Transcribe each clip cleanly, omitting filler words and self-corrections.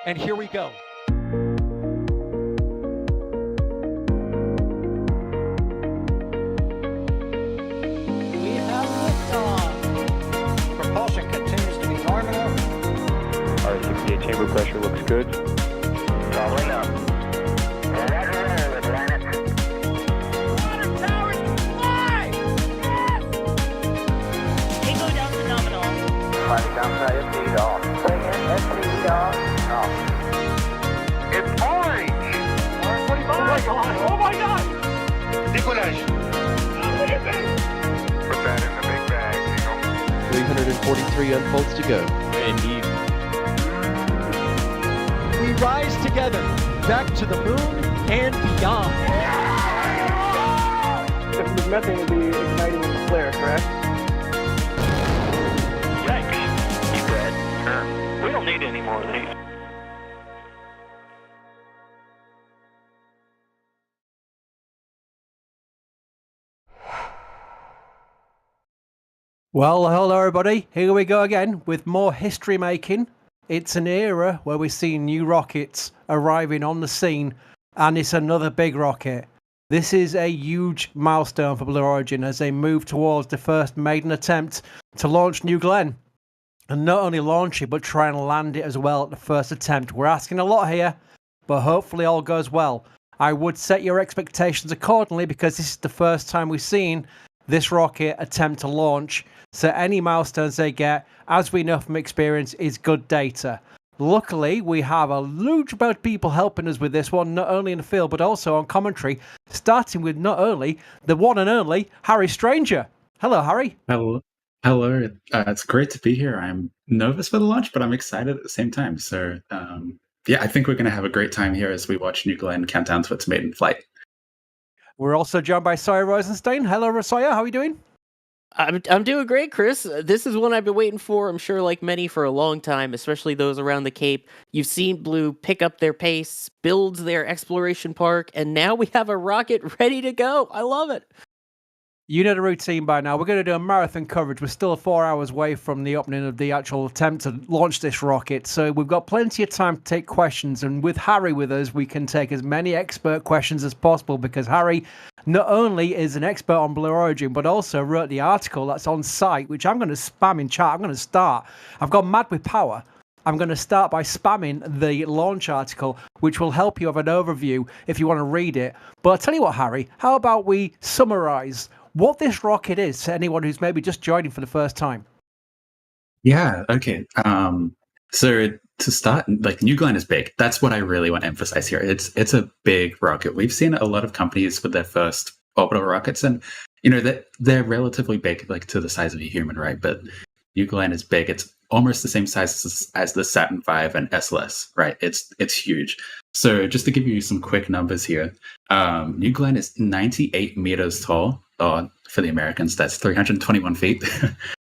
And here we go. We have liftoff. Propulsion continues to be nominal. R68 chamber pressure looks good. Following up. Roger, roger, Atlantic. Water towers fly! Yes! Tango down to nominal. Flight downside FD off. Bring in FD off. Off. It's orange! Oh my god! Oh my god! Décollage. Put that in the big bag, 343 unfolds to go. Indeed. We rise together, back to the moon and beyond. The methane will be igniting in the flare, correct? Yikes. You good? Sure. We don't need any more of these. Well, hello everybody. Here we go again with more history making. It's an era where we're seeing new rockets arriving on the scene, and it's another big rocket. This is a huge milestone for Blue Origin as they move towards the first maiden attempt to launch New Glenn. And not only launch it, but try and land it as well at the first attempt. We're asking a lot here, but hopefully all goes well. I would set your expectations accordingly because this is the first time we've seen this rocket attempt to launch. So any milestones they get, as we know from experience, is good data. Luckily, we have a huge amount of people helping us with this one, not only in the field, but also on commentary, starting with not only the one and only Harry Stranger. Hello, Harry. Hello. It's great to be here. I'm nervous for the launch, but I'm excited at the same time. So, I think we're going to have a great time here as we watch New Glenn count down to its maiden flight. We're also joined by Sawyer Rosenstein. Hello, Sawyer. How are you doing? I'm doing great, Chris. This is one I've been waiting for, I'm sure, like many, for a long time, especially those around the Cape. You've seen Blue pick up their pace, build their exploration park, and now we have a rocket ready to go. I love it. You know the routine by now. We're going to do a marathon coverage. We're still 4 hours away from the opening of the actual attempt to launch this rocket. So we've got plenty of time to take questions. And with Harry with us, we can take as many expert questions as possible because Harry not only is an expert on Blue Origin, but also wrote the article that's on site, which I'm going to spam in chat. I'm going to start. I've gone mad with power. I'm going to start by spamming the launch article, which will help you have an overview if you want to read it. But I'll tell you what, Harry, how about we summarize what this rocket is to anyone who's maybe just joining for the first time? Yeah, okay. So to start, like, New Glenn is big. That's what I really want to emphasize here. It's a big rocket. We've seen a lot of companies with their first orbital rockets, and they're relatively big, like to the size of a human, right? But New Glenn is big. It's almost the same size as the Saturn V and SLS, right? It's huge. So just to give you some quick numbers here, New Glenn is 98 meters tall, or for the Americans, that's 321 feet.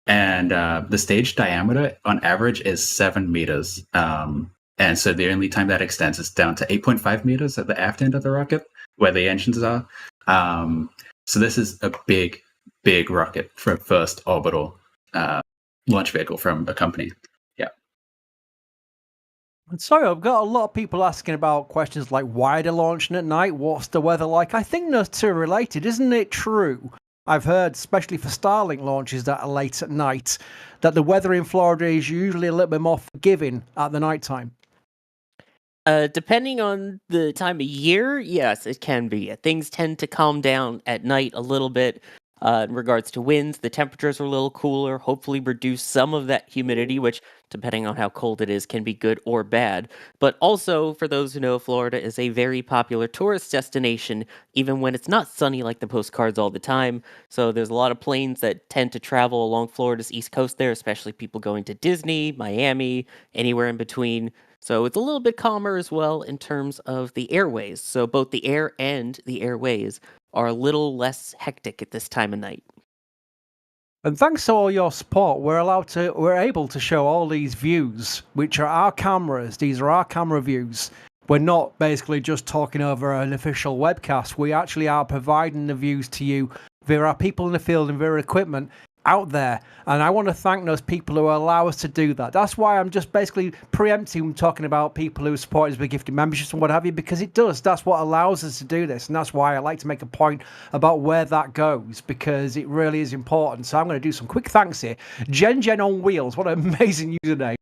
And the stage diameter on average is 7 meters. And so the only time that extends is down to 8.5 meters at the aft end of the rocket, where the engines are. So this is a big, big rocket for a first orbital launch vehicle from a company. Yeah. And so I've got a lot of people asking about questions like why they're launching at night, what's the weather like? I think those two are related, isn't it true? I've heard, especially for Starlink launches that are late at night, that the weather in Florida is usually a little bit more forgiving at the nighttime. Depending on the time of year, yes, it can be. Things tend to calm down at night a little bit. In regards to winds, the temperatures are a little cooler, hopefully reduce some of that humidity, which, depending on how cold it is, can be good or bad. But also, for those who know, Florida is a very popular tourist destination, even when it's not sunny like the postcards all the time. So there's a lot of planes that tend to travel along Florida's east coast there, especially people going to Disney, Miami, anywhere in between. So it's a little bit calmer as well in terms of the airways. So both the air and the airways are a little less hectic at this time of night. And thanks to all your support, we're able to show all these views, which are our cameras. These are our camera views. We're not basically just talking over an official webcast. We actually are providing the views to you via our people in the field and via equipment out there. And I want to thank those people who allow us to do that. That's why I'm just basically preempting talking about people who support us with gifted memberships and what have you, because it does. That's what allows us to do this. And that's why I like to make a point about where that goes, because it really is important. So I'm going to do some quick thanks here. Gen on Wheels, what an amazing username.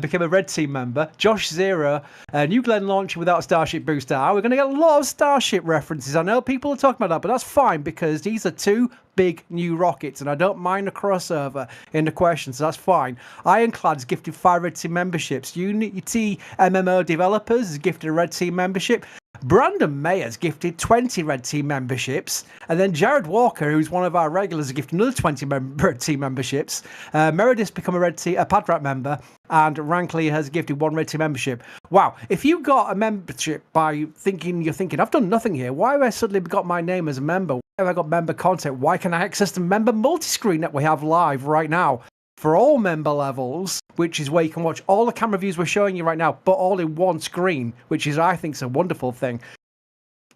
Became a Red Team member. Josh Zero, New Glenn launching without Starship Booster. We're going to get a lot of Starship references. I know people are talking about that, but that's fine because these are two big new rockets, and I don't mind a crossover in the questions, so that's fine. Ironclad's gifted 5 Red Team memberships. Unity MMO Developers has gifted a Red Team membership. Brandon Mayer's gifted 20 Red Team memberships. And then Jared Walker, who's one of our regulars, has gifted another 20 Red Team memberships. Meredith's become a Padrat member. And Rankley has gifted 1 Red Team membership. Wow. If you got a membership by you're thinking, I've done nothing here. Why have I suddenly got my name as a member? Why have I got member content? Why can I access the member multi-screen that we have live right now? For all member levels, which is where you can watch all the camera views we're showing you right now, but all in one screen, which is, I think, is a wonderful thing.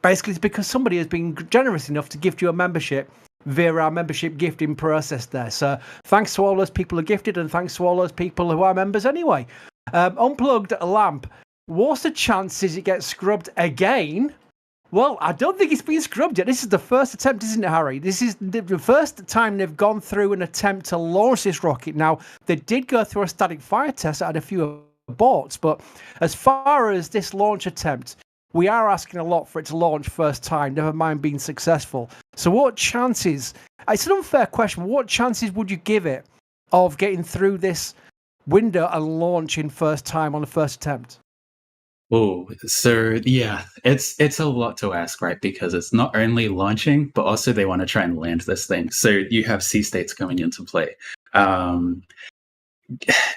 Basically, it's because somebody has been generous enough to gift you a membership via our membership gifting process there. So thanks to all those people who gifted, and thanks to all those people who are members anyway. Unplugged Lamp. What's the chances it gets scrubbed again? Well, I don't think it's been scrubbed yet. This is the first attempt, isn't it, Harry? This is the first time they've gone through an attempt to launch this rocket. Now, they did go through a static fire test that had a few aborts, but as far as this launch attempt, we are asking a lot for it to launch first time, never mind being successful. So what chances, it's an unfair question, what chances would you give it of getting through this window and launching first time on the first attempt? Oh, so yeah, it's a lot to ask, right? Because it's not only launching, but also they want to try and land this thing. So you have sea states coming into play.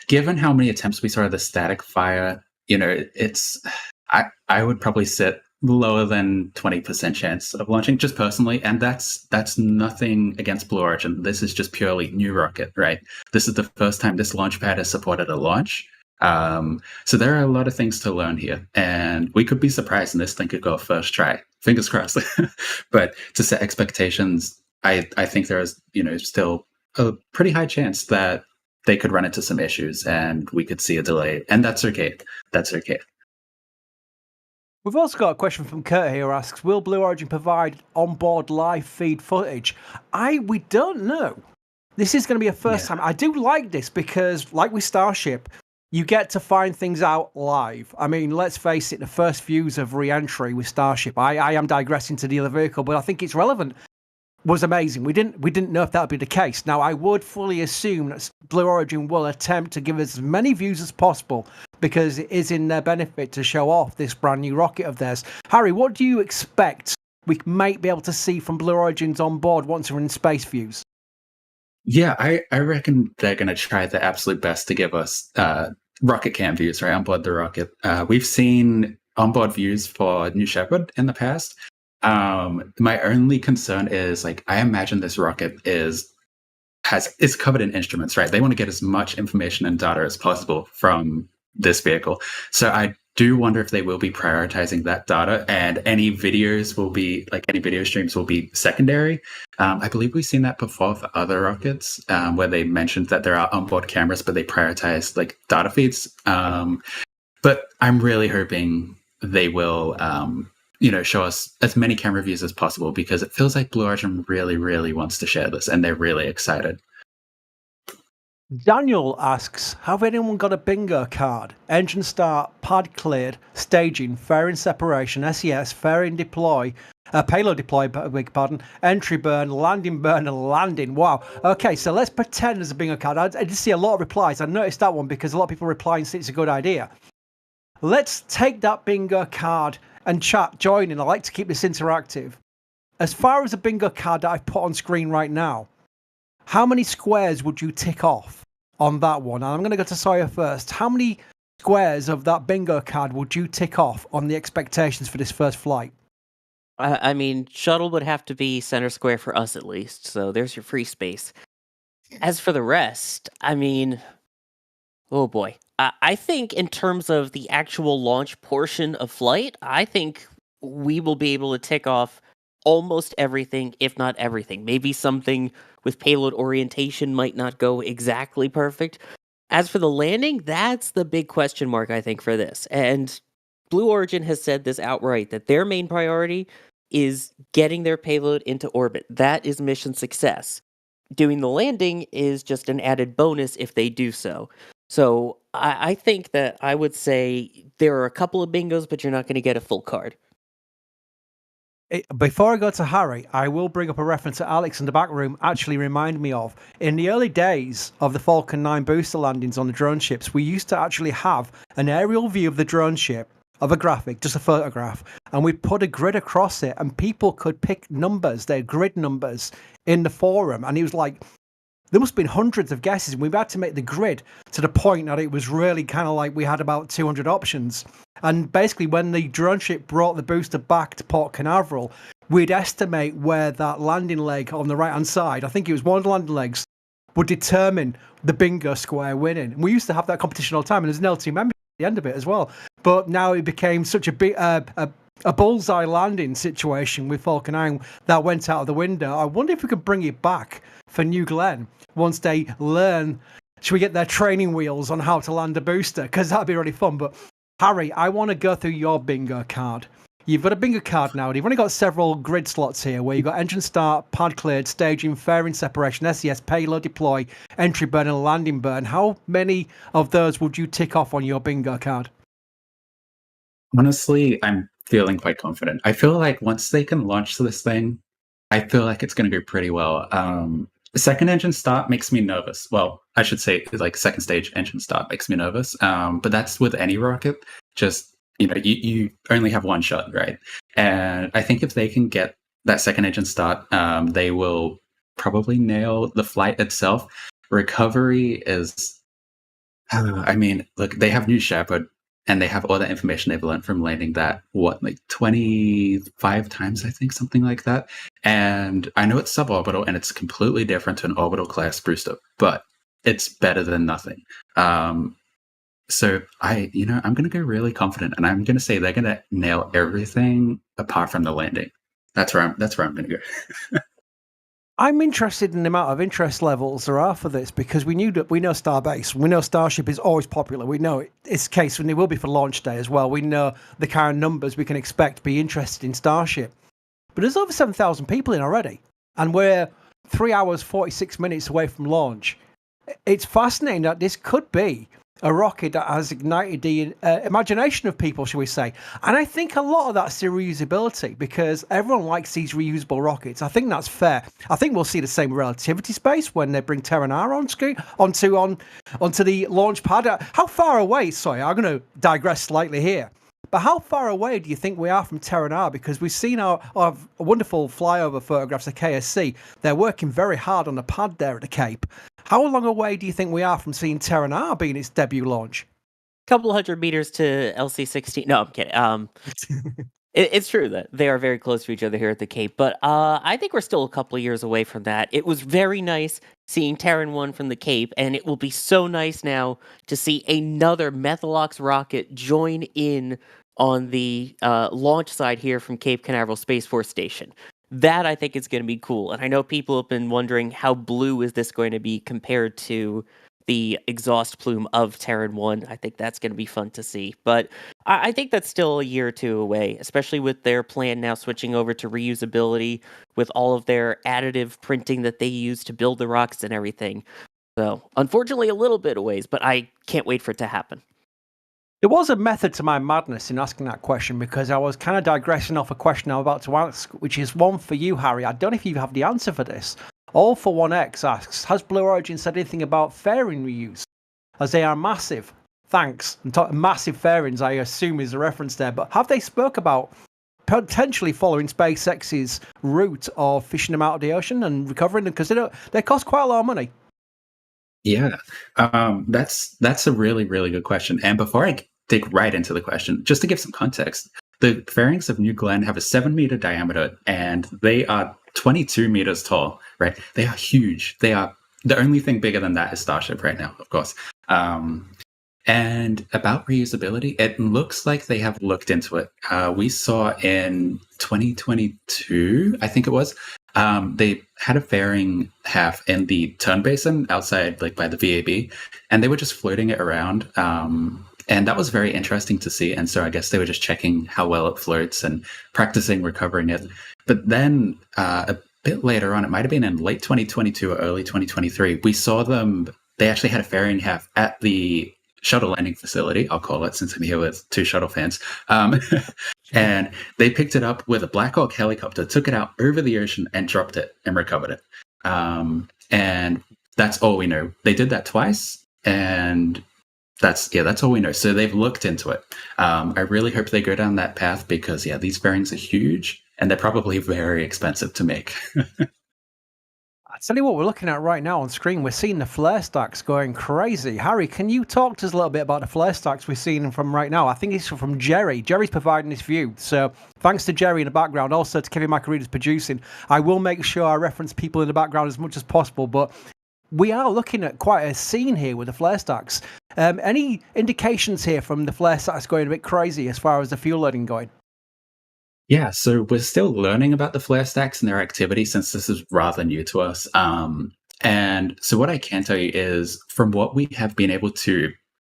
Given how many attempts we saw of the static fire, I would probably sit lower than 20% chance of launching, just personally, and that's nothing against Blue Origin. This is just purely new rocket, right? This is the first time this launch pad has supported a launch. So there are a lot of things to learn here, and we could be surprised and this thing could go first try. Fingers crossed. But to set expectations, I think there is, still a pretty high chance that they could run into some issues and we could see a delay, and that's okay. That's okay. We've also got a question from Kurt here who asks, will Blue Origin provide onboard live feed footage? We don't know. This is going to be a first time. I do like this because, like with Starship, you get to find things out live. I mean, let's face it, the first views of re-entry with Starship, I am digressing to the other vehicle, but I think it's relevant, was amazing. We didn't know if that would be the case. Now, I would fully assume that Blue Origin will attempt to give us as many views as possible because it is in their benefit to show off this brand new rocket of theirs. Harry, what do you expect we might be able to see from Blue Origin's on board once we're in space views? Yeah, I reckon they're going to try their absolute best to give us rocket cam views, right, onboard the rocket. We've seen onboard views for New Shepard in the past. My only concern is, I imagine this rocket is covered in instruments, right? They want to get as much information and data as possible from this vehicle. So I do wonder if they will be prioritizing that data, and any videos will be, any video streams will be secondary. I believe we've seen that before for other rockets, where they mentioned that there are onboard cameras, but they prioritize data feeds. But I'm really hoping they will, show us as many camera views as possible, because it feels like Blue Origin really, really wants to share this, and they're really excited. Daniel asks, have anyone got a bingo card? Engine start, pad cleared, staging, fairing separation, SES, fairing deploy, payload deploy, beg pardon, entry burn, and landing. Wow. Okay, so let's pretend there's a bingo card. I did see a lot of replies. I noticed that one because a lot of people reply and say it's a good idea. Let's take that bingo card and chat, join in. I like to keep this interactive. As far as the bingo card that I've put on screen right now, how many squares would you tick off on that one? And I'm going to go to Sawyer first. How many squares of that bingo card would you tick off on the expectations for this first flight? I mean, shuttle would have to be center square for us at least, so there's your free space. As for the rest, I mean, oh boy. I think in terms of the actual launch portion of flight, I think we will be able to tick off almost everything, if not everything. Maybe something with payload orientation might not go exactly perfect. As for the landing, that's the big question mark, I think, for this. And Blue Origin has said this outright, that their main priority is getting their payload into orbit. That is mission success. Doing the landing is just an added bonus if they do so. So I think that I would say there are a couple of bingos, but you're not going to get a full card. Before I go to Harry, I will bring up a reference that Alex in the back room actually reminded me of. In the early days of the Falcon 9 booster landings on the drone ships, we used to actually have an aerial view of the drone ship, of a graphic, just a photograph, and we put a grid across it, and people could pick numbers, their grid numbers, in the forum, and it was like, there must have been hundreds of guesses, and we had to make the grid to the point that it was really kind of like we had about 200 options. And basically, when the drone ship brought the booster back to Port Canaveral, we'd estimate where that landing leg on the right-hand side, I think it was one of the landing legs, would determine the bingo square winning. And we used to have that competition all the time, and there's an L2 member at the end of it as well. But now it became such a bullseye landing situation with Falcon 9 that went out of the window. I wonder if we could bring it back for New Glenn once they learn. Should we get their training wheels on how to land a booster? Because that'd be really fun. But Harry, I want to go through your bingo card. You've got a bingo card now, and you've only got several grid slots here where you've got engine start, pad cleared, staging, fairing separation, SES, payload deploy, entry burn, and landing burn. How many of those would you tick off on your bingo card? Honestly, I'm feeling quite confident. I feel like once they can launch this thing, I feel like it's going to go pretty well. Second engine start makes me nervous. Well, I should say like second stage engine start makes me nervous. But that's with any rocket. Just, you only have one shot, right? And I think if they can get that second engine start, they will probably nail the flight itself. Recovery is, look, they have New Shepard, and they have all that information they've learned from landing that, 25 times, I think, something like that. And I know it's suborbital, and it's completely different to an orbital class booster, but it's better than nothing. So I'm going to go really confident, and I'm going to say they're going to nail everything apart from the landing. That's where I'm going to go. I'm interested in the amount of interest levels there are for this, because we know Starbase, we know Starship is always popular. We know it's the case, and it will be for launch day as well. We know the kind of numbers we can expect to be interested in Starship. But there's over 7,000 people in already, and we're 3 hours, 46 minutes away from launch. It's fascinating that this could be a rocket that has ignited the imagination of people, shall we say. And I think a lot of that's the reusability, because everyone likes these reusable rockets. I think that's fair. I think we'll see the same relativity space when they bring Terran-R onto the launch pad. How far away, sorry, I'm going to digress slightly here, but how far away do you think we are from Terran-R? Because we've seen our wonderful flyover photographs of KSC. They're working very hard on the pad there at the Cape. How long away do you think we are from seeing Terran-R being its debut launch? Couple hundred meters to LC-16. No, I'm kidding. It's true that they are very close to each other here at the Cape, but I think we're still a couple of years away from that. It was very nice seeing Terran 1 from the Cape, and it will be so nice now to see another Methalox rocket join in on the launch side here from Cape Canaveral Space Force Station. That, I think, is going to be cool. And I know people have been wondering how blue is this going to be compared to the exhaust plume of Terran 1. I think that's going to be fun to see. But I think that's still a year or two away, especially with their plan now switching over to reusability with all of their additive printing that they use to build the rockets and everything. So, unfortunately, a little bit of ways, but I can't wait for it to happen. There was a method to my madness in asking that question, because I was kind of digressing off a question I'm about to ask, which is one for you, Harry. I don't know if you have the answer for this. All for 1X asks, has Blue Origin said anything about fairing reuse? As they are massive. Thanks. Massive fairings, I assume, is a reference there. But have they spoke about potentially following SpaceX's route of fishing them out of the ocean and recovering them? Because they cost quite a lot of money. Yeah, that's a really, really good question. And before I dig right into the question, just to give some context, the fairings of New Glenn have a 7-meter diameter, and they are 22 meters tall, right? They are huge. They are the only thing bigger than that is Starship right now, of course. And about reusability, it looks like they have looked into it. We saw in 2022, I think it was, they had a fairing half in the turn basin outside, like by the VAB, and they were just floating it around. And that was very interesting to see. And so I guess they were just checking how well it floats and practicing recovering it. But then a bit later on, it might have been in late 2022 or early 2023, we saw them. They actually had a fairing half at the shuttle landing facility, I'll call it, since I'm here with two shuttle fans. And they picked it up with a Black Hawk helicopter, took it out over the ocean and dropped it and recovered it. And that's all we know. They did that twice, and that's all we know. So they've looked into it. I really hope they go down that path because, these fairings are huge and they're probably very expensive to make. I'll tell you what we're looking at right now on screen. We're seeing the flare stacks going crazy. Harry, can you talk to us a little bit about the flare stacks we're seeing from right now? I think it's from Jerry. Jerry's providing this view. So thanks to Jerry in the background, also to Kevin Macarides producing. I will make sure I reference people in the background as much as possible, but we are looking at quite a scene here with the flare stacks. Any indications here from the flare stacks going a bit crazy as far as the fuel loading going? Yeah, so we're still learning about the flare stacks and their activity since this is rather new to us. And so what I can tell you is from what we have been able to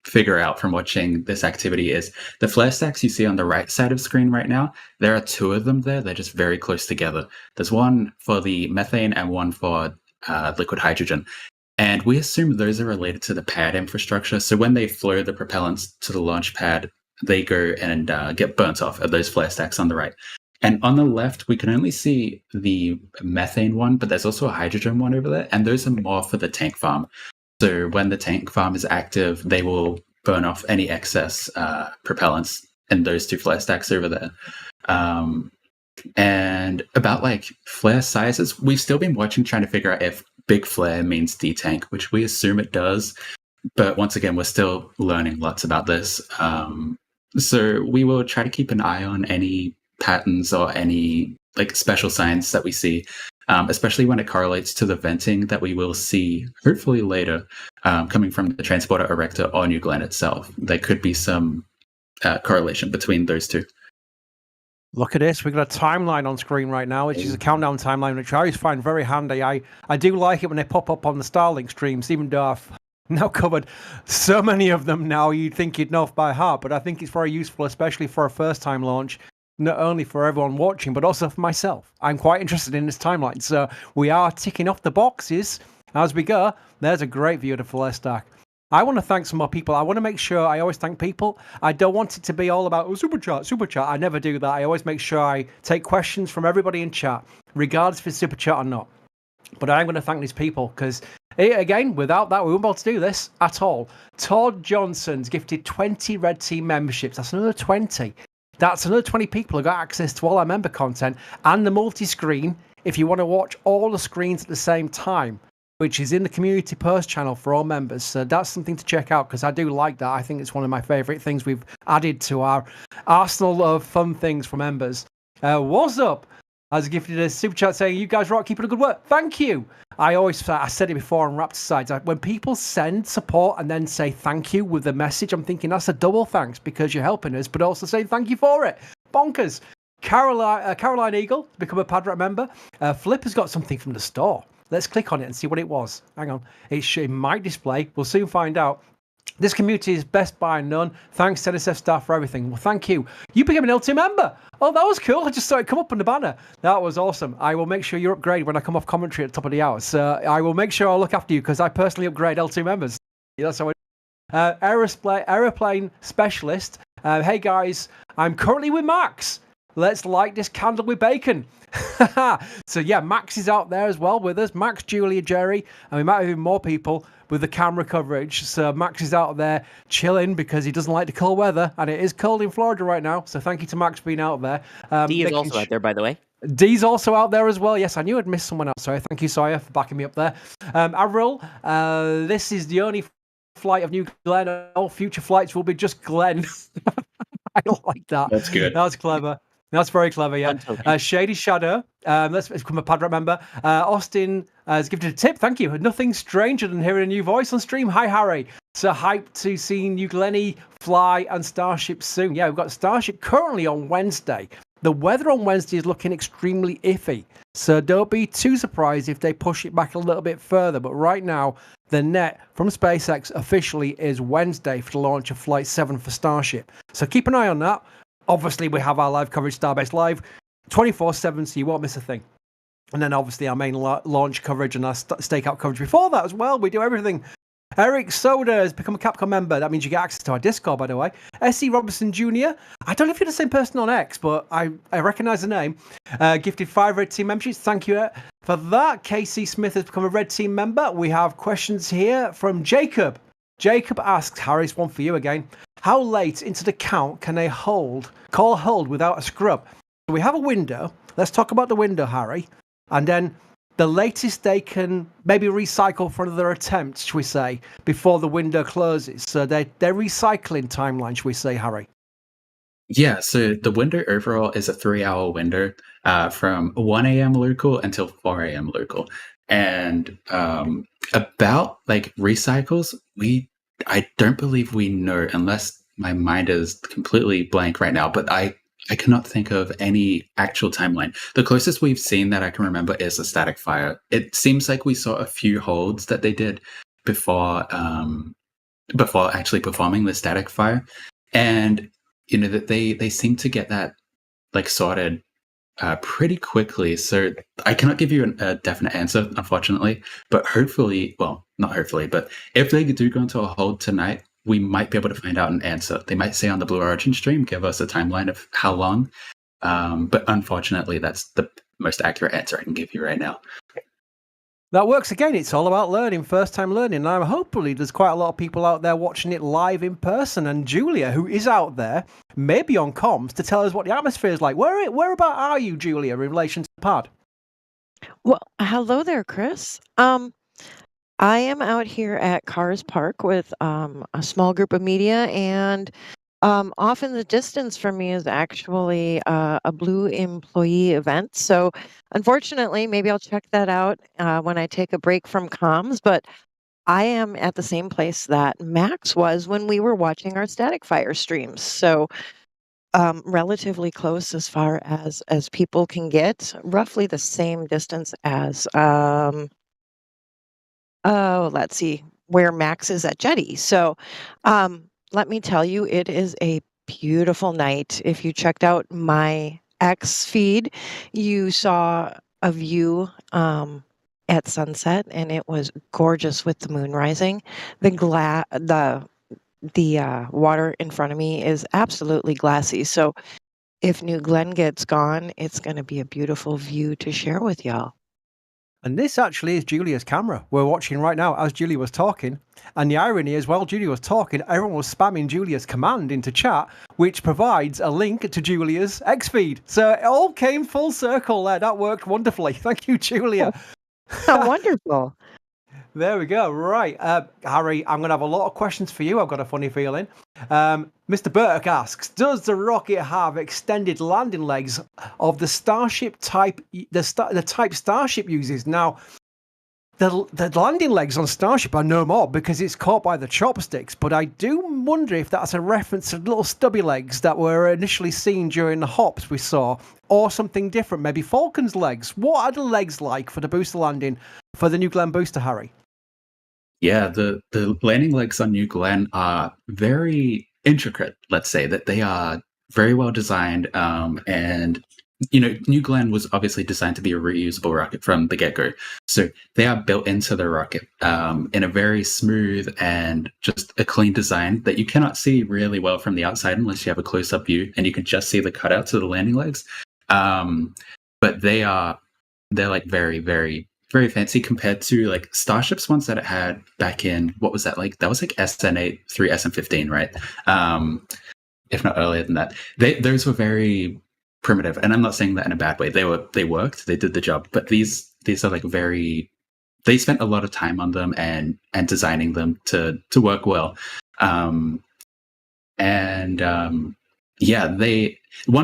figure out from watching this activity is the flare stacks you see on the right side of screen right now, there are two of them there. They're just very close together. There's one for the methane and one for liquid hydrogen. And we assume those are related to the pad infrastructure. So when they flow the propellants to the launch pad, they go and get burnt off at those flare stacks on the right. And on the left, we can only see the methane one, but there's also a hydrogen one over there. And those are more for the tank farm. So when the tank farm is active, they will burn off any excess propellants in those two flare stacks over there. And about like flare sizes, we've still been watching, trying to figure out if big flare means detank, which we assume it does. But once again, we're still learning lots about this. So we will try to keep an eye on any patterns or any like special signs that we see, especially when it correlates to the venting that we will see hopefully later coming from the transporter erector or New Glenn itself. There could be some correlation between those two. Look at this. We've got a timeline on screen right now, which is a countdown timeline, which I always find very handy. I do like it when they pop up on the Starlink streams, even though I've now covered so many of them now, you'd think you'd know off by heart, but I think it's very useful, especially for a first-time launch, not only for everyone watching, but also for myself. I'm quite interested in this timeline, so we are ticking off the boxes as we go. There's a great view of the flare stack. I want to thank some more people. I want to make sure I always thank people. I don't want it to be all about, super chat. I never do that. I always make sure I take questions from everybody in chat, regardless if it's super chat or not. But I'm going to thank these people because, again, without that, we wouldn't be able to do this at all. Todd Johnson's gifted 20 Red Team memberships. That's another 20. That's another 20 people who got access to all our member content and the multi-screen if you want to watch all the screens at the same time, which is in the community post channel for all members. So that's something to check out because I do like that. I think it's one of my favourite things we've added to our arsenal of fun things for members. What's up? I was gifted a super chat saying, you guys rock, keep up the good work. Thank you. I said it before on Raptor Sides. When people send support and then say thank you with a message, I'm thinking that's a double thanks because you're helping us, but also saying thank you for it. Bonkers. Caroline Eagle, become a Padrat member. Flip has got something from the store. Let's click on it and see what it was. Hang on. It might display. We'll soon find out. This community is best by none. Thanks to NSF staff for everything. Well, thank you. You became an L2 member. Oh, that was cool. I just saw it come up on the banner. That was awesome. I will make sure you're upgraded when I come off commentary at the top of the hour. So I will make sure I'll look after you because I personally upgrade L2 members. That's how Aeroplane Specialist. Hey, guys. I'm currently with Max. Let's light this candle with bacon. So, yeah, Max is out there as well with us. Max, Julia, Jerry, and we might have even more people with the camera coverage. So Max is out there chilling because he doesn't like the cold weather, and it is cold in Florida right now. So thank you to Max for being out there. D is also out there, by the way. D's also out there as well. Yes, I knew I'd missed someone else. Sorry, thank you, Sawyer, for backing me up there. Avril, this is the only flight of New Glenn. All future flights will be just Glenn. I don't like that. That's good. That was clever. That's very clever, yeah. Shady Shadow, let's become a Padrat member. Austin has given a tip. Thank you. Nothing stranger than hearing a new voice on stream. Hi, Harry. So hyped to see New Glenny fly and Starship soon. Yeah, we've got Starship currently on Wednesday. The weather on Wednesday is looking extremely iffy. So don't be too surprised if they push it back a little bit further. But right now, the net from SpaceX officially is Wednesday for the launch of Flight 7 for Starship. So keep an eye on that. Obviously, we have our live coverage, Starbase Live, 24/7, so you won't miss a thing. And then obviously our main launch coverage and our stakeout coverage before that as well. We do everything. Eric Soda has become a Capcom member. That means you get access to our Discord, by the way. S.E. Robinson Jr. I don't know if you're the same person on X, but I recognize the name. Gifted 5 Red Team memberships. Thank you for that. Casey Smith has become a Red Team member. We have questions here from Jacob. Jacob asks, Harry's one for you again. How late into the count can they call hold without a scrub? So we have a window. Let's talk about the window, Harry. And then the latest they can maybe recycle for another attempt, should we say, before the window closes. So they're recycling timeline, should we say, Harry? Yeah, so the window overall is a 3-hour window from 1 a.m. local until 4 a.m. local. And about like recycles, I don't believe we know, unless my mind is completely blank right now, but I cannot think of any actual timeline. The closest we've seen that I can remember is a static fire. It seems like we saw a few holds that they did before actually performing the static fire. And, you know, that they seem to get that like sorted pretty quickly. So I cannot give you a definite answer, unfortunately, but hopefully, well, not hopefully, but if they do go into a hold tonight, we might be able to find out an answer. They might say on the Blue Origin stream, give us a timeline of how long. But unfortunately, that's the most accurate answer I can give you right now. That works again. It's all about learning, first time learning. And hopefully there's quite a lot of people out there watching it live in person. And Julia, who is out there, maybe on comms, to tell us what the atmosphere is like. Whereabout are you, Julia, in relation to the pad? Well, hello there, Chris. I am out here at Cars Park with a small group of media, and off in the distance from me is actually a Blue employee event. So unfortunately, maybe I'll check that out when I take a break from comms, but I am at the same place that Max was when we were watching our static fire streams. So relatively close as far as people can get, roughly the same distance as let's see, where Max is at Jetty. So let me tell you, it is a beautiful night. If you checked out my X feed, you saw a view at sunset, and it was gorgeous with the moon rising. The water in front of me is absolutely glassy. So if New Glenn gets gone, it's going to be a beautiful view to share with y'all. And this actually is Julia's camera we're watching right now as Julia was talking. And the irony is, while Julia was talking, everyone was spamming Julia's command into chat, which provides a link to Julia's X feed. So it all came full circle there. That worked wonderfully. Thank you, Julia. Oh, wonderful. There we go. Right. Harry, I'm going to have a lot of questions for you. I've got a funny feeling. Mr. Burke asks, does the rocket have extended landing legs of the Starship type, the type Starship uses? Now, the landing legs on Starship are no more because it's caught by the chopsticks, but I do wonder if that's a reference to little stubby legs that were initially seen during the hops we saw, or something different, maybe Falcon's legs. What are the legs like for the booster landing for the New Glenn booster, Harry? Yeah, the landing legs on New Glenn are very intricate, let's say, that they are very well designed. And, you know, New Glenn was obviously designed to be a reusable rocket from the get-go. So they are built into the rocket in a very smooth and just a clean design that you cannot see really well from the outside unless you have a close-up view and you can just see the cutouts of the landing legs. But they're like very, very, very fancy compared to like Starship's ones that it had back in, what was that like? That was like SN8 through SN15, right? If not earlier than that. Those were very primitive, and I'm not saying that in a bad way. They worked, they did the job, but these are like they spent a lot of time on them and designing them to work well. One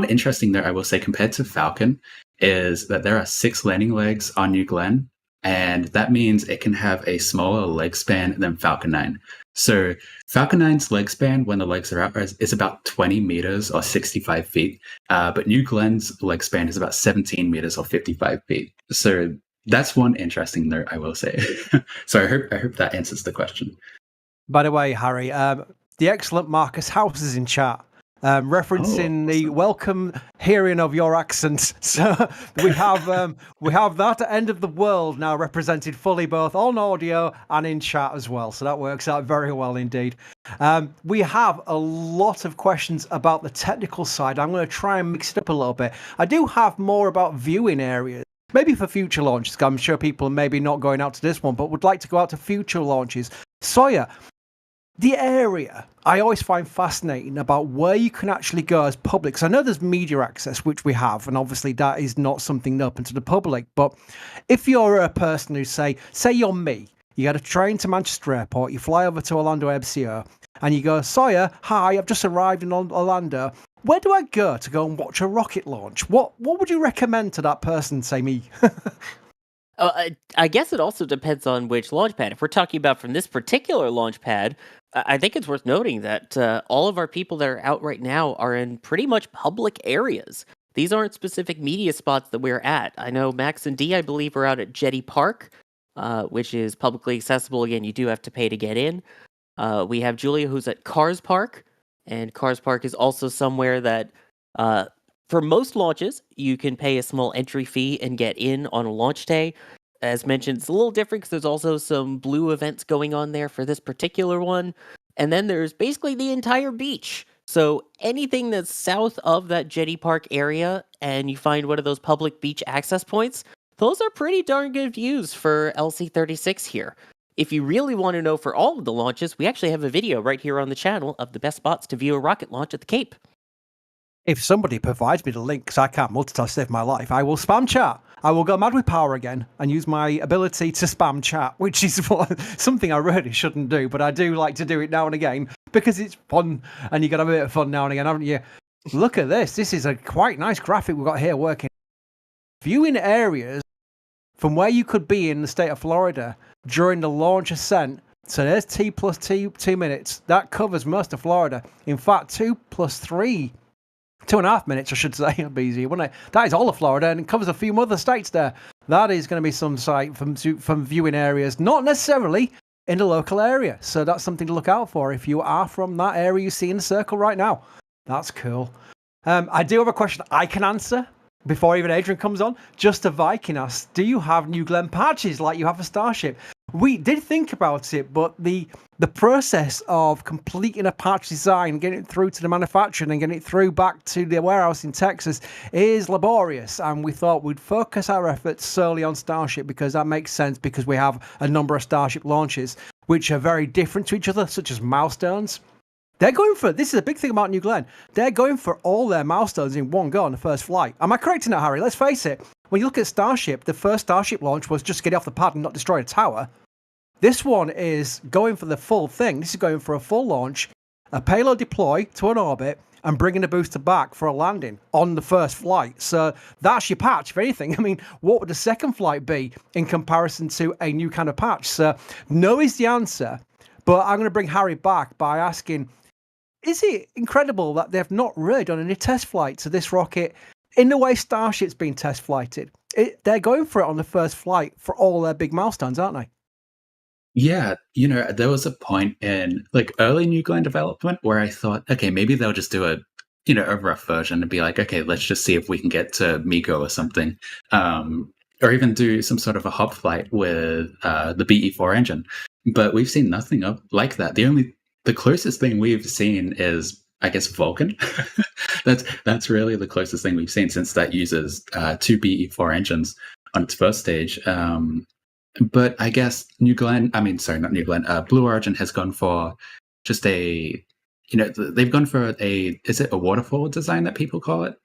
interesting note I will say compared to Falcon is that there are 6 landing legs on New Glenn, and that means it can have a smaller leg span than Falcon 9. So Falcon 9's leg span when the legs are out is about 20 meters or 65 feet. But New Glenn's leg span is about 17 meters or 55 feet. So that's one interesting note, I will say. So I hope that answers the question. By the way, Harry, the excellent Marcus House is in chat, referencing the welcome hearing of your accent. So we have that end of the world now represented fully, both on audio and in chat as well. So that works out very well indeed. We have a lot of questions about the technical side. I'm going to try and mix it up a little bit. I do have more about viewing areas. Maybe for future launches. I'm sure people are maybe not going out to this one, but would like to go out to future launches. Sawyer, the area I always find fascinating about where you can actually go as public. So I know there's media access, which we have, and obviously that is not something open to the public. But if you're a person who say you're me, you get a train to Manchester Airport, you fly over to Orlando MCO, and you go, Sawyer, hi, I've just arrived in Orlando. Where do I go and watch a rocket launch? What would you recommend to that person, say me? I guess it also depends on which launch pad. If we're talking about from this particular launch pad, I think it's worth noting that all of our people that are out right now are in pretty much public areas. These aren't specific media spots that we're at. I know Max and D, I believe, are out at Jetty Park, which is publicly accessible. Again, you do have to pay to get in. We have Julia, who's at Cars Park, and Cars Park is also somewhere that, for most launches, you can pay a small entry fee and get in on a launch day. As mentioned, it's a little different because there's also some blue events going on there for this particular one. And then there's basically the entire beach. So anything that's south of that Jetty Park area and you find one of those public beach access points, those are pretty darn good views for LC-36 here. If you really want to know for all of the launches, we actually have a video right here on the channel of the best spots to view a rocket launch at the Cape. If somebody provides me the link, because I can't multitask, save my life, I will spam chat. I will go mad with power again and use my ability to spam chat, which is something I really shouldn't do, but I do like to do it now and again because it's fun, and you got a bit of fun now and again, haven't you? Look at this. This is a quite nice graphic we've got here working. Viewing areas from where you could be in the state of Florida during the launch ascent. So there's T plus 2 minutes. That covers most of Florida. In fact, 2 plus 3, 2.5 minutes, I should say. It'll be easier, wouldn't it? That is all of Florida, and it covers a few other states there. That is going to be some sight from viewing areas, not necessarily in the local area. So that's something to look out for if you are from that area you see in the circle right now. That's cool. I do have a question I can answer before even Adrian comes on. Just a Viking asks, do you have New Glenn patches like you have for Starship? We did think about it, but the process of completing a patch design, getting it through to the manufacturer and getting it through back to the warehouse in Texas is laborious. And we thought we'd focus our efforts solely on Starship because that makes sense, because we have a number of Starship launches which are very different to each other, such as milestones. They're going for, this is a big thing about New Glenn, they're going for all their milestones in one go on the first flight. Am I correct in that, Harry? Let's face it, when you look at Starship, the first Starship launch was just get off the pad and not destroy a tower. This one is going for the full thing. This is going for a full launch, a payload deploy to an orbit, and bringing the booster back for a landing on the first flight. So that's your patch, if anything. I mean, what would the second flight be in comparison to a new kind of patch? So no is the answer, but I'm going to bring Harry back by asking, is it incredible that they've not really done any test flights of this rocket in the way Starship's been test flighted? They're going for it on the first flight for all their big milestones, aren't they? Yeah, there was a point in like early New Glenn development where I thought, okay, maybe they'll just do a rough version and be like, okay, let's just see if we can get to MECO or something, or even do some sort of a hop flight with the BE4 engine. But we've seen nothing like that. The closest thing we've seen is, I guess, Vulcan. That's really the closest thing we've seen, since that uses 2 BE4 engines on its first stage. But I guess Blue Origin has gone for just they've gone for is it a waterfall design that people call it?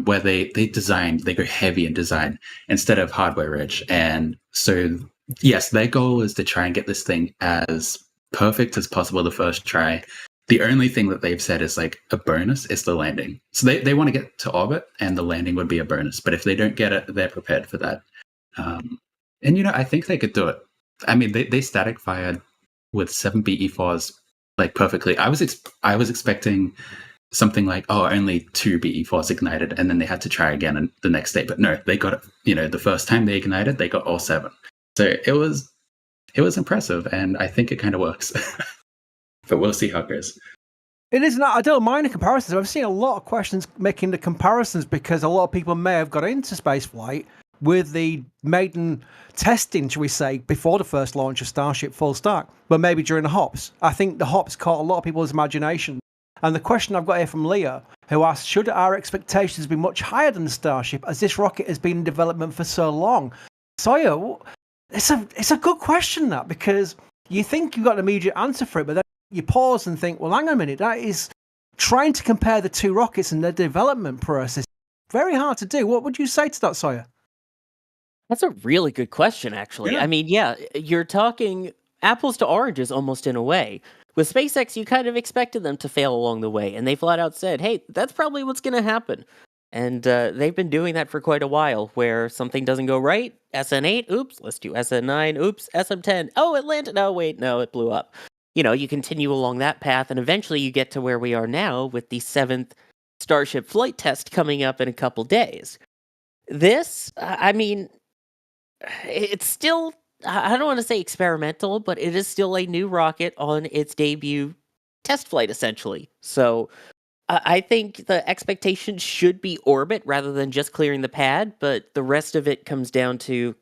Where they go heavy in design instead of hardware rich. And so, yes, their goal is to try and get this thing as perfect as possible the first try. The only thing that they've said is like a bonus is the landing. So they want to get to orbit, and the landing would be a bonus. But if they don't get it, they're prepared for that. And I think they could do it. I mean, they static fired with 7 BE4s like perfectly. I was expecting something like, oh, only 2 BE4s ignited, and then they had to try again the next day. But no, they got it. The first time they ignited, they got all 7. So it was impressive, and I think it kind of works. But we'll see how it goes. It is not. I don't mind the comparisons. I've seen a lot of questions making the comparisons because a lot of people may have got into spaceflight with the Maiden testing, shall we say, before the first launch of Starship full stack, but maybe during the hops. I think the hops caught a lot of people's imagination. And the question I've got here from Leah, who asked, should our expectations be much higher than the Starship as this rocket has been in development for so long? Sawyer, it's a good question, that, because you think you've got an immediate answer for it, but then you pause and think, well, hang on a minute, that is trying to compare the two rockets and their development process. Very hard to do. What would you say to that, Sawyer? That's a really good question, actually. Yeah. I mean, yeah, you're talking apples to oranges almost in a way. With SpaceX, you kind of expected them to fail along the way, and they flat out said, hey, that's probably what's going to happen. And they've been doing that for quite a while, where something doesn't go right, SN8, oops, let's do SN9, oops, SM10, oh, it landed, oh, wait, no, it blew up. You continue along that path, and eventually you get to where we are now with the 7th Starship flight test coming up in a couple days. This, I mean, it's still, I don't want to say experimental, but it is still a new rocket on its debut test flight, essentially. So I think the expectation should be orbit rather than just clearing the pad, but the rest of it comes down to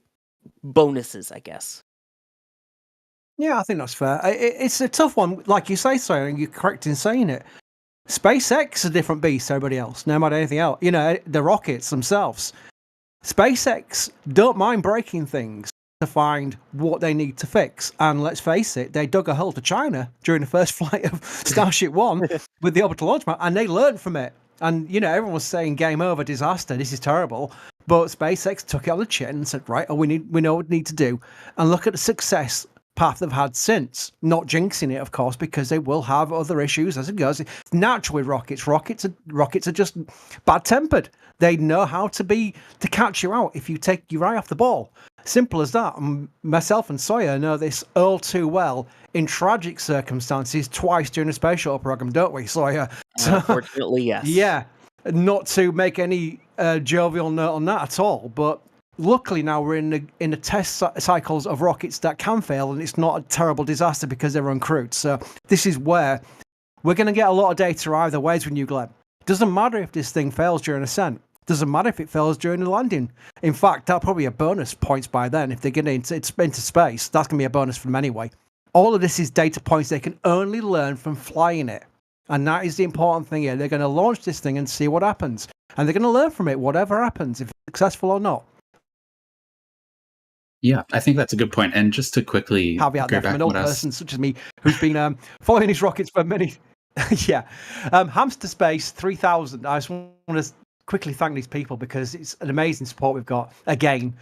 bonuses, I guess. Yeah, I think that's fair. It's a tough one, like you say, Sawyer, and you're correct in saying it. SpaceX is a different beast to everybody else, no matter anything else. The rockets themselves. SpaceX don't mind breaking things to find what they need to fix. And let's face it, they dug a hole to China during the first flight of Starship 1 with the orbital launch mount, and they learned from it. And, everyone was saying game over, disaster, this is terrible. But SpaceX took it on the chin and said, right, we know what we need to do. And look at the success path they've had since. Not jinxing it, of course, because they will have other issues as it goes. It's natural with rockets. Rockets are just bad-tempered. They know how to catch you out if you take your eye off the ball. Simple as that. And myself and Sawyer know this all too well in tragic circumstances twice during the space shuttle program, don't we, Sawyer? Unfortunately, yes. Yeah. Not to make any jovial note on that at all, but luckily now we're in the test cycles of rockets that can fail, and it's not a terrible disaster because they're uncrewed. So this is where we're going to get a lot of data either ways with New Glenn. Doesn't matter if this thing fails during ascent. Doesn't matter if it fails during the landing. In fact, that'll probably be a bonus points by then. If they get into space, that's going to be a bonus for them anyway. All of this is data points they can only learn from flying it. And that is the important thing here. They're going to launch this thing and see what happens. And they're going to learn from it, whatever happens, if it's successful or not. Yeah, I think that's a good point. And just to quickly caveat there from an old person such as me who's been following these rockets for many. Yeah. Hamster Space 3000. I just want to quickly thank these people because it's an amazing support we've got. Again,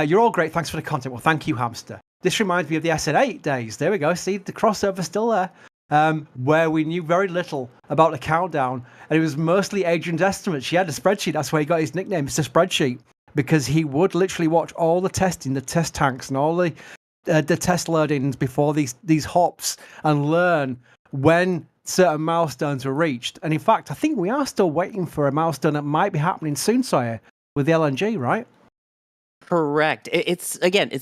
you're all great. Thanks for the content. Well, thank you, Hamster. This reminds me of the SN8 days. There we go. See, the crossover's still there. Where we knew very little about the countdown. And it was mostly Adrian's estimates. She had a spreadsheet. That's where he got his nickname. It's a spreadsheet. Because he would literally watch all the testing, the test tanks, and all the test loadings before these hops and learn when certain milestones were reached. And in fact, I think we are still waiting for a milestone that might be happening soon, Sawyer, with the LNG, right? Correct. It's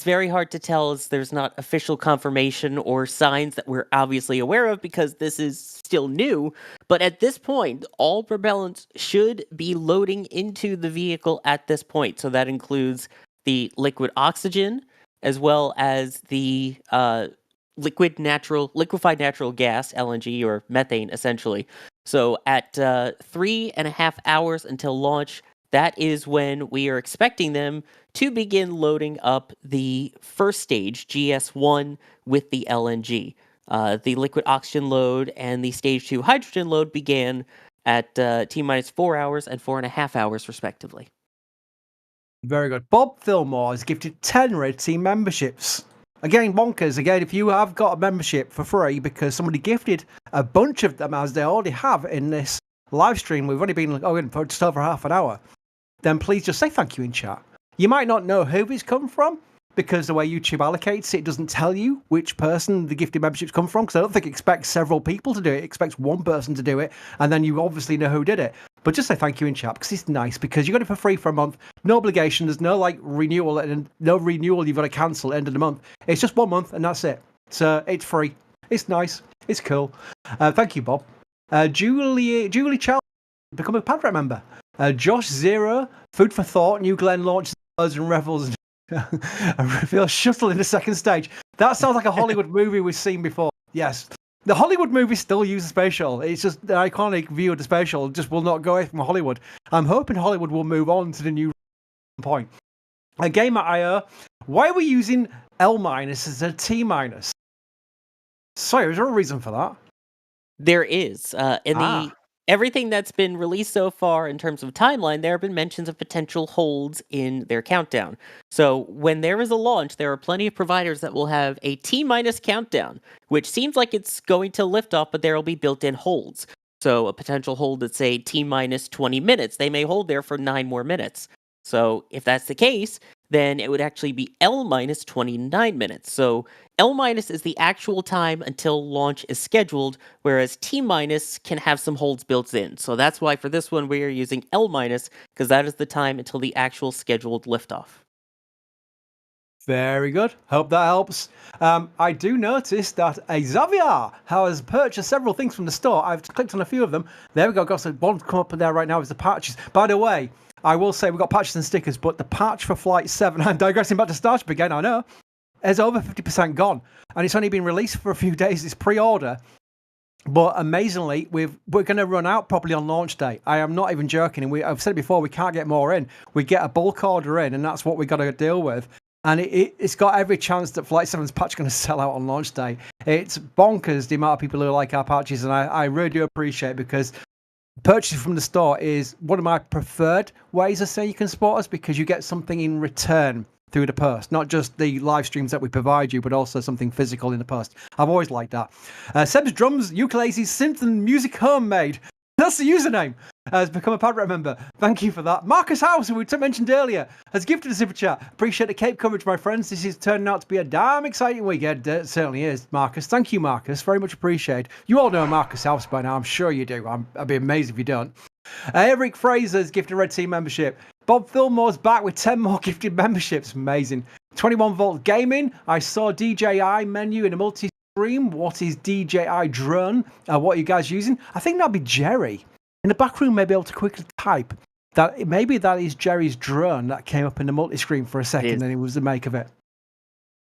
very hard to tell as there's not official confirmation or signs that we're obviously aware of because this is still new. But at this point, all propellants should be loading into the vehicle at this point. So that includes the liquid oxygen as well as the liquefied natural gas, LNG, or methane, essentially. So at 3.5 hours until launch, that is when we are expecting them to begin loading up the first stage, GS1, with the LNG. The liquid oxygen load and the stage 2 hydrogen load began at T-minus 4 hours and 4.5 hours, respectively. Very good. Bob Fillmore has gifted 10 Red Team memberships. Again, bonkers. Again, if you have got a membership for free because somebody gifted a bunch of them, as they already have in this live stream, we've only been in for just over half an hour, then please just say thank you in chat. You might not know who it's come from, because the way YouTube allocates it, it doesn't tell you which person the gifted memberships come from, because I don't think it expects several people to do it. It expects one person to do it, and then you obviously know who did it. But just say thank you in chat, because it's nice, because you got it for free for a month, no obligation, there's no like renewal, and no renewal you've got to cancel at the end of the month. It's just 1 month, and that's it. So it's free. It's nice. It's cool. Thank you, Bob. Julie Charles, become a Padret member. Josh Zero, food for thought, New Glen launches and revels. I feel shuttle in the second stage. That sounds like a Hollywood movie we've seen before. Yes. The Hollywood movies still use a space shuttle. It's just the iconic view of the space shuttle just will not go away from Hollywood. I'm hoping Hollywood will move on to the new point. A game at IO. Why are we using L- as a T-? Sorry, is there a reason for that? There is. Everything that's been released so far in terms of timeline, there have been mentions of potential holds in their countdown. So when there is a launch, there are plenty of providers that will have a T- countdown, which seems like it's going to lift off, but there will be built-in holds. So a potential hold at, say, T- 20 minutes. They may hold there for 9 more minutes. So if that's the case, then it would actually be L- 29 minutes. So L- is the actual time until launch is scheduled, whereas T- can have some holds built in. So that's why for this one we are using L-, because that is the time until the actual scheduled liftoff. Very good. Hope that helps. I do notice that Xavier has purchased several things from the store. I've clicked on a few of them. There we go. Got some one come up in there right now is the patches. By the way, I will say we've got patches and stickers, but the patch for Flight 7, I'm digressing back to Starship again, I know, is over 50% gone. And it's only been released for a few days. It's pre-order. But amazingly, we're going to run out probably on launch day. I am not even joking. And I've said it before, we can't get more in. We get a bulk order in, and that's what we got to deal with. And it's got every chance that Flight 7's patch is going to sell out on launch day. It's bonkers the amount of people who like our patches, and I really do appreciate it, because purchasing from the store is one of my preferred ways of saying you can support us, because you get something in return through the post, not just the live streams that we provide you, but also something physical in the post. I've always liked that. Seb's Drums, Ukuleles, Synth and Music Homemade. That's the username. Has become a Padret member. Thank you for that. Marcus House, who we mentioned earlier, has gifted a super chat. Appreciate the Cape coverage, my friends. This is turning out to be a damn exciting weekend. It certainly is, Marcus. Thank you, Marcus. Very much appreciated. You all know Marcus House by now. I'm sure you do. I'd be amazed if you don't. Eric Fraser's gifted Red Team membership. Bob Fillmore's back with 10 more gifted memberships. Amazing. 21 Volt Gaming. I saw DJI menu in a multi-stream. What is DJI drone? What are you guys using? I think that'd be Jerry. In the back room, may be able to quickly type that maybe that is Jerry's drone that came up in the multi-screen for a second, and it was the make of it.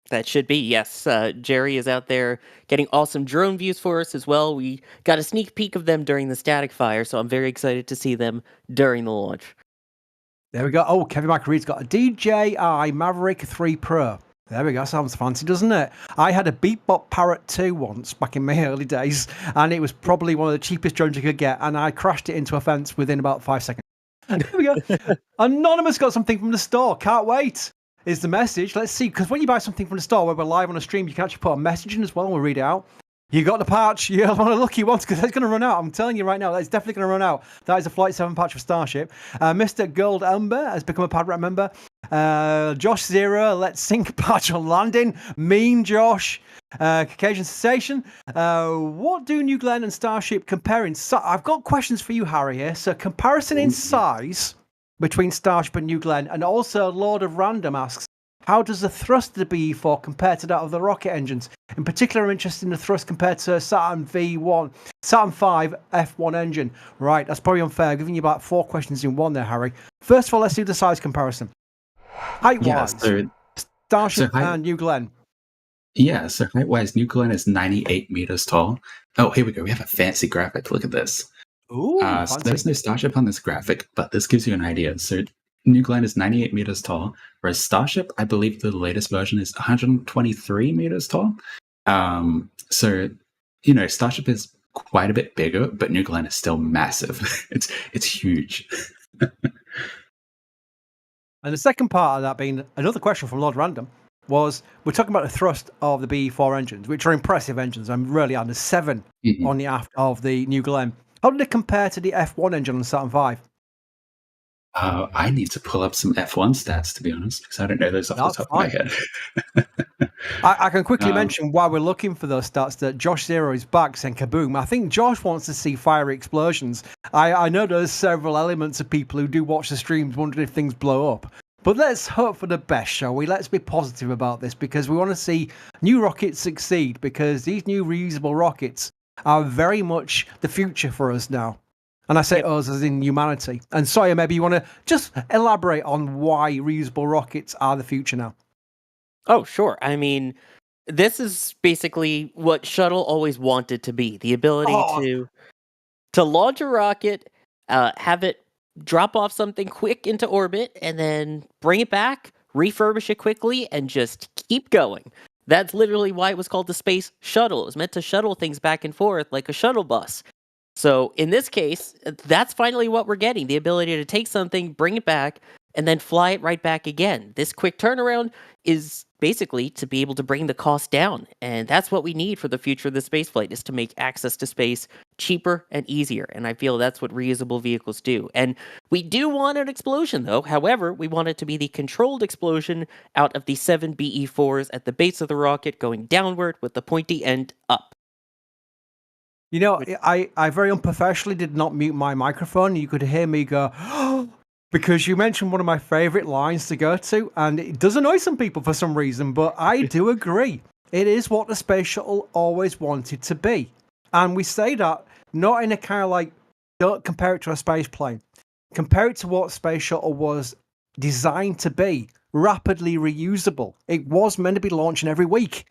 That should be, yes. Jerry is out there getting awesome drone views for us as well. We got a sneak peek of them during the static fire, so I'm very excited to see them during the launch. There we go. Oh, Kevin McReed's got a DJI Maverick 3 Pro. There we go. Sounds fancy, doesn't it? I had a Beatbot Parrot 2 once back in my early days, and it was probably one of the cheapest drones you could get, and I crashed it into a fence within about 5 seconds. And there we go. Anonymous got something from the store. Can't wait. Is the message. Let's see, because when you buy something from the store where we're live on a stream, you can actually put a message in as well, and we'll read it out. You got the patch. You're one of the lucky ones, because that's going to run out. I'm telling you right now, that's definitely going to run out. That is a Flight 7 patch for Starship. Mr. Gold Ember has become a Padret member. Josh Zero, Let's Sync patch on landing. Mean Josh. Caucasian Sensation. What do New Glenn and Starship compare in size? I've got questions for you, Harry, here. So comparison in size between Starship and New Glenn, and also Lord of Random asks, how does the thrust of the BE-4 compare to that of the rocket engines? In particular, I'm interested in the thrust compared to Saturn V1, Saturn V F1 engine. Right, that's probably unfair. I'm giving you about 4 questions in one there, Harry. First of all, let's do the size comparison. Height-wise, Starship and New Glenn. Yeah, so height-wise, New Glenn is 98 meters tall. Oh, here we go. We have a fancy graphic. Look at this. Ooh, so there's no Starship on this graphic, but this gives you an idea. So New Glenn is 98 meters tall, whereas Starship, I believe the latest version is 123 meters tall. So, Starship is quite a bit bigger, but New Glenn is still massive. It's huge. And the second part of that being another question from Lord Random was, we're talking about the thrust of the BE-4 engines, which are impressive engines. I'm really on the 7 on the aft of the New Glenn. How did it compare to the F1 engine on the Saturn V? I need to pull up some F1 stats, to be honest, because I don't know those off That's the top of my fine. head. I can quickly mention while we're looking for those stats that Josh Zero is back saying kaboom. I think Josh wants to see fiery explosions. I know there's several elements of people who do watch the streams wondering if things blow up. But let's hope for the best, shall we? Let's be positive about this because we want to see new rockets succeed because these new reusable rockets are very much the future for us now. And I say us as in humanity. And Sawyer, maybe you want to just elaborate on why reusable rockets are the future now. Oh, sure. I mean, this is basically what shuttle always wanted to be: the ability to launch a rocket, have it drop off something quick into orbit, and then bring it back, refurbish it quickly, and just keep going. That's literally why it was called the Space Shuttle. It was meant to shuttle things back and forth like a shuttle bus. So in this case, that's finally what we're getting: the ability to take something, bring it back, and then fly it right back again. This quick turnaround is basically to be able to bring the cost down. And that's what we need for the future of the spaceflight, is to make access to space cheaper and easier. And I feel that's what reusable vehicles do. And we do want an explosion, though. However, we want it to be the controlled explosion out of the 7 BE-4s at the base of the rocket, going downward with the pointy end up. You know, I very unprofessionally did not mute my microphone. You could hear me go, because you mentioned one of my favorite lines to go to, and it does annoy some people for some reason, but I do agree. It is what the space shuttle always wanted to be. And we say that not in a kind of like, don't compare it to a space plane. Compare it to what space shuttle was designed to be: rapidly reusable. It was meant to be launching every week.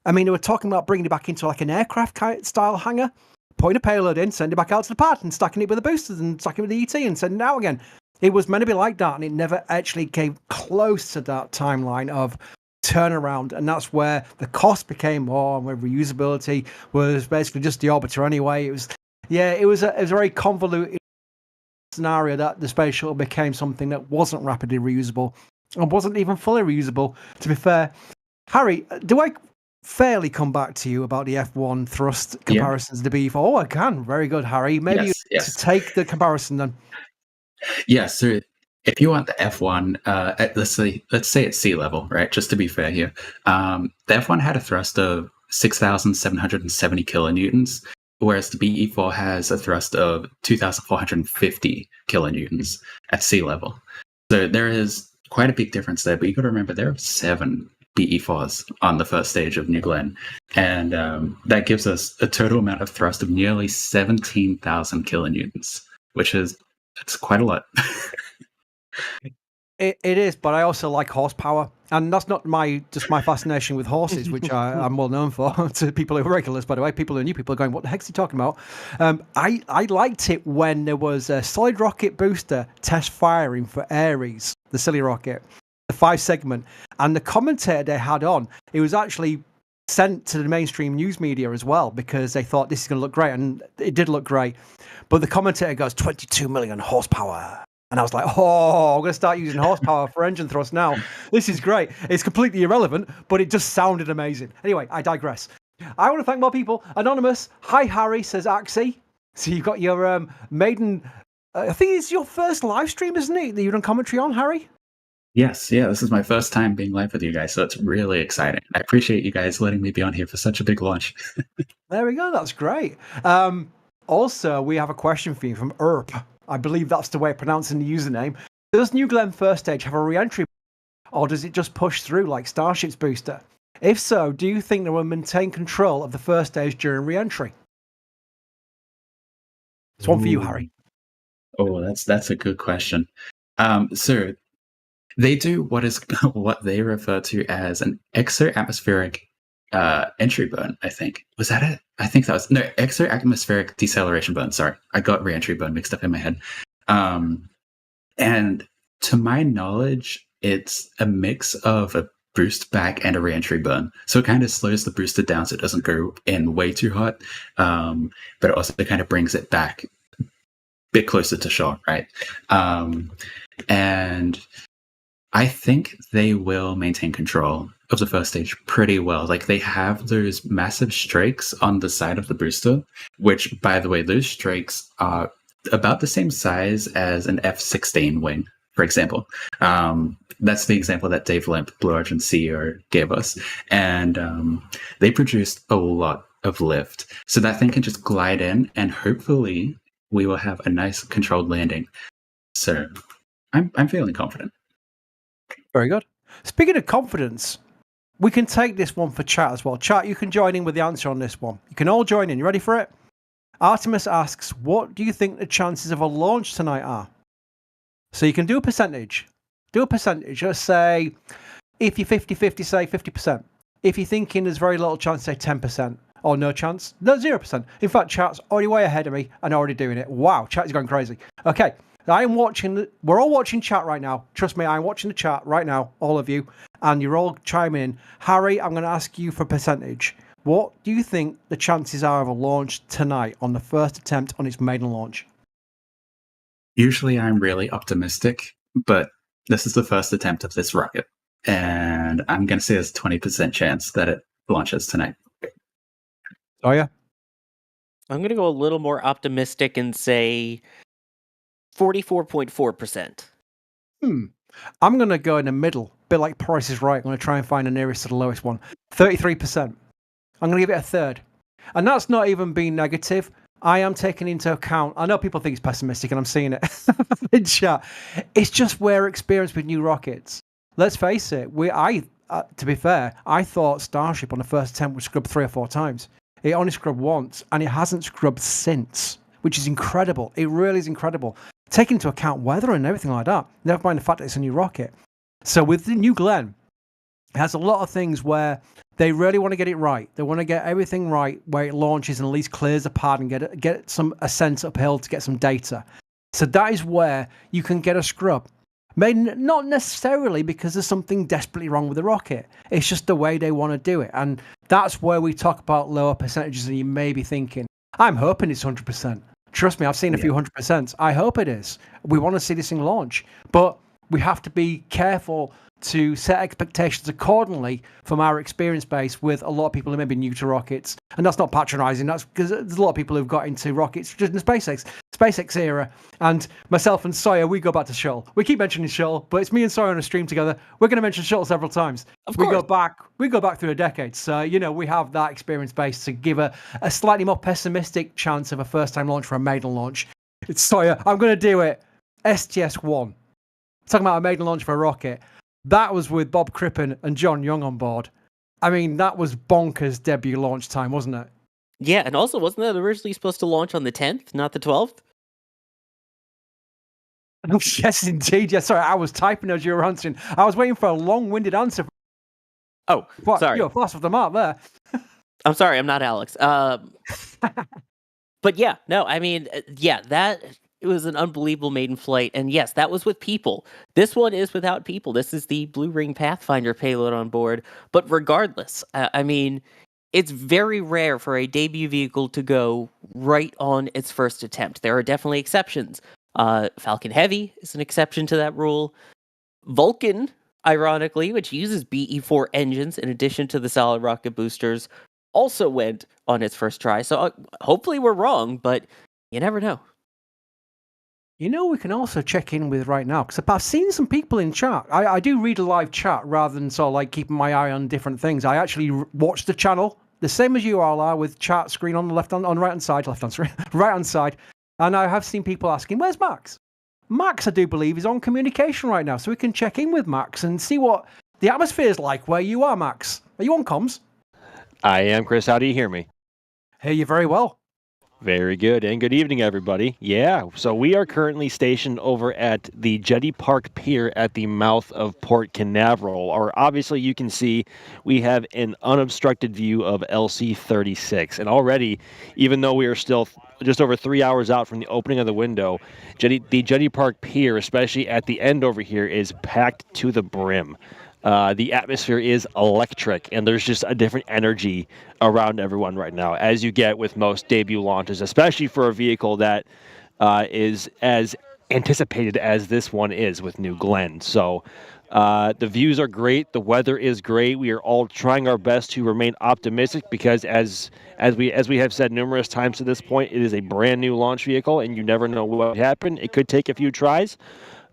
I mean, they were talking about bringing it back into like an aircraft style hangar, putting a payload in, sending it back out to the pad and stacking it with the boosters and stacking it with the ET and sending it out again. It was meant to be like that, and it never actually came close to that timeline of turnaround. And that's where the cost became more, and where reusability was basically just the orbiter anyway. It was a very convoluted scenario that the space shuttle became something that wasn't rapidly reusable and wasn't even fully reusable, to be fair. Harry, do I fairly come back to you about the F1 thrust comparisons to B4? Oh, I can. Very good, Harry. Maybe to take the comparison then. Yeah, so if you want the F1, let's say it's sea level, right? Just to be fair here, the F1 had a thrust of 6,770 kilonewtons, whereas the BE4 has a thrust of 2,450 kilonewtons at sea level. So there is quite a big difference there, but you got to remember there are 7 BE4s on the first stage of New Glenn, and that gives us a total amount of thrust of nearly 17,000 kilonewtons, which is quite a lot. It is, but I also like horsepower, and that's not just my fascination with horses, which I'm well known for to people who are regulars, by the way. People who are new people are going, what the heck's he talking about? I liked it when there was a solid rocket booster test firing for Ares, the silly rocket, the 5 segment, and the commentator they had on, it was actually sent to the mainstream news media as well, because they thought this is going to look great, and it did look great. But the commentator goes, 22 million horsepower. And I was like, I'm going to start using horsepower for engine thrust now. This is great. It's completely irrelevant, but it just sounded amazing. Anyway, I digress. I want to thank more people. Anonymous, hi Harry, says Axie. So you've got your Maiden, I think it's your first live stream, isn't it, that you've done commentary on, Harry? Yes, this is my first time being live with you guys, so it's really exciting. I appreciate you guys letting me be on here for such a big launch. There we go, that's great. Also, we have a question for you from Erp. I believe that's the way of pronouncing the username. Does New Glenn first stage have a re-entry, or does it just push through like Starship's booster? If so, do you think they will maintain control of the first stage during re-entry? It's one for you, Harry. Oh, that's a good question. So they do what they refer to as an exo-atmospheric entry burn, I think. Was that it? I think that was... No, exo-atmospheric deceleration burn. Sorry, I got re-entry burn mixed up in my head. And to my knowledge, it's a mix of a boost back and a re-entry burn. So it kind of slows the booster down so it doesn't go in way too hot. But it also kind of brings it back a bit closer to shore, right? And I think they will maintain control of the first stage pretty well. Like, they have those massive strakes on the side of the booster, which, by the way, those strakes are about the same size as an F-16 wing. for example. That's the example that Dave Limp, Blue Origin CEO, gave us. And they produced a lot of lift. So that thing can just glide in, and hopefully we will have a nice controlled landing. So I'm feeling confident. Very good. Speaking of confidence, we can take this one for chat as well. Chat, you can join in with the answer on this one. You can all join in. You ready for it? Artemis asks, what do you think the chances of a launch tonight are? So you can do a percentage. Do a percentage. Let's say, if you're 50-50, say 50%. If you're thinking there's very little chance, say 10%. Or no chance, no, 0%. In fact, chat's already way ahead of me and already doing it. Wow, chat is going crazy. Okay, I'm watching, we're all watching chat right now. Trust me, I'm watching the chat right now, all of you, and you're all chiming in. Harry, I'm going to ask you for percentage. What do you think the chances are of a launch tonight on the first attempt on its maiden launch? Usually I'm really optimistic, but this is the first attempt of this rocket. And I'm going to say there's a 20% chance that it launches tonight. Oh, yeah? I'm going to go a little more optimistic and say 44.4%. I'm going to go in the middle, a bit like Price is Right. I'm going to try and find the nearest to the lowest one. 33%. I'm going to give it a third. And that's not even being negative. I am taking into account, I know people think it's pessimistic, and I'm seeing it in chat. It's just we're experienced with new rockets. Let's face it, to be fair, I thought Starship on the first attempt would scrub 3 or 4 times. It only scrubbed once, and it hasn't scrubbed since, which is incredible. It really is incredible. Taking into account weather and everything like that, never mind the fact that it's a new rocket. So with the New Glenn, it has a lot of things where they really want to get it right. They want to get everything right where it launches and at least clears the pad and get some ascent uphill to get some data. So that is where you can get a scrub. Not necessarily because there's something desperately wrong with the rocket. It's just the way they want to do it. And that's where we talk about lower percentages and you may be thinking, I'm hoping it's 100%. Trust me, I've seen a few 100%. I hope it is. We want to see this thing launch. But we have to be careful to set expectations accordingly from our experience base with a lot of people who may be new to rockets. And that's not patronizing. That's because there's a lot of people who've got into rockets just in the SpaceX era. And myself and Sawyer, we go back to shuttle. We keep mentioning shuttle, but it's me and Sawyer on a stream together. We're going to mention shuttle several times. Of course. We go back through a decade. So, we have that experience base to give a slightly more pessimistic chance of a first-time launch for a maiden launch. It's Sawyer. I'm going to do it. STS-1. Talking about a maiden launch for a rocket. That was with Bob Crippen and John Young on board. I mean, that was bonkers debut launch time, wasn't it? Yeah, and also, wasn't that originally supposed to launch on the 10th, not the 12th? Oh, yes, indeed. Yeah, sorry, I was typing as you were answering. I was waiting for a long-winded answer. Oh, sorry. You're fast off the mark there. I'm sorry, I'm not Alex. But yeah, no, I mean, it was an unbelievable maiden flight. And yes, that was with people. This one is without people. This is the Blue Ring Pathfinder payload on board. But regardless, I mean, it's very rare for a debut vehicle to go right on its first attempt. There are definitely exceptions. Falcon Heavy is an exception to that rule. Vulcan, ironically, which uses BE-4 engines in addition to the solid rocket boosters, also went on its first try. So hopefully we're wrong, but you never know. We can also check in with right now, because I've seen some people in chat. I do read a live chat rather than sort of like keeping my eye on different things. I actually watch the channel, the same as you all are, with chat screen on the right-hand side. And I have seen people asking, where's Max? Max, I do believe, is on communication right now, so we can check in with Max and see what the atmosphere is like where you are, Max. Are you on comms? I am, Chris. How do you hear me? Hear you very well. Very good, and good evening, everybody. Yeah, so we are currently stationed over at the Jetty Park Pier at the mouth of Port Canaveral. Or obviously, you can see we have an unobstructed view of LC-36. And already, even though we are still just over 3 hours out from the opening of the window, the Jetty Park Pier, especially at the end over here, is packed to the brim. The atmosphere is electric, and there's just a different energy around everyone right now, as you get with most debut launches, especially for a vehicle that is as anticipated as this one is with New Glenn. So the views are great. The weather is great. We are all trying our best to remain optimistic because, as we have said numerous times to this point, it is a brand new launch vehicle, and you never know what would happen. It could take a few tries.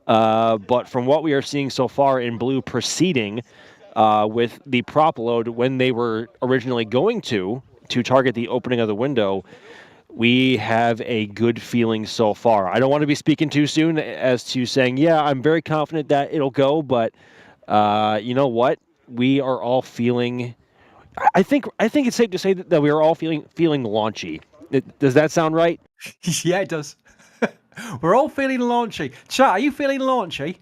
But from what we are seeing so far in Blue proceeding with the prop load when they were originally going to target the opening of the window, we have a good feeling so far. I don't want to be speaking too soon as to saying, yeah, I'm very confident that it'll go, but you know what? We are all feeling. I think it's safe to say that we are all feeling launchy. Does that sound right? Yeah, it does. We're all feeling launchy. Chat, are you feeling launchy?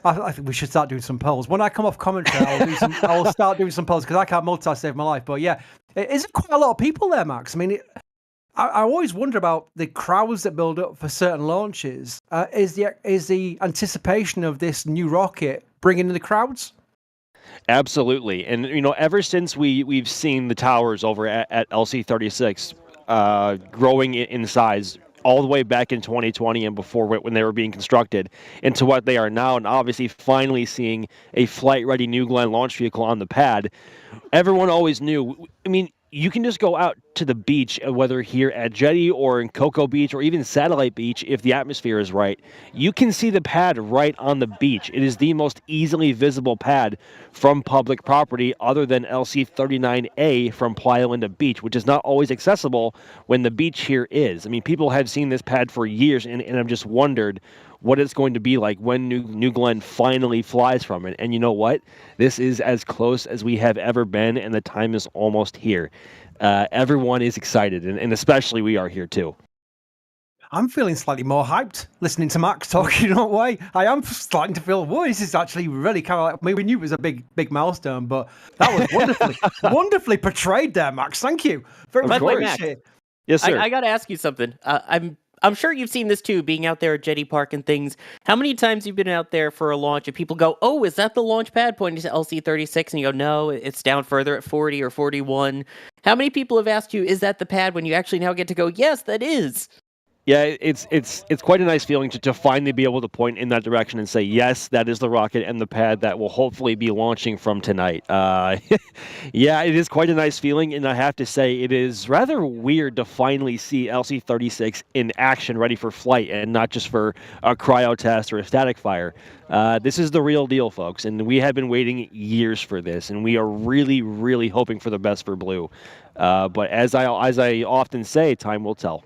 I think we should start doing some polls. When I come off commentary, I'll start doing some polls because I can't multitask, save my life. But yeah, is it quite a lot of people there, Max? I mean, I always wonder about the crowds that build up for certain launches. Is the anticipation of this new rocket bringing in the crowds? Absolutely, and ever since we've seen the towers over at LC-36 growing in size, all the way back in 2020 and before when they were being constructed, into what they are now, and obviously finally seeing a flight-ready New Glenn launch vehicle on the pad. Everyone always knew. I mean, you can just go out to the beach, whether here at Jetty or in Cocoa Beach or even Satellite Beach, if the atmosphere is right. You can see the pad right on the beach. It is the most easily visible pad from public property other than LC-39A from Playa Linda Beach, which is not always accessible when the beach here is. I mean, people have seen this pad for years, and I've just wondered what it's going to be like when New Glenn finally flies from it. And you know what? This is as close as we have ever been, and the time is almost here. Everyone is excited, and especially we are here too. I'm feeling slightly more hyped listening to Max talk. In a way, I am starting to feel, whoa, this is actually really kind of like, I mean, we knew it was a big milestone, but that was wonderfully portrayed there, Max. Thank you very much. Max, yes, sir. I got to ask you something. I'm sure you've seen this too, being out there at Jetty Park and things. How many times you've been out there for a launch and people go, oh, is that the launch pad pointing to LC-36? And you go, no, it's down further at 40 or 41. How many people have asked you, is that the pad, when you actually now get to go, yes, that is? Yeah, it's quite a nice feeling to finally be able to point in that direction and say, yes, that is the rocket and the pad that will hopefully be launching from tonight. Yeah, it is quite a nice feeling, and I have to say it is rather weird to finally see LC-36 in action, ready for flight, and not just for a cryo test or a static fire. This is the real deal, folks, and we have been waiting years for this, and we are really, really hoping for the best for Blue. But as I often say, time will tell.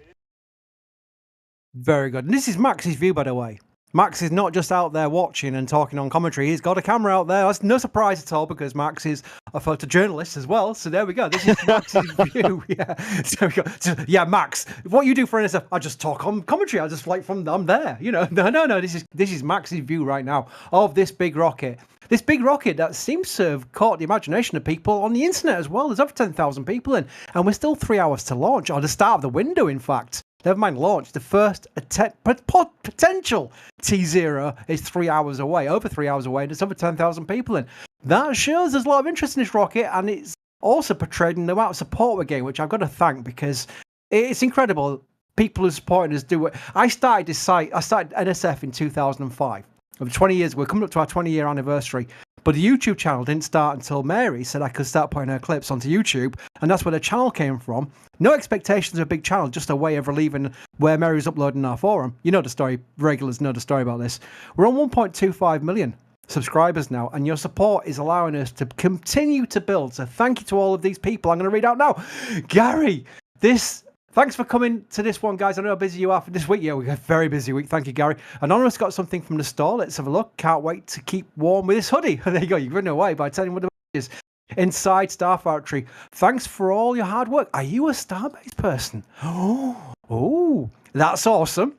Very good. And this is Max's view, by the way. Max is not just out there watching and talking on commentary. He's got a camera out there. That's no surprise at all because Max is a photojournalist as well. So there we go. This is Max's view. Yeah. So we go. So, yeah, Max, what you do for NSF, I just talk on commentary. I just I'm there. No. This is Max's view right now of this big rocket. This big rocket that seems to have caught the imagination of people on the internet as well. There's over 10,000 people in, and we're still 3 hours to launch, or the start of the window, in fact. Never mind launch. The first potential T0 is 3 hours away, over 3 hours away, and there's over 10,000 people in. That shows there's a lot of interest in this rocket, and it's also portrayed in the amount of support we're getting, which I've got to thank because it's incredible. People who are supporting us do it. I started NSF in 2005. Over 20 years, we're coming up to our 20-year anniversary. But the YouTube channel didn't start until Mary said I could start putting her clips onto YouTube, and that's where the channel came from. No expectations of a big channel, just a way of relieving where Mary was uploading our forum. You know the story, regulars know the story about this. We're on 1.25 million subscribers now, and your support is allowing us to continue to build. So thank you to all of these people. I'm going to read out now. Gary, thanks for coming to this one, guys. I know how busy you are for this week. Yeah, we got a very busy week. Thank you, Gary. Anonymous got something from the store. Let's have a look. Can't wait to keep warm with this hoodie. There you go. You're running away by telling what the is. Inside Star Factory. Thanks for all your hard work. Are you a Starbase person? Oh, that's awesome.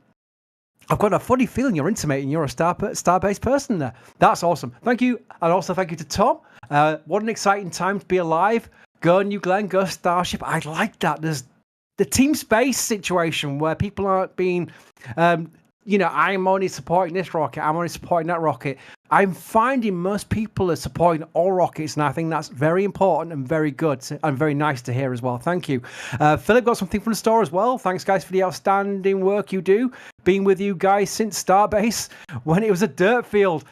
I've got a funny feeling you're intimating you're a Starbase person there. That's awesome. Thank you. And also thank you to Tom. What an exciting time to be alive. Go New Glenn, go Starship. I like that. There's the team space situation where people aren't being, I'm only supporting this rocket, I'm only supporting that rocket. I'm finding most people are supporting all rockets, and I think that's very important and very good and very nice to hear as well. Thank you. Philip got something from the store as well. Thanks, guys, for the outstanding work you do. Being with you guys since Starbase when it was a dirt field.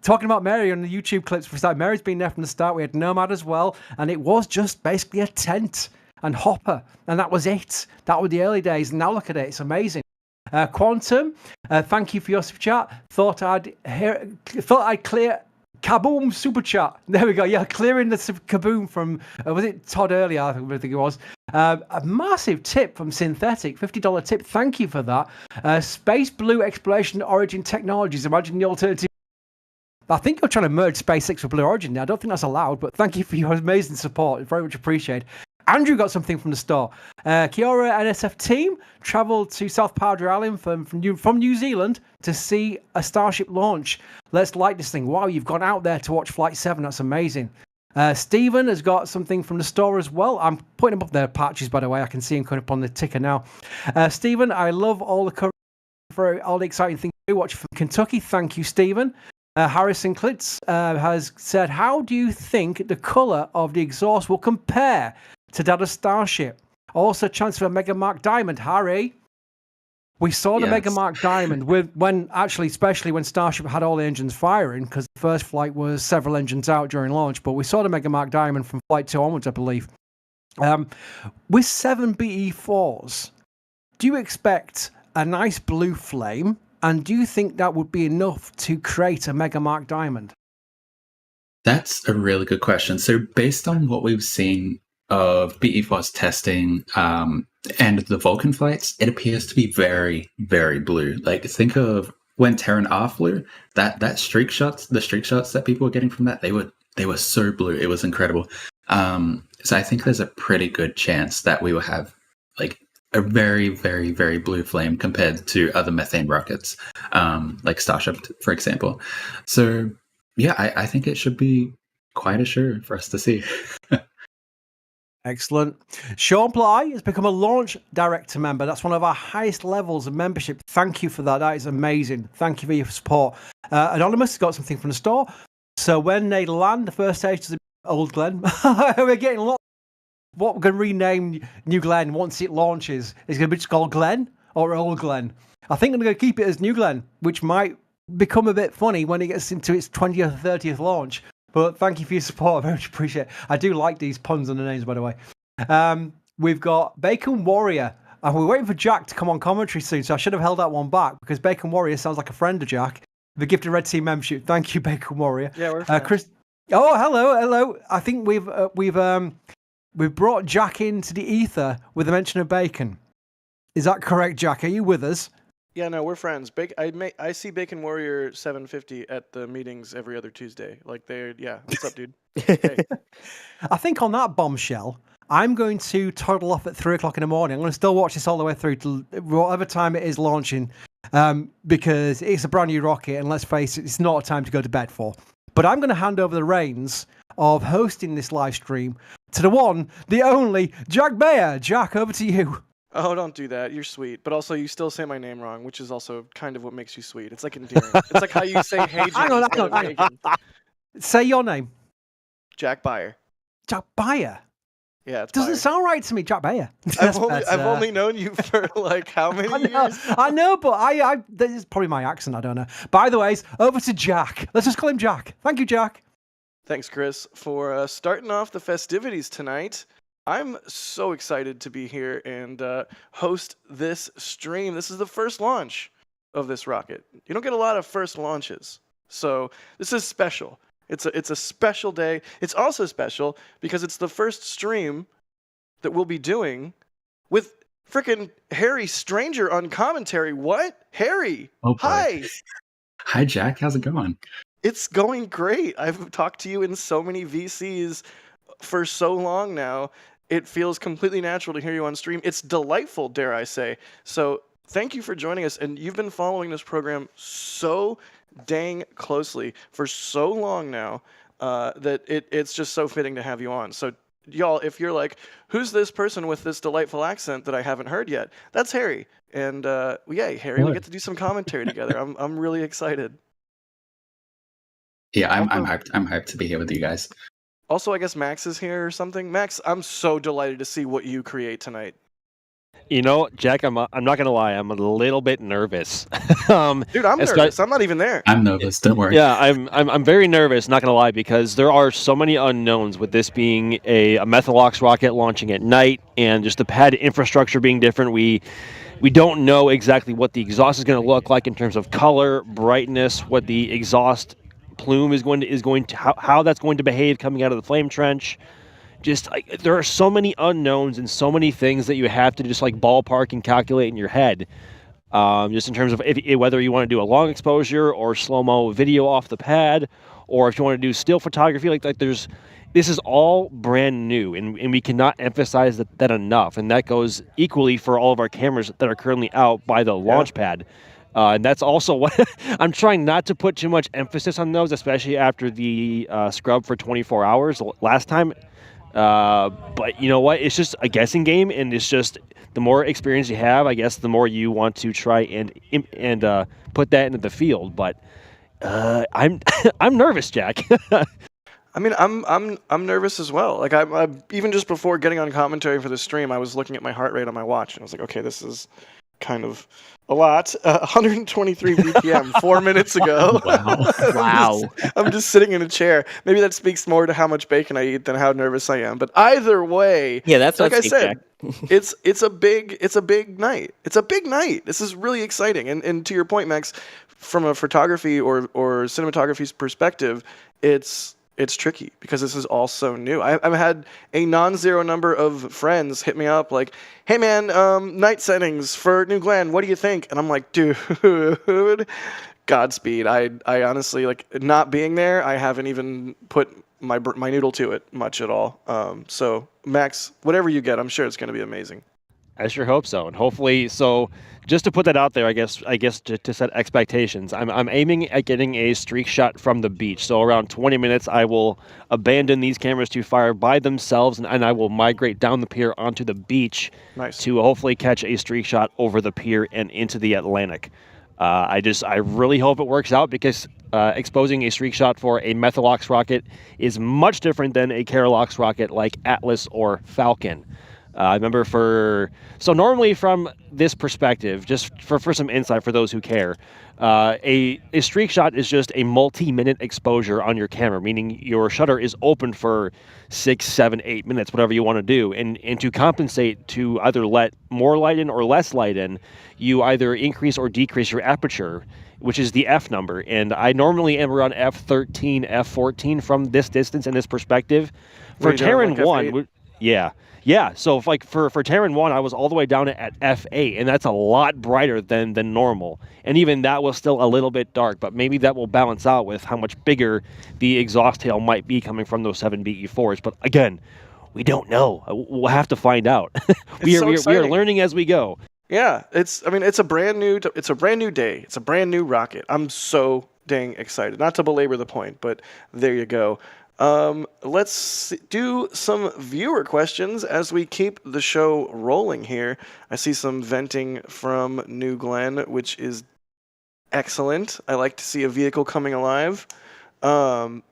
Talking about Mary on the YouTube clips for start. Mary's been there from the start. We had Nomad as well, and it was just basically a tent and Hopper, and that was it. That were the early days, and now look at it, it's amazing. Quantum, thank you for your super chat. Thought I'd clear Kaboom super chat. There we go. Yeah, clearing the kaboom from was it Todd earlier? I think it was. A massive tip from Synthetic, $50 tip. Thank you for that. Space Blue Exploration Origin Technologies. Imagine the alternative. I think you're trying to merge SpaceX with Blue Origin. I don't think that's allowed, but thank you for your amazing support. Very much appreciated. Andrew got something from the store. Kiora NSF team travelled to South Padre Island from New Zealand to see a Starship launch. Let's like this thing. Wow, you've gone out there to watch Flight 7. That's amazing. Stephen has got something from the store as well. I'm putting him up there, patches, by the way. I can see him coming up on the ticker now. Stephen, I love all the coverage for all the exciting things you watch from Kentucky. Thank you, Stephen. Harrison Klitz has said, how do you think the colour of the exhaust will compare to that of Starship? Also, chance for a Mega Mark Diamond. Harry, we saw the Mega Mark Diamond especially when Starship had all the engines firing, because the first flight was several engines out during launch, but we saw the Mega Mark Diamond from Flight 2 onwards, I believe. With 7 BE4s, do you expect a nice blue flame? And do you think that would be enough to create a Mega Mark Diamond? That's a really good question. So based on what we've seen of BE4's testing and the Vulcan flights, it appears to be very, very blue. Like, think of when Terran R flew, that streak shots, the streak shots that people were getting from that, they were so blue. It was incredible. So I think there's a pretty good chance that we will have like a very, very, very blue flame compared to other methane rockets, like Starship, for example. So, yeah, I think it should be quite a show for us to see. Excellent. Sean Ply has become a launch director member. That's one of our highest levels of membership. Thank you for that. That is amazing. Thank you for your support. Anonymous got something from the store. So when they land, the first stage is Old Glen. We're getting a lot. What we're going to rename New Glen once it launches is going to be just called Glen or Old Glen. I think I'm going to keep it as New Glen, which might become a bit funny when it gets into its 20th or 30th launch. But thank you for your support. I very much appreciate it. I do like these puns on the names, by the way. We've got Bacon Warrior. And we're waiting for Jack to come on commentary soon, so I should have held that one back because Bacon Warrior sounds like a friend of Jack. The gifted Red Team membership. Thank you, Bacon Warrior. Yeah, we're fine. Chris. Oh, hello. I think we've brought Jack into the ether with a mention of bacon. Is that correct, Jack? Are you with us? Yeah, no, we're friends. I see Bacon Warrior 750 at the meetings every other Tuesday. Like what's up, dude? Hey. I think on that bombshell, I'm going to toddle off at 3:00 in the morning. I'm going to still watch this all the way through to whatever time it is launching, because it's a brand new rocket, and let's face it, it's not a time to go to bed for. But I'm going to hand over the reins of hosting this live stream to the one, the only, Jack Bayer. Jack, over to you. Oh, don't do that. You're sweet. But also, you still say my name wrong, which is also kind of what makes you sweet. It's like endearing. It's like how you say hey, Hang on. Say your name. Jack Bayer. Jack Bayer? Yeah, it doesn't sound right to me, Jack Bayer. I've only known you for like how many years? I know, but this is probably my accent. I don't know. By the way, over to Jack. Let's just call him Jack. Thank you, Jack. Thanks, Chris, for starting off the festivities tonight. I'm so excited to be here and host this stream. This is the first launch of this rocket. You don't get a lot of first launches, so this is special. It's a special day. It's also special because it's the first stream that we'll be doing with frickin' Harry Stranger on commentary. What? Harry! Oh, boy. Hi! Hi, Jack. How's it going? It's going great. I've talked to you in so many VCs for so long now. It feels completely natural to hear you on stream. It's delightful, dare I say. So thank you for joining us. And you've been following this program so dang closely for so long now that it's just so fitting to have you on. So y'all, if you're like, who's this person with this delightful accent that I haven't heard yet? That's Harry. And yay, Harry, we get to do some commentary together. I'm really excited. Yeah, I'm hyped. I'm hyped to be here with you guys. Also, I guess Max is here or something. Max, I'm so delighted to see what you create tonight. You know, Jack, I'm not gonna lie, I'm a little bit nervous. Dude, I'm nervous. I'm not even there. I'm nervous. Don't worry. Yeah, I'm very nervous. Not gonna lie, because there are so many unknowns with this being a Methalox rocket launching at night, and just the pad infrastructure being different. We we don't know exactly what the exhaust is going to look like in terms of color, brightness, what the exhaust plume is going to how that's going to behave coming out of the flame trench. Just like there are so many unknowns and so many things that you have to just like ballpark and calculate in your head. Just in terms of whether you want to do a long exposure or slow-mo video off the pad, or if you want to do still photography, this is all brand new, and we cannot emphasize that enough. And that goes equally for all of our cameras that are currently out by the launch pad. And that's also what I'm trying not to put too much emphasis on those, especially after the scrub for 24 hours last time. But you know what? It's just a guessing game, and it's just the more experience you have, I guess, the more you want to try and put that into the field. But I'm I'm nervous, Jack. I mean, I'm nervous as well. Like I even just before getting on commentary for the stream, I was looking at my heart rate on my watch, and I was like, okay, this is kind of a lot. 123 BPM 4 minutes ago. Wow. I'm just sitting in a chair. Maybe that speaks more to how much bacon I eat than how nervous I am. But either way, Yeah, that's like I what's said, it's a big night. It's a big night. This is really exciting. And to your point, Max, from a photography or cinematography's perspective, it's tricky because this is all so new. I've had a non-zero number of friends hit me up like, hey man, night settings for New Glenn, what do you think? And I'm like, dude, Godspeed. I honestly, like, not being there, I haven't even put my noodle to it much at all. So Max, whatever you get, I'm sure it's going to be amazing. I sure hope so, and hopefully. So, just to put that out there, I guess to set expectations, I'm aiming at getting a streak shot from the beach. So around 20 minutes, I will abandon these cameras to fire by themselves, and I will migrate down the pier onto the beach to hopefully catch a streak shot over the pier and into the Atlantic. I really hope it works out because exposing a streak shot for a Methalox rocket is much different than a Keralox rocket like Atlas or Falcon. I remember normally from this perspective, just for some insight for those who care, a streak shot is just a multi-minute exposure on your camera, meaning your shutter is open for 6, 7, 8 minutes, whatever you want to do. And to compensate to either let more light in or less light in, you either increase or decrease your aperture, which is the F number. And I normally am around F13, F14 from this distance and this perspective. For Terran 1, yeah. So for Terran 1, I was all the way down at F8, and that's a lot brighter than normal. And even that was still a little bit dark, but maybe that will balance out with how much bigger the exhaust tail might be coming from those 7BE4s. But again, we don't know. We'll have to find out. we are learning as we go. Yeah, it's a brand new day. It's a brand new rocket. I'm so dang excited. Not to belabor the point, but there you go. Let's do some viewer questions as we keep the show rolling here. I see some venting from New Glenn, which is excellent. I like to see a vehicle coming alive. Harry,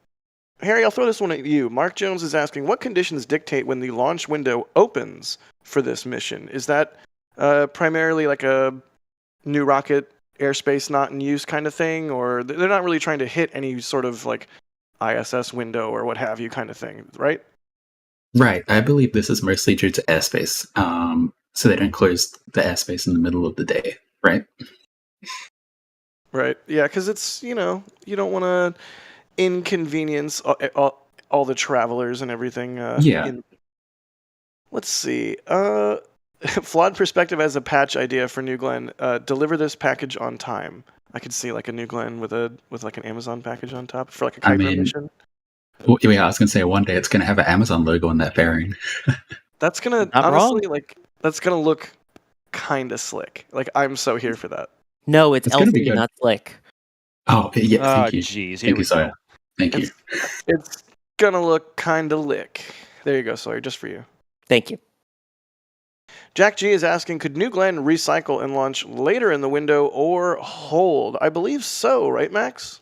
I'll throw this one at you. Mark Jones is asking, what conditions dictate when the launch window opens for this mission? Is that primarily like a new rocket airspace not in use kind of thing, or they're not really trying to hit any sort of like ISS window or what have you kind of thing, right? Right. I believe this is mostly due to airspace. So they don't close the airspace in the middle of the day, right? Right. Yeah, because it's, you don't want to inconvenience all the travelers and everything. Let's see. Flawed Perspective as a patch idea for New Glenn. Deliver this package on time. I could see like a New Glenn with like an Amazon package on top for like a Kuiper mission. Yeah, I was gonna say one day it's gonna have an Amazon logo on that fairing. That's gonna that's gonna look kind of slick. Like I'm so here for that. No, it's Elfie, not slick. Oh yeah, thank you. Jeez, thank you, Sawyer. Thank you. It's gonna look kind of lick. There you go, Sawyer, just for you. Thank you. Jack G is asking, could New Glenn recycle and launch later in the window or hold? I believe so, right, Max?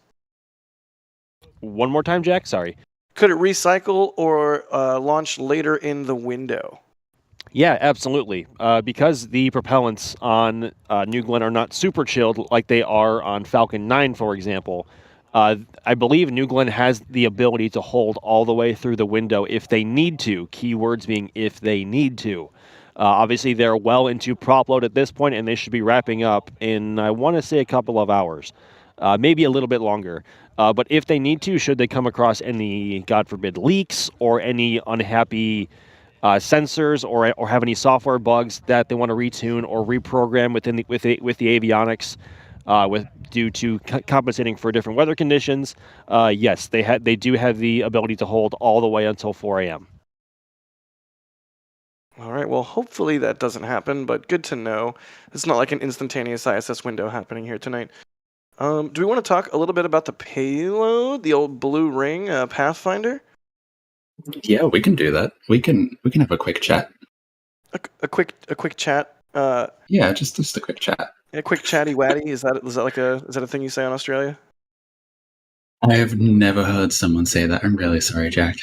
One more time, Jack? Sorry. Could it recycle or launch later in the window? Yeah, absolutely. Because the propellants on New Glenn are not super chilled like they are on Falcon 9, for example, I believe New Glenn has the ability to hold all the way through the window if they need to. Keywords being if they need to. Obviously, they're well into prop load at this point, and they should be wrapping up in, I want to say, a couple of hours, maybe a little bit longer. But if they need to, should they come across any, God forbid, leaks or any unhappy sensors or have any software bugs that they want to retune or reprogram with the avionics, due to compensating for different weather conditions, yes, they do have the ability to hold all the way until 4 a.m. All right, well, hopefully that doesn't happen, but good to know. It's not like an instantaneous ISS window happening here tonight. Do we want to talk a little bit about the payload, the old Blue Ring Pathfinder? Yeah, we can do that. We can have a quick chat. A quick chat. Yeah, just a quick chat. A quick chatty watty. Is that a thing you say in Australia? I have never heard someone say that. I'm really sorry, Jack.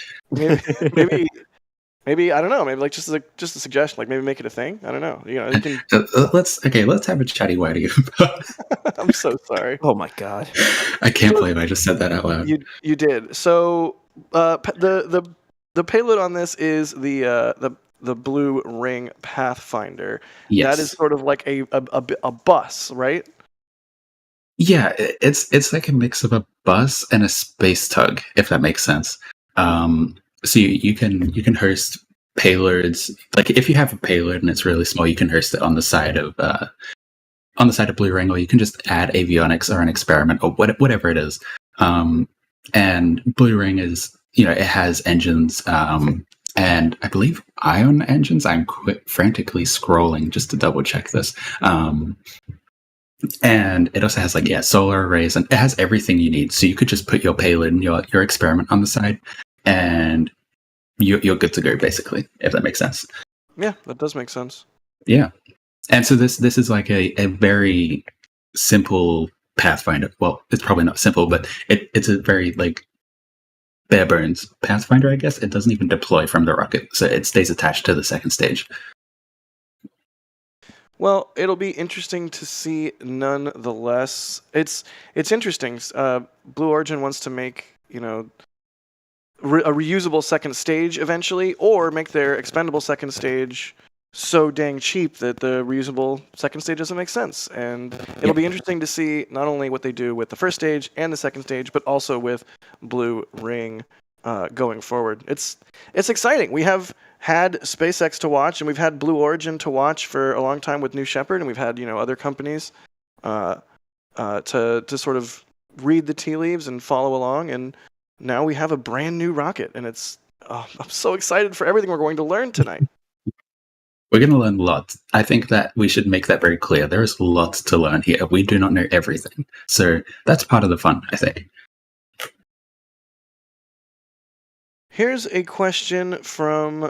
Maybe I don't know. Maybe like just a suggestion. Like maybe make it a thing. I don't know. You know, you can. Let's have a chatty watty. I'm so sorry. Oh my god! I can't believe I just said that out loud. You did. So the payload on this is the Blue Ring Pathfinder. Yes. That is sort of like a bus, right? Yeah, it's like a mix of a bus and a space tug, if that makes sense. So you can host payloads. Like if you have a payload and it's really small, you can host it on the side of Blue Ring, or you can just add avionics or an experiment or whatever it is. And Blue Ring is, it has engines, and I believe ion engines. I'm frantically scrolling just to double check this. And it also has solar arrays, and it has everything you need. So you could just put your payload and your experiment on the side, and you're good to go, basically, if that makes sense. Yeah, that does make sense. Yeah. And so this is like a very simple Pathfinder. Well, it's probably not simple, but it's a very bare bones Pathfinder, I guess. It doesn't even deploy from the rocket, so it stays attached to the second stage. Well, it'll be interesting to see nonetheless. It's interesting. Blue Origin wants to make, a reusable second stage eventually, or make their expendable second stage so dang cheap that the reusable second stage doesn't make sense. And it'll be interesting to see not only what they do with the first stage and the second stage, but also with Blue Ring going forward. It's exciting. We have had SpaceX to watch, and we've had Blue Origin to watch for a long time with New Shepard, and we've had other companies to sort of read the tea leaves and follow along, and now we have a brand new rocket, and I'm so excited for everything we're going to learn tonight. We're going to learn lots. I think that we should make that very clear. There is lots to learn here. We do not know everything, so that's part of the fun, I think. Here's a question from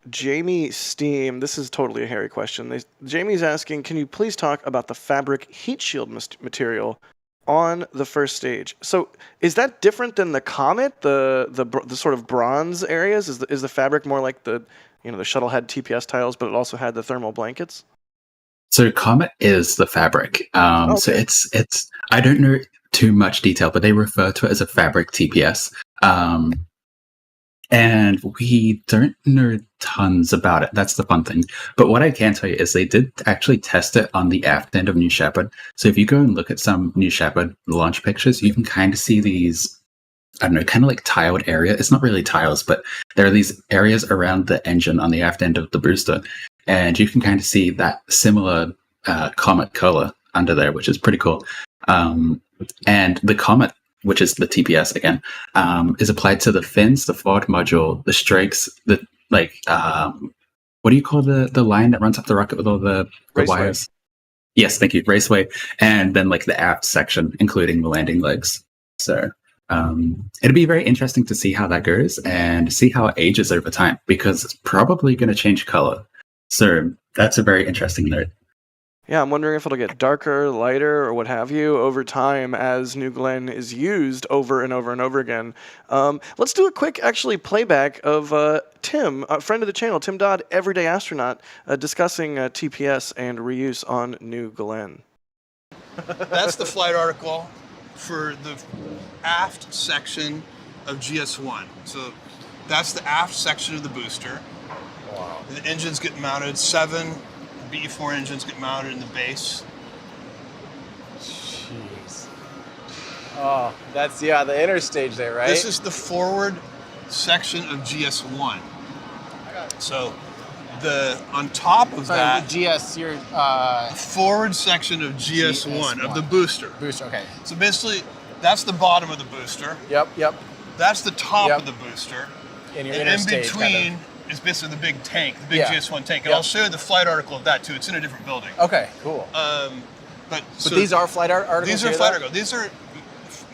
Jamie Steam. This is totally a hairy question. Jamie's asking, can you please talk about the fabric heat shield material on the first stage? So is that different than the Comet, the sort of bronze areas? Is the fabric more like the shuttle had TPS tiles, but it also had the thermal blankets? So Comet is the fabric. Okay. So it's I don't know too much detail, but they refer to it as a fabric TPS. And we don't know tons about it. That's the fun thing. But what I can tell you is they did actually test it on the aft end of New Shepard. So if you go and look at some New Shepard launch pictures, you can kind of see these, I don't know, kind of like tiled area. It's not really tiles, but there are these areas around the engine on the aft end of the booster. And you can kind of see that similar Comet color under there, which is pretty cool. And the Comet, which is the TPS again, is applied to the fins, the forward module, the strakes, the what do you call the line that runs up the rocket with all the wires? Yes, thank you, raceway, and then the aft section, including the landing legs. So it'll be very interesting to see how that goes and see how it ages over time, because it's probably going to change color. So that's a very interesting note. Yeah, I'm wondering if it'll get darker, lighter, or what have you over time as New Glenn is used over and over and over again. Let's do a quick, playback of Tim, a friend of the channel, Tim Dodd, Everyday Astronaut, discussing TPS and reuse on New Glenn. That's the flight article for the aft section of GS1. So that's the aft section of the booster. Wow. The engines get mounted. 7 BE4 engines get mounted in the base. Jeez. Oh, that's the inner stage there, right? This is the forward section of GS1. So on top of that, the GS, your forward section of GS1 of the booster. Booster, okay. So basically, that's the bottom of the booster. Yep. That's the top of the booster. And your and inner in stage, between is basically the big tank, the big GS1 tank. And I'll show you the flight article of that too. It's in a different building. Okay, cool. But these are flight articles? These are flight articles. These are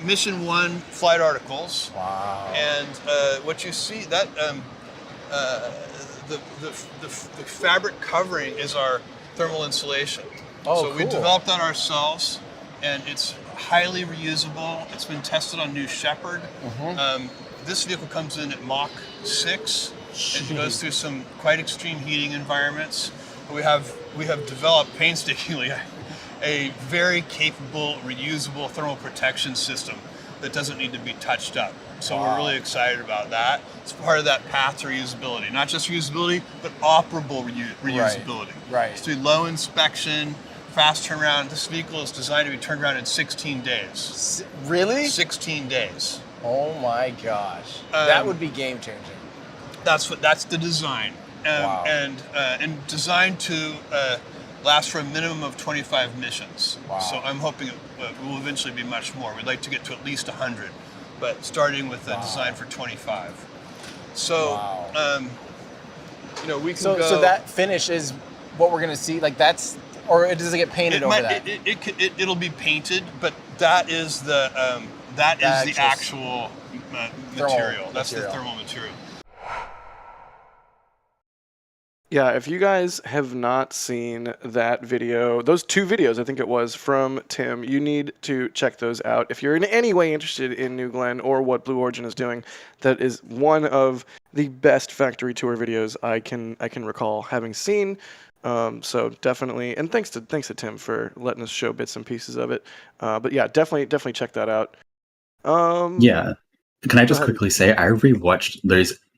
Mission 1 flight articles. Wow. And what you see, that the fabric covering is our thermal insulation. Oh, so we developed that ourselves, and it's highly reusable. It's been tested on New Shepard. This vehicle comes in at Mach 6. It goes through some quite extreme heating environments. We have developed painstakingly a very capable, reusable thermal protection system that doesn't need to be touched up. So we're really excited about that. It's part of that path to reusability. Not just reusability, but operable reusability. Right. It's through low inspection, fast turnaround. This vehicle is designed to be turned around in 16 days. Really? 16 days. Oh my gosh. That would be game changing. That's the design. Wow. And designed to last for a minimum of 25 missions. Wow. So I'm hoping it will eventually be much more. We'd like to get to at least 100, but starting with a design for 25. So, we can go. So that finish is what we're going to see? Like that's, or does it get painted over that? It'll be painted, but that is the actual material. That's the thermal material. Yeah, if you guys have not seen that video, those 2 videos, I think it was, from Tim, you need to check those out. If you're in any way interested in New Glenn or what Blue Origin is doing, that is one of the best factory tour videos I can recall having seen. So definitely, and thanks to Tim for letting us show bits and pieces of it. But yeah, definitely check that out. Yeah. Can I just quickly say, I rewatched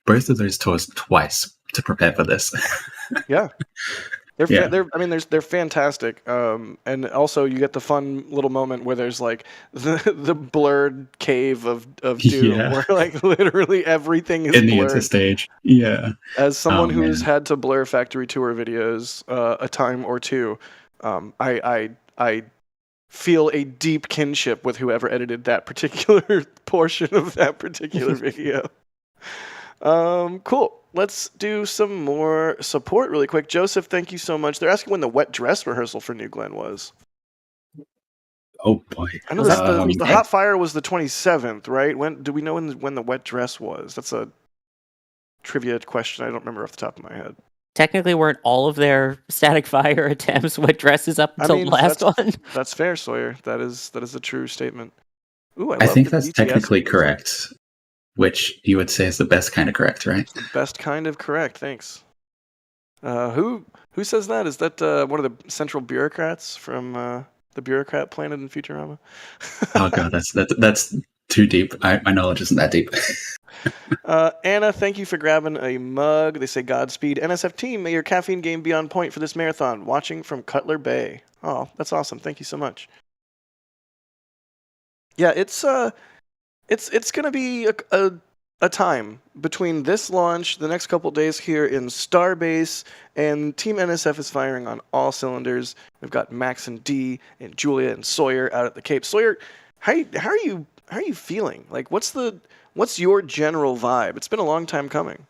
both of those tours twice to prepare for this. Yeah, they're fantastic. And also you get the fun little moment where there's like the blurred cave of Doom, where like literally everything is in the blurred. interstage. Yeah. As someone who has had to blur factory tour videos a time or two, I feel a deep kinship with whoever edited that particular portion of that particular video. Cool. Let's do some more support really quick. Joseph, thank you so much. They're asking when the wet dress rehearsal for New Glenn was. Oh boy. I know the hot fire was the 27th, right? Do we know when the wet dress was? That's a trivia question I don't remember off the top of my head. Technically, weren't all of their static fire attempts wet dresses up until the last one? That's fair, Sawyer. That is a true statement. Ooh, I think that's technically correct. Which you would say is the best kind of correct, right? The best kind of correct, thanks. Who says that? Is that one of the central bureaucrats from the Bureaucrat Planet in Futurama? Oh god, that's too deep. My knowledge isn't that deep. Anna, thank you for grabbing a mug. They say Godspeed. NSF team, may your caffeine game be on point for this marathon. Watching from Cutler Bay. Oh, that's awesome. Thank you so much. Yeah, it's going to be a time between this launch, the next couple days here in Starbase, and Team NSF is firing on all cylinders. We've got Max and Dee and Julia and Sawyer out at the Cape. Sawyer, how are you feeling? Like, what's your general vibe? It's been a long time coming.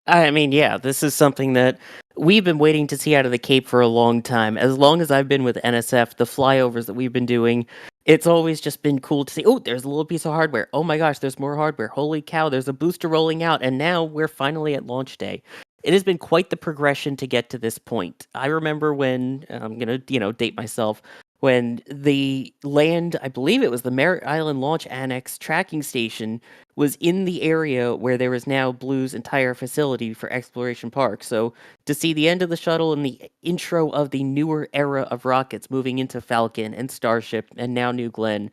I mean, yeah, this is something that we've been waiting to see out of the Cape for a long time. As long as I've been with NSF, the flyovers that we've been doing, it's always just been cool to see, oh, there's a little piece of hardware. Oh my gosh, there's more hardware. Holy cow, there's a booster rolling out. And now we're finally at launch day. It has been quite the progression to get to this point. I remember when, I'm going to, date myself, when the land, I believe it was the Merritt Island Launch Annex tracking station, was in the area where there is now Blue's entire facility for Exploration Park. So to see the end of the shuttle and the intro of the newer era of rockets moving into Falcon and Starship and now New Glenn,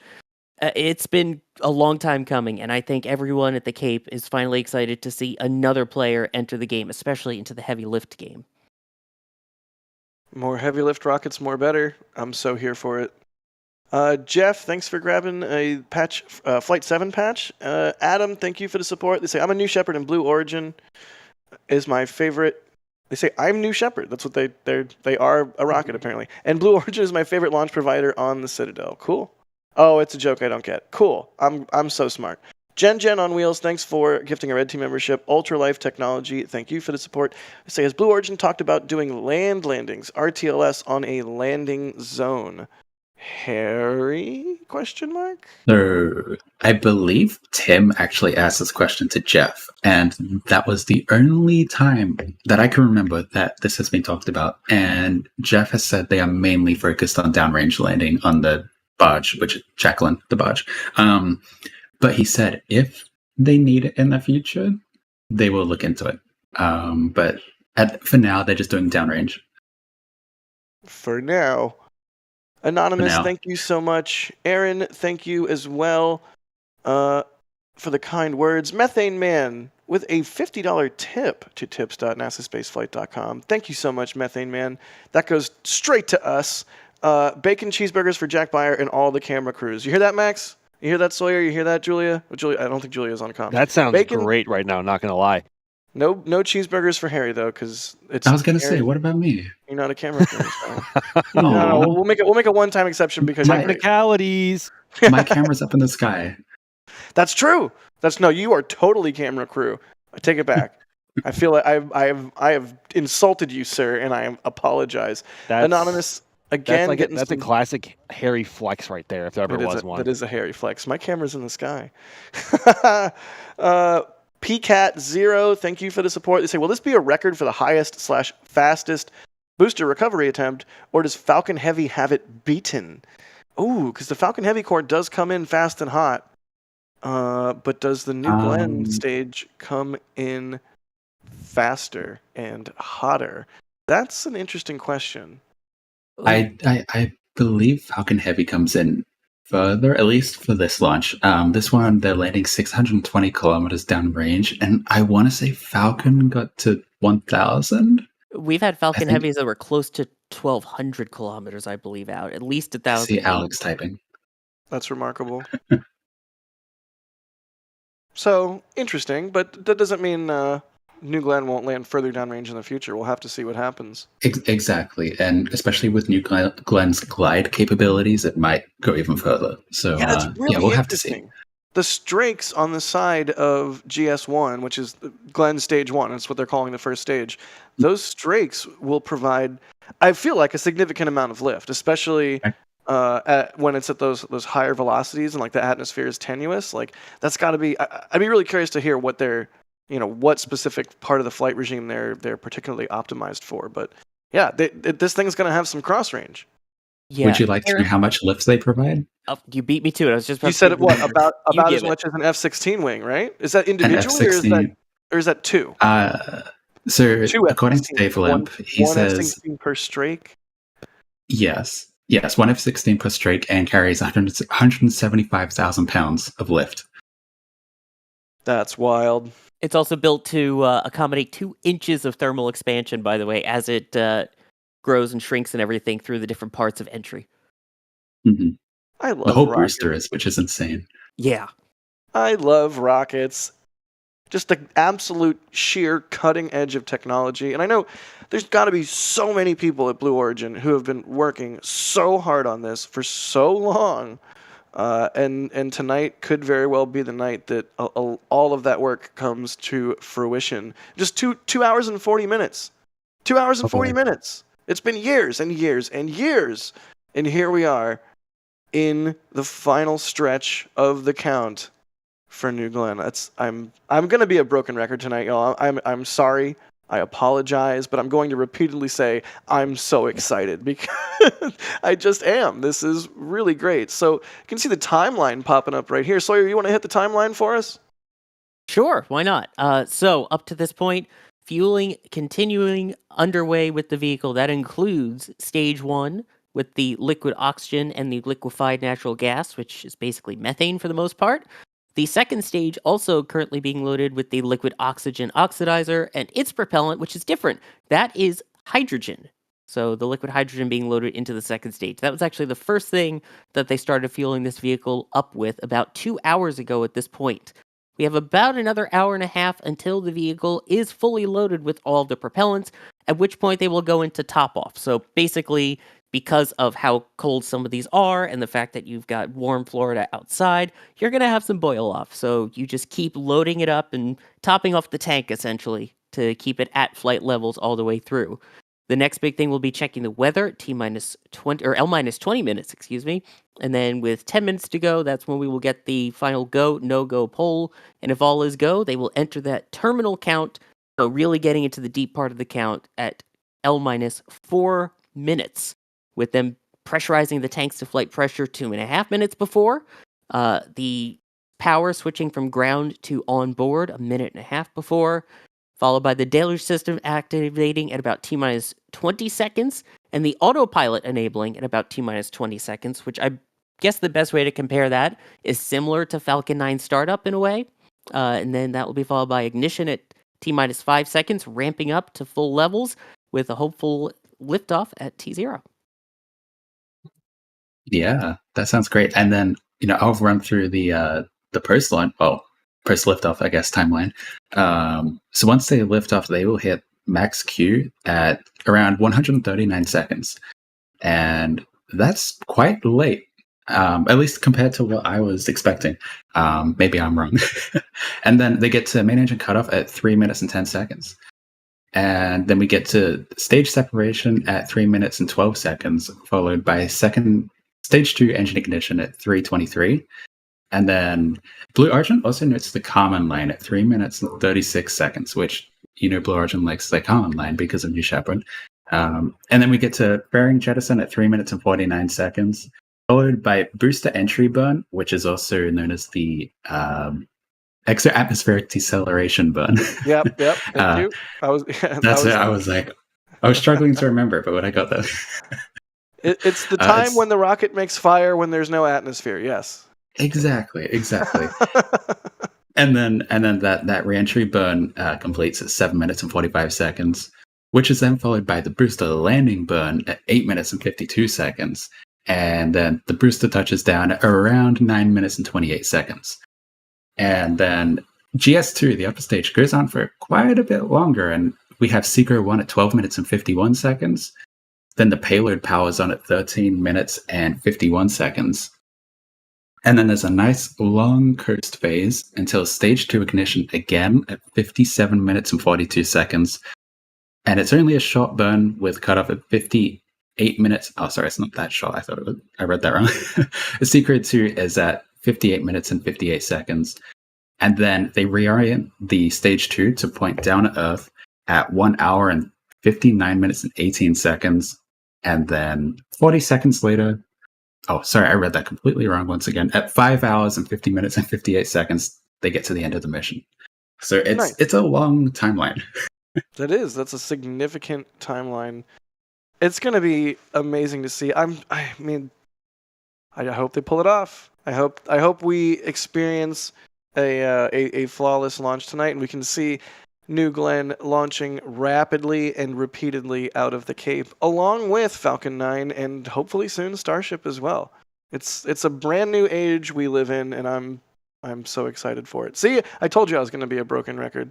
It's been a long time coming, and I think everyone at the Cape is finally excited to see another player enter the game, especially into the heavy lift game. More heavy lift rockets, more better. I'm so here for it. Jeff, thanks for grabbing a patch, Flight 7 patch. Adam, thank you for the support. They say, I'm a New Shepard and Blue Origin is my favorite. They say, I'm New Shepard. That's what they are, a rocket, apparently. And Blue Origin is my favorite launch provider on the Citadel. Cool. Oh, it's a joke I don't get. Cool. I'm so smart. Gen on Wheels, thanks for gifting a Red Team membership. Ultralife Technology, thank you for the support. They say, has Blue Origin talked about doing land landings, RTLS, on a landing zone? Harry? Question mark? So I believe Tim actually asked this question to Jeff, and that was the only time that I can remember that this has been talked about. And Jeff has said they are mainly focused on downrange landing on the barge, which is Jacklyn, the barge. But he said if they need it in the future, they will look into it. But for now, they're just doing downrange. For now. Anonymous, thank you so much. Aaron, thank you as well for the kind words. Methane Man with a $50 tip to tips.nasaspaceflight.com. Thank you so much, Methane Man. That goes straight to us. Bacon cheeseburgers for Jack Beyer and all the camera crews. You hear that, Max? You hear that, Sawyer? You hear that, Julia? Julia, I don't think Julia's on comms. That sounds great right now, not going to lie. No cheeseburgers for Harry though, because it's. I was going to say, what about me? You're not a camera crew. So. No, we'll make a one-time exception because technicalities. My camera's up in the sky. That's true. You are totally camera crew. I take it back. I feel like I have insulted you, sir, and I apologize. Anonymous again. That's a classic Harry flex right there, if there ever was one. That is a Harry flex. My camera's in the sky. PCAT0, thank you for the support. They say, will this be a record for the highest/fastest booster recovery attempt, or does Falcon Heavy have it beaten? Ooh, because the Falcon Heavy core does come in fast and hot. But does the New Glenn stage come in faster and hotter? That's an interesting question. I believe Falcon Heavy comes in further, at least for this launch. This one, they're landing 620 kilometers downrange, and I want to say Falcon got to 1,000. We've had Falcon Heavies that were close to 1,200 kilometers, I believe, out. At least 1,000. See Alex typing. That's remarkable. So, interesting, but that doesn't mean New Glenn won't land further downrange in the future. We'll have to see what happens. Exactly, and especially with New Glenn's glide capabilities, it might go even further. So, that's really we'll have to see. The strakes on the side of GS1, which is Glenn Stage 1, that's what they're calling the first stage, those strakes will provide, I feel like, a significant amount of lift, especially when it's at those higher velocities and like the atmosphere is tenuous. Like, that's got to be, I'd be really curious to hear what they're, what specific part of the flight regime they're particularly optimized for. But yeah, this thing's going to have some cross range. Yeah. Would you like to know how much lift they provide? Oh, you beat me to it. I was just about you said it about as much as an F-16 wing, right? Is that individually or is that two? So according to Dave Limp, he says F-16 per strake. Yes, one F-16 per strake and carries 175,000 pounds of lift. That's wild. It's also built to accommodate 2 inches of thermal expansion, by the way, as it grows and shrinks and everything through the different parts of entry. Mm-hmm. I love the whole rockets. booster is, which is insane. Yeah. I love rockets. Just the absolute sheer cutting edge of technology. And I know there's got to be so many people at Blue Origin who have been working so hard on this for so long. And tonight could very well be the night that all of that work comes to fruition. Just 2 hours and 40 minutes. 2 hours and 40 minutes. It's been years and years and years. And here we are in the final stretch of the count for New Glenn. I'm going to be a broken record tonight, y'all. I'm sorry. I apologize, but I'm going to repeatedly say I'm so excited because I just am. This is really great. So you can see the timeline popping up right here. Sawyer, you want to hit the timeline for us? Sure, why not? So up to this point, fueling continuing underway with the vehicle. That includes Stage 1, with the liquid oxygen and the liquefied natural gas, which is basically methane for the most part. The second stage also currently being loaded with the liquid oxygen oxidizer and its propellant, which is different. That is hydrogen. So the liquid hydrogen being loaded into the second stage. That was actually the first thing that they started fueling this vehicle up with about 2 hours ago at this point. We have about another hour and a half until the vehicle is fully loaded with all of the propellants, at which point they will go into top off. So basically, because of how cold some of these are and the fact that you've got warm Florida outside, you're going to have some boil off. So you just keep loading it up and topping off the tank essentially to keep it at flight levels all the way through. The next big thing will be checking the weather at T-20 or L-20 minutes, excuse me. And then with 10 minutes to go, that's when we will get the final go, no-go poll. And if all is go, they will enter that terminal count. So really getting into the deep part of the count at L-4 minutes, with them pressurizing the tanks to flight pressure 2.5 minutes before. The power switching from ground to on board 1.5 minutes before, followed by the deluge system activating at about T-minus 20 seconds, and the autopilot enabling at about T-minus 20 seconds, which I guess the best way to compare that is similar to Falcon 9 startup in a way. And then that will be followed by ignition at T-minus 5 seconds, ramping up to full levels with a hopeful liftoff at T0. Yeah, that sounds great. And then, I'll run through the post liftoff, I guess, timeline. So once they lift off, they will hit max Q at around 139 seconds. And that's quite late, at least compared to what I was expecting. Maybe I'm wrong. And then they get to main engine cutoff at 3 minutes and 10 seconds. And then we get to stage separation at 3 minutes and 12 seconds, followed by stage 2 engine ignition at 3:23. And then Blue Origin also notes the common line at 3 minutes and 36 seconds, which, Blue Origin likes the common line because of New Shepard. And then we get to fairing jettison at 3 minutes and 49 seconds, followed by booster entry burn, which is also known as the exo-atmospheric deceleration burn. Yep. Thank you. I was struggling to remember, but when I got that. It's the time when the rocket makes fire when there's no atmosphere, yes. Exactly. and then that reentry burn completes at 7 minutes and 45 seconds, which is then followed by the booster landing burn at 8 minutes and 52 seconds. And then the booster touches down at around 9 minutes and 28 seconds. And then GS2, the upper stage, goes on for quite a bit longer, and we have Seeker 1 at 12 minutes and 51 seconds. Then the payload powers on at 13 minutes and 51 seconds. And then there's a nice long coast phase until stage 2 ignition again at 57 minutes and 42 seconds. And it's only a short burn with cutoff at 58 minutes. Oh, sorry, it's not that short. I read that wrong. Seeker 2 is at 58 minutes and 58 seconds. And then they reorient the stage 2 to point down at Earth at 1 hour and 59 minutes and 18 seconds. And then 40 seconds later, oh, sorry, I read that completely wrong once again. At 5 hours and 50 minutes and 58 seconds, they get to the end of the mission. So it's a long timeline. That's a significant timeline. It's going to be amazing to see. I hope they pull it off. I hope we experience a flawless launch tonight, and we can see New Glenn launching rapidly and repeatedly out of the Cape, along with Falcon 9 and hopefully soon Starship as well. It's a brand new age we live in, and I'm so excited for it. See, I told you I was going to be a broken record.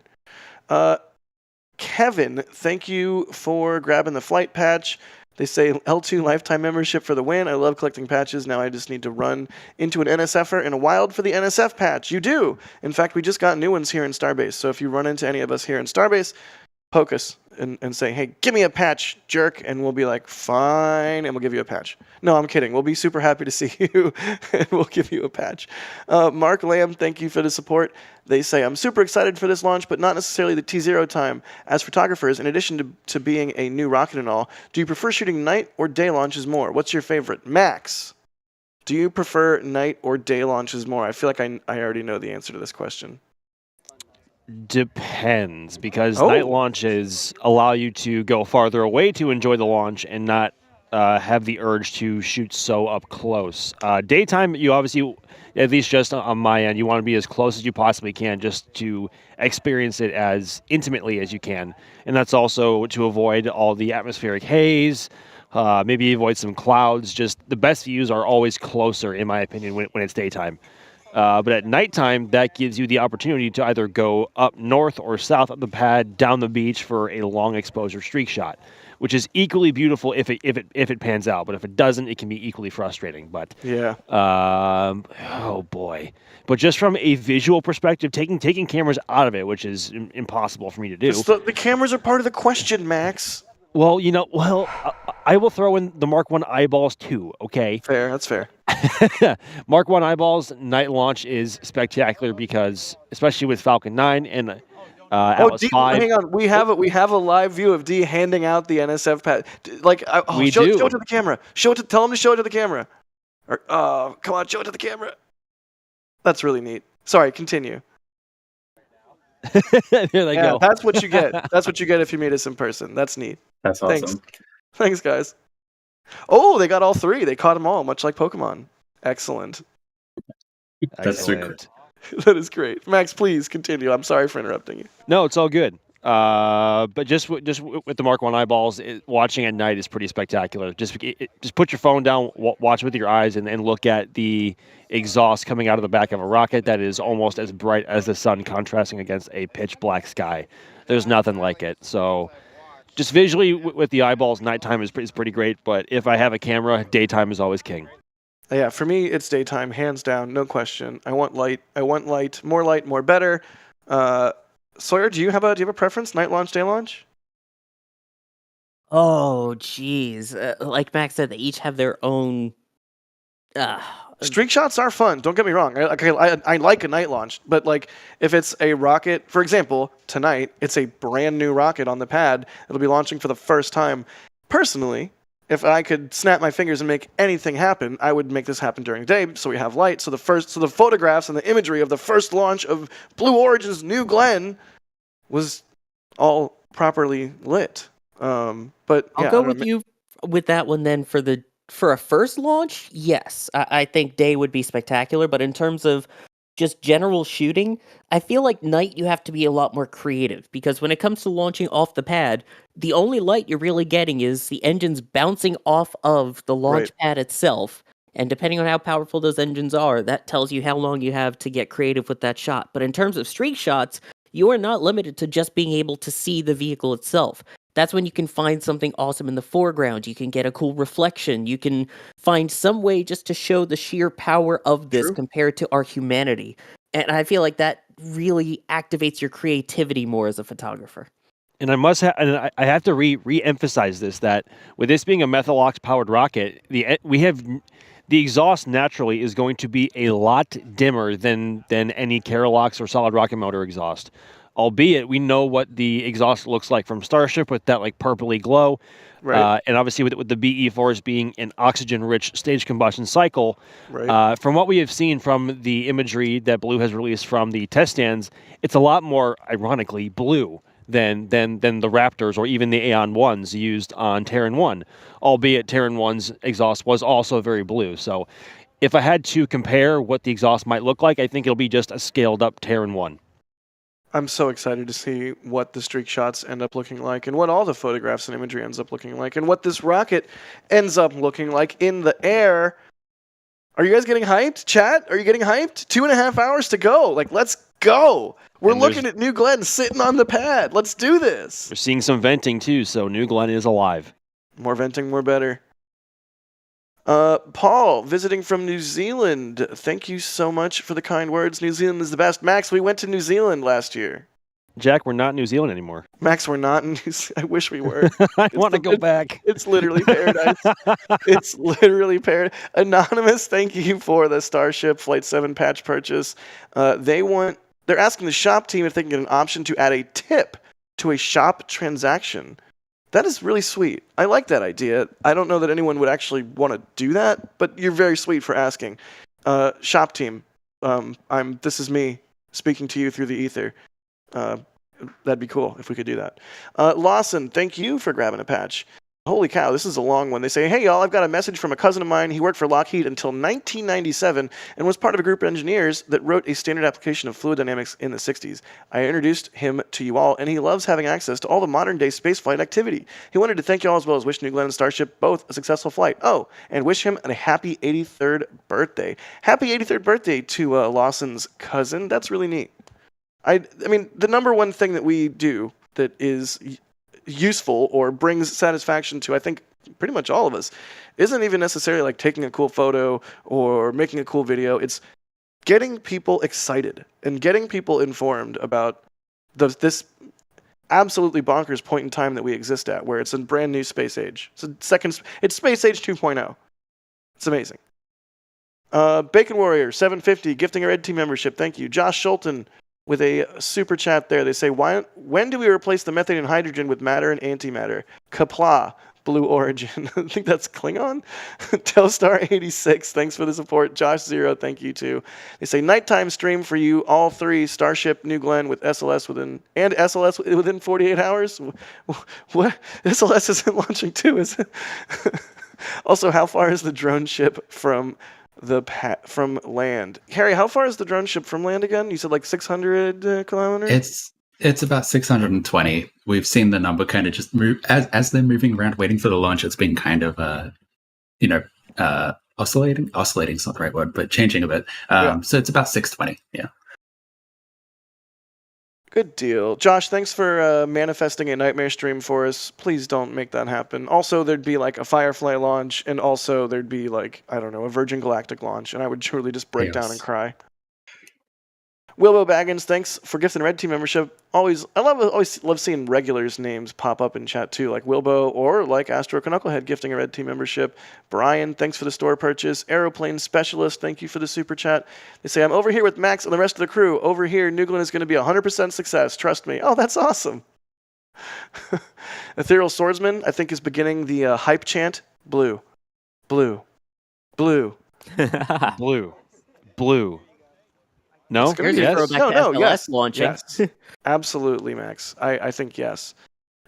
Kevin, thank you for grabbing the flight patch. They say L2 lifetime membership for the win. I love collecting patches. Now I just need to run into an NSFer in a wild for the NSF patch. You do. In fact, we just got new ones here in Starbase. So if you run into any of us here in Starbase, poke us and say, hey, give me a patch, jerk. And we'll be like, fine. And we'll give you a patch. No, I'm kidding. We'll be super happy to see you. And we'll give you a patch. Mark Lamb, thank you for the support. They say, I'm super excited for this launch, but not necessarily the T0 time. As photographers, in addition to being a new rocket and all, do you prefer shooting night or day launches more? What's your favorite? Max, do you prefer night or day launches more? I feel like I already know the answer to this question. Depends, because night launches allow you to go farther away to enjoy the launch and not have the urge to shoot so up close. Daytime, you obviously, at least just on my end, you want to be as close as you possibly can just to experience it as intimately as you can. And that's also to avoid all the atmospheric haze, maybe avoid some clouds. Just the best views are always closer, in my opinion, when it's daytime. But at nighttime, that gives you the opportunity to either go up north or south of the pad, down the beach for a long exposure streak shot, which is equally beautiful if it pans out. But if it doesn't, it can be equally frustrating. But Yeah. oh boy! But just from a visual perspective, taking cameras out of it, which is impossible for me to do. The cameras are part of the question, Max. Well, I will throw in the Mark 1 eyeballs too. Okay. Fair. That's fair. Mark 1 eyeballs night launch is spectacular because, especially with Falcon 9 and Atlas D, 5. hang on. We have a live view of D handing out the NSF pad. Show it to the camera. Tell him to show it to the camera. Come on, show it to the camera. That's really neat. Sorry, continue. There they go. That's what you get. That's what you get if you meet us in person. That's neat. That's awesome. Thanks, guys. Oh, they got all three. They caught them all, much like Pokemon. Excellent. That's super. That is great. Max, please continue. I'm sorry for interrupting you. No, it's all good. But just with the Mark 1 eyeballs, watching at night is pretty spectacular. Just put your phone down, watch with your eyes, and look at the exhaust coming out of the back of a rocket that is almost as bright as the sun, contrasting against a pitch black sky. There's nothing like it. So just visually with the eyeballs, nighttime is pretty great. But if I have a camera, daytime is always king. Yeah, for me, it's daytime, hands down, no question. I want light. More light, more better. Sawyer, do you have a preference? Night launch, day launch? Oh, geez. Like Max said, they each have their own. Streak shots are fun. Don't get me wrong. I like a night launch, but like if it's a rocket, for example, tonight it's a brand new rocket on the pad. It'll be launching for the first time. Personally, if I could snap my fingers and make anything happen, I would make this happen during the day, so we have light. So the photographs and the imagery of the first launch of Blue Origin's New Glenn was all properly lit. But I'll go with you with that one then for a first launch. Yes, I think day would be spectacular, but in terms of just general shooting, I feel like night you have to be a lot more creative because when it comes to launching off the pad, the only light you're really getting is the engines bouncing off of the launch pad itself. And depending on how powerful those engines are, that tells you how long you have to get creative with that shot. But in terms of streak shots, you are not limited to just being able to see the vehicle itself. That's when you can find something awesome in the foreground. You can get a cool reflection. You can find some way just to show the sheer power of this compared to our humanity. And I feel like that really activates your creativity more as a photographer. And I have to re-emphasize this, that with this being a Methalox powered rocket, the exhaust naturally is going to be a lot dimmer than any Keralox or solid rocket motor exhaust. Albeit we know what the exhaust looks like from Starship with that like purpley glow. Right. And obviously with the BE4s being an oxygen-rich stage combustion cycle, from what we have seen from the imagery that Blue has released from the test stands, it's a lot more, ironically, blue than the Raptors or even the Aeon 1s used on Terran 1, albeit Terran 1's exhaust was also very blue. So if I had to compare what the exhaust might look like, I think it'll be just a scaled-up Terran 1. I'm so excited to see what the streak shots end up looking like and what all the photographs and imagery ends up looking like and what this rocket ends up looking like in the air. Are you guys getting hyped? Chat, are you getting hyped? 2.5 hours to go. Like, let's go. We're looking at New Glenn sitting on the pad. Let's do this. We're seeing some venting too, so New Glenn is alive. More venting, more better. Paul, visiting from New Zealand. Thank you so much for the kind words. New Zealand is the best. Max, we went to New Zealand last year. Jack, we're not in New Zealand anymore. Max, we're not in New Zealand. I wish we were. I want to go back. It's literally paradise. It's literally paradise. Anonymous, thank you for the Starship Flight 7 patch purchase. They're asking the shop team if they can get an option to add a tip to a shop transaction. That is really sweet. I like that idea. I don't know that anyone would actually want to do that, but you're very sweet for asking. Shop team, this is me speaking to you through the ether. That'd be cool if we could do that. Lawson, thank you for grabbing a patch. Holy cow, this is a long one. They say, hey, y'all, I've got a message from a cousin of mine. He worked for Lockheed until 1997 and was part of a group of engineers that wrote a standard application of fluid dynamics in the 60s. I introduced him to you all, and he loves having access to all the modern-day spaceflight activity. He wanted to thank you all as well as wish New Glenn and Starship both a successful flight. Oh, and wish him a happy 83rd birthday. Happy 83rd birthday to Lawson's cousin. That's really neat. I mean, the number one thing that we do that is useful or brings satisfaction to, I think, pretty much all of us, isn't even necessarily like taking a cool photo or making a cool video. It's getting people excited and getting people informed about this absolutely bonkers point in time that we exist at, where it's a brand new space age. It's space age 2.0. It's amazing. Bacon Warrior 750 gifting a red team membership. Thank you. Josh Schulten with a super chat there. They say, when do we replace the methane and hydrogen with matter and antimatter? Kapla, Blue Origin. I think that's Klingon. Telstar86, thanks for the support. Josh Zero, thank you too. They say, nighttime stream for you, all three, Starship, New Glenn with SLS within 48 hours? What? SLS isn't launching too, is it? Also, how far is the drone ship from land? Harry, how far is the drone ship from land again? You said like 600 kilometers? It's about 620. We've seen the number kind of just move as they're moving around waiting for the launch. It's been kind of oscillating. Oscillating's not the right word, but changing a bit. So it's about 620. Yeah. Good deal. Josh, thanks for manifesting a nightmare stream for us. Please don't make that happen. Also, there'd be like a Firefly launch, and also there'd be like, I don't know, a Virgin Galactic launch, and I would truly just break down and cry. Wilbo Baggins, thanks for gifting a red team membership. I always love seeing regulars' names pop up in chat too, like Wilbo or like Astro Knucklehead gifting a red team membership. Brian, thanks for the store purchase. Aeroplane Specialist, thank you for the super chat. They say, I'm over here with Max and the rest of the crew. Over here, New Glenn is going to be 100% success. Trust me. Oh, that's awesome. Ethereal Swordsman, I think, is beginning the hype chant. Blue. Blue. Blue. Blue. Blue. No? Here's a throwback to SLS yes. launching. Yes. Absolutely, Max. I think yes.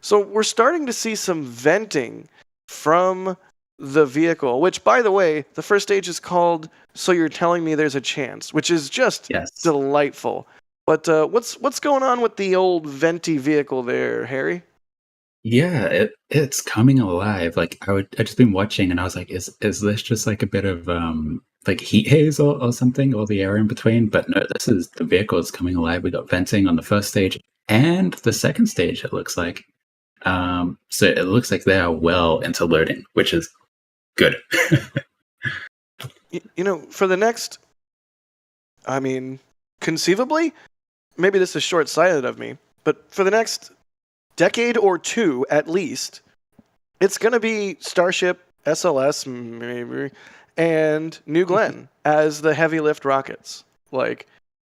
So we're starting to see some venting from the vehicle, which, by the way, the first stage is called So You're Telling Me There's a Chance, which is just delightful. But what's going on with the old venti vehicle there, Harry? Yeah, it's coming alive. Like I just been watching, and I was like, is this just like a bit of like heat haze or something, or the air in between? But no, this is the vehicle is coming alive. We got venting on the first stage and the second stage. It looks like, so it looks like they are well into loading, which is good. For the next, I mean, conceivably, maybe this is short-sighted of me, but for the next decade or two at least, it's going to be Starship, SLS, maybe, and New Glenn as the heavy lift rockets. Like,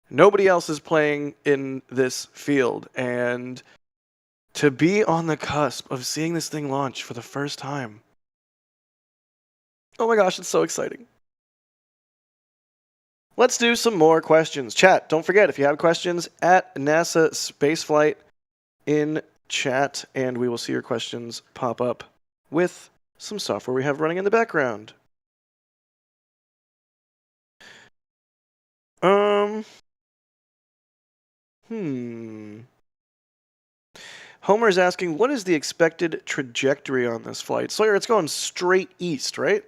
nobody else is playing in this field, and to be on the cusp of seeing this thing launch for the first time, oh my gosh, it's so exciting. Let's do some more questions. Chat, don't forget, if you have questions, at NASA Spaceflight in chat, and we will see your questions pop up with some software we have running in the background. Homer's asking, what is the expected trajectory on this flight? Sawyer, it's going straight east, right?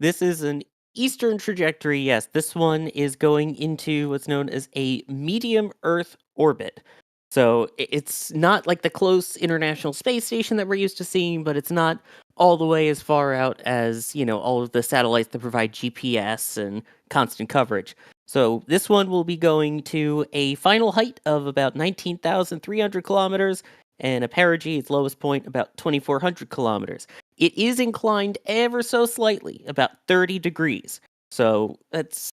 This is an eastern trajectory, yes. This one is going into what's known as a medium Earth orbit. So it's not like the close International Space Station that we're used to seeing, but it's not all the way as far out as, all of the satellites that provide GPS and constant coverage. So this one will be going to a final height of about 19,300 kilometers and a perigee, its lowest point, about 2,400 kilometers. It is inclined ever so slightly, about 30 degrees. So that's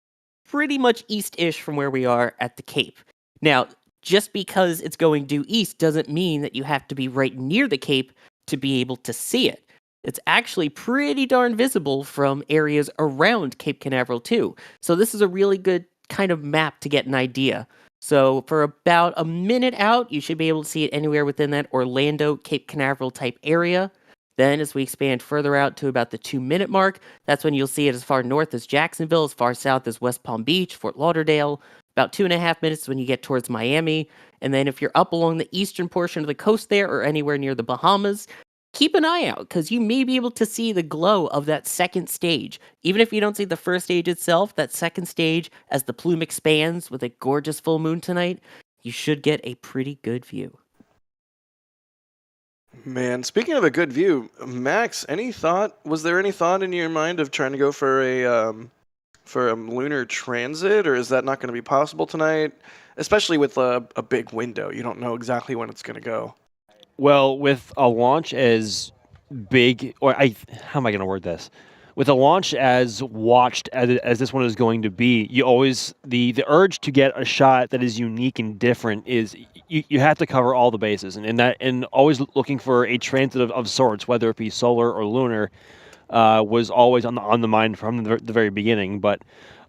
pretty much east-ish from where we are at the Cape. Now, just because it's going due east doesn't mean that you have to be right near the Cape to be able to see it. It's actually pretty darn visible from areas around Cape Canaveral too. So this is a really good kind of map to get an idea. So for about a minute out, you should be able to see it anywhere within that Orlando, Cape Canaveral type area. Then, as we expand further out to about the 2-minute mark, that's when you'll see it as far north as Jacksonville, as far south as West Palm Beach, Fort Lauderdale. About 2.5 minutes when you get towards Miami. And then if you're up along the eastern portion of the coast there or anywhere near the Bahamas, keep an eye out because you may be able to see the glow of that second stage. Even if you don't see the first stage itself, that second stage, as the plume expands with a gorgeous full moon tonight, you should get a pretty good view. Man, speaking of a good view, Max, was there any thought in your mind of trying to go for a lunar transit, or is that not going to be possible tonight? Especially with a big window. You don't know exactly when it's going to go. Well, with a launch as big, how am I going to word this? With a launch as watched as this one is going to be, you always the urge to get a shot that is unique and different is you have to cover all the bases, and always looking for a transit of sorts, whether it be solar or lunar, was always on the mind from the very beginning. But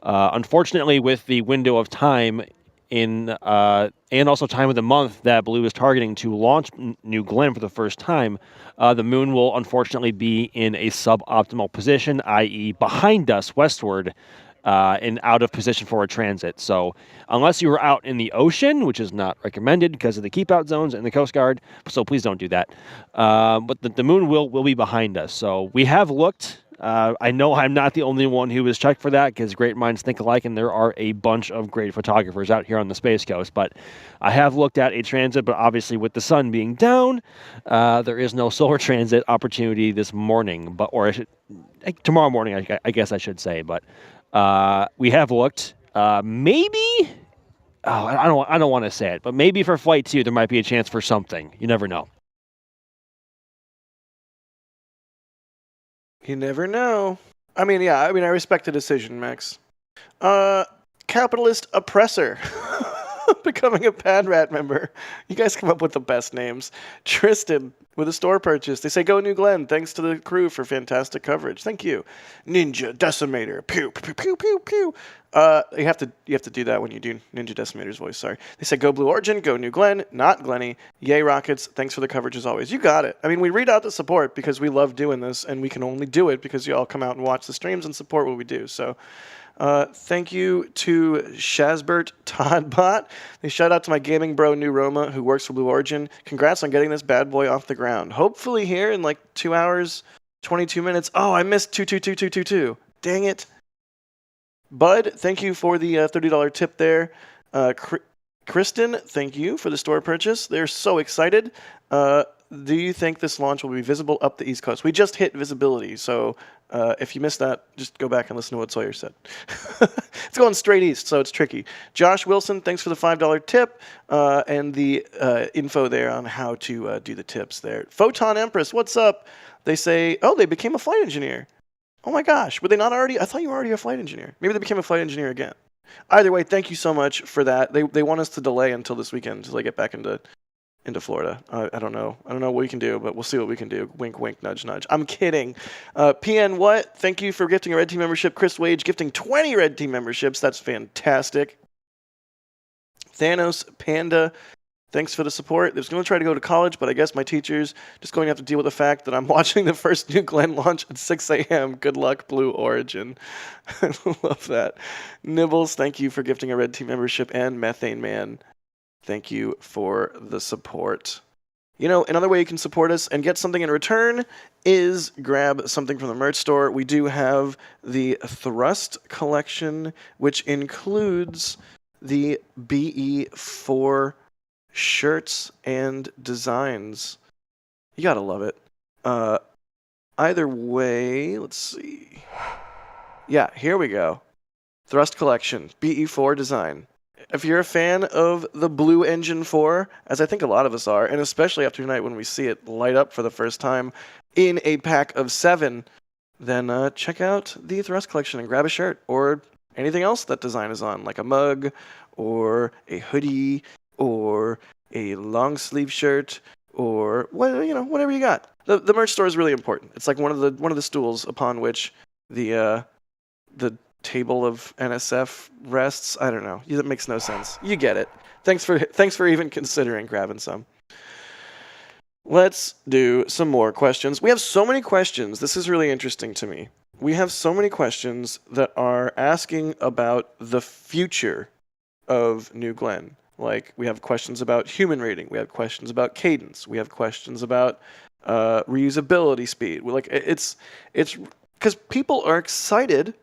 unfortunately, with the window of time and also time of the month that Blue is targeting to launch New Glenn for the first time, the moon will unfortunately be in a suboptimal position, i.e. behind us westward, and out of position for a transit. So unless you were out in the ocean, which is not recommended because of the keep out zones and the Coast Guard, so please don't do that. But the moon will be behind us. So we have looked. I know I'm not the only one who has checked for that because great minds think alike, and there are a bunch of great photographers out here on the Space Coast. But I have looked at a transit, but obviously with the sun being down, there is no solar transit opportunity this morning, tomorrow morning, I guess I should say. But we have looked. Maybe. Oh, I don't want to say it, but maybe for Flight 2 there might be a chance for something. You never know. You never know. I respect the decision, Max. Capitalist Oppressor. Becoming a Padrat member. You guys come up with the best names. Tristan with a store purchase. They say, go New Glenn. Thanks to the crew for fantastic coverage. Thank you. Ninja Decimator. Pew, pew, pew, pew, pew. You have to do that when you do Ninja Decimator's voice. Sorry. They say, go Blue Origin. Go New Glenn. Not Glenny. Yay, Rockets. Thanks for the coverage as always. You got it. I mean, we read out the support because we love doing this, and we can only do it because you all come out and watch the streams and support what we do. So thank you to Shazbert Toddbot. They shout out to my gaming bro, New Roma, who works for Blue Origin. Congrats on getting this bad boy off the ground. Hopefully here in like 2 hours, 22 minutes. Oh, I missed 22222. Dang it. Bud, thank you for the $30 tip there. Kristen, thank you for the store purchase. They're so excited. Do you think this launch will be visible up the East Coast? We just hit visibility, so if you missed that, just go back and listen to what Sawyer said. It's going straight east, so it's tricky. Josh Wilson, thanks for the $5 tip and the info there on how to do the tips there. Photon Empress, what's up? They say, oh, they became a flight engineer. Oh my gosh, were they not already? I thought you were already a flight engineer. Maybe they became a flight engineer again. Either way, thank you so much for that. They want us to delay until this weekend until they get back into Florida. I don't know what we can do, but we'll see what we can do. Wink, wink, nudge, nudge. I'm kidding. PN What? Thank you for gifting a Red Team membership. Chris Wage gifting 20 Red Team memberships. That's fantastic. Thanos Panda, thanks for the support. I was going to try to go to college, but I guess my teacher's just going to have to deal with the fact that I'm watching the first New Glenn launch at 6 a.m. Good luck, Blue Origin. I love that. Nibbles, thank you for gifting a Red Team membership. And Methane Man, thank you for the support. You know, another way you can support us and get something in return is grab something from the merch store. We do have the Thrust collection, which includes the BE4 shirts and designs. You gotta love it. Either way, let's see. Yeah, here we go. Thrust collection, BE4 design. If you're a fan of the Blue Engine 4, as I think a lot of us are, and especially after tonight when we see it light up for the first time in a pack of 7, then check out the Thrust collection and grab a shirt or anything else that design is on, like a mug or a hoodie or a long sleeve shirt or whatever you got. The merch store is really important. It's like one of the stools upon which the table of NSF rests. I don't know. That makes no sense. You get it. Thanks for even considering grabbing some. Let's do some more questions. We have so many questions. This is really interesting to me. We have so many questions that are asking about the future of New Glenn. Like, we have questions about human rating. We have questions about cadence. We have questions about reusability speed. It's because people are excited,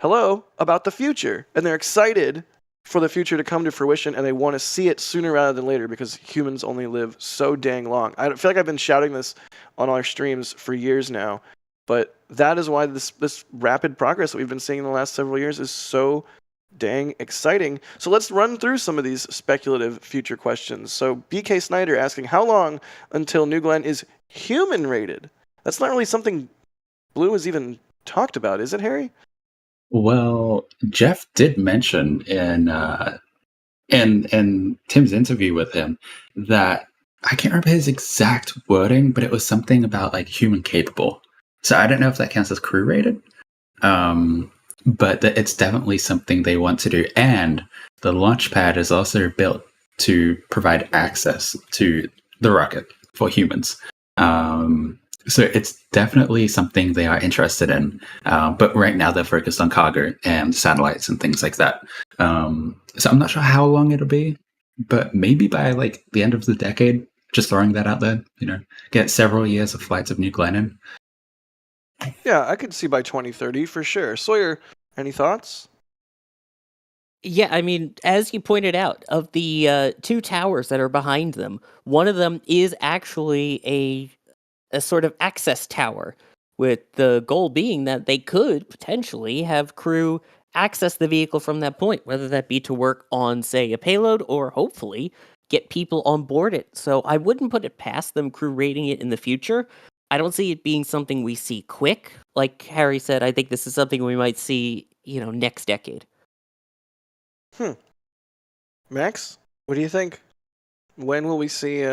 about the future. And they're excited for the future to come to fruition, and they want to see it sooner rather than later because humans only live so dang long. I feel like I've been shouting this on our streams for years now, but that is why this rapid progress that we've been seeing in the last several years is so dang exciting. So let's run through some of these speculative future questions. So BK Snyder asking, how long until New Glenn is human rated? That's not really something Blue has even talked about, is it, Harry? Well, Jeff did mention in Tim's interview with him that I can't remember his exact wording, but it was something about like human capable. So I don't know if that counts as crew rated, but it's definitely something they want to do. And the launch pad is also built to provide access to the rocket for humans. So it's definitely something they are interested in. But right now they're focused on cargo and satellites and things like that. So I'm not sure how long it'll be, but maybe by like the end of the decade, just throwing that out there, get several years of flights of New Glenn in. Yeah, I could see by 2030 for sure. Sawyer, any thoughts? Yeah, I mean, as you pointed out, of the two towers that are behind them, one of them is actually a sort of access tower, with the goal being that they could potentially have crew access the vehicle from that point, whether that be to work on, say, a payload or hopefully get people on board it. So I wouldn't put it past them crew rating it in the future. I don't see it being something we see quick. Like Harry said, I think this is something we might see, next decade. Max, what do you think? When will we see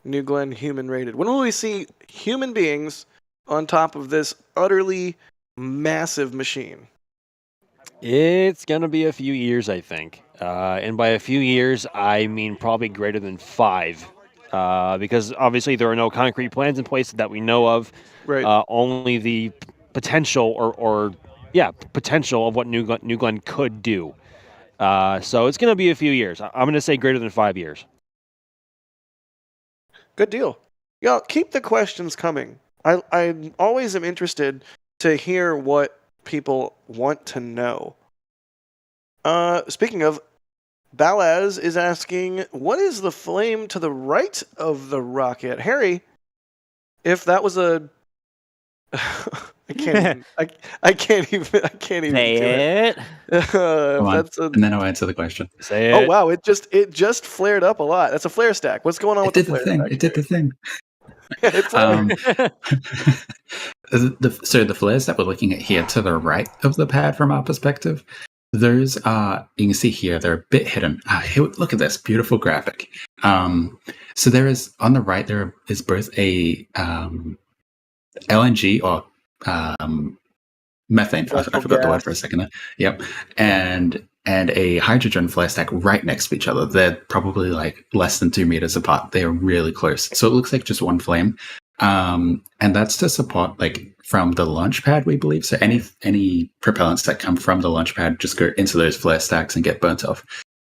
New Glenn human rated? When will we see human beings on top of this utterly massive machine? It's going to be a few years, I think. And by a few years, I mean probably greater than 5. Because obviously there are no concrete plans in place that we know of. Right. Only the potential potential of what New Glenn could do. So it's going to be a few years. I'm going to say greater than 5 years. Good deal. Y'all, keep the questions coming. I always am interested to hear what people want to know. Speaking of, Balaz is asking, what is the flame to the right of the rocket? Harry, if that was a... I can't even Say do it. And then I'll answer the question. Say it. Oh wow! It just flared up a lot. That's a flare stack. What's going on with the flare stack? It did the thing. It's So the flares that we're looking at here to the right of the pad from our perspective, those are, you can see here, they're a bit hidden. Here, look at this beautiful graphic. So there is, on the right, there is both a LNG or methane. I forgot the word for a second there. Yep. And a hydrogen flare stack right next to each other. They're probably like less than 2 meters apart. They are really close. So it looks like just one flame. And that's to support like from the launch pad, we believe. So any propellants that come from the launch pad just go into those flare stacks and get burnt off.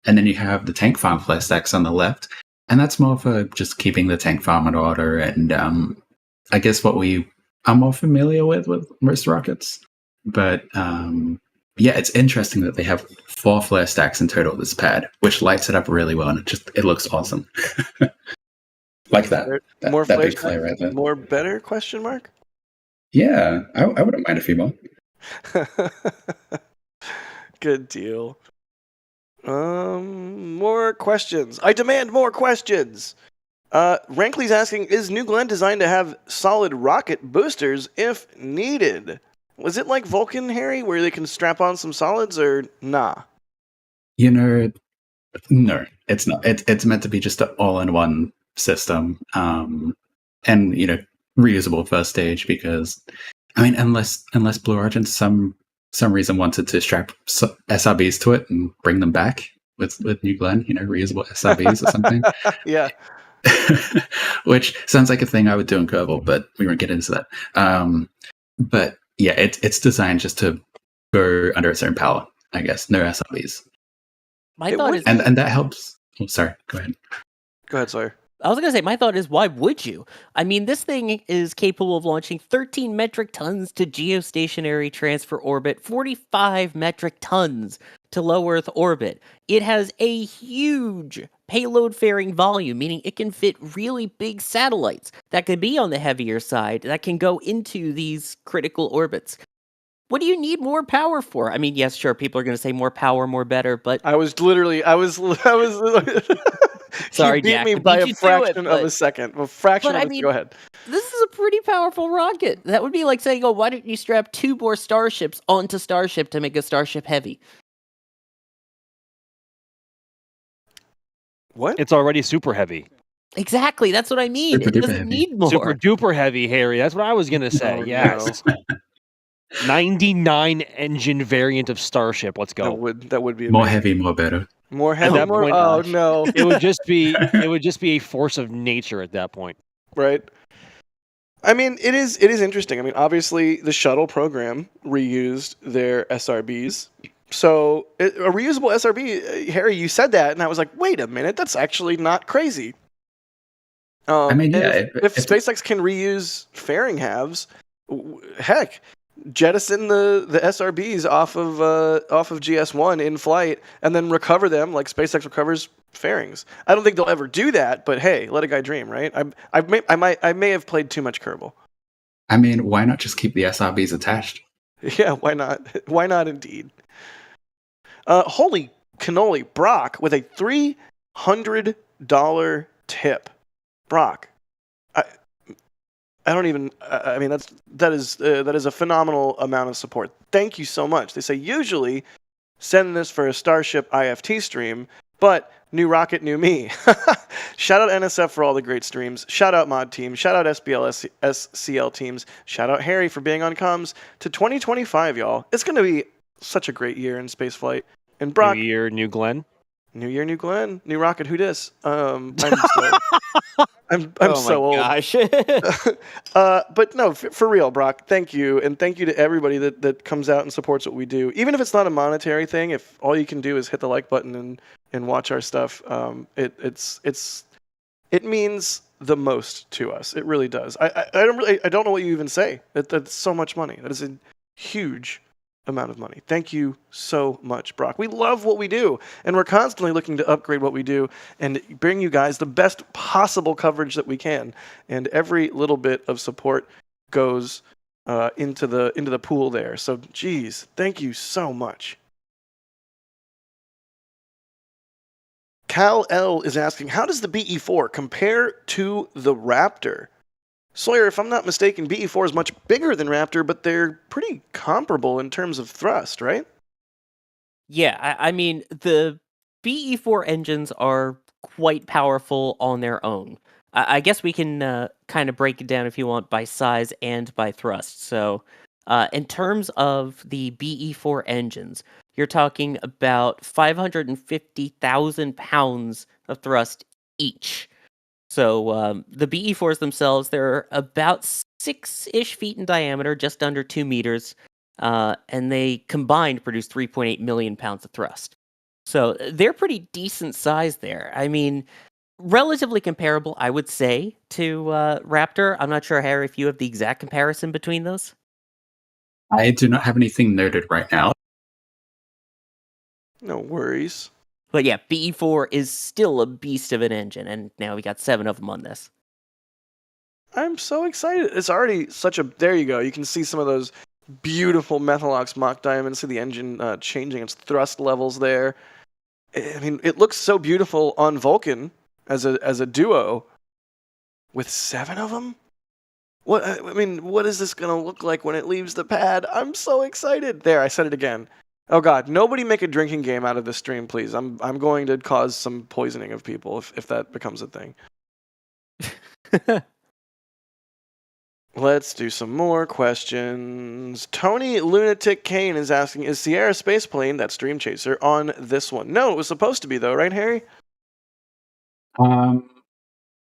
And then you have the tank farm flare stacks on the left. And that's more for just keeping the tank farm in order. And I guess what we are more familiar with most rockets. But yeah, it's interesting that they have 4 flare stacks in total, this pad, which lights it up really well, and it looks awesome. Like that. More that flare big flare right there. More better? Question mark. Yeah, I wouldn't mind a few more. Good deal. More questions. I demand more questions. Rankley's asking, is New Glenn designed to have solid rocket boosters if needed? Was it like Vulcan, Harry, where they can strap on some solids, or nah? No, it's not. It's meant to be just an all-in-one system, and reusable first stage. Because I mean, unless Blue Origin some reason wanted to strap SRBs to it and bring them back with New Glenn, reusable SRBs or something. Yeah. Which sounds like a thing I would do in Kerbal, but we won't get into that. But yeah, it's designed just to go under a certain power, I guess. No SRBs. My thought is, and that helps. Oh, sorry, go ahead. Go ahead, Sawyer. I was going to say, my thought is, why would you? I mean, this thing is capable of launching 13 metric tons to geostationary transfer orbit, 45 metric tons to low Earth orbit. It has a huge payload fairing volume, meaning it can fit really big satellites that could be on the heavier side that can go into these critical orbits. What do you need more power for? I mean, yes, sure, people are going to say more power, more better, but I was sorry, you beat Jack, me I by beat a you to fraction it, of a but- second. A fraction but of I a mean- Go ahead. this is a pretty powerful rocket. That would be like saying, oh, why don't you strap 2 more starships onto Starship to make a Starship heavy? What? It's already super heavy. Exactly, that's what I mean. Super It duper doesn't heavy. need more. Super duper heavy, Harry. That's what I was gonna say. Oh, Yes. no. 99 engine variant of Starship. Let's go. That would be More amazing. heavy, more better. More heavy. that More. point, Oh gosh. no! It would just be a force of nature at that point. Right. I mean, it is interesting. I mean, obviously, the shuttle program reused their SRBs. So a reusable SRB, Harry, you said that, and I was like, wait a minute, that's actually not crazy. I mean, yeah, if SpaceX can reuse fairing halves, heck, jettison the SRBs off of GS1 in flight, and then recover them like SpaceX recovers fairings. I don't think they'll ever do that, but hey, let a guy dream, right? I may have played too much Kerbal. I mean, why not just keep the SRBs attached? Yeah, why not? Why not indeed? Holy cannoli, Brock with a $300 tip. Brock, I don't even. I mean, that is a phenomenal amount of support. Thank you so much. They say usually send this for a Starship IFT stream, but new rocket, new me. Shout out NSF for all the great streams. Shout out Mod Team. Shout out SBL SCL teams. Shout out Harry for being on comms. To 2025, y'all. It's going to be such a great year in spaceflight. And Brock, New year, new Glenn. new year, new Glenn, new rocket. Who dis? I'm so old. Gosh. But no, for real, Brock, thank you. And thank you to everybody that comes out and supports what we do. Even if it's not a monetary thing, if all you can do is hit the like button and watch our stuff, it means the most to us. It really does. I don't know what you even say. That's so much money. That is a huge amount of money. Thank you so much, Brock. We love what we do, and we're constantly looking to upgrade what we do and bring you guys the best possible coverage that we can. And every little bit of support goes into the pool there. So, geez, thank you so much. Cal L is asking, how does the BE-4 compare to the Raptor? Sawyer, if I'm not mistaken, BE-4 is much bigger than Raptor, but they're pretty comparable in terms of thrust, right? Yeah, I mean, the BE-4 engines are quite powerful on their own. I guess we can kind of break it down, if you want, by size and by thrust. So, in terms of the BE-4 engines, you're talking about 550,000 pounds of thrust each. So the BE-4s themselves, they're about 6-ish feet in diameter, just under 2 meters, and they combined produce 3.8 million pounds of thrust. So they're pretty decent size there. I mean, relatively comparable, I would say, to Raptor. I'm not sure, Harry, if you have the exact comparison between those. I do not have anything noted right now. No worries. But yeah, BE-4 is still a beast of an engine, and now we got 7 of them on this. I'm so excited. It's already such a... There you go. You can see some of those beautiful Methalox mock diamonds. See the engine changing its thrust levels there. I mean, it looks so beautiful on Vulcan as a duo. With 7 of them? What is this going to look like when it leaves the pad? I'm so excited. There, I said it again. Oh God, nobody make a drinking game out of this stream, please. I'm going to cause some poisoning of people if that becomes a thing. Let's do some more questions. Tony Lunatic Kane is asking, is Sierra Spaceplane, that Stream Chaser, on this one? No, it was supposed to be though, right, Harry?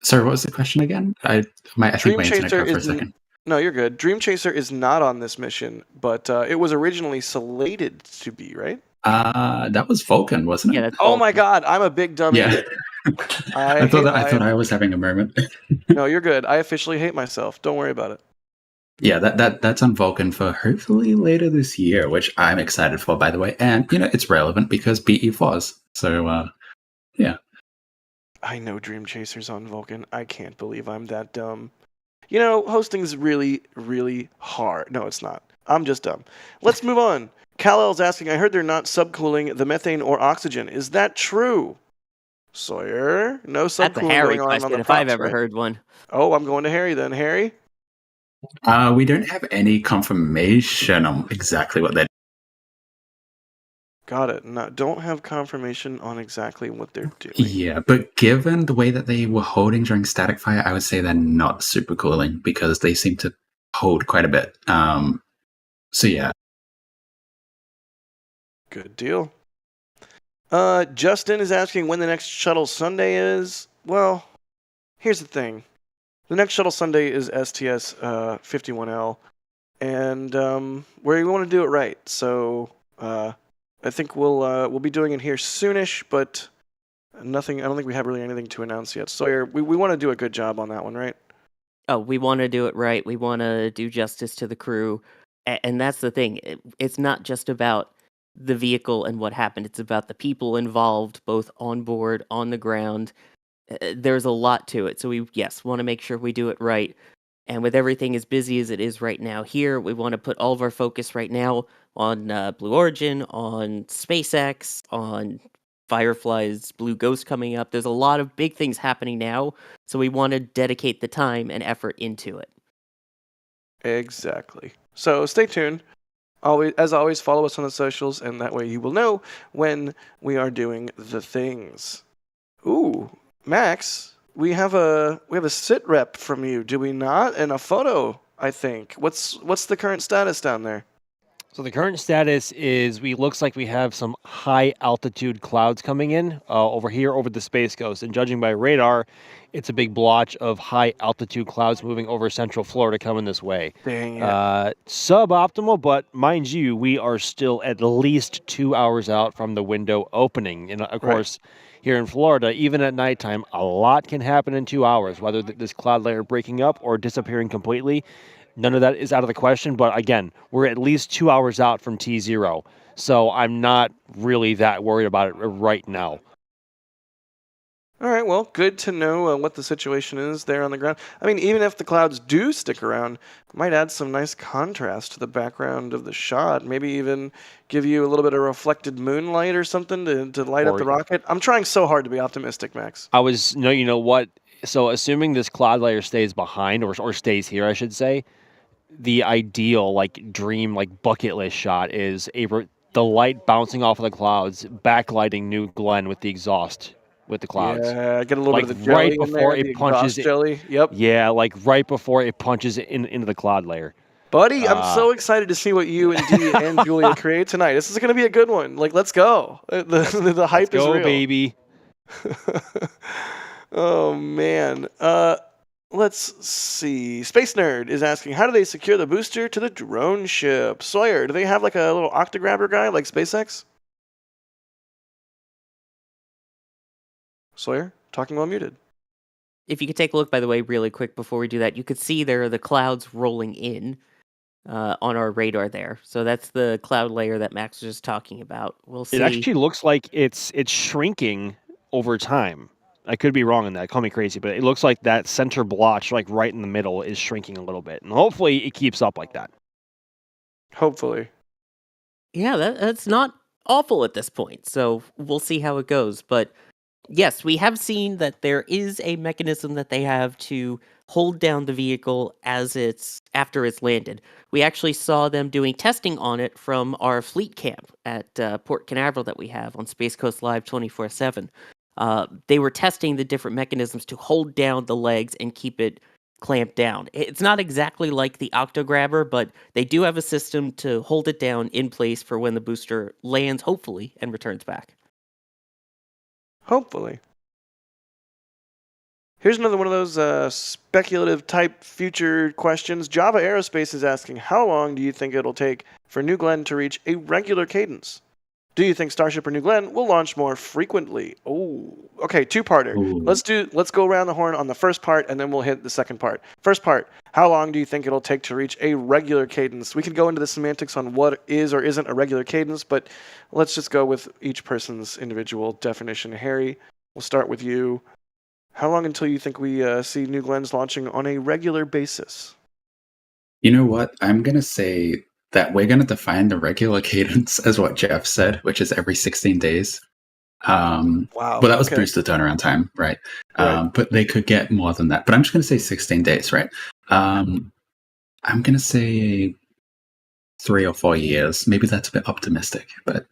Sorry, what was the question again? I think Dream my internet Chaser cut for a is n- second. No, you're good. Dream Chaser is not on this mission, but it was originally slated to be, right? That was Vulcan, wasn't it? Yeah, that's Oh my Vulcan. God, I'm a big dummy. Yeah. I thought I was having a moment. No, you're good. I officially hate myself. Don't worry about it. Yeah, that's on Vulcan for hopefully later this year, which I'm excited for, by the way. And it's relevant because BE4s. So yeah. I know Dream Chaser's on Vulcan. I can't believe I'm that dumb. Hosting's really, really hard. No, it's not. I'm just dumb. Let's move on. Kal-El's asking, I heard they're not subcooling the methane or oxygen. Is that true? Sawyer? No subcooling That's a Harry going on question the if I've props, ever right? heard one. Oh, I'm going to Harry then. Harry? We don't have any confirmation on exactly what they're Got it. No, don't have confirmation on exactly what they're doing. Yeah, but given the way that they were holding during static fire, I would say they're not super cooling because they seem to hold quite a bit. So yeah. Good deal. Justin is asking when the next Shuttle Sunday is. Well, here's the thing. The next Shuttle Sunday is STS 51L, and we want to do it right. So I think we'll be doing it here soonish, but nothing. I don't think we have really anything to announce yet. Sawyer, we want to do a good job on that one, right? Oh, we want to do it right. We want to do justice to the crew. And that's the thing. It's not just about the vehicle and what happened. It's about the people involved, both on board, on the ground. There's a lot to it. So we, want to make sure we do it right. And with everything as busy as it is right now here, we want to put all of our focus right now on Blue Origin, on SpaceX, on Firefly's Blue Ghost coming up. There's a lot of big things happening now, so we want to dedicate the time and effort into it. Exactly. So stay tuned. As always, follow us on the socials, and that way you will know when we are doing the things. Ooh, Max, we have a sit rep from you, do we not? And a photo, I think. What's the current status down there? So the current status is looks like we have some high altitude clouds coming in over here over the Space Coast, and judging by radar, it's a big blotch of high altitude clouds moving over Central Florida coming this way. Dang it. Suboptimal, but mind you, we are still at least 2 hours out from the window opening, and of course. Here in Florida, even at nighttime, a lot can happen in 2 hours, whether this cloud layer breaking up or disappearing completely. None of that is out of the question, but again, we're at least 2 hours out from T0, so I'm not really that worried about it right now. All right, well, good to know what the situation is there on the ground. I mean, even if the clouds do stick around, it might add some nice contrast to the background of the shot. Maybe even give you a little bit of reflected moonlight or something to light up the rocket. I'm trying so hard to be optimistic, Max. You know what? So assuming this cloud layer stays behind or stays here, I should say, the ideal dream bucket list shot is the light bouncing off of the clouds, backlighting New Glenn with the exhaust. With the clouds. Yeah, get a little bit of the jelly right in before there, it punches jelly. Yep. Yeah, right before it punches into the cloud layer. Buddy, I'm so excited to see what you and Dee and Julia create tonight. This is going to be a good one. Let's go. The hype is real. Let's go, baby. Oh man. Let's see. Space Nerd is asking, how do they secure the booster to the drone ship? Sawyer, do they have a little octograbber guy like SpaceX? Sawyer, talking while muted. If you could take a look, by the way, really quick before we do that, you could see there are the clouds rolling in on our radar there. So that's the cloud layer that Max was just talking about. We'll see. It actually looks like it's shrinking over time. I could be wrong on that. Call me crazy, but it looks like that center blotch, right in the middle, is shrinking a little bit. And hopefully it keeps up like that. Hopefully. Yeah, that's not awful at this point. So we'll see how it goes. But yes, we have seen that there is a mechanism that they have to hold down the vehicle after it's landed. We actually saw them doing testing on it from our fleet camp at Port Canaveral that we have on Space Coast Live 24/7. They were testing the different mechanisms to hold down the legs and keep it clamped down. It's not exactly like the octograbber, but they do have a system to hold it down in place for when the booster lands, hopefully, and returns back. Hopefully. Here's another one of those speculative type future questions. Java Aerospace is asking, how long do you think it'll take for New Glenn to reach a regular cadence? Do you think Starship or New Glenn will launch more frequently? Oh, okay, two-parter. Ooh. Let's go around the horn on the first part, and then we'll hit the second part. First part, how long do you think it'll take to reach a regular cadence? We can go into the semantics on what is or isn't a regular cadence, but let's just go with each person's individual definition. Harry, we'll start with you. How long until you think we see New Glenn's launching on a regular basis? You know what? I'm going to say that we're going to define the regular cadence as what Jeff said, which is every 16 days. Wow. Well, that was boosted turnaround time, right? But they could get more than that. But I'm just going to say 16 days, right? I'm going to say 3 or 4 years. Maybe that's a bit optimistic, but...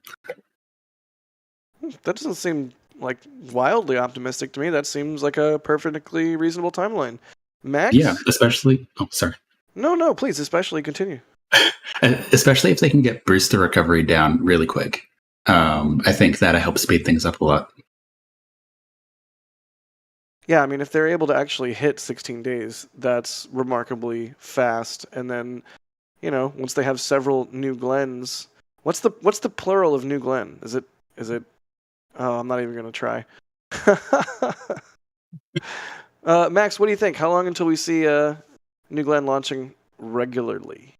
That doesn't seem like wildly optimistic to me. That seems like a perfectly reasonable timeline. Max? Yeah, especially... Oh, sorry. No, please, especially continue. Especially if they can get booster recovery down really quick. I think that'll help speed things up a lot. Yeah, I mean, if they're able to actually hit 16 days, that's remarkably fast. And then, once they have several New Glens, what's the plural of New Glen? Is it? Oh, I'm not even gonna try. Max, what do you think? How long until we see New Glenn launching regularly?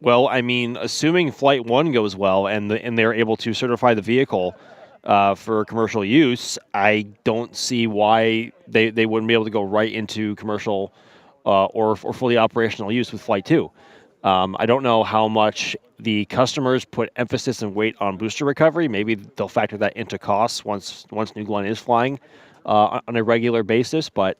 Well, I mean, assuming Flight 1 goes well and they're able to certify the vehicle for commercial use, I don't see why they wouldn't be able to go right into commercial or fully operational use with Flight 2. I don't know how much the customers put emphasis and weight on booster recovery. Maybe they'll factor that into costs once New Glenn is flying on a regular basis, but...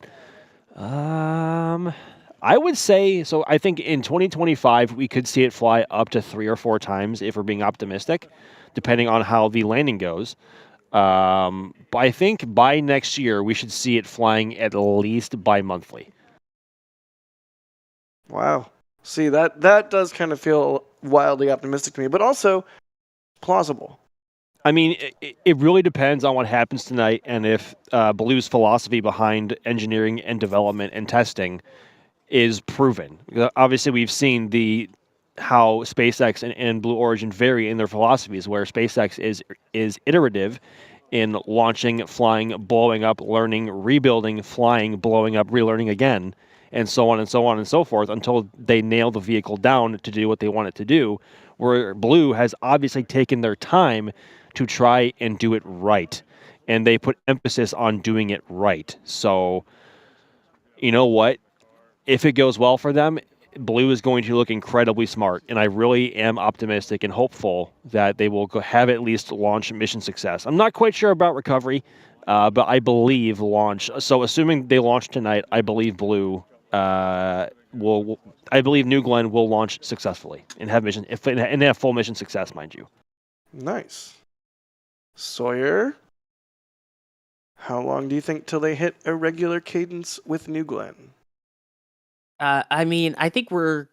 I would say, so I think in 2025, we could see it fly up to 3 or 4 times if we're being optimistic, depending on how the landing goes. But I think by next year, we should see it flying at least bi-monthly. Wow. See, that does kind of feel wildly optimistic to me, but also plausible. I mean, it really depends on what happens tonight and if Blue's philosophy behind engineering and development and testing is proven. Obviously, we've seen how SpaceX and Blue Origin vary in their philosophies, where SpaceX is iterative in launching, flying, blowing up, learning, rebuilding, flying, blowing up, relearning again, and so on and so on and so forth until they nail the vehicle down to do what they want it to do, where Blue has obviously taken their time to try and do it right, and they put emphasis on doing it right. So, you know what? If it goes well for them, Blue is going to look incredibly smart, and I really am optimistic and hopeful that they will have at least launch mission success. I'm not quite sure about recovery, but I believe launch. So assuming they launch tonight, I believe Blue I believe New Glenn will launch successfully and have full mission success, mind you. Nice. Sawyer, how long do you think till they hit a regular cadence with New Glenn? I mean, I think we're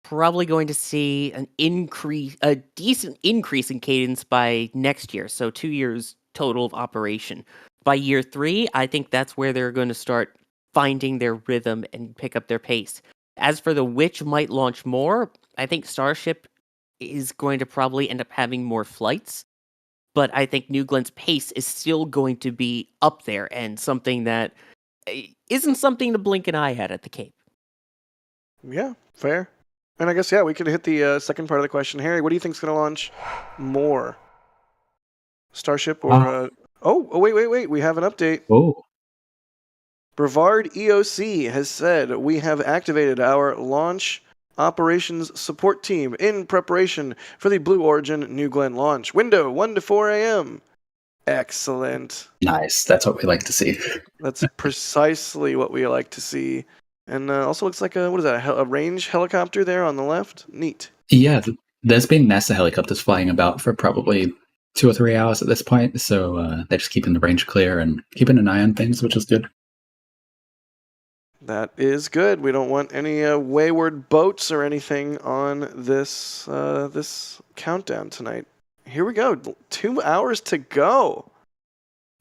probably going to see a decent increase in cadence by next year. So 2 years total of operation. By year 3, I think that's where they're going to start finding their rhythm and pick up their pace. As for which might launch more, I think Starship is going to probably end up having more flights. But I think New Glenn's pace is still going to be up there and something that isn't something to blink an eye at the Cape. Yeah, fair. And I guess, we could hit the second part of the question. Harry, what do you think is going to launch more? Starship or... wait. We have an update. Oh. Brevard EOC has said, we have activated our launch operations support team in preparation for the Blue Origin New Glenn launch. Window 1 to 4 a.m. Excellent. Nice. That's what we like to see. That's precisely what we like to see. And also looks like a range helicopter there on the left. Neat. Yeah, there's been NASA helicopters flying about for probably 2 or 3 hours at this point, so they're just keeping the range clear and keeping an eye on things, which is good. That is good. We don't want any wayward boats or anything on this this countdown tonight. Here we go. 2 hours to go.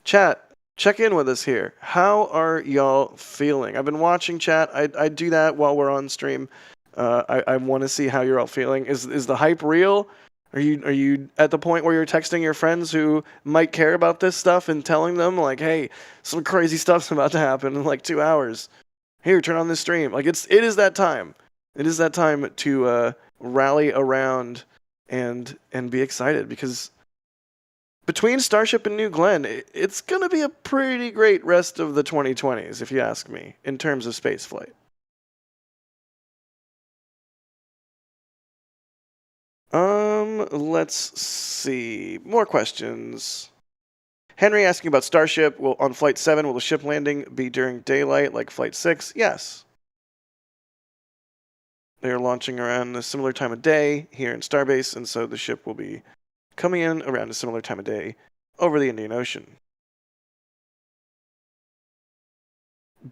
Chat, check in with us here. How are y'all feeling? I've been watching chat. I do that while we're on stream. I want to see how you're all feeling. Is the hype real? Are you at the point where you're texting your friends who might care about this stuff and telling them like, hey, some crazy stuff's about to happen in like 2 hours. Here, turn on this stream. Like it is that time. It is that time to rally around and be excited, because between Starship and New Glenn, it's going to be a pretty great rest of the 2020s, if you ask me, in terms of spaceflight. Let's see. More questions. Henry asking about Starship. On Flight 7, will the ship landing be during daylight like Flight 6? Yes. They are launching around a similar time of day here in Starbase, and so the ship will be coming in around a similar time of day over the Indian Ocean.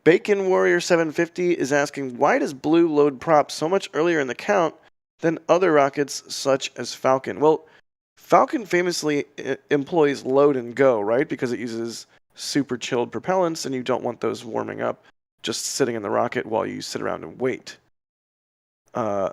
Bacon Warrior 750 is asking, why does Blue load props so much earlier in the count than other rockets such as Falcon? Well, Falcon famously employs load and go, right? Because it uses super chilled propellants, and you don't want those warming up just sitting in the rocket while you sit around and wait. Yeah.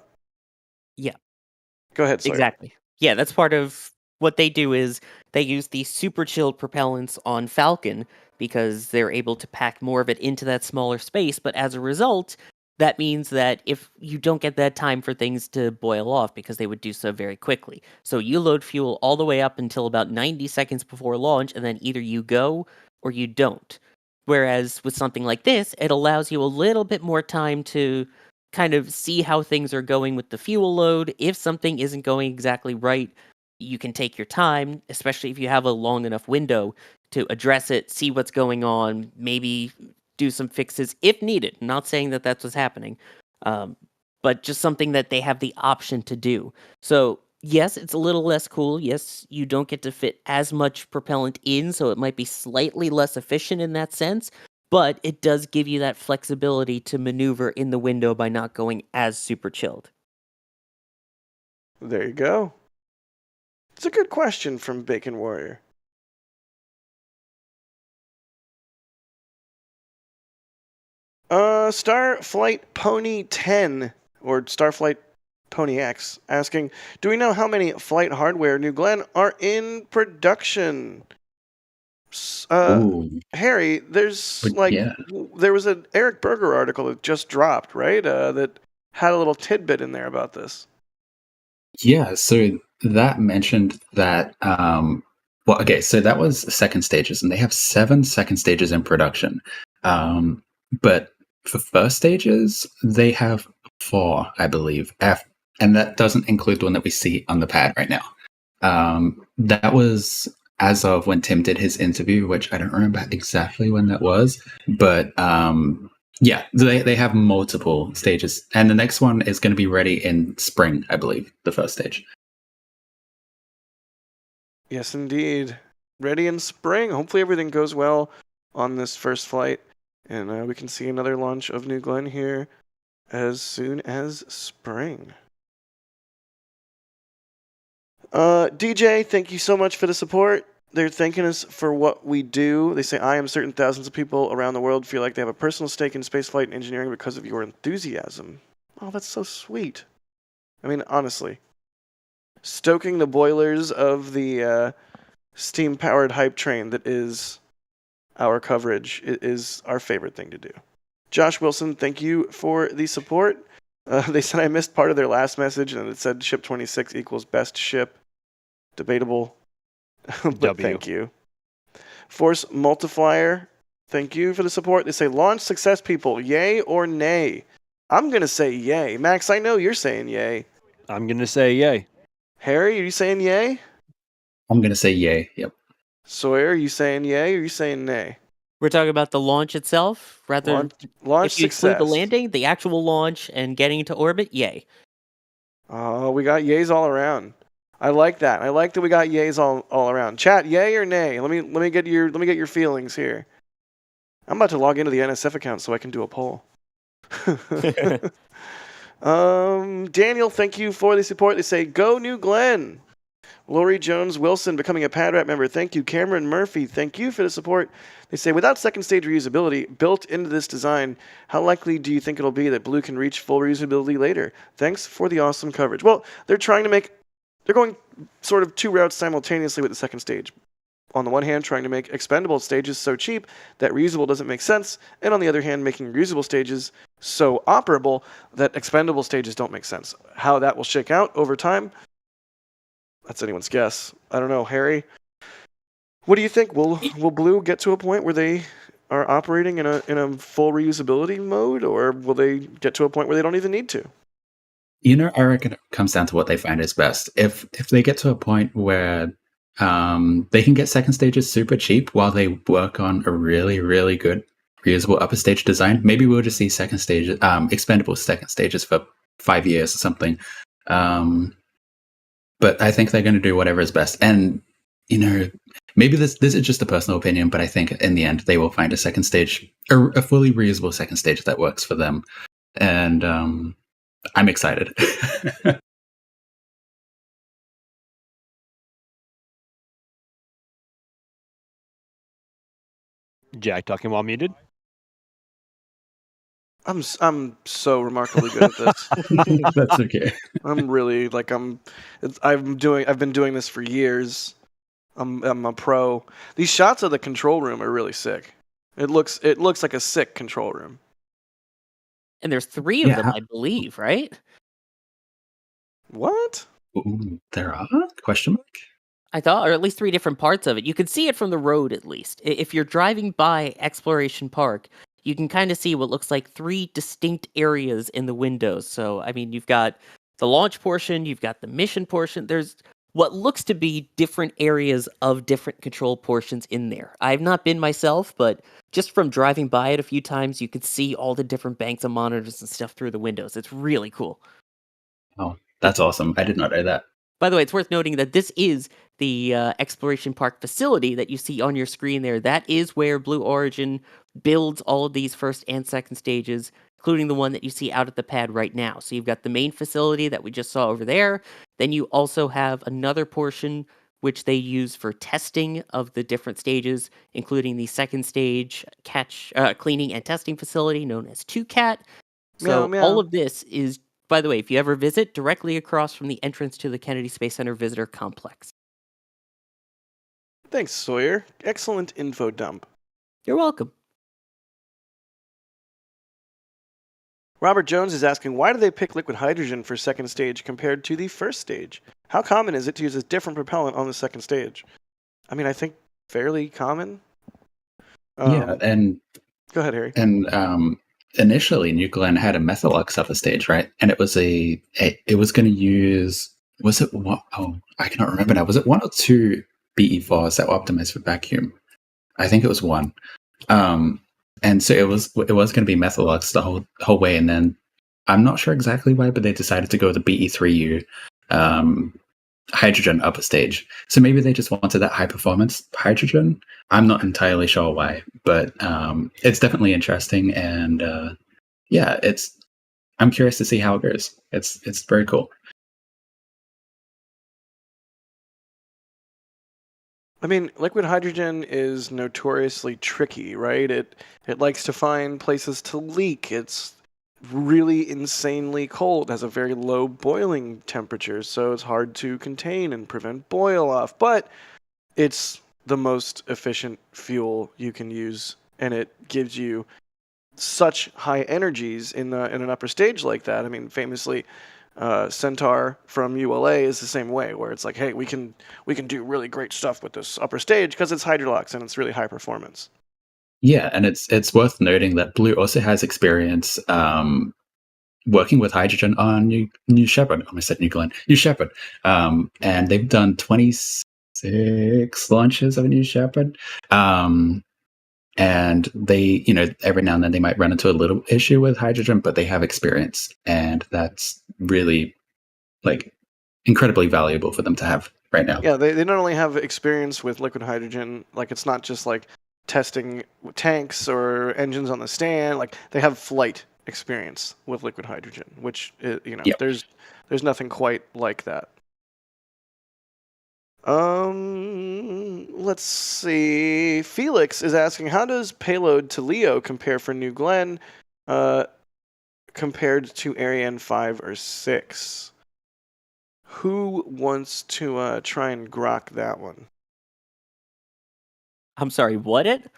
Go ahead, Sawyer. Exactly. Yeah, that's part of what they do is they use these super chilled propellants on Falcon because they're able to pack more of it into that smaller space, but as a result, that means that if you don't get that time for things to boil off, because they would do so very quickly. So you load fuel all the way up until about 90 seconds before launch, and then either you go or you don't. Whereas with something like this, it allows you a little bit more time to kind of see how things are going with the fuel load. If something isn't going exactly right, you can take your time, especially if you have a long enough window to address it, see what's going on, maybe do some fixes if needed. Not saying that that's what's happening, but just something that they have the option to do. So yes, it's a little less cool. Yes, you don't get to fit as much propellant in, so it might be slightly less efficient in that sense, but it does give you that flexibility to maneuver in the window by not going as super chilled. There you go. It's a good question from Bacon Warrior. Starflight Pony 10, or Starflight Pony X, asking, do we know how many flight hardware New Glenn are in production? Harry, there's there was an Eric Berger article that just dropped, right? That had a little tidbit in there about this. Yeah, so that mentioned that, so that was second stages, and they have 7 second stages in production. But for first stages, they have 4, I believe, and that doesn't include the one that we see on the pad right now. That was as of when Tim did his interview, which I don't remember exactly when that was, but yeah, they have multiple stages, and the next one is going to be ready in spring, I believe, the first stage. Yes, indeed. Ready in spring. Hopefully everything goes well on this first flight, and we can see another launch of New Glenn here as soon as spring. DJ, thank you so much for the support. They're thanking us for what we do. They say, I am certain thousands of people around the world feel like they have a personal stake in spaceflight and engineering because of your enthusiasm. Oh, that's so sweet. I mean, honestly. Stoking the boilers of the steam-powered hype train that is our coverage is our favorite thing to do. Josh Wilson, thank you for the support. They said I missed part of their last message, and it said ship 26 equals best ship. Debatable. But thank you. Force Multiplier, thank you for the support. They say, launch success, people. Yay or nay? I'm going to say yay. Max, I know you're saying yay. I'm going to say yay. Harry, are you saying yay? I'm going to say yay, yep. Sawyer, are you saying yay or are you saying nay? We're talking about the launch itself, rather launch if you success. include the landing, the actual launch, and getting into orbit, yay. Oh, we got yays all around. I like that. I like that we got yays all around. Chat, yay or nay? Let me get your feelings here. I'm about to log into the NSF account so I can do a poll. Daniel, thank you for the support. They say, go New Glenn. Lori Jones Wilson becoming a PadRat member. Thank you. Cameron Murphy, thank you for the support. They say, without second stage reusability built into this design, how likely do you think it'll be that Blue can reach full reusability later? Thanks for the awesome coverage. Well, they're going sort of two routes simultaneously with the second stage. On the one hand, trying to make expendable stages so cheap that reusable doesn't make sense, and on the other hand, making reusable stages so operable that expendable stages don't make sense. How that will shake out over time, that's anyone's guess. I don't know. Harry, what do you think? Will Blue get to a point where they are operating in a full reusability mode, or will they get to a point where they don't even need to? I reckon it comes down to what they find is best. If they get to a point where they can get second stages super cheap while they work on a really, really good reusable upper stage design, maybe we'll just see second stages, expendable second stages for 5 years or something. But I think they're going to do whatever is best. And, maybe this is just a personal opinion, but I think in the end they will find a second stage, a fully reusable second stage that works for them. And I'm excited. Jack talking while muted. I'm so remarkably good at this. That's okay. I'm really I've been doing this for years. I'm a pro. These shots of the control room are really sick. It looks like a sick control room. And there's 3 of them, I believe, right? What? Ooh, there are? Question mark? I thought, or at least 3 different parts of it. You can see it from the road, at least. If you're driving by Exploration Park, you can kind of see what looks like 3 distinct areas in the windows. So, I mean, you've got the launch portion, you've got the mission portion. There's what looks to be different areas of different control portions in there. I've not been myself, but just from driving by it a few times, you can see all the different banks of monitors and stuff through the windows. It's really cool. Oh, that's awesome. I did not know that. By the way, it's worth noting that this is the Exploration Park facility that you see on your screen there. That is where Blue Origin builds all of these first and second stages, including the one that you see out at the pad right now. So you've got the main facility that we just saw over there. Then you also have another portion which they use for testing of the different stages, including the second stage cleaning and testing facility known as 2CAT. So all of this is, by the way, if you ever visit, directly across from the entrance to the Kennedy Space Center Visitor Complex. Thanks, Sawyer. Excellent info dump. You're welcome. Robert Jones is asking, why do they pick liquid hydrogen for second stage compared to the first stage? How common is it to use a different propellant on the second stage? I mean, I think fairly common. Yeah, and go ahead, Harry. And initially, New Glenn had a Methalux upper stage, right? And it was it was going to use, was it what? Oh, I cannot remember now. Was it 1 or 2 BE4s that were optimized for vacuum? I think it was 1. And so it was going to be Methalux the whole way, and then I'm not sure exactly why, but they decided to go with the BE3U hydrogen upper stage. So maybe they just wanted that high performance hydrogen. I'm not entirely sure why, but it's definitely interesting, and I'm curious to see how it goes. It's very cool. I mean, liquid hydrogen is notoriously tricky, right? It likes to find places to leak. It's really insanely cold. It has a very low boiling temperature, so it's hard to contain and prevent boil off. But it's the most efficient fuel you can use, and it gives you such high energies in an upper stage like that. I mean, famously, Centaur from ULA is the same way, where it's like, hey, we can do really great stuff with this upper stage because it's Hydrolux and it's really high performance. Yeah, and it's worth noting that Blue also has experience working with hydrogen on New Shepard. I said New Glenn. New Shepard. And they've done 26 launches of a New Shepard. And they, every now and then they might run into a little issue with hydrogen, but they have experience, and that's really incredibly valuable for them to have right now. Yeah, they not only have experience with liquid hydrogen, it's not just testing tanks or engines on the stand. They have flight experience with liquid hydrogen, which there's nothing quite like that. Let's see. Felix is asking, how does payload to Leo compare for New Glenn, compared to Ariane 5 or 6? Who wants to try and grok that one? I'm sorry, what it?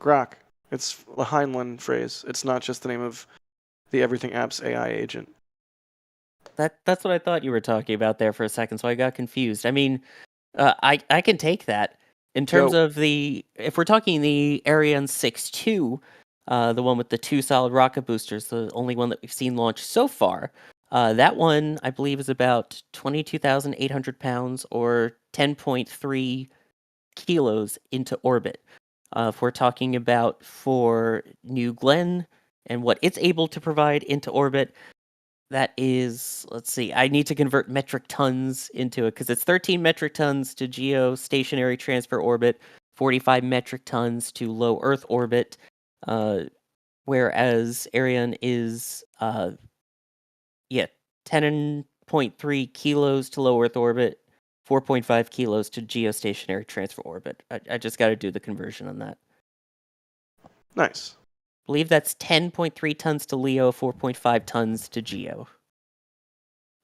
Grok. It's the Heinlein phrase. It's not just the name of the Everything Apps AI agent. That's what I thought you were talking about there for a second, so I got confused. I mean, I can take that. In terms Go. of if we're talking the Ariane 6-2, the one with the 2 solid rocket boosters, the only one that we've seen launch so far, that one I believe is about 22,800 pounds or 10.3 kilos into orbit. If we're talking about for New Glenn and what it's able to provide into orbit, that is, let's see, I need to convert metric tons into it because it's 13 metric tons to geostationary transfer orbit, 45 metric tons to low Earth orbit, whereas Ariane is, 10.3 kilos to low Earth orbit, 4.5 kilos to geostationary transfer orbit. I just got to do the conversion on that. Nice. I believe that's 10.3 tons to LEO, 4.5 tons to GEO.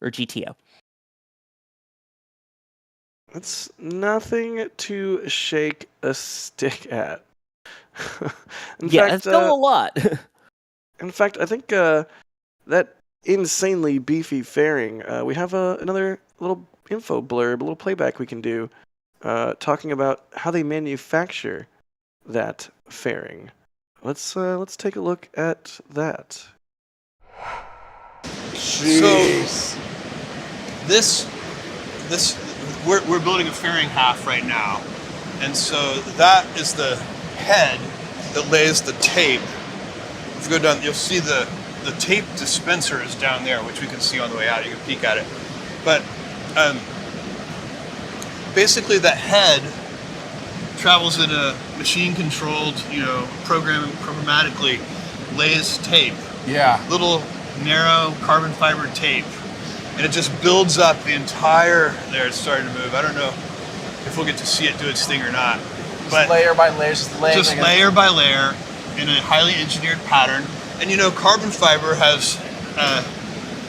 Or GTO. That's nothing to shake a stick at. It's still a lot. In fact, I think that insanely beefy fairing, we have another little info blurb, a little playback we can do, talking about how they manufacture that fairing. Let's take a look at that. Jeez. So this we're building a fairing half right now, and so that is the head that lays the tape. If you go down, you'll see the tape dispenser is down there, which we can see on the way out. You can peek at it, but basically that head travels in a machine-controlled, programmatically lays tape. Yeah. Little narrow carbon fiber tape, and it just builds up the entire. There, it's starting to move. I don't know if we'll get to see it do its thing or not. But layer by layer, just layer by layer in a highly engineered pattern. And carbon fiber has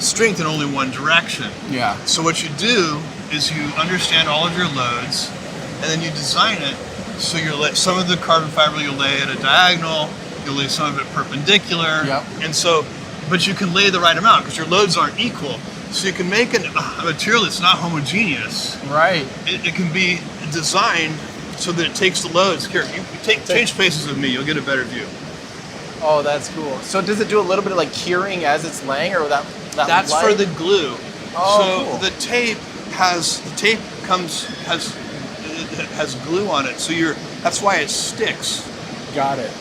strength in only one direction. Yeah. So what you do is you understand all of your loads, and then you design it so some of the carbon fiber you'll lay at a diagonal, you'll lay some of it perpendicular. Yep. And so, but you can lay the right amount because your loads aren't equal. So you can make a material that's not homogeneous. Right. It can be designed so that it takes the loads. Here, change places with me, you'll get a better view. Oh, that's cool. So does it do a little bit of like curing as it's laying, or that's light? For the glue. Oh, so cool. The tape has glue on it, so that's why it sticks. Got it.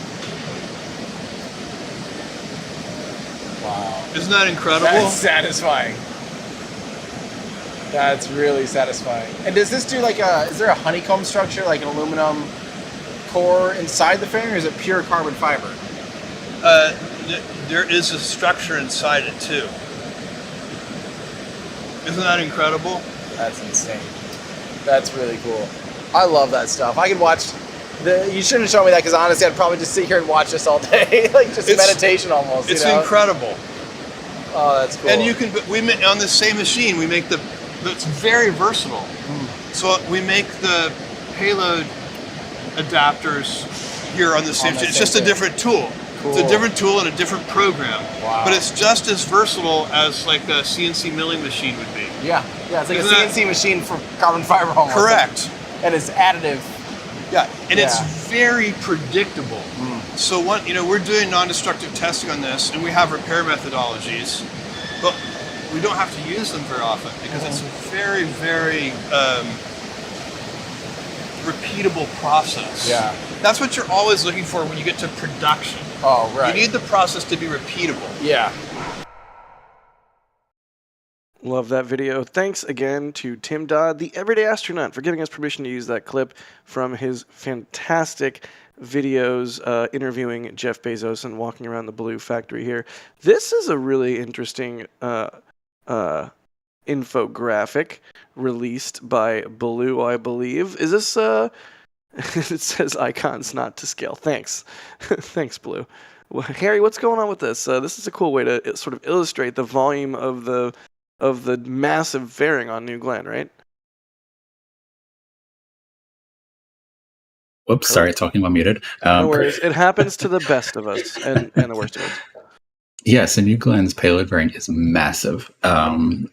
Wow. Isn't that incredible? That's satisfying. That's really satisfying. And does this do is there a honeycomb structure, like an aluminum core inside the fairing, or is it pure carbon fiber? There is a structure inside it too. Isn't that incredible? That's insane. That's really cool. I love that stuff. I could watch you shouldn't show me that, because honestly I'd probably just sit here and watch this all day. It's meditation almost. It's incredible. Oh, that's cool. And we make on this same machine, we make it's very versatile. So we make the payload adapters here on the same machine. It's just a different tool. Cool. It's a different tool and a different program. Wow. But it's just as versatile as like a CNC milling machine would be. Yeah, it's like a CNC machine for carbon fiber almost. Correct. And it's additive. Yeah, and it's very predictable. So we're doing non-destructive testing on this, and we have repair methodologies, but we don't have to use them very often because it's a very, very repeatable process. Yeah. That's what you're always looking for when you get to production. Oh, right. You need the process to be repeatable. Yeah. Love that video. Thanks again to Tim Dodd, the Everyday Astronaut, for giving us permission to use that clip from his fantastic videos interviewing Jeff Bezos and walking around the Blue Factory here. This is a really interesting infographic released by Blue, I believe. Is this it says icons not to scale. Thanks. Thanks, Blue. Well, Harry, what's going on with this? This is a cool way to sort of illustrate the volume of the massive fairing on New Glenn, right? Whoops, sorry, talking while muted. No worries. It happens to the best of us and the worst of us. Yeah, so New Glenn's payload variant is massive. And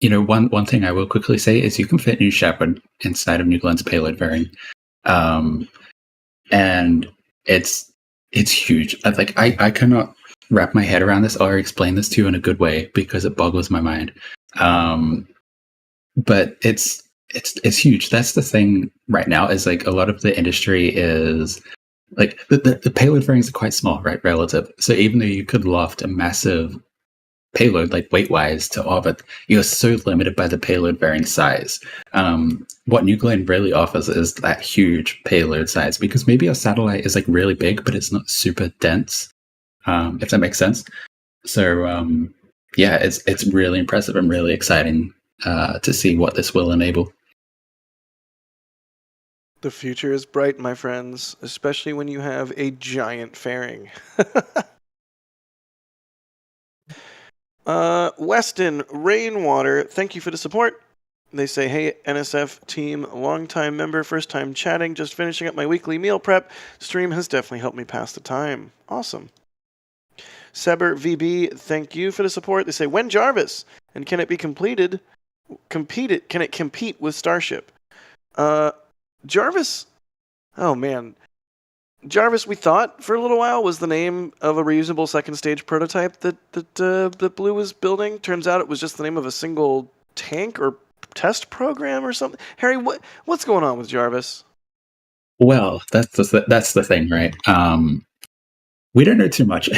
one thing I will quickly say is you can fit New Shepard inside of New Glenn's payload variant. And it's huge. I cannot wrap my head around this or explain this to you in a good way because it boggles my mind. But it's huge. That's the thing right now is like a lot of the industry is like the payload variants are quite small, right? Relative. So even though you could loft a massive payload, like weight-wise, to orbit, you're so limited by the payload variant size. What New Glenn really offers is that huge payload size because maybe your satellite is like really big, but it's not super dense. If that makes sense. So yeah, it's really impressive and really exciting to see what this will enable. The future is bright, my friends, especially when you have a giant fairing. Weston Rainwater, thank you for the support. They say, hey, NSF team, long-time member, first time chatting, just finishing up my weekly meal prep. Stream has definitely helped me pass the time. Awesome. Seber VB, thank you for the support. They say, when Jarvis? And can it be completed? Can it compete with Starship? Jarvis, oh man. Jarvis, we thought for a little while was the name of a reusable second stage prototype that Blue was building. Turns out it was just the name of a single tank or test program or something. Harry, what's going on with Jarvis? Well, that's the thing, right? We don't know too much.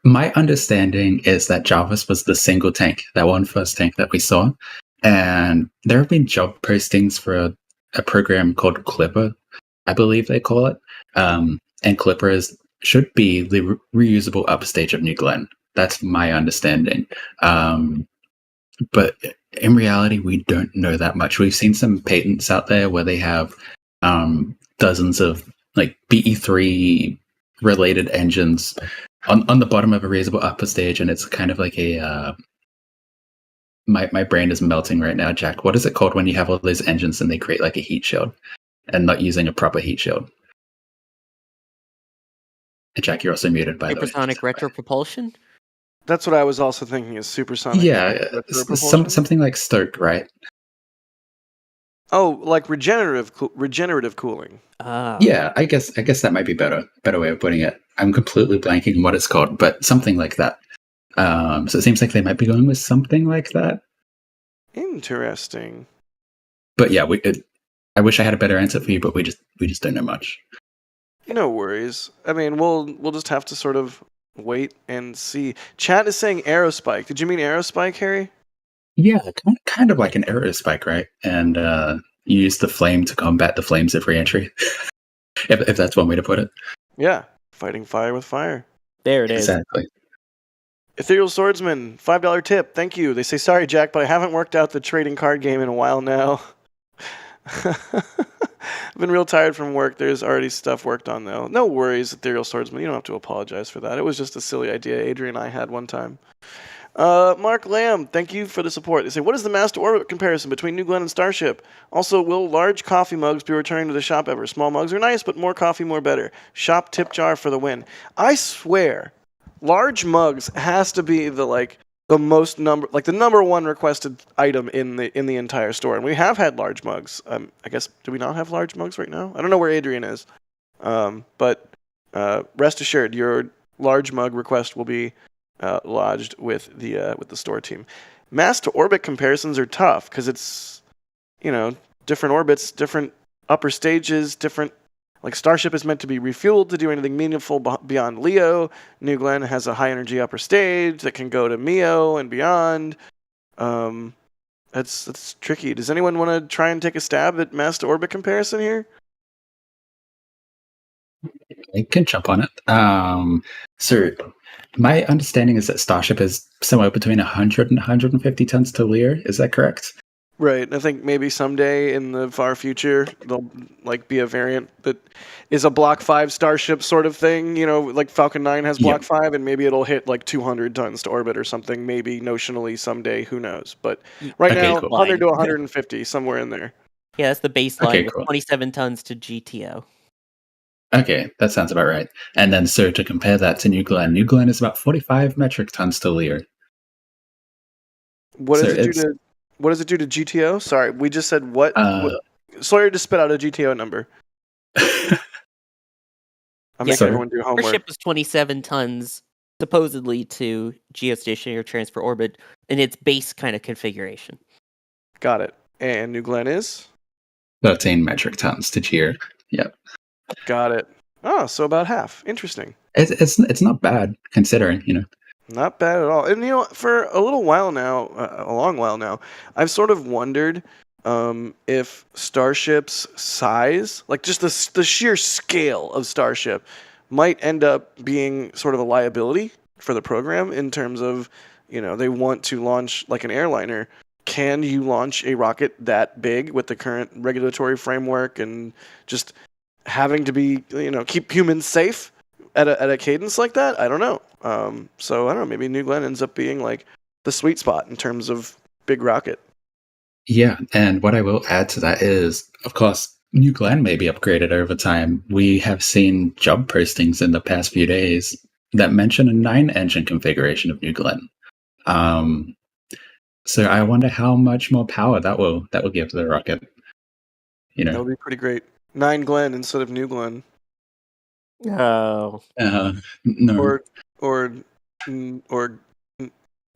My understanding is that Jarvis was the single tank, that one first tank that we saw. And there have been job postings for a program called Clipper, I believe they call it. And Clipper should be the reusable upstage of New Glenn. That's my understanding. But in reality, we don't know that much. We've seen some patents out there where they have dozens of like BE3 related engines on the bottom of a reusable upper stage, and it's kind of like a my brain is melting right now, Jack. What is it called when you have all those engines and they create like a heat shield and not using a proper heat shield? And Jack, you're also muted, by the way. Supersonic retropropulsion? That's what I was also thinking is supersonic. Yeah, something like Stoke, right? Oh, like regenerative cooling. Yeah, I guess that might be better way of putting it. I'm completely blanking on what it's called, but something like that. So it seems like they might be going with something like that. Interesting. But yeah, I wish I had a better answer for you, but we just don't know much. No worries. I mean, we'll just have to sort of wait and see. Chat is saying aerospike. Did you mean aerospike, Harry? Yeah, kind of like an aerospike, right? And you use the flame to combat the flames of reentry, if that's one way to put it. Yeah, fighting fire with fire. There it is. Exactly. Ethereal Swordsman, $5 tip. Thank you. They say, sorry, Jack, but I haven't worked out the trading card game in a while now. I've been real tired from work. There's already stuff worked on, though. No worries, Ethereal Swordsman. You don't have to apologize for that. It was just a silly idea Adrian and I had one time. Mark Lamb, thank you for the support. They say, what is the mass to orbit comparison between New Glenn and Starship? Also, will large coffee mugs be returning to the shop ever? Small mugs are nice, but more coffee, more better. Shop tip jar for the win. I swear, large mugs has to be the number one requested item in the entire store. And we have had large mugs. I guess, do we not have large mugs right now? I don't know where Adrian is. But rest assured, your large mug request will be lodged with the store team. Mass to orbit comparisons are tough because it's different orbits, different upper stages, different. Like Starship is meant to be refueled to do anything meaningful beyond LEO. New Glenn has a high energy upper stage that can go to MEO and beyond. That's tricky. Does anyone want to try and take a stab at mass to orbit comparison here? I can jump on it. So my understanding is that Starship is somewhere between 100 and 150 tons to Lear. Is that correct? Right. I think maybe someday in the far future there'll like be a variant that is a Block 5 Starship sort of thing, like Falcon 9 has Block 5, and maybe it'll hit like 200 tons to orbit or something, maybe notionally someday, who knows. But right Okay, now, cool. 100 to 150, somewhere in there. Yeah, that's the baseline Okay, with cool. 27 tons to GTO. Okay, that sounds about right. And then, so to compare that to New Glenn is about 45 metric tons to Lear. What So does it do it's- to what does it do to GTO? Sorry, we just said what? Sawyer just spit out a GTO number. I'm making Sorry. everyone do Our homework. ship was 27 tons, supposedly to geostationary transfer orbit in its base kind of configuration. Got it. And New Glenn is? 13 metric tons to Gear. Yep. Got it. Oh, so about half. Interesting. It's not bad considering, Not bad at all. And for a little while now, a long while now, I've sort of wondered if Starship's size, like just the sheer scale of Starship, might end up being sort of a liability for the program in terms of, they want to launch like an airliner. Can you launch a rocket that big with the current regulatory framework and just having to be, keep humans safe at a cadence like that? I don't know. So I don't know. Maybe New Glenn ends up being like the sweet spot in terms of big rocket. Yeah, and what I will add to that is, of course, New Glenn may be upgraded over time. We have seen job postings in the past few days that mention a 9-engine configuration of New Glenn. So I wonder how much more power that will give to the rocket. That would be pretty great. 9 Glenn instead of New Glenn. Oh. No. Or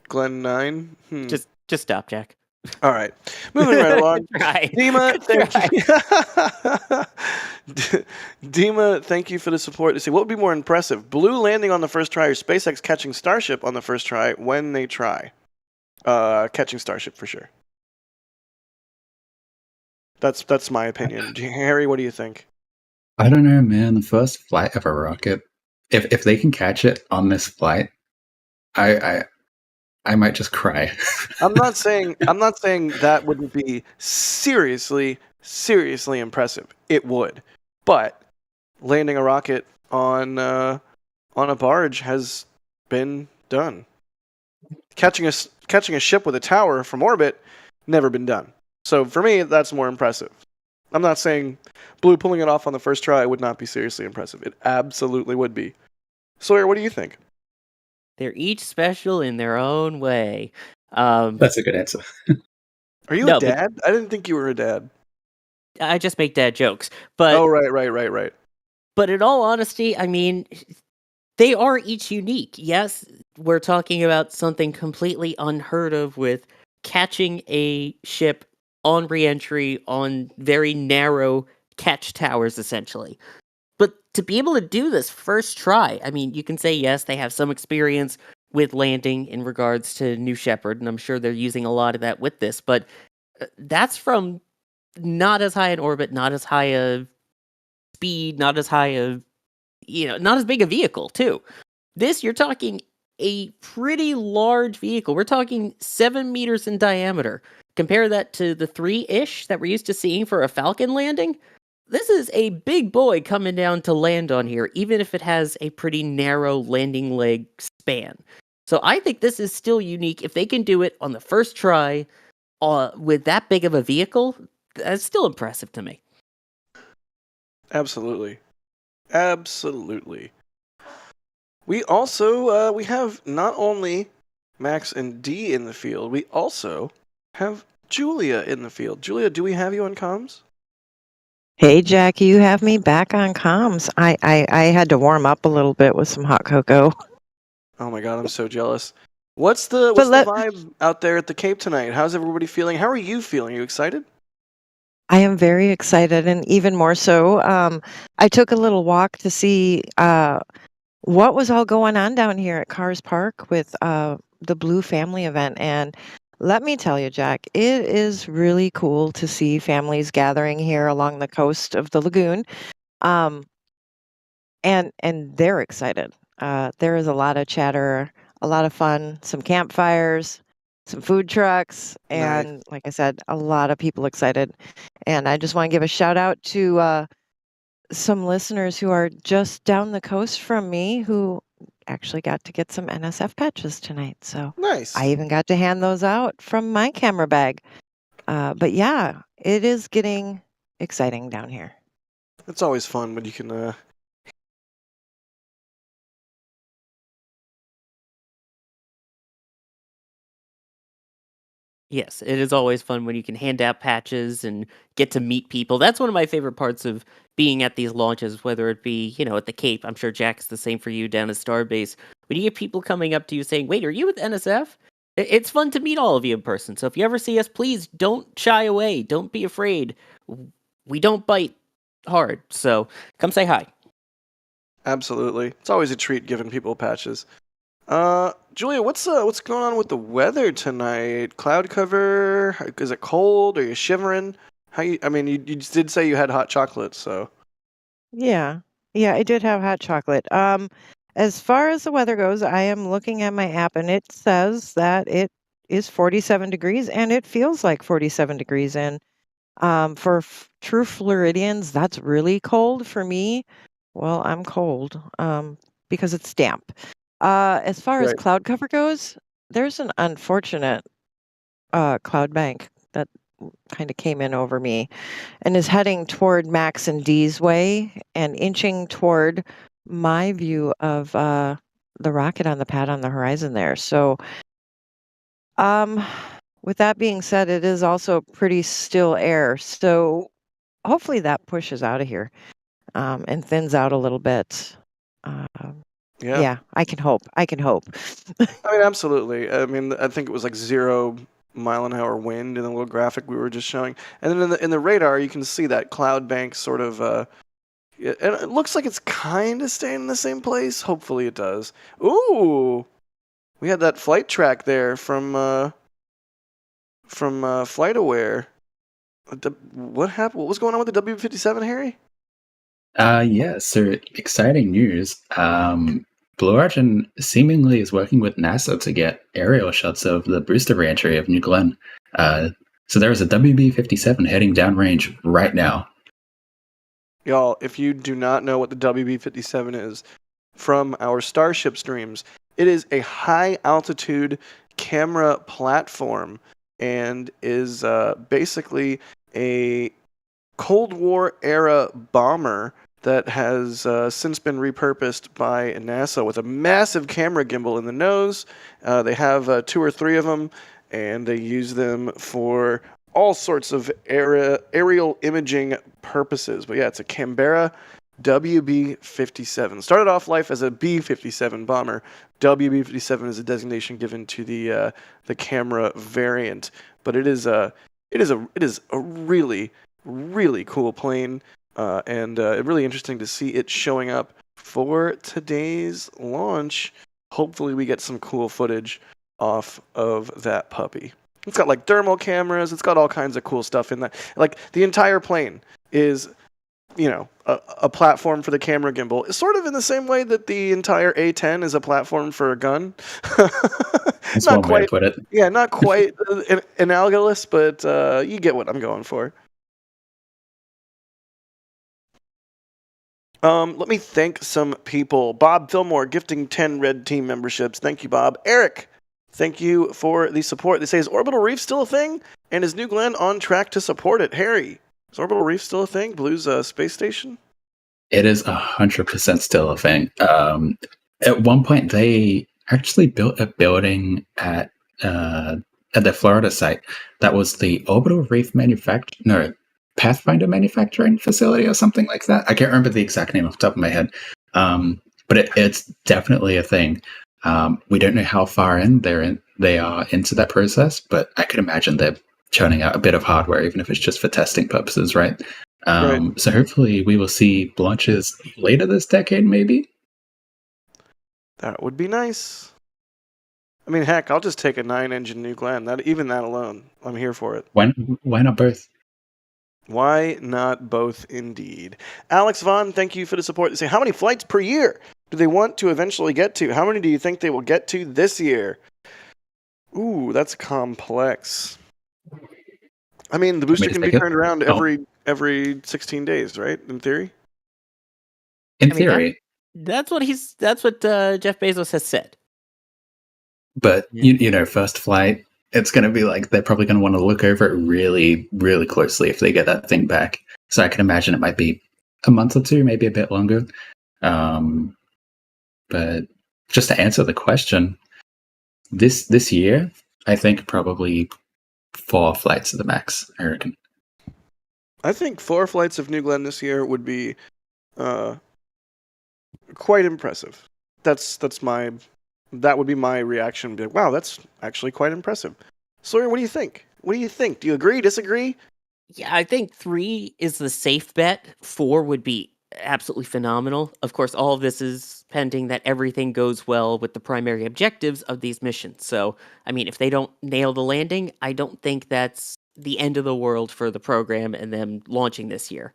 Glenn 9. Just stop, Jack. All right, moving right along. Right. Dima, Dima, thank you for the support. To see what would be more impressive: Blue landing on the first try, or SpaceX catching Starship on the first try when they try? Catching Starship for sure. That's my opinion. Harry, what do you think? I don't know, man. The first flight of a rocket, if they can catch it on this flight, I might just cry. I'm not saying that wouldn't be seriously impressive. It would, but landing a rocket on a barge has been done. Catching a ship with a tower from orbit, never been done. So for me, that's more impressive. I'm not saying Blue pulling it off on the first try would not be seriously impressive. It absolutely would be. Sawyer, what do you think? They're each special in their own way. That's a good answer. Are you a dad? I didn't think you were a dad. I just make dad jokes. But oh, right. But in all honesty, I mean, they are each unique. Yes, we're talking about something completely unheard of with catching a ship on reentry on very narrow catch towers, essentially. But to be able to do this first try, I mean, you can say, yes, they have some experience with landing in regards to New Shepard, and I'm sure they're using a lot of that with this, but that's from not as high an orbit, not as high a speed, not as high a, not as big a vehicle, too. This, you're talking a pretty large vehicle. We're talking 7 meters in diameter. Compare that to the 3-ish that we're used to seeing for a Falcon landing. This is a big boy coming down to land on here, even if it has a pretty narrow landing leg span. So I think this is still unique. If they can do it on the first try with that big of a vehicle, that's still impressive to me. Absolutely. We also we have not only Max and D in the field, we also have Julia in the field. Julia, do we have you on comms? Hey, Jack, you have me back on comms. I had to warm up a little bit with some hot cocoa. Oh my god, I'm so jealous. What's the vibe out there at the Cape tonight? How's everybody feeling? How are you feeling? Are you excited? I am very excited, and even more so. I took a little walk to see what was all going on down here at Cars Park with the Blue Family event. And let me tell you, Jack, it is really cool to see families gathering here along the coast of the lagoon. and they're excited. There is a lot of chatter, a lot of fun, some campfires, some food trucks, Nice. and like I said, a lot of people excited. And I just want to give a shout out to some listeners who are just down the coast from me who actually got to get some NSF patches tonight. So Nice. I even got to hand those out from my camera bag. But yeah, it is getting exciting down here. It's always fun when you can. Yes, it is always fun when you can hand out patches and get to meet people. That's one of my favorite parts of being at these launches, whether it be, at the Cape. I'm sure Jack, it's the same for you down at Starbase. When you get people coming up to you saying, "Wait, are you with NSF?" It's fun to meet all of you in person. So if you ever see us, please don't shy away. Don't be afraid. We don't bite hard. So come say hi. Absolutely. It's always a treat giving people patches. Julia, what's going on with the weather tonight? Cloud cover? Is it cold? Are you shivering? You did say you had hot chocolate, so. Yeah. Yeah, I did have hot chocolate. As far as the weather goes, I am looking at my app and it says that it is 47 degrees and it feels like 47 degrees. And for true Floridians, that's really cold. For me, well, I'm cold because it's damp. As far as Right. cloud cover goes, there's an unfortunate cloud bank that kind of came in over me and is heading toward Max and D's way and inching toward my view of the rocket on the pad on the horizon there. So, with that being said, it is also pretty still air. So, hopefully that pushes out of here and thins out a little bit. Yeah, I can hope. I can hope. Absolutely. I think it was like 0 mile an hour wind in the little graphic we were just showing. And then in the radar, you can see that cloud bank sort of. And it looks like it's kind of staying in the same place. Hopefully it does. Ooh, we had that flight track there from FlightAware. What happened? What was going on with the W57, Harry? So exciting news. Blue Origin seemingly is working with NASA to get aerial shots of the booster reentry of New Glenn. So there is a WB-57 heading downrange right now. Y'all, if you do not know what the WB-57 is, from our Starship streams, it is a high-altitude camera platform and is basically a Cold War-era bomber that has since been repurposed by NASA with a massive camera gimbal in the nose. They have 2 or 3 of them, and they use them for all sorts of aerial imaging purposes. But yeah, it's a Canberra WB-57. Started off life as a B-57 bomber. WB-57 is a designation given to the camera variant, but it is a really, really cool plane, and really interesting to see it showing up for today's launch. Hopefully we get some cool footage off of that puppy. It's got like thermal cameras, it's got all kinds of cool stuff in that. Like the entire plane is, a platform for the camera gimbal. It's sort of in the same way that the entire A-10 is a platform for a gun. That's not one quite, way to put it. Yeah, not quite analogous, but you get what I'm going for. Let me thank some people. Bob Fillmore gifting 10 red team memberships. Thank you, Bob. Eric, thank you for the support. They say, is Orbital Reef still a thing? And is New Glenn on track to support it? Harry, is Orbital Reef still a thing? Blue's space station? It is 100% still a thing. At one point, they actually built a building at the Florida site that was the Orbital Reef Pathfinder manufacturing facility or something like that. I can't remember the exact name off the top of my head, but it's definitely a thing. We don't know how far in they are into that process, but I could imagine they're churning out a bit of hardware, even if it's just for testing purposes, right? Right. So hopefully we will see launches later this decade, maybe. That would be nice. Heck, I'll just take a 9-engine New Glenn. That alone, I'm here for it. Why not both? Why not both indeed? Alex Vaughn, thank you for the support. They say, how many flights per year do they want to eventually get to? How many do you think they will get to this year? Ooh, that's complex. I mean, the booster can be turned around every 16 days, right? In theory? In theory. That's what Jeff Bezos has said. But, you know, first flight, it's going to be like they're probably going to want to look over it really, really closely if they get that thing back. So I can imagine it might be a month or two, maybe a bit longer. But just to answer the question, this year, I think probably 4 flights at the max, I reckon. I think 4 flights of New Glenn this year would be quite impressive. That would be my reaction. Be like, wow, that's actually quite impressive. Sawyer, what do you think? What do you think? Do you agree, disagree? Yeah, I think 3 is the safe bet. 4 would be absolutely phenomenal. Of course, all of this is pending that everything goes well with the primary objectives of these missions. So, I mean, if they don't nail the landing, I don't think that's the end of the world for the program and them launching this year.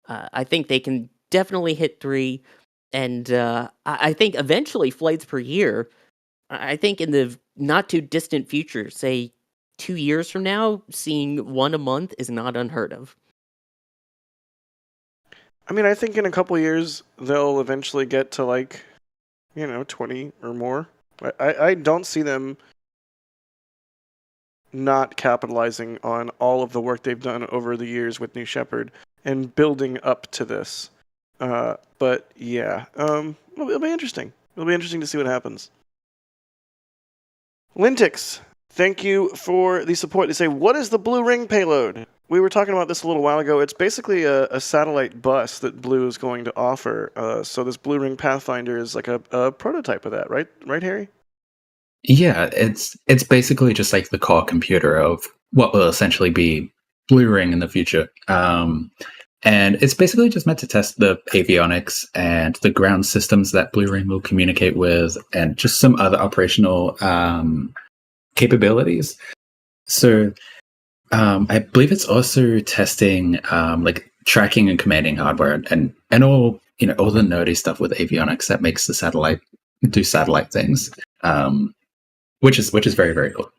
I think they can definitely hit 3. And I think eventually flights per year, I think in the not too distant future, say 2 years from now, seeing 1 a month is not unheard of. I mean, I think in a couple years, they'll eventually get to 20 or more. I don't see them not capitalizing on all of the work they've done over the years with New Shepard and building up to this. But yeah, it'll be interesting. It'll be interesting to see what happens. Lintix, thank you for the support. They say, what is the Blue Ring payload? We were talking about this a little while ago. It's basically a satellite bus that Blue is going to offer. So this Blue Ring Pathfinder is like a prototype of that, right? Right, Harry? Yeah, it's basically just like the core computer of what will essentially be Blue Ring in the future. And it's basically just meant to test the avionics and the ground systems that Blue Ring will communicate with, and just some other operational capabilities. So I believe it's also testing like tracking and commanding hardware and all all the nerdy stuff with avionics that makes the satellite do satellite things, which is very, very cool.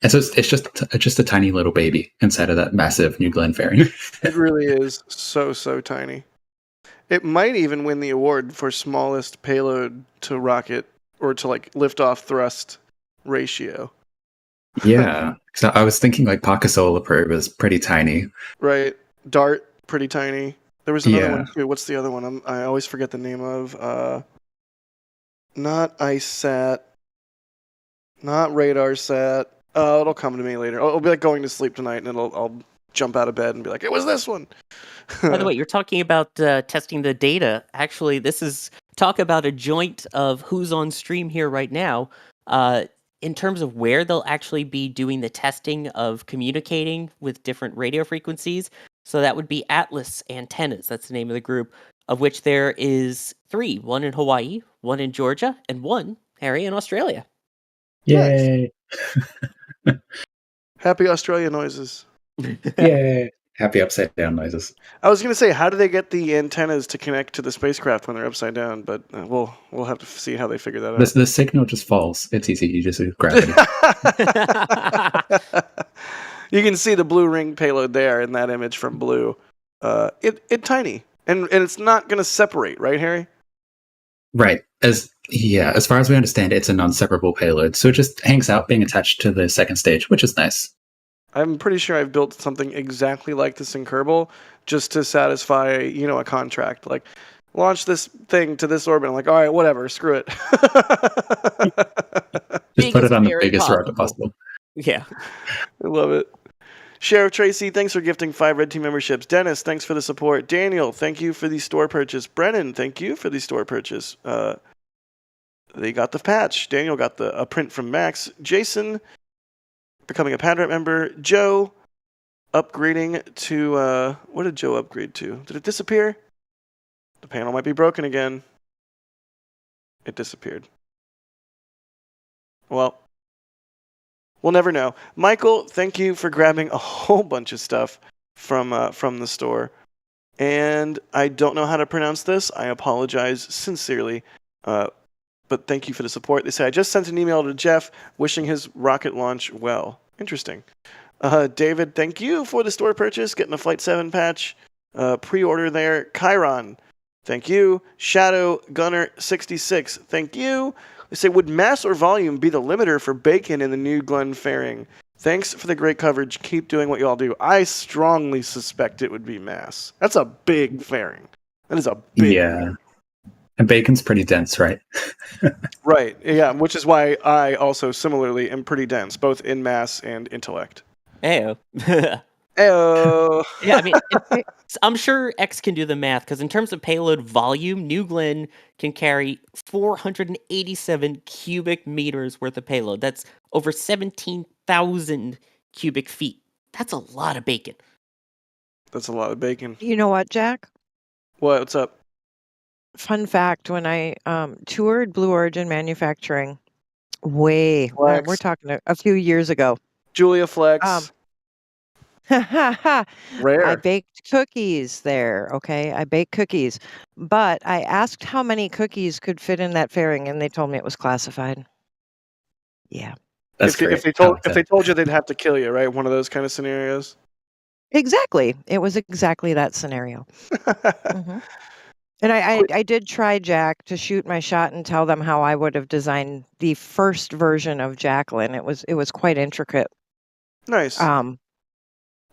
And so it's just a tiny little baby inside of that massive New Glenn fairing. It really is so tiny. It might even win the award for smallest payload to rocket or to liftoff thrust ratio. Yeah. So I was thinking like Parker Solar Probe is pretty tiny. Right. DART, pretty tiny. There was another one too. What's the other one? I always forget the name of. Not IceSat. Not RadarSat. It'll come to me later. It'll be like going to sleep tonight, and I'll jump out of bed and be like, it was this one. By the way, you're talking about testing the data. Actually, this is talk about a joint of who's on stream here right now. In terms of where they'll actually be doing the testing of communicating with different radio frequencies. So that would be Atlas Antennas. That's the name of the group, of which there is 3. 1 in Hawaii, 1 in Georgia, and 1, Harry, in Australia. Yay. Happy Australia noises. Yay. Happy upside down noises. I was going to say, how do they get the antennas to connect to the spacecraft when they're upside down? But we'll have to see how they figure that out. The signal just falls. It's easy. You just grab it. You can see the Blue Ring payload there in that image from Blue. It's tiny, and it's not going to separate, right, Harry? Right. As far as we understand, it's a non-separable payload, so it just hangs out being attached to the second stage, which is nice. I'm pretty sure I've built something exactly like this in Kerbal just to satisfy, a contract. Like, launch this thing to this orbit. I'm like, all right, whatever, screw it. Just put it on the biggest rocket possible. Yeah. I love it. Sheriff Tracy, thanks for gifting 5 Red Team memberships. Dennis, thanks for the support. Daniel, thank you for the store purchase. Brennan, thank you for the store purchase. They got the patch. Daniel got a print from Max. Jason, becoming a Padret member. Joe, upgrading to... what did Joe upgrade to? Did it disappear? The panel might be broken again. It disappeared. Well, we'll never know. Michael, thank you for grabbing a whole bunch of stuff from the store. And I don't know how to pronounce this. I apologize sincerely. But thank you for the support. They say, I just sent an email to Jeff wishing his rocket launch well. Interesting. David, thank you for the store purchase, getting a Flight 7 patch. Pre-order there. Chiron, thank you. Shadow Gunner 66, thank you. They say, would mass or volume be the limiter for bacon in the new Glen fairing? Thanks for the great coverage. Keep doing what you all do. I strongly suspect it would be mass. That's a big fairing. That is a big fairing. And bacon's pretty dense, right? Right, yeah, which is why I also similarly am pretty dense, both in mass and intellect. Ayo. Ayo. Yeah, I mean, I'm sure X can do the math, because in terms of payload volume, New Glenn can carry 487 cubic meters worth of payload. That's over 17,000 cubic feet. That's a lot of bacon. That's a lot of bacon. You know what, Jack? What's up? Fun fact, when I toured Blue Origin Manufacturing, we're Flex. talking a few years ago. Julia Flex. I Rare. baked cookies there, okay? I baked cookies. But I asked how many cookies could fit in that fairing, and they told me it was classified. Yeah. That's If great. they told you, they'd have to kill you, right? One of those kind of scenarios. Exactly. It was exactly that scenario. Mhm. And I did try, Jack, to shoot my shot and tell them how I would have designed the first version of Jacklyn. It was quite intricate. Nice. Um,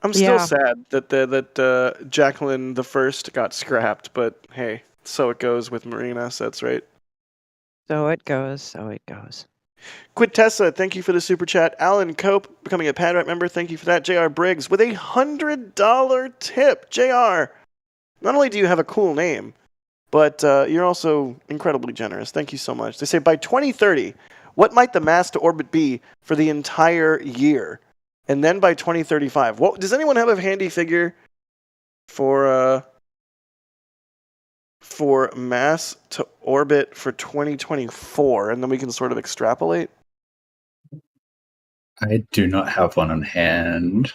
I'm still yeah. sad that Jacklyn the First got scrapped, but hey, so it goes with marine assets, right? So it goes. So it goes. Quintessa, thank you for the super chat. Alan Cope becoming a Padrack member, thank you for that. J.R. Briggs with a $100 tip. J.R., not only do you have a cool name, but you're also incredibly generous. Thank you so much. They say by 2030, what might the mass to orbit be for the entire year? And then by 2035, what does anyone have a handy figure for mass to orbit for 2024? And then we can sort of extrapolate. I do not have one on hand.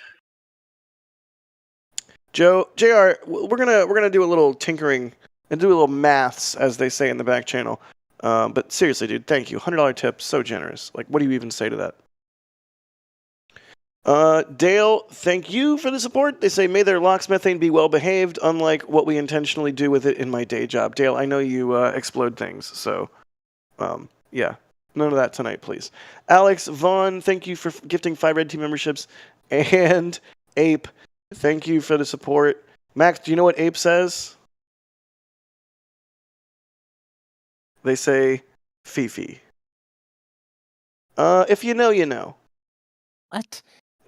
JR, we're gonna do a little tinkering and do a little maths, as they say in the back channel. But seriously, dude, thank you. $100 tip, so generous. Like, what do you even say to that? Dale, thank you for the support. They say, may their LOX methane be well behaved, unlike what we intentionally do with it in my day job. Dale, I know you explode things, so yeah, none of that tonight, please. Alex Vaughn, thank you for gifting 5 Red Team memberships, and Ape, thank you for the support. Max, do you know what Ape says? They say, Fifi. If you know, you know. What?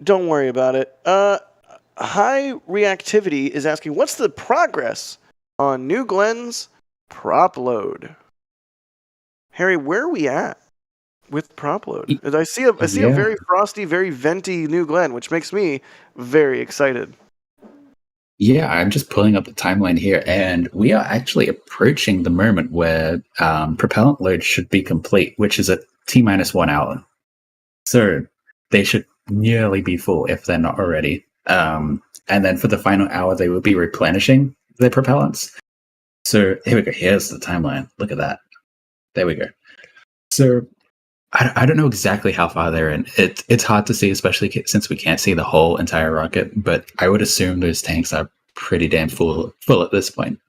Don't worry about it. High Reactivity is asking, what's the progress on New Glen's prop load? Harry, where are we at with prop load? I see a very frosty, very venti New Glen, which makes me very excited. Yeah, I'm just pulling up the timeline here, and we are actually approaching the moment where propellant load should be complete, which is at T-1 hour. So they should nearly be full if they're not already. And then for the final hour, they will be replenishing their propellants. So here we go. Here's the timeline. Look at that. There we go. So I don't know exactly how far they're in. It's hard to see, especially since we can't see the whole entire rocket, but I would assume those tanks are pretty damn full at this point.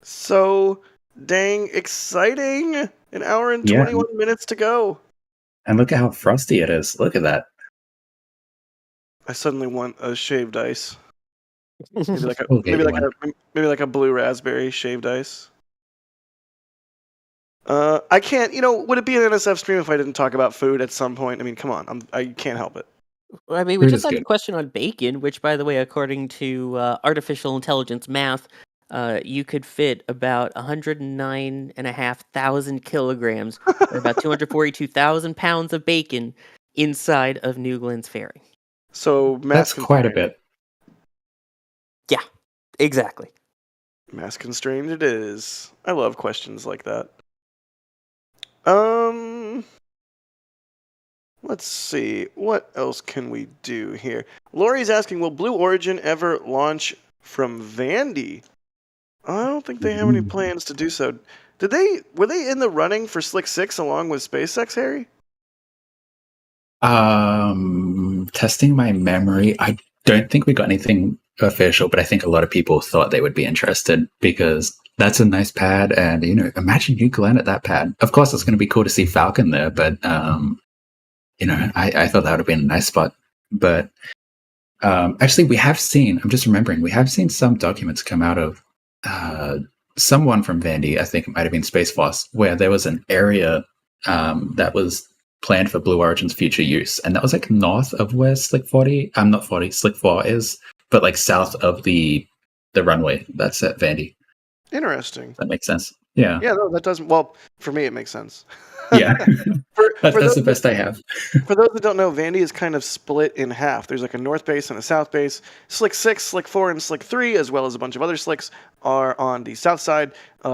So dang exciting. An hour and 21 minutes to go. And look at how frosty it is. Look at that. I suddenly want a shaved ice. Maybe like a blue raspberry shaved ice. I can't. Would it be an NSF stream if I didn't talk about food at some point? I mean, come on. I can't help it. Well, I mean, we just had a question on bacon, which, by the way, according to artificial intelligence math, you could fit about 109,500 kilograms, or about 242,000 pounds of bacon inside of New Glen's Ferry. So that's quite a bit. Yeah, exactly. Mass constrained it is. I love questions like that. Let's see. What else can we do here? Lori's asking, will Blue Origin ever launch from Vandy? I don't think they have any plans to do so. Were they in the running for Slick 6 along with SpaceX, Harry? Testing my memory, I don't think we got anything official, but I think a lot of people thought they would be interested because that's a nice pad, and imagine you Glenn at that pad. Of course, it's going to be cool to see Falcon there, but I thought that would have been a nice spot. But actually, we have seen. I'm just remembering, we have seen some documents come out of someone from Vandy. I think it might have been Space Force, where there was an area that was planned for Blue Origin's future use, and that was like north of where Slick 4 is, but like south of the runway that's at Vandy. Interesting. That makes sense. Yeah. Yeah, no, that doesn't. Well, for me, it makes sense. Yeah. That's those the best I have. For those that don't know, Vandy is kind of split in half. There's like a north base and a south base. Slick 6, Slick 4, and Slick 3, as well as a bunch of other slicks, are on the south side.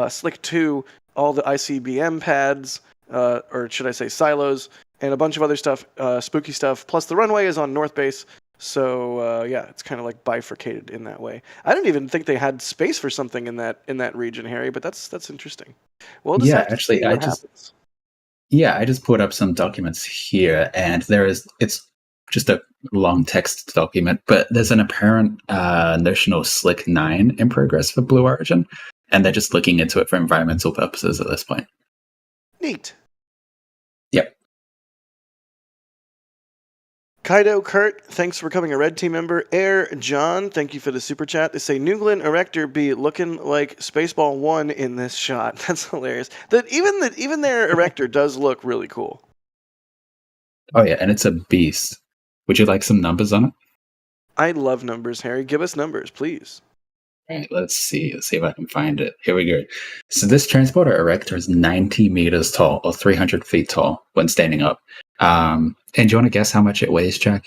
Slick 2, all the ICBM pads, or should I say silos, and a bunch of other stuff, spooky stuff. Plus the runway is on north base. So yeah, it's kind of like bifurcated in that way. I didn't even think they had space for something in that region, Harry. But that's interesting. Well, I just put up some documents here, and it's just a long text document, but there's an apparent notional Slick 9 in progress for Blue Origin, and they're just looking into it for environmental purposes at this point. Neat. Yep. Kaido Kurt, thanks for becoming a Red Team member. Air John, thank you for the super chat. They say Newglen Erector be looking like Spaceball 1 in this shot. That's hilarious. Even their Erector does look really cool. Oh yeah, and it's a beast. Would you like some numbers on it? I love numbers, Harry. Give us numbers, please. All right, let's see if I can find it. Here we go. So this transporter Erector is 90 meters tall, or 300 feet tall when standing up. And do you want to guess how much it weighs, Jack?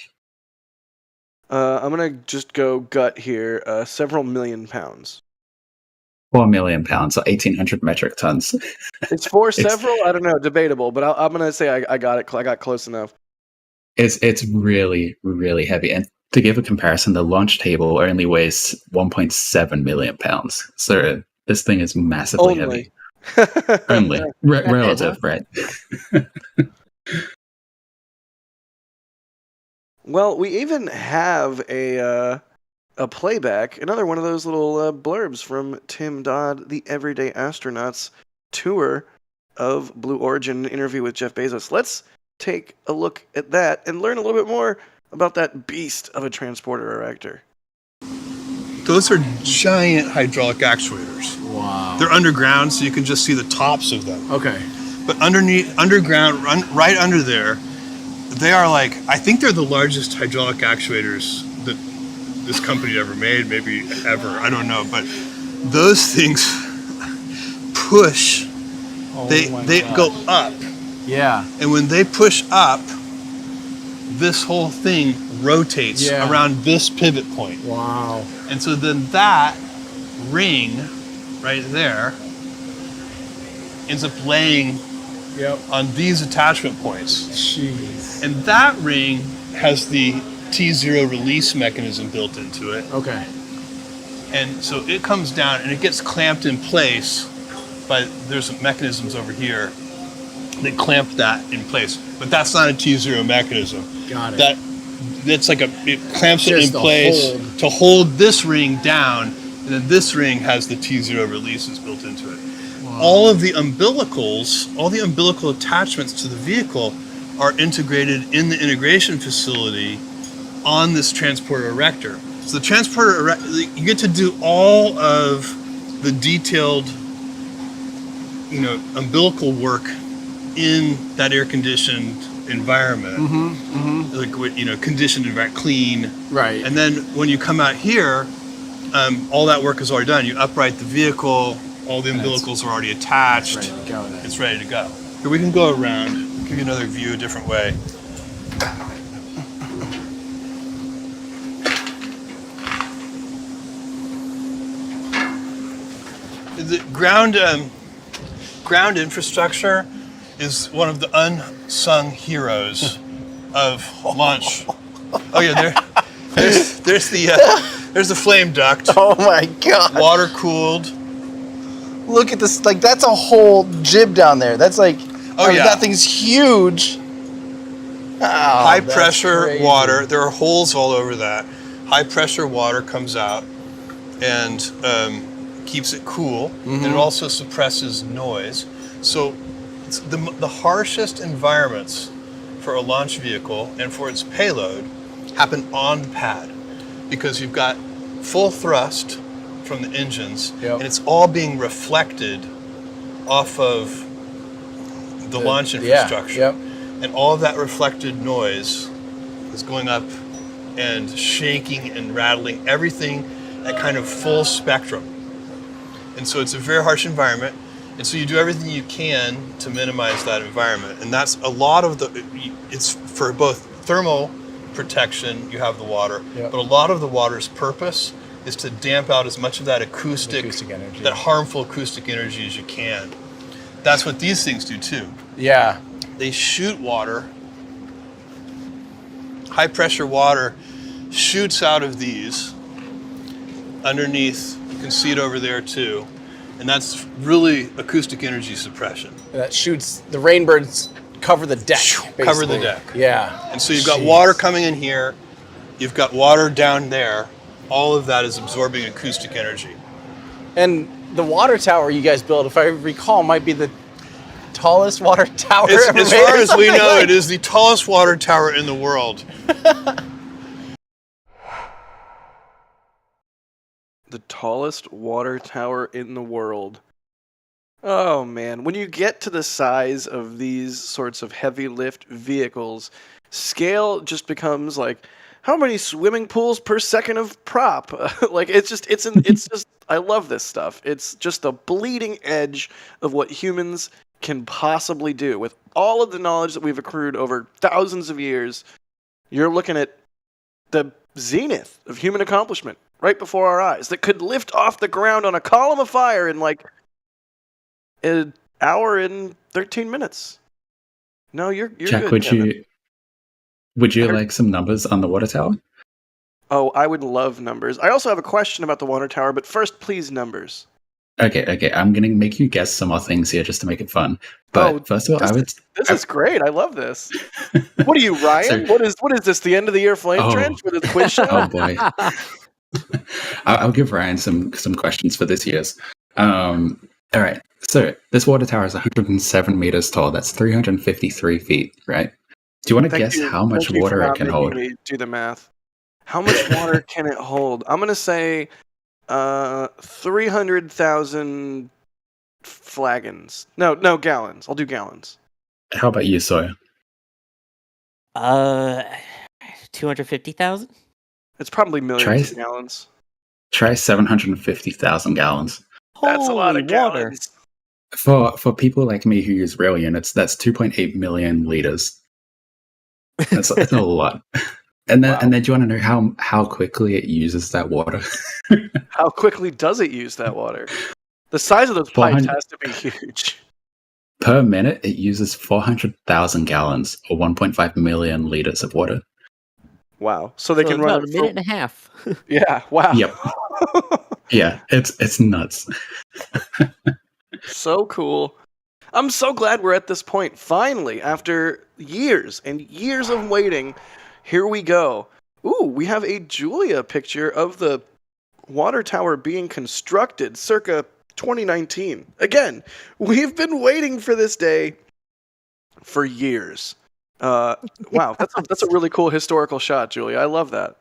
I'm going to just go gut here. Several million pounds. 4 million pounds, or 1,800 metric tons. It's several? I don't know. Debatable, but I'm going to say I got it. I got close enough. It's really, really heavy. And to give a comparison, the launch table only weighs 1.7 million pounds. So this thing is massively heavy. Only. Relative, right? Well, we even have a playback, another one of those little blurbs from Tim Dodd, the Everyday Astronauts tour of Blue Origin interview with Jeff Bezos. Let's take a look at that and learn a little bit more about that beast of a transporter erector. Those are giant hydraulic actuators. Wow. They're underground, so you can just see the tops of them. Okay. But underground, right under there, they are like, I think they're the largest hydraulic actuators that this company ever made, maybe ever. I don't know. But those things push. They go up. Yeah. And when they push up, this whole thing rotates around this pivot point. Wow. And so then that ring right there ends up laying on these attachment points. Jeez. And that ring has the T0 release mechanism built into it. Okay. And so it comes down and it gets clamped in place by, there's some mechanisms over here that clamp that in place. But that's not a T0 mechanism. Got it. That's like it clamps it in Just a place hold. to hold this ring down, and then this ring has the T0 releases built into it. Wow. All of the umbilicals, all the umbilical attachments to the vehicle are integrated in the integration facility on this transporter erector. So the transporter erector, you get to do all of the detailed, umbilical work in that air-conditioned environment. Like, conditioned environment, clean. Right. And then when you come out here, all that work is already done. You upright the vehicle, all the umbilicals are already attached. It's ready to go then. It's ready to go. Here, we can go around, give you another view a different way. The ground infrastructure is one of the unsung heroes of launch. Oh yeah, there's the flame duct. Oh my god. Water cooled. Look at this. Like, that's a whole jib down there. That's like, Oh yeah, that thing's huge. Oh, high that's pressure crazy. water. There are holes all over that. High pressure water comes out and keeps it cool, and it also suppresses noise. So it's the harshest environments for a launch vehicle and for its payload happen on pad, because you've got full thrust from the engines, and it's all being reflected off of the launch infrastructure. And all of that reflected noise is going up and shaking and rattling everything at kind of full spectrum. And so it's a very harsh environment. And so you do everything you can to minimize that environment. And that's a lot of it's for both thermal protection, you have the water, but a lot of the water's purpose is to damp out as much of that acoustic energy, that harmful acoustic energy as you can. That's what these things do too. Yeah. They shoot water. High pressure water shoots out of these underneath. You can see it over there too. And that's really acoustic energy suppression. That shoots, the rainbirds cover the deck. Cover the basically. deck. Yeah. And so you've got water coming in here, you've got water down there. All of that is absorbing acoustic energy. And the water tower you guys built, if I recall, might be the tallest water tower ever As made far or as we something know, like- it is the tallest water tower in the world. The tallest water tower in the world. Oh man, when you get to the size of these sorts of heavy lift vehicles, scale just becomes like, how many swimming pools per second of prop? Like it's just I love this stuff. It's just the bleeding edge of what humans can possibly do with all of the knowledge that we've accrued over thousands of years. You're looking at the zenith of human accomplishment right before our eyes that could lift off the ground on a column of fire in like an hour and 13 minutes. No, you're Jack, good. would you like some numbers on the water tower? Oh, I would love numbers. I also have a question about the water tower, but first, please, numbers. Okay. I'm going to make you guess some more things here just to make it fun. But first of all, This is great. I love this. What are you, Ryan? What is this? The end of the year flame trench with a quiz show? Oh boy. I'll give Ryan some questions for this year's. All right. So this water tower is 107 meters tall. That's 353 feet, right? Do you want to guess how much water it can hold? Do the math. How much water can it hold? I'm going to say 300,000 flagons. No, gallons. I'll do gallons. How about you, Sawyer? 250,000? It's probably millions of gallons. Try 750,000 gallons. That's a lot of water. gallons. For people like me who use real units, that's 2.8 million liters. That's a lot. And then do you want to know how quickly it uses that water? How quickly does it use that water? The size of those pipes has to be huge. Per minute, it uses 400,000 gallons or 1.5 million liters of water. Wow. So they can run about a minute and a half. Yeah. Wow. Yep. Yeah, it's nuts. So cool. I'm so glad we're at this point. Finally, after years and years of waiting, here we go. Ooh, we have a Julia picture of the water tower being constructed circa 2019. Again, we've been waiting for this day for years. Wow, that's a really cool historical shot, Julia. I love that.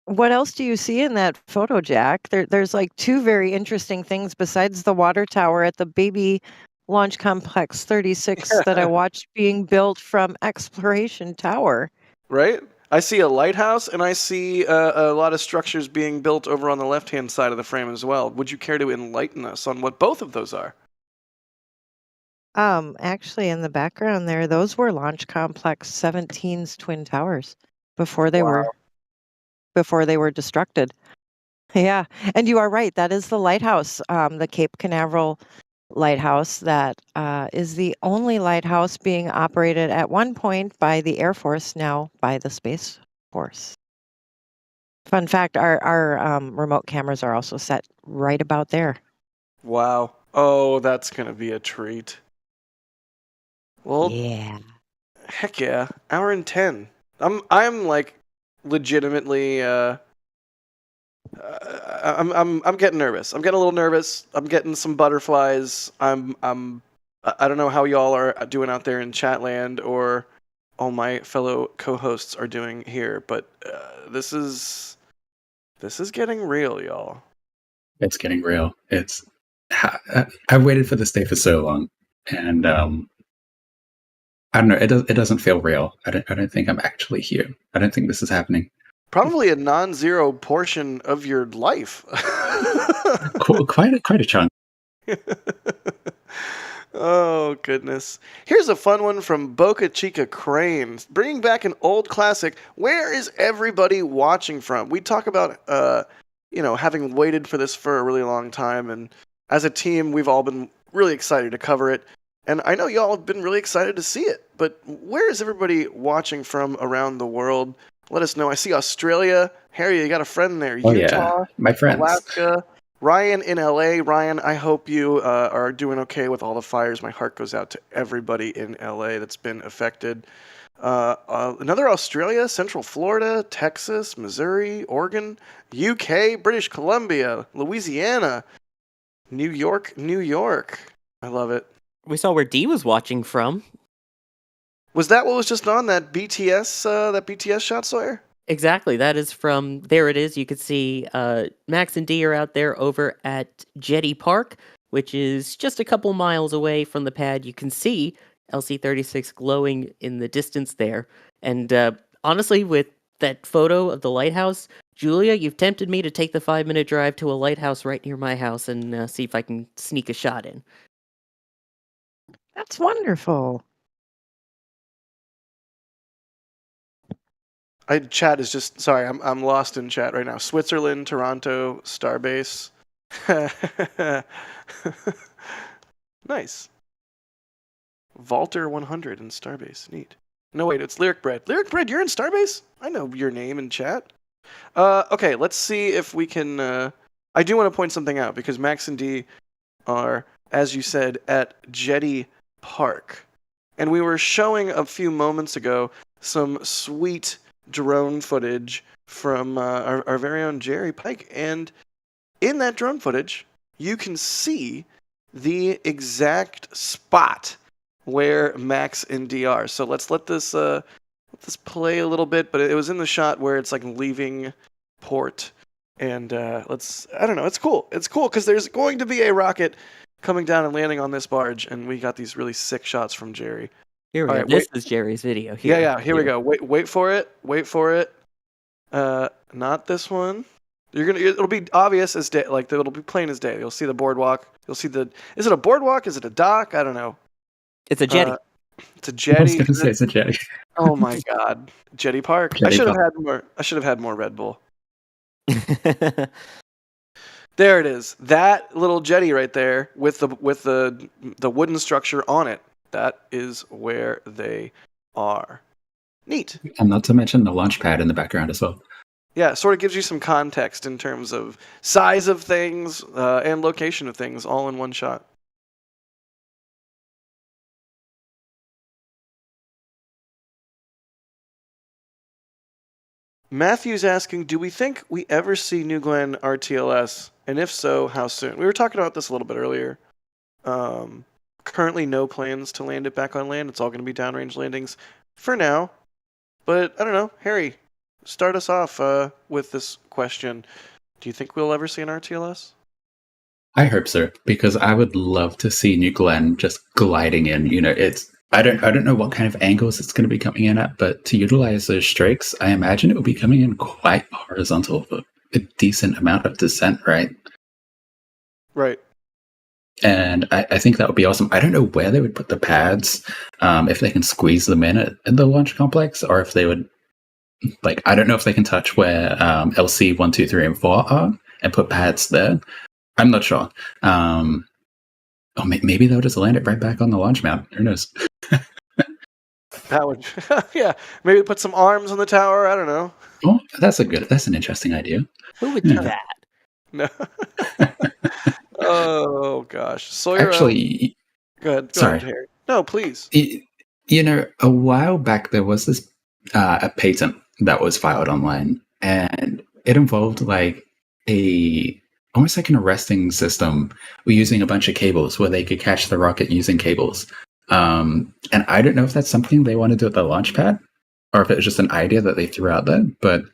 What else do you see in that photo, Jack? There's like two very interesting things besides the water tower at the baby Launch Complex 36 that I watched being built from Exploration Tower. Right? I see a lighthouse, and I see a lot of structures being built over on the left-hand side of the frame as well. Would you care to enlighten us on what both of those are? Actually, in the background there, those were Launch Complex 17's twin towers before they were destructed. Yeah, and you are right. That is the lighthouse, the Cape Canaveral lighthouse that is the only lighthouse being operated at one point by the Air Force, now by the Space Force. Fun fact, our remote cameras are also set right about there. Wow. Oh, that's gonna be a treat. Well, Yeah. heck yeah. Hour and 10. I'm like legitimately I'm getting nervous. I'm getting a little nervous. I'm getting some butterflies. I don't know how y'all are doing out there in Chatland or all my fellow co-hosts are doing here, but this is getting real, y'all. It's getting real. I've waited for this day for so long, and I don't know. It doesn't feel real. I don't think I'm actually here. I don't think this is happening. Probably a non-zero portion of your life. Quite a chunk. Oh, goodness. Here's a fun one from Boca Chica Crane. Bringing back an old classic. Where is everybody watching from? We talk about, having waited for this for a really long time. And as a team, we've all been really excited to cover it. And I know y'all have been really excited to see it. But where is everybody watching from around the world? Let us know. I see Australia. Harry, you got a friend there. Oh, Utah, yeah. My friends. Alaska. Ryan in LA. Ryan, I hope you are doing okay with all the fires. My heart goes out to everybody in LA that's been affected. Another Australia, Central Florida, Texas, Missouri, Oregon, UK, British Columbia, Louisiana, New York. I love it. We saw where Dee was watching from. Was that what was just on that BTS shot, Sawyer? Exactly. That is from, there it is. You could see Max and Dee are out there over at Jetty Park, which is just a couple miles away from the pad. You can see LC-36 glowing in the distance there. And honestly, with that photo of the lighthouse, Julia, you've tempted me to take the 5-minute drive to a lighthouse right near my house and see if I can sneak a shot in. That's wonderful. Chat is just sorry. I'm lost in chat right now. Switzerland, Toronto, Starbase. Nice. Walter 100 in Starbase. Neat. No wait, it's Lyric Bread. Lyric Bread, you're in Starbase? I know your name in chat. Okay, let's see if we can. I do want to point something out because Max and D are, as you said, at Jetty Park, and we were showing a few moments ago some sweet drone footage from our very own Jerry Pike, and in that drone footage you can see the exact spot where Max and D are. So let's let this play a little bit, but it was in the shot where it's like leaving port, and I don't know, it's cool because there's going to be a rocket coming down and landing on this barge, and we got these really sick shots from Jerry. Here we go. This is Jerry's video. Here we go. Wait for it. Not this one. It'll be obvious as day, like it'll be plain as day. You'll see the boardwalk. You'll see is it a boardwalk? Is it a dock? I don't know. It's a jetty. It's a jetty. I was going to say it's a jetty. Oh my God, Jetty Park. Jetty I should have had more Red Bull. There it is. That little jetty right there with the wooden structure on it. That is where they are. Neat. And not to mention the launch pad in the background as well. Yeah, it sort of gives you some context in terms of size of things and location of things all in one shot. Matthew's asking, do we think we ever see New Glenn RTLS? And if so, how soon? We were talking about this a little bit earlier. Currently no plans to land it back on land. It's all going to be downrange landings for now. But I don't know. Harry, start us off with this question. Do you think we'll ever see an RTLS? I hope so, because I would love to see New Glenn just gliding in. You know, I don't know what kind of angles it's going to be coming in at, but to utilize those strakes, I imagine it will be coming in quite horizontal for a decent amount of descent, right? Right. And I think that would be awesome. I don't know where they would put the pads, if they can squeeze them in the launch complex, or if they would, like, I don't know if they can touch where LC 1, 2, 3, and 4 are and put pads there. I'm not sure. Oh, maybe they'll just land it right back on the launch mount. Who knows? That would, yeah. Maybe put some arms on the tower. I don't know. Oh, that's an interesting idea. Who would do Yeah. that? No. Oh gosh, Sawyer. Actually, go ahead, sorry. Harry. No, please. A while back there was this a patent that was filed online, and it involved like almost like an arresting system using a bunch of cables where they could catch the rocket using cables. And I don't know if that's something they want to do at the launch pad, or if it was just an idea that they threw out there. But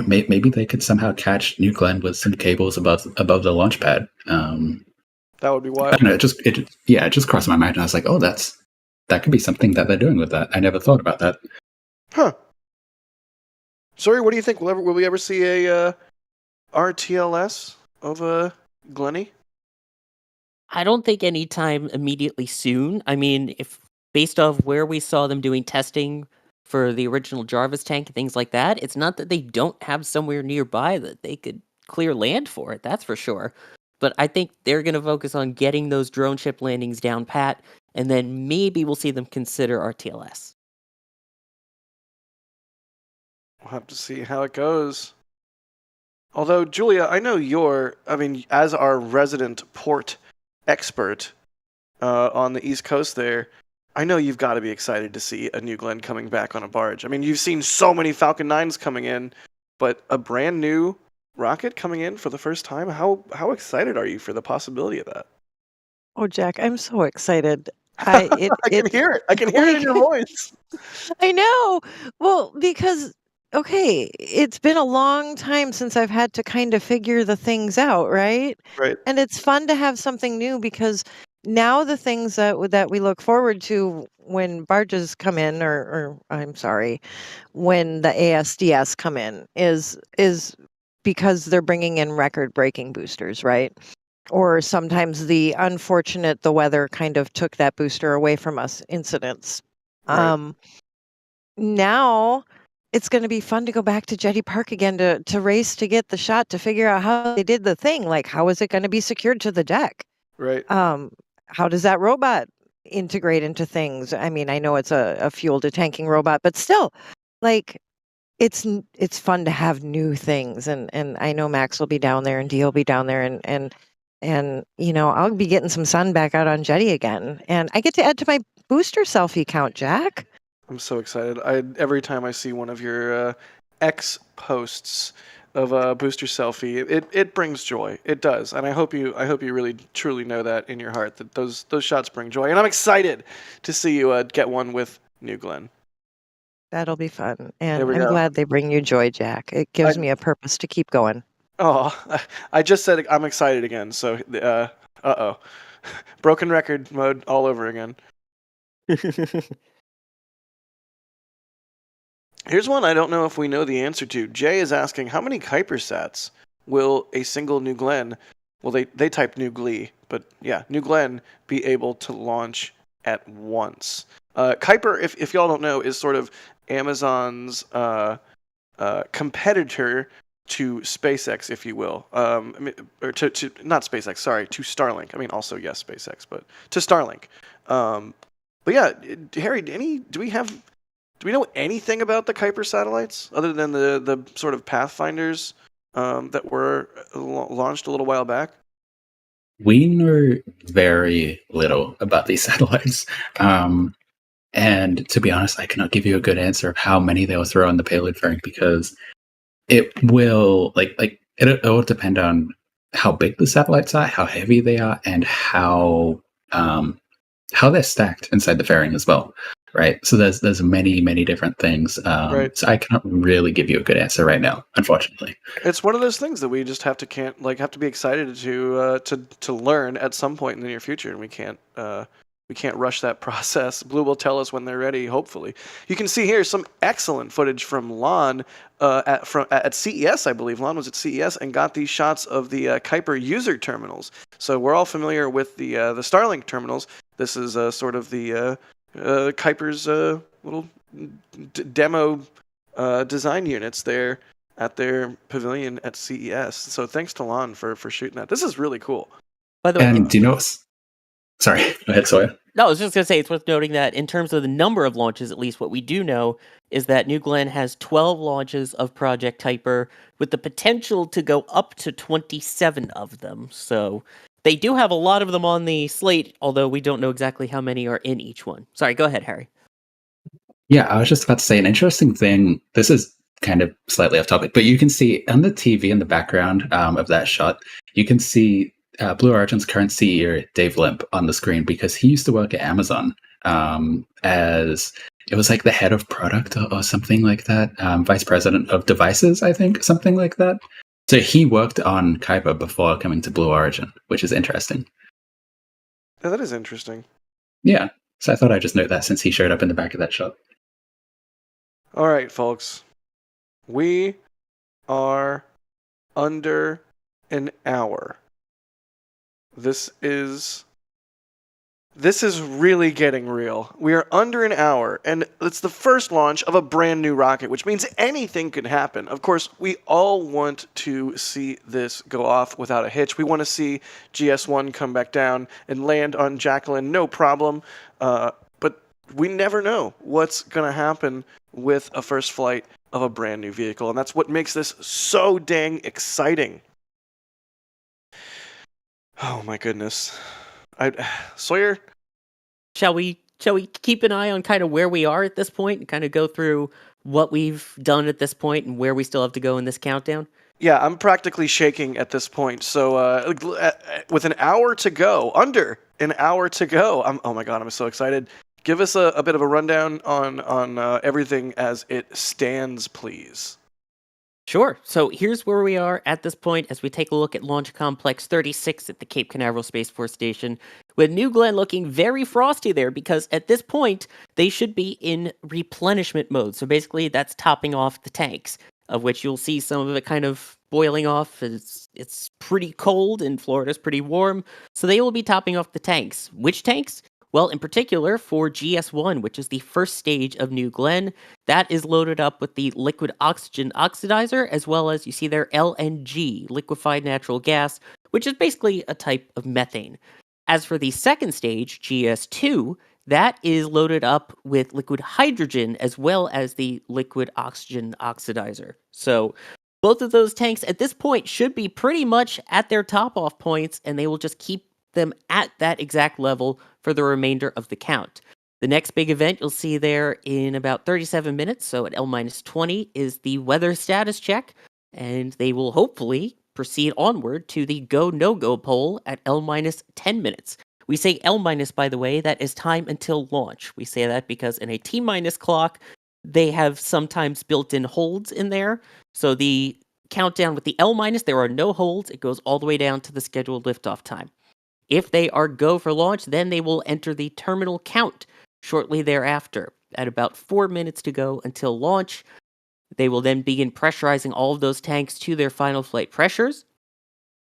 maybe they could somehow catch New Glenn with some cables above the launch pad. That would be I wild. don't know. It just crossed my mind, and I was like, oh, that could be something that they're doing with that. I never thought about that. Huh. Sorry, what do you think? Will we ever see a RTLS of Glenny? I don't think anytime immediately soon. I mean, if based off where we saw them doing testing for the original Jarvis tank and things like that, it's not that they don't have somewhere nearby that they could clear land for it, that's for sure. But I think they're going to focus on getting those drone ship landings down pat, and then maybe we'll see them consider RTLS. We'll have to see how it goes. Although, Julia, I know as our resident port expert on the East Coast there, I know you've got to be excited to see a New Glenn coming back on a barge. I mean, you've seen so many Falcon 9s coming in, but a brand new rocket coming in for the first time? How excited are you for the possibility of that? Oh, Jack, I'm so excited. I can hear it. I can hear it in your voice. I know. Well, because okay, it's been a long time since I've had to kind of figure the things out, right? Right. And it's fun to have something new because now the things that we look forward to when barges come in, or I'm sorry, when the ASDS come in, is because they're bringing in record-breaking boosters, right? Or sometimes the weather kind of took that booster away from us incidents. Right. Now it's going to be fun to go back to Jetty Park again to race to get the shot to figure out how they did the thing. Like, how is it going to be secured to the deck? Right. How does that robot integrate into things? I mean, I know it's a fuel to tanking robot, but still, like, it's fun to have new things. And I know Max will be down there and Dee will be down there and I'll be getting some sun back out on Jetty again. And I get to add to my booster selfie count, Jack. I'm so excited. Every time I see one of your X posts of a booster selfie, it brings joy. It does, and I hope you really truly know that in your heart that those shots bring joy. And I'm excited to see you get one with New Glenn. That'll be fun, and There we I'm go. glad they bring you joy, Jack. It gives me a purpose to keep going. Oh, I just said I'm excited again. So, broken record mode all over again. Here's one I don't know if we know the answer to. Jay is asking, how many Kuiper sats will a single New Glenn, well, they typed New Glee, but yeah, New Glenn be able to launch at once? Kuiper, if y'all don't know, is sort of Amazon's competitor to SpaceX, if you will. Or to not SpaceX, sorry, to Starlink. I mean, also, yes, SpaceX, but to Starlink. But yeah, Harry, do we know anything about the Kuiper satellites other than the sort of Pathfinders that were launched a little while back? We know very little about these satellites. And to be honest, I cannot give you a good answer of how many they will throw on the payload fairing because it will it will depend on how big the satellites are, how heavy they are, and how they're stacked inside the fairing as well. Right. So there's many different things. Right. So I cannot really give you a good answer right now, unfortunately. It's one of those things that we just have to be excited to learn at some point in the near future, and we can't rush that process. Blue will tell us when they're ready. Hopefully, you can see here some excellent footage from Lon at CES. I believe Lon was at CES and got these shots of the Kuiper user terminals. So we're all familiar with the Starlink terminals. This is sort of the Kuiper's little demo design units there at their pavilion at CES. So thanks to Lon for shooting that. This is really cool. By the way, And do you know Sorry, go ahead, Sawyer. No, I was just going to say it's worth noting that in terms of the number of launches, at least what we do know is that New Glenn has 12 launches of Project Typer with the potential to go up to 27 of them. So they do have a lot of them on the slate, although we don't know exactly how many are in each one. Sorry, go ahead, Harry. Yeah, I was just about to say an interesting thing. This is kind of slightly off topic, but you can see on the TV in the background of that shot, you can see Blue Origin's current CEO, Dave Limp, on the screen because he used to work at Amazon as it was like the head of product or something like that, vice president of devices, I think, something like that. So he worked on Kuiper before coming to Blue Origin, which is interesting. Yeah, that is interesting. Yeah, so I thought I'd just note that since he showed up in the back of that shot. All right, folks. We are under an hour. This is really getting real. We are under an hour, and it's the first launch of a brand new rocket, which means anything could happen. Of course, we all want to see this go off without a hitch. We want to see GS-1 come back down and land on Jacklyn, no problem. But we never know what's going to happen with a first flight of a brand new vehicle, and that's what makes this so dang exciting. Oh my goodness. Sawyer? Shall we keep an eye on kind of where we are at this point and kind of go through what we've done at this point and where we still have to go in this countdown? Yeah, I'm practically shaking at this point. So with an hour to go, under an hour to go, oh my god, I'm so excited. Give us a bit of a rundown on everything as it stands, please. Sure. So here's where we are at this point as we take a look at Launch Complex 36 at the Cape Canaveral Space Force Station, with New Glenn looking very frosty there because at this point they should be in replenishment mode. So basically that's topping off the tanks, of which you'll see some of it kind of boiling off. It's pretty cold and Florida's pretty warm, so they will be topping off the tanks. Which tanks? Well, in particular for GS-1, which is the first stage of New Glenn, that is loaded up with the liquid oxygen oxidizer, as well as you see there LNG, liquefied natural gas, which is basically a type of methane. As for the second stage, GS-2, that is loaded up with liquid hydrogen as well as the liquid oxygen oxidizer. So both of those tanks at this point should be pretty much at their top off points, and they will just keep them at that exact level for the remainder of the count. The next big event you'll see there in about 37 minutes, so at L-20, is the weather status check, and they will hopefully proceed onward to the go-no-go poll at L-10 minutes. We say L-, by the way, that is time until launch. We say that because in a T- clock, they have sometimes built-in holds in there, so the countdown with the L-, there are no holds. It goes all the way down to the scheduled liftoff time. If they are go for launch, then they will enter the terminal count shortly thereafter. At about 4 minutes to go until launch, they will then begin pressurizing all of those tanks to their final flight pressures.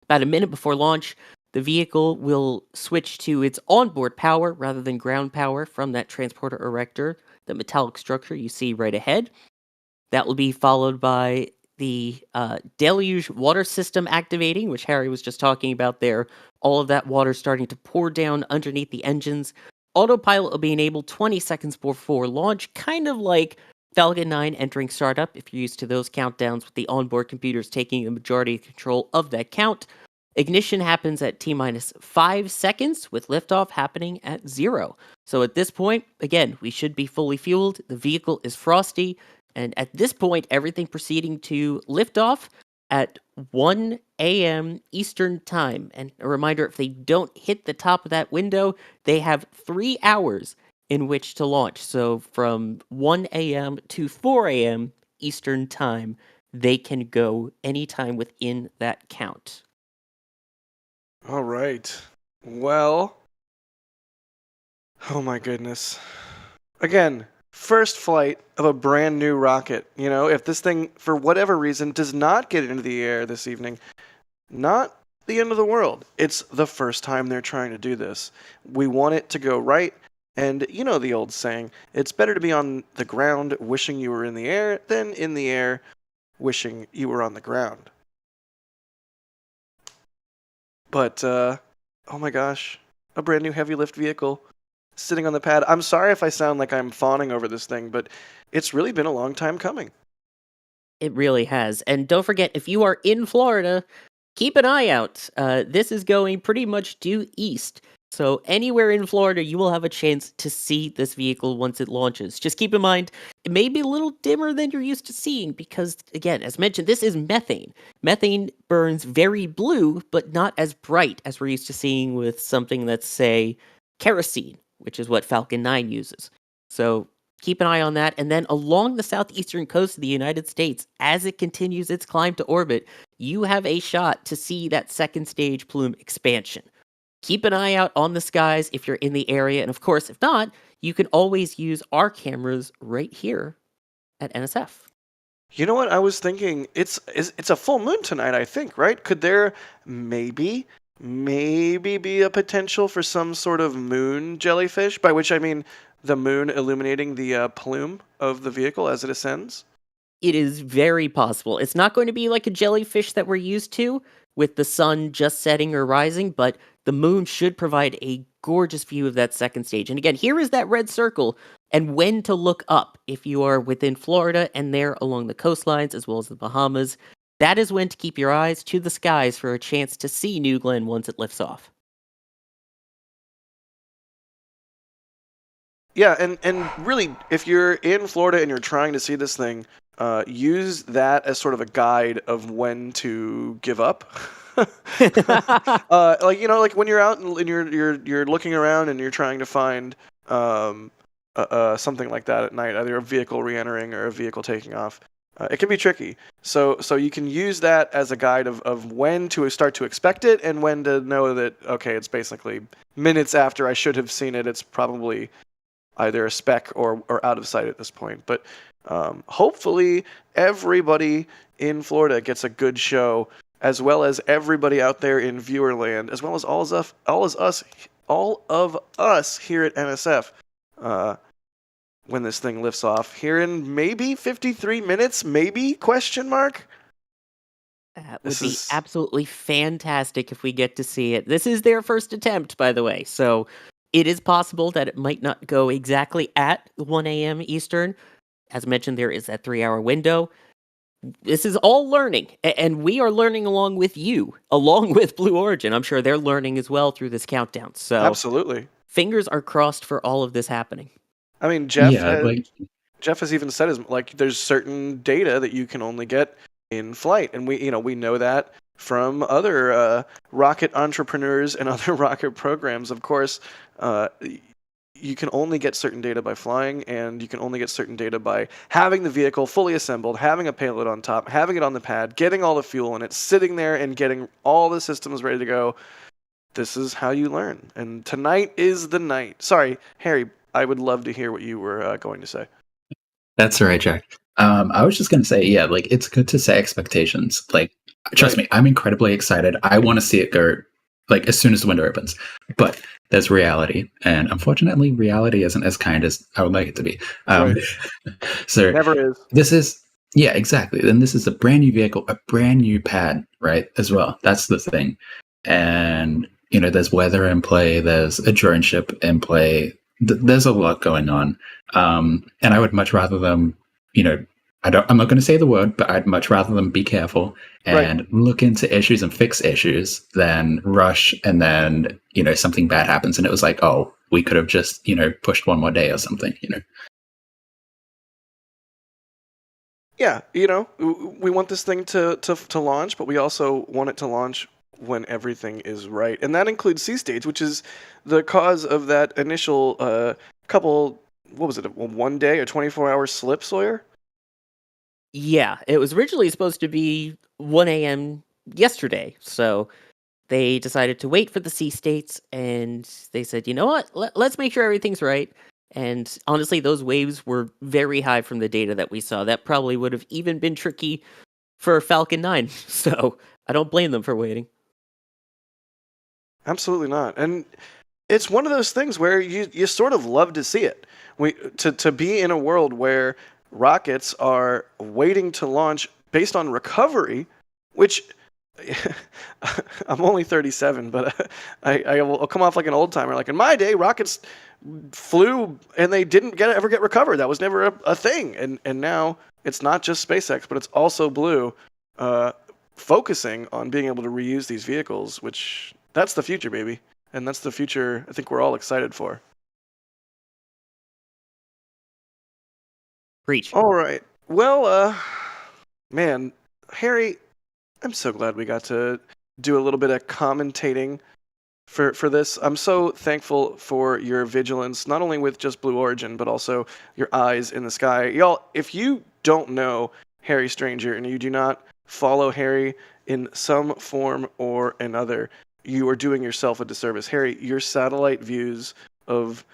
About a minute before launch, the vehicle will switch to its onboard power rather than ground power from that transporter erector, the metallic structure you see right ahead. That will be followed by the deluge water system activating, which Harry was just talking about there. All of that water starting to pour down underneath the engines. Autopilot will be enabled 20 seconds before launch, kind of like Falcon 9 entering startup, if you're used to those countdowns with the onboard computers taking the majority of control of that count. Ignition happens at T-5 seconds, with liftoff happening at 0. So at this point, again, we should be fully fueled. The vehicle is frosty. And at this point, everything proceeding to liftoff at 1 a.m. Eastern Time. And a reminder, if they don't hit the top of that window, they have 3 hours in which to launch. So from 1 a.m. to 4 a.m. Eastern Time, they can go anytime within that count. All right. Well, oh my goodness. Again, first flight of a brand new rocket. You know, if this thing, for whatever reason, does not get into the air this evening, not the end of the world. It's the first time they're trying to do this. We want it to go right. And you know the old saying, it's better to be on the ground wishing you were in the air than in the air wishing you were on the ground. But, oh my gosh. a brand new heavy lift vehicle sitting on the pad. I'm sorry if I sound like I'm fawning over this thing, but it's really been a long time coming. It really has. And don't forget, if you are in Florida, keep an eye out. This is going pretty much due east. So anywhere in Florida, you will have a chance to see this vehicle once it launches. Just keep in mind, it may be a little dimmer than you're used to seeing because, again, as mentioned, this is methane. Methane burns very blue, but not as bright as we're used to seeing with something that's, say, kerosene, which is what Falcon 9 uses. So keep an eye on that. And then along the southeastern coast of the United States, as it continues its climb to orbit, you have a shot to see that second stage plume expansion. Keep an eye out on the skies if you're in the area. And of course, if not, you can always use our cameras right here at NSF. You know what? I was thinking it's a full moon tonight, I think, right? Could there maybe be a potential for some sort of moon jellyfish, by which I mean the moon illuminating the plume of the vehicle as it ascends? It is very possible. It's not going to be like a jellyfish that we're used to with the sun just setting or rising, but the moon should provide a gorgeous view of that second stage. And again, here is that red circle and when to look up if you are within Florida and there along the coastlines as well as the Bahamas. That is when to keep your eyes to the skies for a chance to see New Glenn once it lifts off. Yeah, and really, if you're in Florida and you're trying to see this thing, use that as sort of a guide of when to give up. Like when you're out and you're looking around and you're trying to find something like that at night, either a vehicle re-entering or a vehicle taking off. It can be tricky. So you can use that as a guide of when to start to expect it and when to know that, okay, it's basically minutes after I should have seen it. It's probably either a speck or out of sight at this point. But hopefully everybody in Florida gets a good show, as well as everybody out there in viewerland, as well as all of us here at NSF. When this thing lifts off here in maybe 53 minutes, maybe, question mark? That would be absolutely fantastic if we get to see it. This is their first attempt, by the way, so it is possible that it might not go exactly at 1 a.m. Eastern. As mentioned, there is that 3-hour window. This is all learning, and we are learning along with you, along with Blue Origin. I'm sure they're learning as well through this countdown. So absolutely. Fingers are crossed for all of this happening. I mean, Jeff has even said there's certain data that you can only get in flight, and we know that from other rocket entrepreneurs and other rocket programs. Of course, you can only get certain data by flying, and you can only get certain data by having the vehicle fully assembled, having a payload on top, having it on the pad, getting all the fuel in it, sitting there and getting all the systems ready to go. This is how you learn. And tonight is the night. Sorry, Harry, I would love to hear what you were going to say. That's all right, Jack. I was just going to say, it's good to set expectations. Trust me, I'm incredibly excited. I want to see it go, as soon as the window opens. But there's reality. And unfortunately, reality isn't as kind as I would like it to be. So never is. This is, yeah, exactly. And this is a brand new vehicle, a brand new pad, right, as well. That's the thing. And, there's weather in play. There's a drone ship in play. There's a lot going on. And I would much rather them, I'm not going to say the word, but I'd much rather them be careful and look into issues and fix issues than rush and then, something bad happens and it was like, oh, we could have just, pushed one more day or something, Yeah, we want this thing to launch, but we also want it to launch when everything is right. And that includes C-Stage, which is the cause of that initial couple, what was it, a 1 day or 24-hour slip, Sawyer? Yeah, it was originally supposed to be 1 a.m. yesterday, so they decided to wait for the sea states, and they said, you know what, let's make sure everything's right. And honestly, those waves were very high from the data that we saw. That probably would have even been tricky for Falcon 9, so I don't blame them for waiting. Absolutely not. And it's one of those things where you sort of love to see it. To be in a world where rockets are waiting to launch based on recovery, which I'm only 37, but I'll come off like an old timer. Like in my day, rockets flew and they didn't ever get recovered. That was never a thing. And now it's not just SpaceX, but it's also Blue, focusing on being able to reuse these vehicles, which that's the future, baby. And that's the future I think we're all excited for. Preach. All right. Well, man, Harry, I'm so glad we got to do a little bit of commentating for this. I'm so thankful for your vigilance, not only with just Blue Origin, but also your eyes in the sky. Y'all, if you don't know Harry Stranger and you do not follow Harry in some form or another, you are doing yourself a disservice. Harry, your satellite views of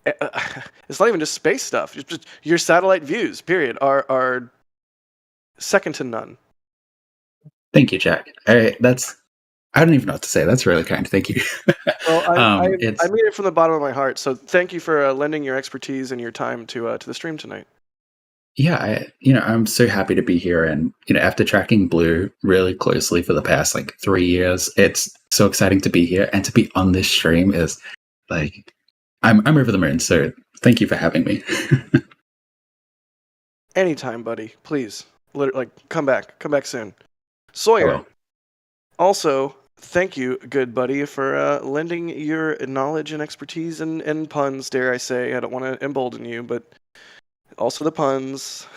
it's not even just space stuff. Just your satellite views, period, are second to none. Thank you, Jack. I don't even know what to say. That's really kind. Thank you. Well, I mean it from the bottom of my heart. So thank you for lending your expertise and your time to the stream tonight. Yeah, I'm so happy to be here, and after tracking Blue really closely for the past 3 years, it's so exciting to be here, and to be on this stream is like I'm over the moon. So thank you for having me. Anytime, buddy. Please, come back soon. Sawyer. Also, thank you, good buddy, for lending your knowledge and expertise and puns, dare I say. I don't want to embolden you, but also the puns.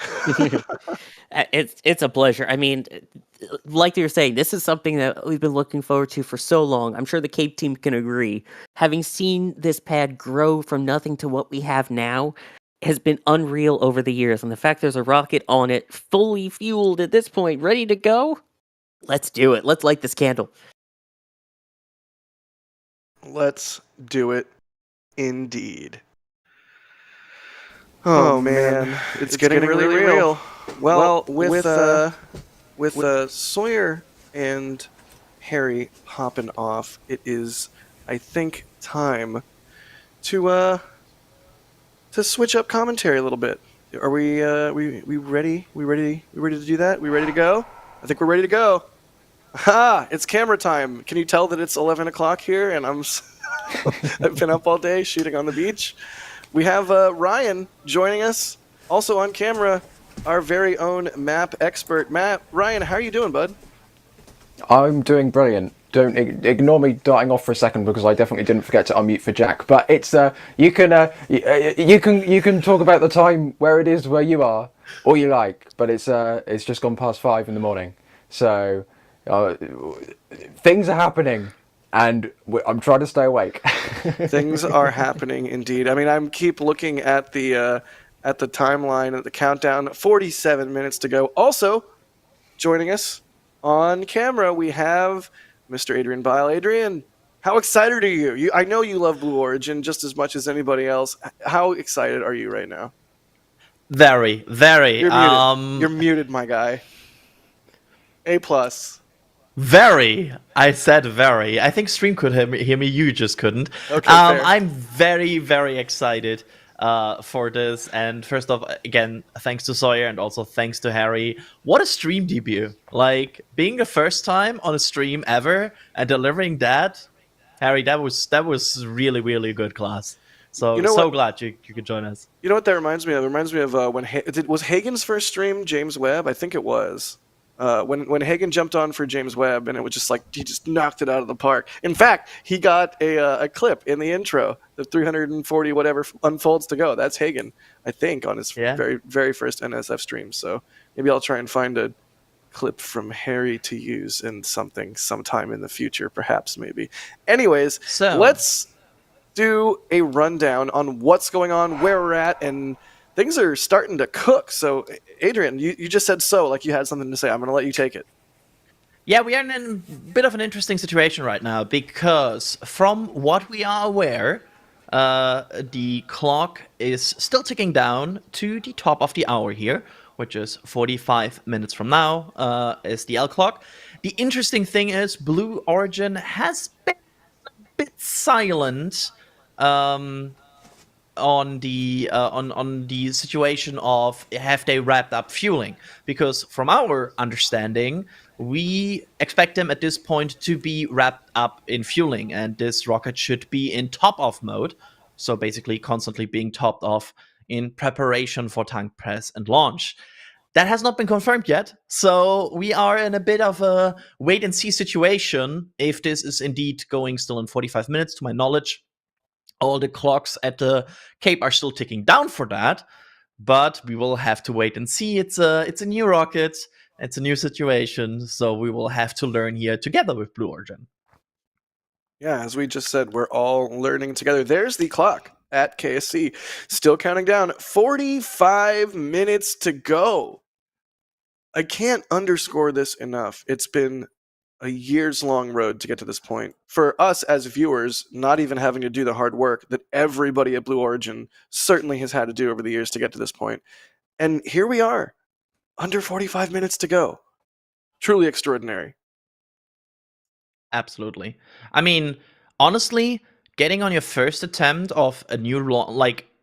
It's a pleasure. I mean, like you were saying, this is something that we've been looking forward to for so long. I'm sure the Cape team can agree. Having seen this pad grow from nothing to what we have now has been unreal over the years. And the fact there's a rocket on it, fully fueled at this point, ready to go, let's do it. Let's light this candle. Let's do it, indeed. Oh man, it's getting really real. Well, with Sawyer and Harry popping off, it is, I think, time to switch up commentary a little bit. Are we ready? We ready to do that? We ready to go? I think we're ready to go. Ha! It's camera time. Can you tell that it's 11 o'clock here and I've been up all day shooting on the beach? We have Ryan joining us, also on camera, our very own map expert. Ryan, how are you doing, bud? I'm doing brilliant. Don't ignore me darting off for a second because I definitely didn't forget to unmute for Jack. But it's you can talk about the time where it is where you are, all you like. But it's just gone past 5 in the morning, so things are happening. And I'm trying to stay awake. Things are happening indeed. I mean, I keep looking at the timeline, at the countdown. 47 minutes to go. Also, joining us on camera, we have Mr. Adrian Bile. Adrian, how excited are you? I know you love Blue Origin just as much as anybody else. How excited are you right now? Very, very. You're muted. You're muted, my guy. A+. Very. I said very. I think stream could hear me. You just couldn't. Okay, fair. I'm very, very excited for this. And first off, again, thanks to Sawyer and also thanks to Harry. What a stream debut. Like, being the first time on a stream ever and delivering that, Harry, that was really, really good class. So, glad you could join us. You know what that reminds me of? It reminds me of was Hagen's first stream James Webb? I think it was. When Hagen jumped on for James Webb, and it was just like he just knocked it out of the park. In fact, he got a clip in the intro, the 340 whatever unfolds to go. That's Hagen, I think, on his very, very first NSF stream. So maybe I'll try and find a clip from Harry to use in sometime in the future, perhaps, maybe. Anyways, let's do a rundown on what's going on, where we're at, and things are starting to cook. So, Adrian, you just said like you had something to say. I'm going to let you take it. Yeah, we are in a bit of an interesting situation right now because from what we are aware, the clock is still ticking down to the top of the hour here, which is 45 minutes from now is the L clock. The interesting thing is Blue Origin has been a bit silent on the situation of have they wrapped up fueling, because from our understanding we expect them at this point to be wrapped up in fueling, and this rocket should be in top-off mode, so basically constantly being topped off in preparation for tank press and launch. That has not been confirmed yet, so we are in a bit of a wait-and-see situation if this is indeed going still in 45 minutes. To my knowledge, all the clocks at the Cape are still ticking down for that, but we will have to wait and see. It's a new rocket, it's a new situation, so we will have to learn here together with Blue Origin. Yeah, as we just said, we're all learning together. There's the clock at KSC, still counting down. 45 minutes to go. I can't underscore this enough. It's been a years-long road to get to this point. For us as viewers, not even having to do the hard work that everybody at Blue Origin certainly has had to do over the years to get to this point. And here we are, under 45 minutes to go. Truly extraordinary. Absolutely. I mean, honestly, getting on your first attempt of a new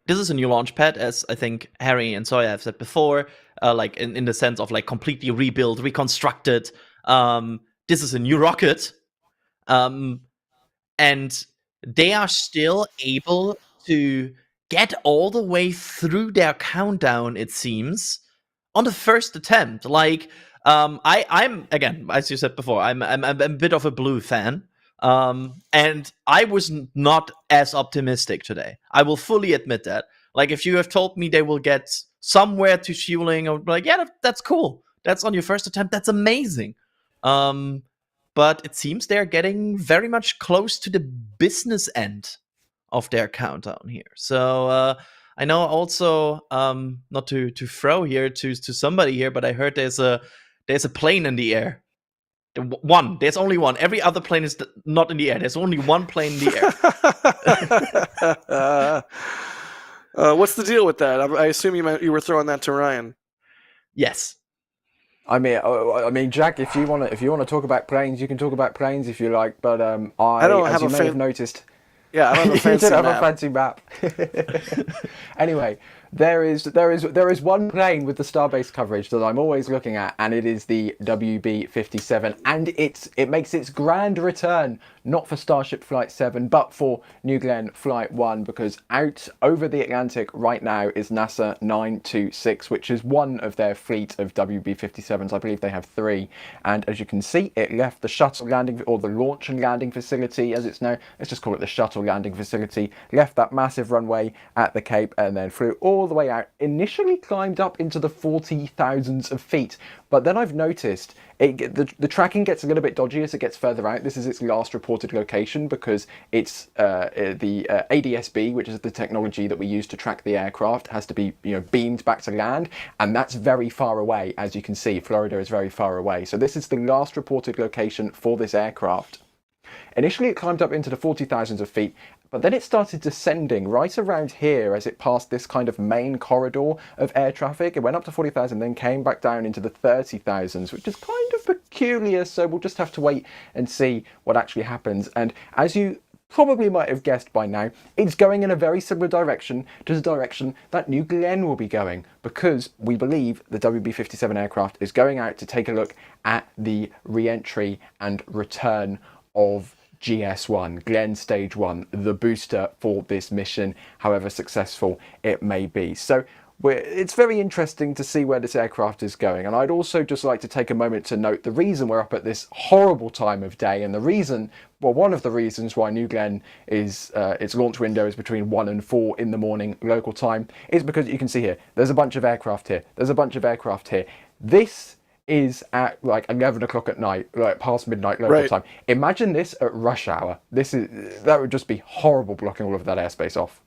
this is a new launch pad, as I think Harry and Sawyer have said before, like in the sense of like completely rebuilt, reconstructed. This is a new rocket, and they are still able to get all the way through their countdown, it seems, on the first attempt. Like, I'm again, as you said before, I'm a bit of a Blue fan, and I was not as optimistic today. I will fully admit that. Like, if you have told me they will get somewhere to fueling, I would be like, yeah, that's cool. That's on your first attempt. That's amazing. But it seems they're getting very much close to the business end of their countdown here. So I know also, not to throw here to somebody here, but I heard there's a plane in the air. There's only one. Every other plane is not in the air. There's only one plane in the air. What's the deal with that? I assume you were throwing that to Ryan. Yes. I mean, Jack, if you want to talk about planes, you can talk about planes if you like. But I don't have you may have noticed. Yeah, I don't have a fancy you don't map. have a fancy map. Anyway, there is one plane with the starbase coverage that I'm always looking at, and it is the WB-57, and it makes its grand return, not for Starship Flight 7, but for New Glenn Flight 1, because out over the Atlantic right now is NASA 926, which is one of their fleet of WB-57s. I believe they have 3, and as you can see, it left the shuttle landing, or the launch and landing facility, as it's known. Let's just call it the shuttle landing facility, left that massive runway at the Cape, and then flew all the way out, initially climbed up into the 40,000s of feet, but then I've noticed the tracking gets a little bit dodgy as it gets further out. This is its last reported location because it's the ADS-B, which is the technology that we use to track the aircraft, has to be beamed back to land, and that's very far away. As you can see, Florida is very far away. So this is the last reported location for this aircraft. Initially, it climbed up into the 40,000s of feet, but then it started descending right around here as it passed this kind of main corridor of air traffic. It went up to 40,000, then came back down into the 30,000s, which is kind of peculiar, so we'll just have to wait and see what actually happens. And as you probably might have guessed by now, it's going in a very similar direction to the direction that New Glenn will be going, because we believe the WB-57 aircraft is going out to take a look at the re-entry and return of GS1, Glenn Stage 1, the booster for this mission, however successful it may be. So it's very interesting to see where this aircraft is going. And I'd also just like to take a moment to note the reason we're up at this horrible time of day, and the reason, well, one of the reasons why New Glenn is, its launch window is between 1 and 4 in the morning local time, is because you can see here, there's a bunch of aircraft here. There's a bunch of aircraft here. This is at like 11 o'clock at night, like past midnight local time. Imagine this at rush hour. That would just be horrible, blocking all of that airspace off.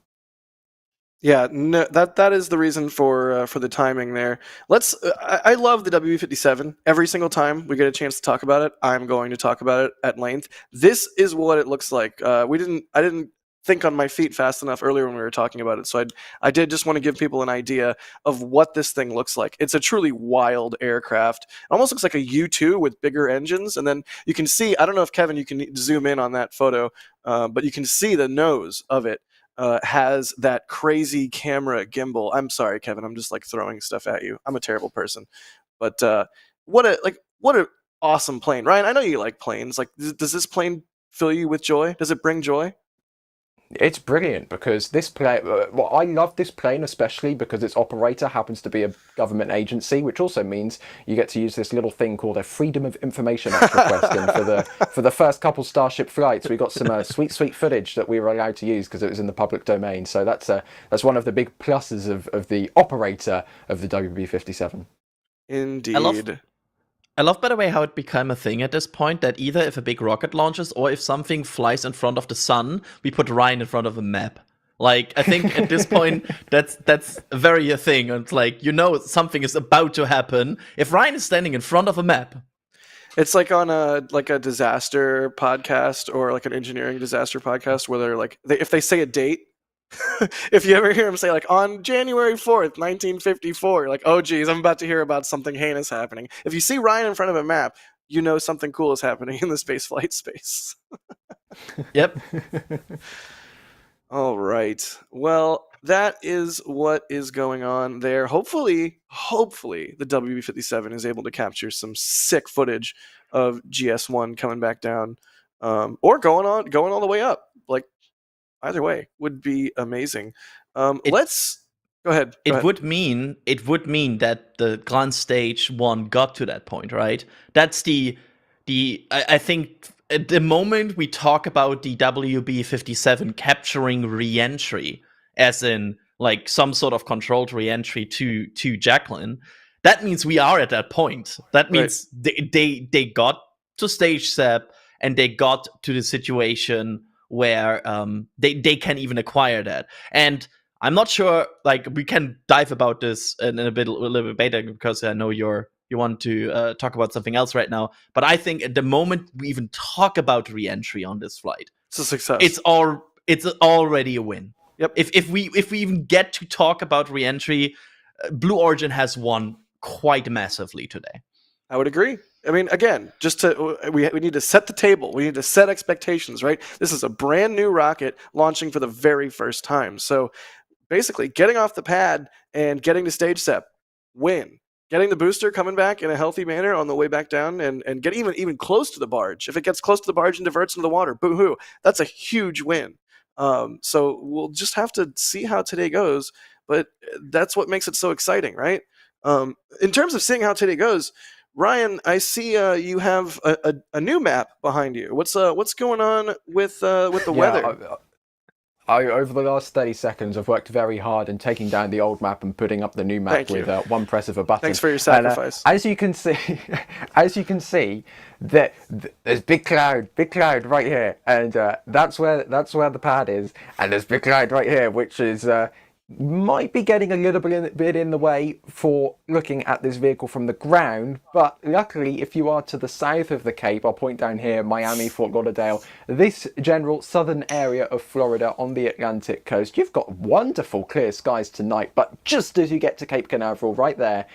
Yeah, no, that is the reason for the timing there. I love the WB-57. Every single time we get a chance to talk about it, I'm going to talk about it at length. This is what it looks like. I didn't think on my feet fast enough earlier when we were talking about it, so I did just want to give people an idea of what this thing looks like. It's a truly wild aircraft. It almost looks like a U-2 with bigger engines, and then you can see, I don't know if Kevin, you can zoom in on that photo, but you can see the nose of it has that crazy camera gimbal. I'm sorry, Kevin, I'm just like throwing stuff at you. I'm a terrible person, but what a awesome plane. Ryan, I know you like planes. Like, does this plane fill you with joy? Does it bring joy? It's brilliant because this plane. Well, I love this plane especially because its operator happens to be a government agency, which also means you get to use this little thing called a Freedom of Information Act request. And for the first couple Starship flights, we got some sweet footage that we were allowed to use because it was in the public domain. So that's one of the big pluses of the operator of the WB-57. Indeed. I love, by the way, how it became a thing at this point that either if a big rocket launches or if something flies in front of the sun, we put Ryan in front of a map. Like, I think at this point, that's very a thing. And it's like, something is about to happen if Ryan is standing in front of a map. It's like on a disaster podcast or like an engineering disaster podcast where they're like, if they say a date, if you ever hear him say like on January 4th, 1954, like, oh geez, I'm about to hear about something heinous happening. If you see Ryan in front of a map, you know something cool is happening in the space flight space. Yep. All right. Well, that is what is going on there. Hopefully the WB-57 is able to capture some sick footage of GS1 coming back down, or going all the way up. Like, either way would be amazing. Let's go ahead. It would mean that the Grand Stage 1 got to that point, right? That's I think at the moment we talk about the WB-57 capturing re-entry, as in like some sort of controlled re-entry to Jacklyn, that means we are at that point. That means they got to stage SEP and they got to the situation where they can even acquire that. And I'm not sure, like, we can dive about this in a little bit later because I know you want to talk about something else right now. But I think at the moment we even talk about re-entry on this flight, it's a success. It's already a win. Yep. If we even get to talk about re-entry, Blue Origin has won quite massively today. I would agree. I mean, again, we need to set the table. We need to set expectations, right? This is a brand new rocket launching for the very first time. So basically getting off the pad and getting to stage SEP, win. Getting the booster coming back in a healthy manner on the way back down and get even close to the barge. If it gets close to the barge and diverts into the water, boo-hoo, that's a huge win. So we'll just have to see how today goes, but that's what makes it so exciting, right? In terms of seeing how today goes, Ryan, I see you have a new map behind you. What's going on with the weather? Over the last 30 seconds, I've worked very hard in taking down the old map and putting up the new map with one press of a button. Thanks for your sacrifice. And, as you can see, there's big cloud right here, and that's where the pad is, and there's big cloud right here, which is might be getting a little bit in the way for looking at this vehicle from the ground, but luckily if you are to the south of the Cape, I'll point down here, Miami, Fort Lauderdale, this general southern area of Florida on the Atlantic coast, you've got wonderful clear skies tonight, but just as you get to Cape Canaveral right there,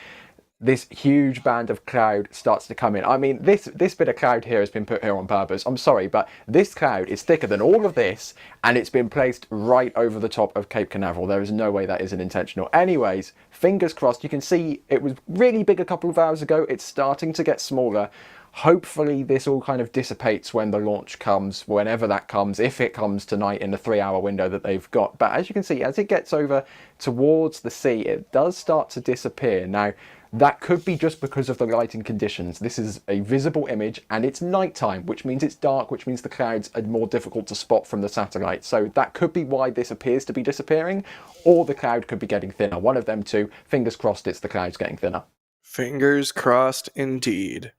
this huge band of cloud starts to come in. I mean, this bit of cloud here has been put here on purpose. I'm sorry, but this cloud is thicker than all of this, and it's been placed right over the top of Cape Canaveral. There is no way that isn't intentional. Anyways, fingers crossed. You can see it was really big a couple of hours ago. It's starting to get smaller. Hopefully this all kind of dissipates when the launch comes, whenever that comes, if it comes tonight in the 3-hour window that they've got. But as you can see, as it gets over towards the sea, it does start to disappear. Now, that could be just because of the lighting conditions. This is a visible image and it's nighttime, which means it's dark, which means the clouds are more difficult to spot from the satellite. So that could be why this appears to be disappearing, or the cloud could be getting thinner. One of them two. Fingers crossed it's the clouds getting thinner. Fingers crossed indeed.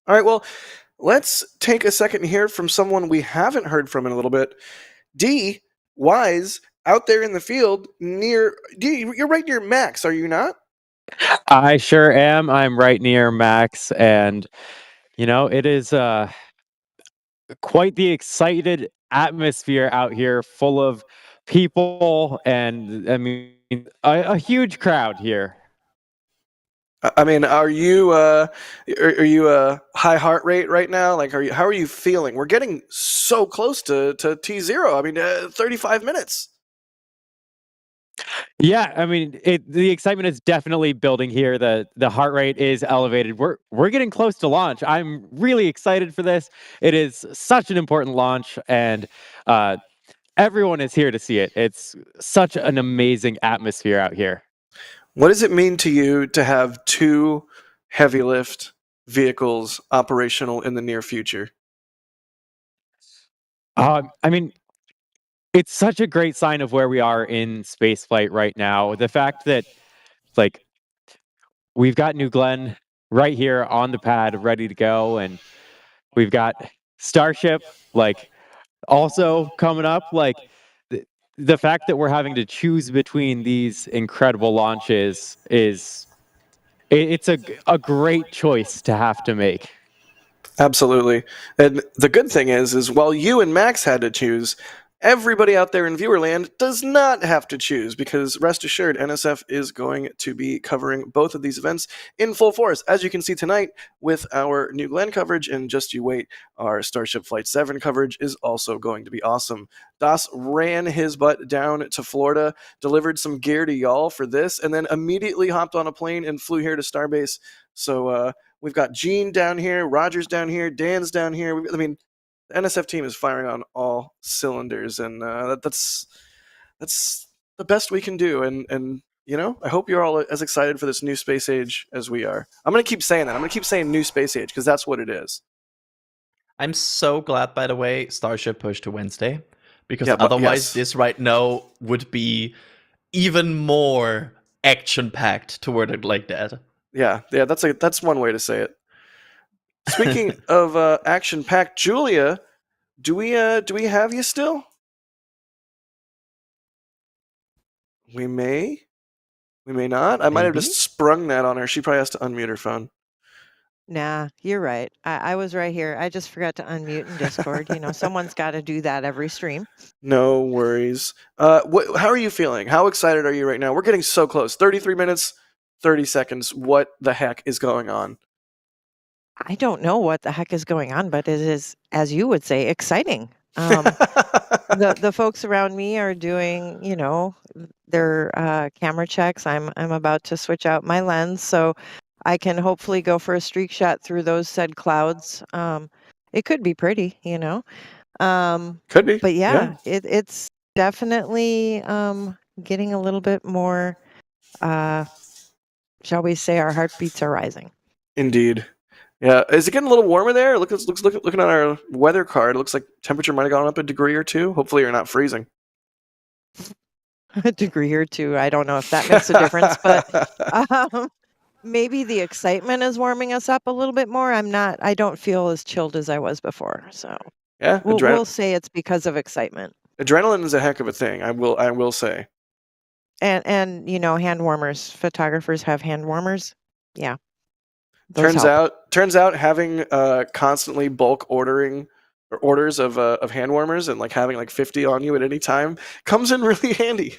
All right, well, let's take a second and hear from someone we haven't heard from in a little bit. D, Wise, out there in the field near... D, you're right near Max, are you not? I sure am. I'm right near Max, and it is quite the excited atmosphere out here, full of people, and I mean a huge crowd here. I mean, are you high heart rate right now? Like, how are you feeling? We're getting so close to T0. I mean, 35 minutes. Yeah, I mean, the excitement is definitely building here. The heart rate is elevated. We're getting close to launch. I'm really excited for this. It is such an important launch, and everyone is here to see it. It's such an amazing atmosphere out here. What does it mean to you to have 2 heavy lift vehicles operational in the near future? I mean, it's such a great sign of where we are in spaceflight right now. The fact that, like, we've got New Glenn right here on the pad, ready to go, and we've got Starship, like, also coming up. Like, the fact that we're having to choose between these incredible launches it's a great choice to have to make. Absolutely. And the good thing is while you and Max had to choose, everybody out there in Viewerland does not have to choose, because rest assured, NSF is going to be covering both of these events in full force, as you can see tonight with our New Glenn coverage. And just you wait, our Starship Flight 7 coverage is also going to be awesome. Das ran his butt down to Florida, delivered some gear to y'all for this, and then immediately hopped on a plane and flew here to Starbase. So we've got Gene down here, Roger's down here, Dan's down here. The NSF team is firing on all cylinders, and that's the best we can do. And you know, I hope you're all as excited for this new space age as we are. I'm going to keep saying that. I'm going to keep saying new space age, because that's what it is. I'm so glad, by the way, Starship pushed to Wednesday, because otherwise this right now would be even more action-packed to word it like that. Yeah, that's one way to say it. Speaking of action-packed, Julia, do we have you still? We may not. I might have just sprung that on her. She probably has to unmute her phone. Nah, you're right. I was right here. I just forgot to unmute in Discord. You know, someone's got to do that every stream. No worries. How are you feeling? How excited are you right now? We're getting so close. 33 minutes, 30 seconds. What the heck is going on? I don't know what the heck is going on, but it is, as you would say, exciting. The folks around me are doing, you know, their camera checks. I'm about to switch out my lens, so I can hopefully go for a streak shot through those said clouds. It could be pretty, you know. Could be. But yeah. It's definitely getting a little bit more, shall we say, our heartbeats are rising. Indeed. Yeah, is it getting a little warmer there? Looking at our weather card, it looks like temperature might have gone up a degree or two. Hopefully you're not freezing. A degree or two. I don't know if that makes a difference, but maybe the excitement is warming us up a little bit more. I don't feel as chilled as I was before. So yeah, we'll say it's because of excitement. Adrenaline is a heck of a thing. I will say. And you know, hand warmers. Photographers have hand warmers. Yeah. Turns out having constantly bulk orders of hand warmers and like having like 50 on you at any time comes in really handy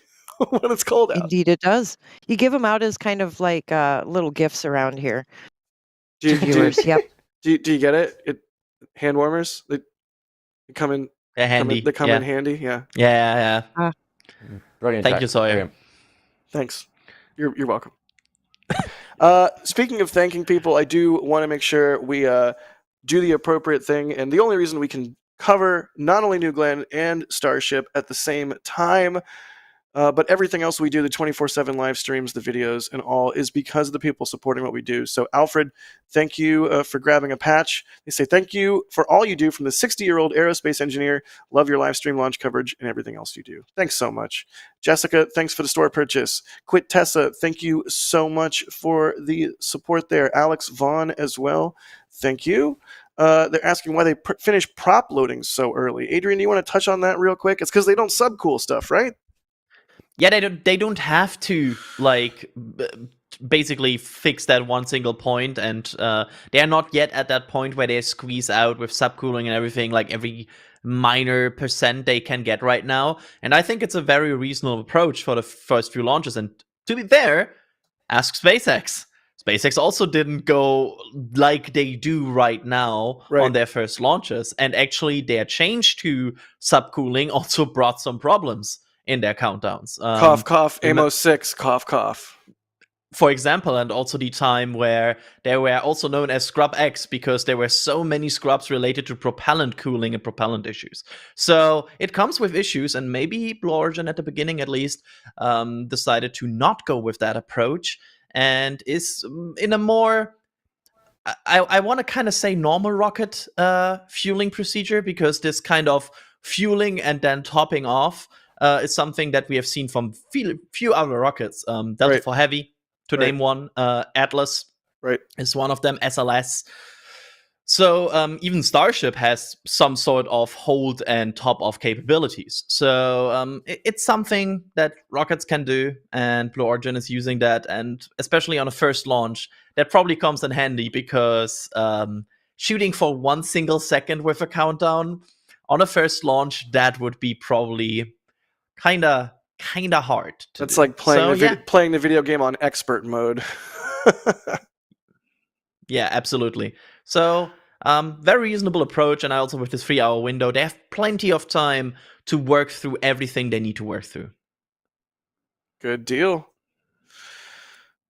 when it's cold out. Indeed, it does. You give them out as kind of like little gifts around here to viewers. Yep. Do you get it? Hand warmers. They come in handy. They come in handy. Yeah. Yeah. Brilliant. Thank you, Sawyer. Thanks. You're welcome. Speaking of thanking people, I do want to make sure we do the appropriate thing, and the only reason we can cover not only New Glenn and Starship at the same time, but everything else we do, the 24/7 live streams, the videos, and all, is because of the people supporting what we do. So, Alfred, thank you for grabbing a patch. They say thank you for all you do from the 60-year-old aerospace engineer. Love your live stream launch coverage and everything else you do. Thanks so much. Jessica, thanks for the store purchase. Quit Tessa, thank you so much for the support there. Alex Vaughn as well. Thank you. They're asking why they finish prop loading so early. Adrian, do you want to touch on that real quick? It's because they don't subcool stuff, right? Yeah, they don't have to like basically fix that one single point, and they are not yet at that point where they squeeze out with subcooling and everything, like every minor percent they can get right now. And I think it's a very reasonable approach for the first few launches. And to be fair, ask SpaceX. SpaceX also didn't go like they do right now on their first launches, and actually their change to subcooling also brought some problems. in their countdowns. Cough, cough, Ammo 6, cough, cough. For example, and also the time where they were also known as Scrub X because there were so many scrubs related to propellant cooling and propellant issues. So it comes with issues, and maybe Blue Origin at the beginning at least decided to not go with that approach and is in a more, I want to kind of say normal rocket fueling procedure, because this kind of fueling and then topping off is something that we have seen from few other rockets. Delta for Heavy, to name one. Atlas is one of them. SLS. So even Starship has some sort of hold and top off capabilities. So it's something that rockets can do, and Blue Origin is using that. And especially on a first launch, that probably comes in handy, because shooting for 1 single second with a countdown on a first launch, that would be probably kind of hard to That's do. like playing So, playing the video game on expert mode. Yeah, absolutely. So, very reasonable approach, and also with this 3-hour window, they have plenty of time to work through everything they need to work through. Good deal.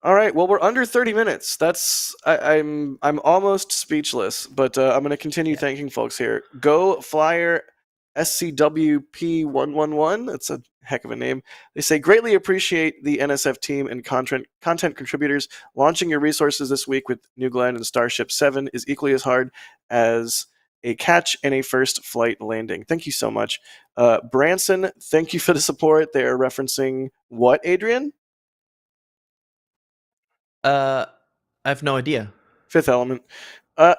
All right, well, we're under 30 minutes. I'm almost speechless, but I'm going to continue thanking folks here. Go Flyer SCWP111. That's a heck of a name. They say, greatly appreciate the NSF team and content contributors. Launching your resources this week with New Glenn and Starship 7 is equally as hard as a catch and a first flight landing. Thank you so much. Branson, thank you for the support. They are referencing what, Adrian? I have no idea. Fifth Element.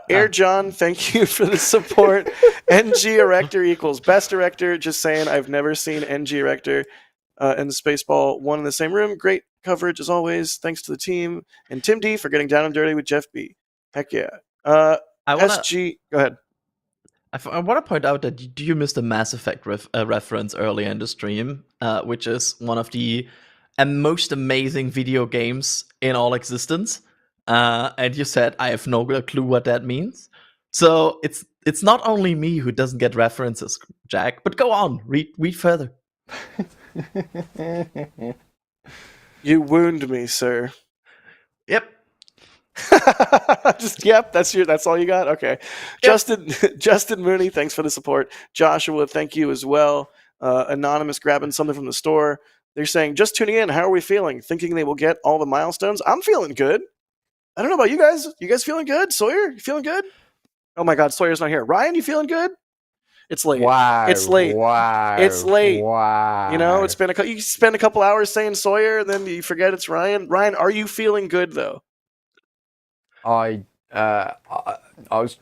Air John, thank you for the support. NG Erector equals best director. Just saying, I've never seen NG Erector and Spaceball one in the same room. Great coverage as always. Thanks to the team. And Tim D for getting down and dirty with Jeff B. Heck yeah. SG, go ahead. I want to point out that you missed a Mass Effect reference earlier in the stream, which is one of the most amazing video games in all existence. And you said, I have no clue what that means. So it's not only me who doesn't get references, Jack, but go on, read further. You wound me, sir. Yep. That's all you got? Okay. Yep. Justin Mooney, thanks for the support. Joshua, thank you as well. Anonymous grabbing something from the store. They're saying, just tuning in, how are we feeling? Thinking they will get all the milestones? I'm feeling good. I don't know about you guys. You guys feeling good? Sawyer, you feeling good? Oh my God, Sawyer's not here. Ryan, you feeling good? It's late. Wow. It's late. Wow. It's late. Wow. You know, it's been you spend a couple hours saying Sawyer, and then you forget it's Ryan. Ryan, are you feeling good though? I was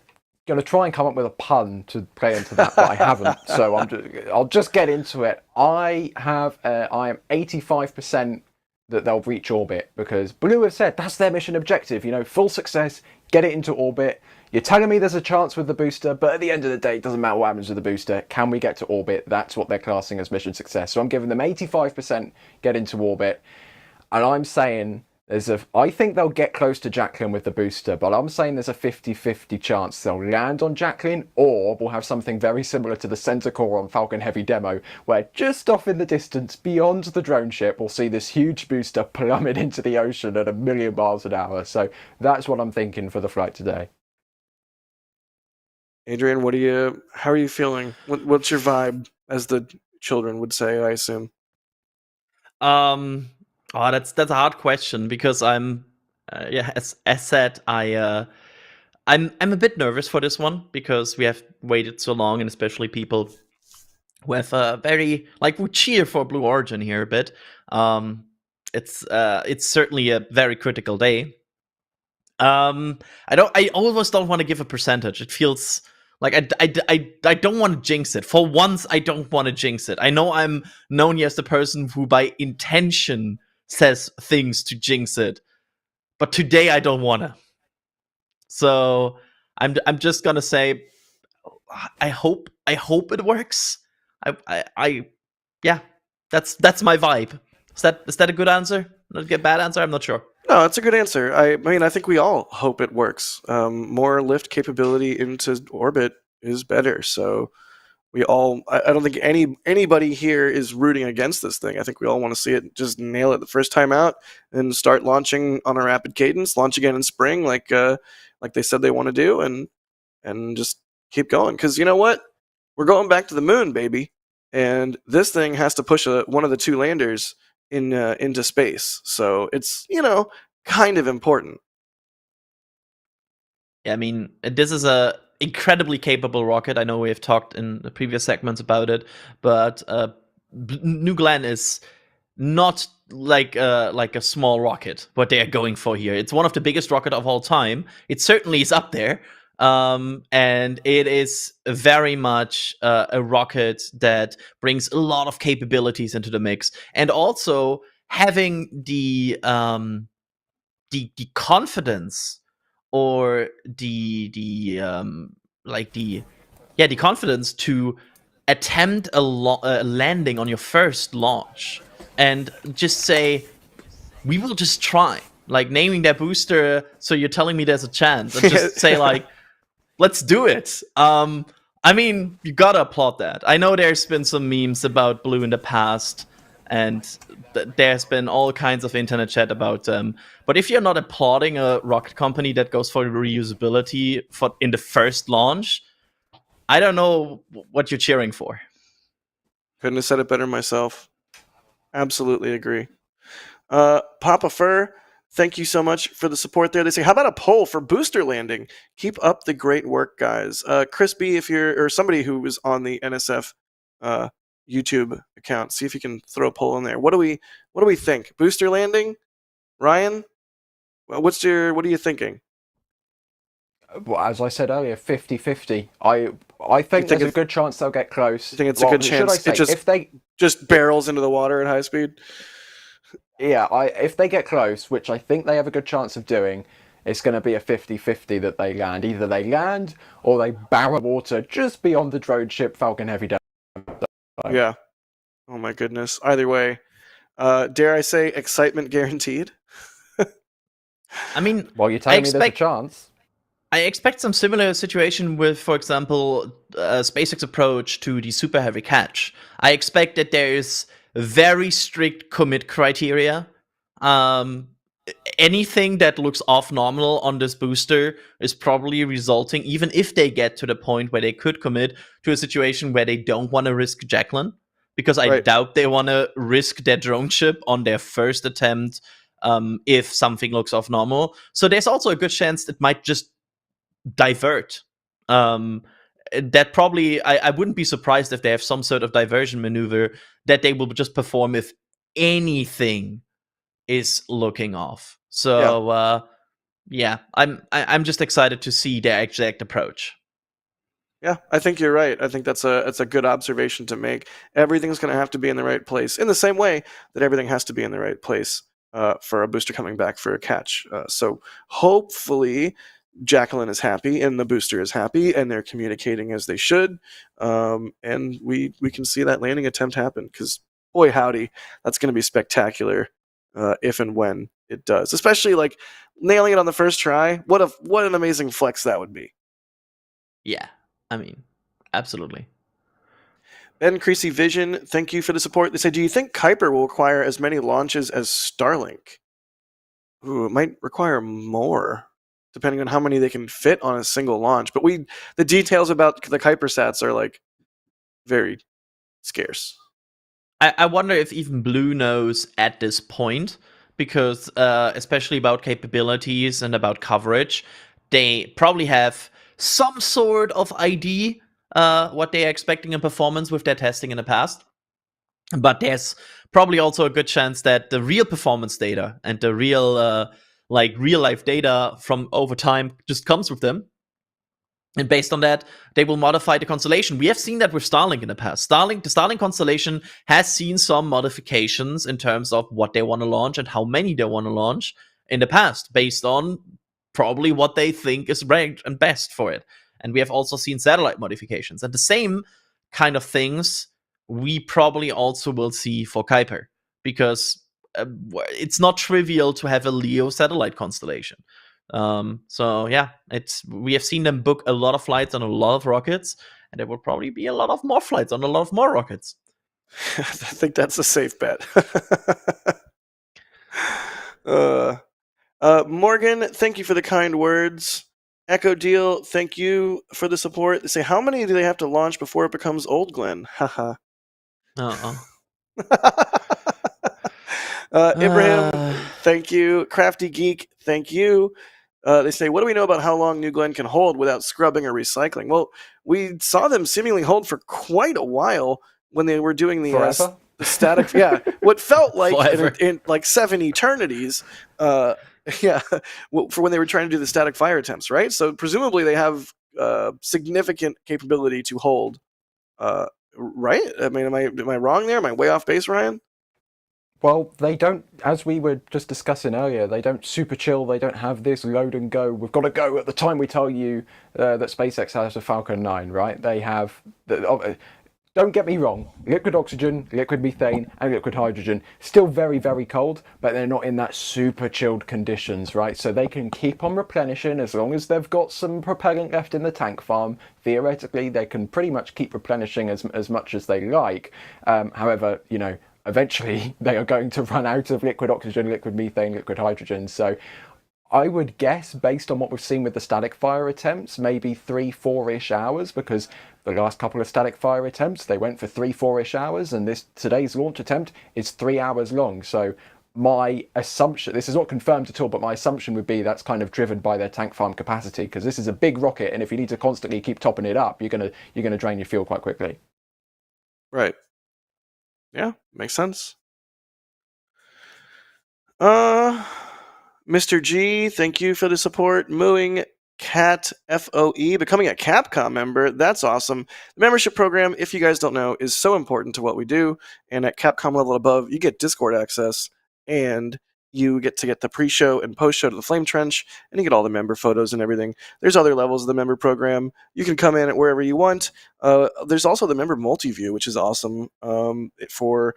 going to try and come up with a pun to play into that, but I haven't. So I'll just get into it. I am 85% that they'll reach orbit, because Blue have said that's their mission objective. You know, full success, get it into orbit. You're telling me there's a chance with the booster, but at the end of the day, it doesn't matter what happens with the booster. Can we get to orbit? That's what they're classing as mission success. So I'm giving them 85% get into orbit, and I'm saying I think they'll get close to Jacklyn with the booster, but I'm saying there's a 50-50 chance they'll land on Jacklyn, or we'll have something very similar to the center core on Falcon Heavy demo, where just off in the distance, beyond the drone ship, we'll see this huge booster plummet into the ocean at 1,000,000 miles an hour. So that's what I'm thinking for the flight today. Adrian, how are you feeling? What's your vibe, as the children would say, I assume? Oh, that's a hard question, because I'm as said, I'm a bit nervous for this one, because we have waited so long, and especially people who have we cheer for Blue Origin here a bit. It's certainly a very critical day. I almost don't want to give a percentage. It feels like I don't want to jinx it. For once, I don't want to jinx it. I know I'm known as the person who by intention says things to jinx it, but today I don't wanna. So I'm just gonna say I hope it works. Yeah, that's my vibe. Is that a good answer? Not a bad answer? I'm not sure. No, that's a good answer. I mean, I think we all hope it works. More lift capability into orbit is better. So I don't think anybody here is rooting against this thing. I think we all want to see it just nail it the first time out and start launching on a rapid cadence, launch again in spring like they said they want to do, and just keep going. Because you know what? We're going back to the moon, baby. And this thing has to push one of the two landers into space. So it's, kind of important. Yeah, I mean, this is a incredibly capable rocket. I know we have talked in the previous segments about it, but New Glenn is not like a small rocket. What they are going for here, it's one of the biggest rocket of all time. It certainly is up there, and it is very much a rocket that brings a lot of capabilities into the mix, and also having the confidence or the confidence to attempt a landing on your first launch and just say, we will just try, like naming that booster. So you're telling me there's a chance, and just say like, let's do it. I mean, you gotta applaud that. I know there's been some memes about Blue in the past, and there's been all kinds of internet chat about them. But if you're not applauding a rocket company that goes for reusability in the first launch, I don't know what you're cheering for. Couldn't have said it better myself. Absolutely agree. Papa Fur, thank you so much for the support there. They say, how about a poll for booster landing? Keep up the great work, guys. Chris B, if you're, or somebody who was on the NSF YouTube account, see if you can throw a poll in there. What do we think? Booster landing? Ryan? Well, what are you thinking? Well, as I said earlier, 50-50. I think there's a good chance they'll get close. You think it's a good chance? If they just barrels into the water at high speed? Yeah, if they get close, which I think they have a good chance of doing, it's going to be a 50-50 that they land. Either they land or they barrel water just beyond the drone ship Falcon Heavy. Yeah. Oh my goodness. Either way, dare I say, excitement guaranteed? I mean, well, you're telling me there's a chance. I expect some similar situation with, for example, SpaceX approach to the Super Heavy catch. I expect that there is very strict commit criteria. Anything that looks off nominal on this booster is probably resulting, even if they get to the point where they could commit, to a situation where they don't want to risk Jacklyn, because I doubt they want to risk their drone ship on their first attempt if something looks off normal. So there's also a good chance it might just divert. That probably, I wouldn't be surprised if they have some sort of diversion maneuver that they will just perform if anything is looking off. So yeah, I'm just excited to see their exact approach. Yeah, I think you're right. I think that's a good observation to make. Everything's going to have to be in the right place, in the same way that everything has to be in the right place for a booster coming back for a catch. So hopefully Jacklyn is happy and the booster is happy and they're communicating as they should, and we can see that landing attempt happen, because boy howdy, that's going to be spectacular if and when it does, especially like nailing it on the first try. What an amazing flex that would be. Yeah, I mean, absolutely. Ben Creasy Vision, thank you for the support. They say, do you think Kuiper will require as many launches as Starlink? Ooh, it might require more, depending on how many they can fit on a single launch. But the details about the Kuiper sats are like very scarce. I wonder if even Blue knows at this point, because especially about capabilities and about coverage, they probably have some sort of ID what they are expecting in performance with their testing in the past. But there's probably also a good chance that the real performance data and the real real life data from over time just comes with them. And based on that, they will modify the constellation. We have seen that with Starlink in the past. The Starlink constellation has seen some modifications in terms of what they want to launch and how many they want to launch in the past, based on probably what they think is ranked and best for it. And we have also seen satellite modifications. And the same kind of things we probably also will see for Kuiper, because it's not trivial to have a LEO satellite constellation. So yeah, we have seen them book a lot of flights on a lot of rockets, and there will probably be a lot of more flights on a lot of more rockets. I think that's a safe bet. Morgan, thank you for the kind words. Echo Deal, thank you for the support. They say, how many do they have to launch before it becomes old, Glenn? Haha. Ibrahim, thank you. Crafty Geek, thank you. They say, what do we know about how long New Glenn can hold without scrubbing or recycling? Well, we saw them seemingly hold for quite a while when they were doing the static. Yeah, what felt like in like 7 eternities. Yeah, for when they were trying to do the static fire attempts, right? So presumably they have significant capability to hold. Right? I mean, am I wrong there? Am I way off base, Ryan? Well, they don't, as we were just discussing earlier, they don't super chill, they don't have this load and go, we've got to go at the time we tell you that SpaceX has a Falcon 9, right? They have, don't get me wrong, liquid oxygen, liquid methane, and liquid hydrogen, still very, very cold, but they're not in that super chilled conditions, right? So they can keep on replenishing as long as they've got some propellant left in the tank farm. Theoretically, they can pretty much keep replenishing as much as they like. However, you know, eventually they are going to run out of liquid oxygen, liquid methane, liquid hydrogen. So I would guess, based on what we've seen with the static fire attempts, maybe 3-4-ish hours, because the last couple of static fire attempts, they went for 3-4-ish hours, and today's launch attempt is 3 hours long. So my assumption, this is not confirmed at all, but my assumption would be that's kind of driven by their tank farm capacity, because this is a big rocket, and if you need to constantly keep topping it up, you're gonna drain your fuel quite quickly. Right. Yeah, makes sense. Mr. G, thank you for the support. Mooing Cat FOE, becoming a Capcom member. That's awesome. The membership program, if you guys don't know, is so important to what we do. And at Capcom level above, you get Discord access, and you get to get the pre-show and post-show to the Flame Trench, and you get all the member photos and everything. There's other levels of the member program. You can come in at wherever you want. There's also the member multi-view, which is awesome. For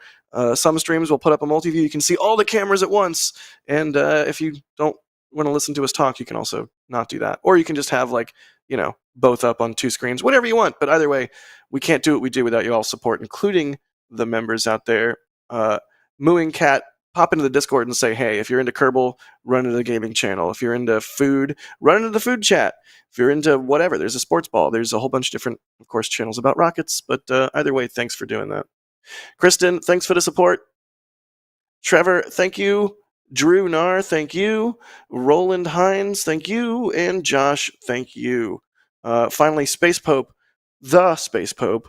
some streams, we'll put up a multi-view. You can see all the cameras at once. And if you don't want to listen to us talk, you can also not do that. Or you can just have, like, you know, both up on 2 screens, whatever you want. But either way, we can't do what we do without you all support, including the members out there. Mooing Cat, pop into the Discord and say, hey, if you're into Kerbal, run into the gaming channel. If you're into food, run into the food chat. If you're into whatever, there's a sports ball. There's a whole bunch of different, of course, channels about rockets. But either way, thanks for doing that. Kristen, thanks for the support. Trevor, thank you. Drew Nar, thank you. Roland Hines, thank you. And Josh, thank you. Finally, Space Pope, the Space Pope.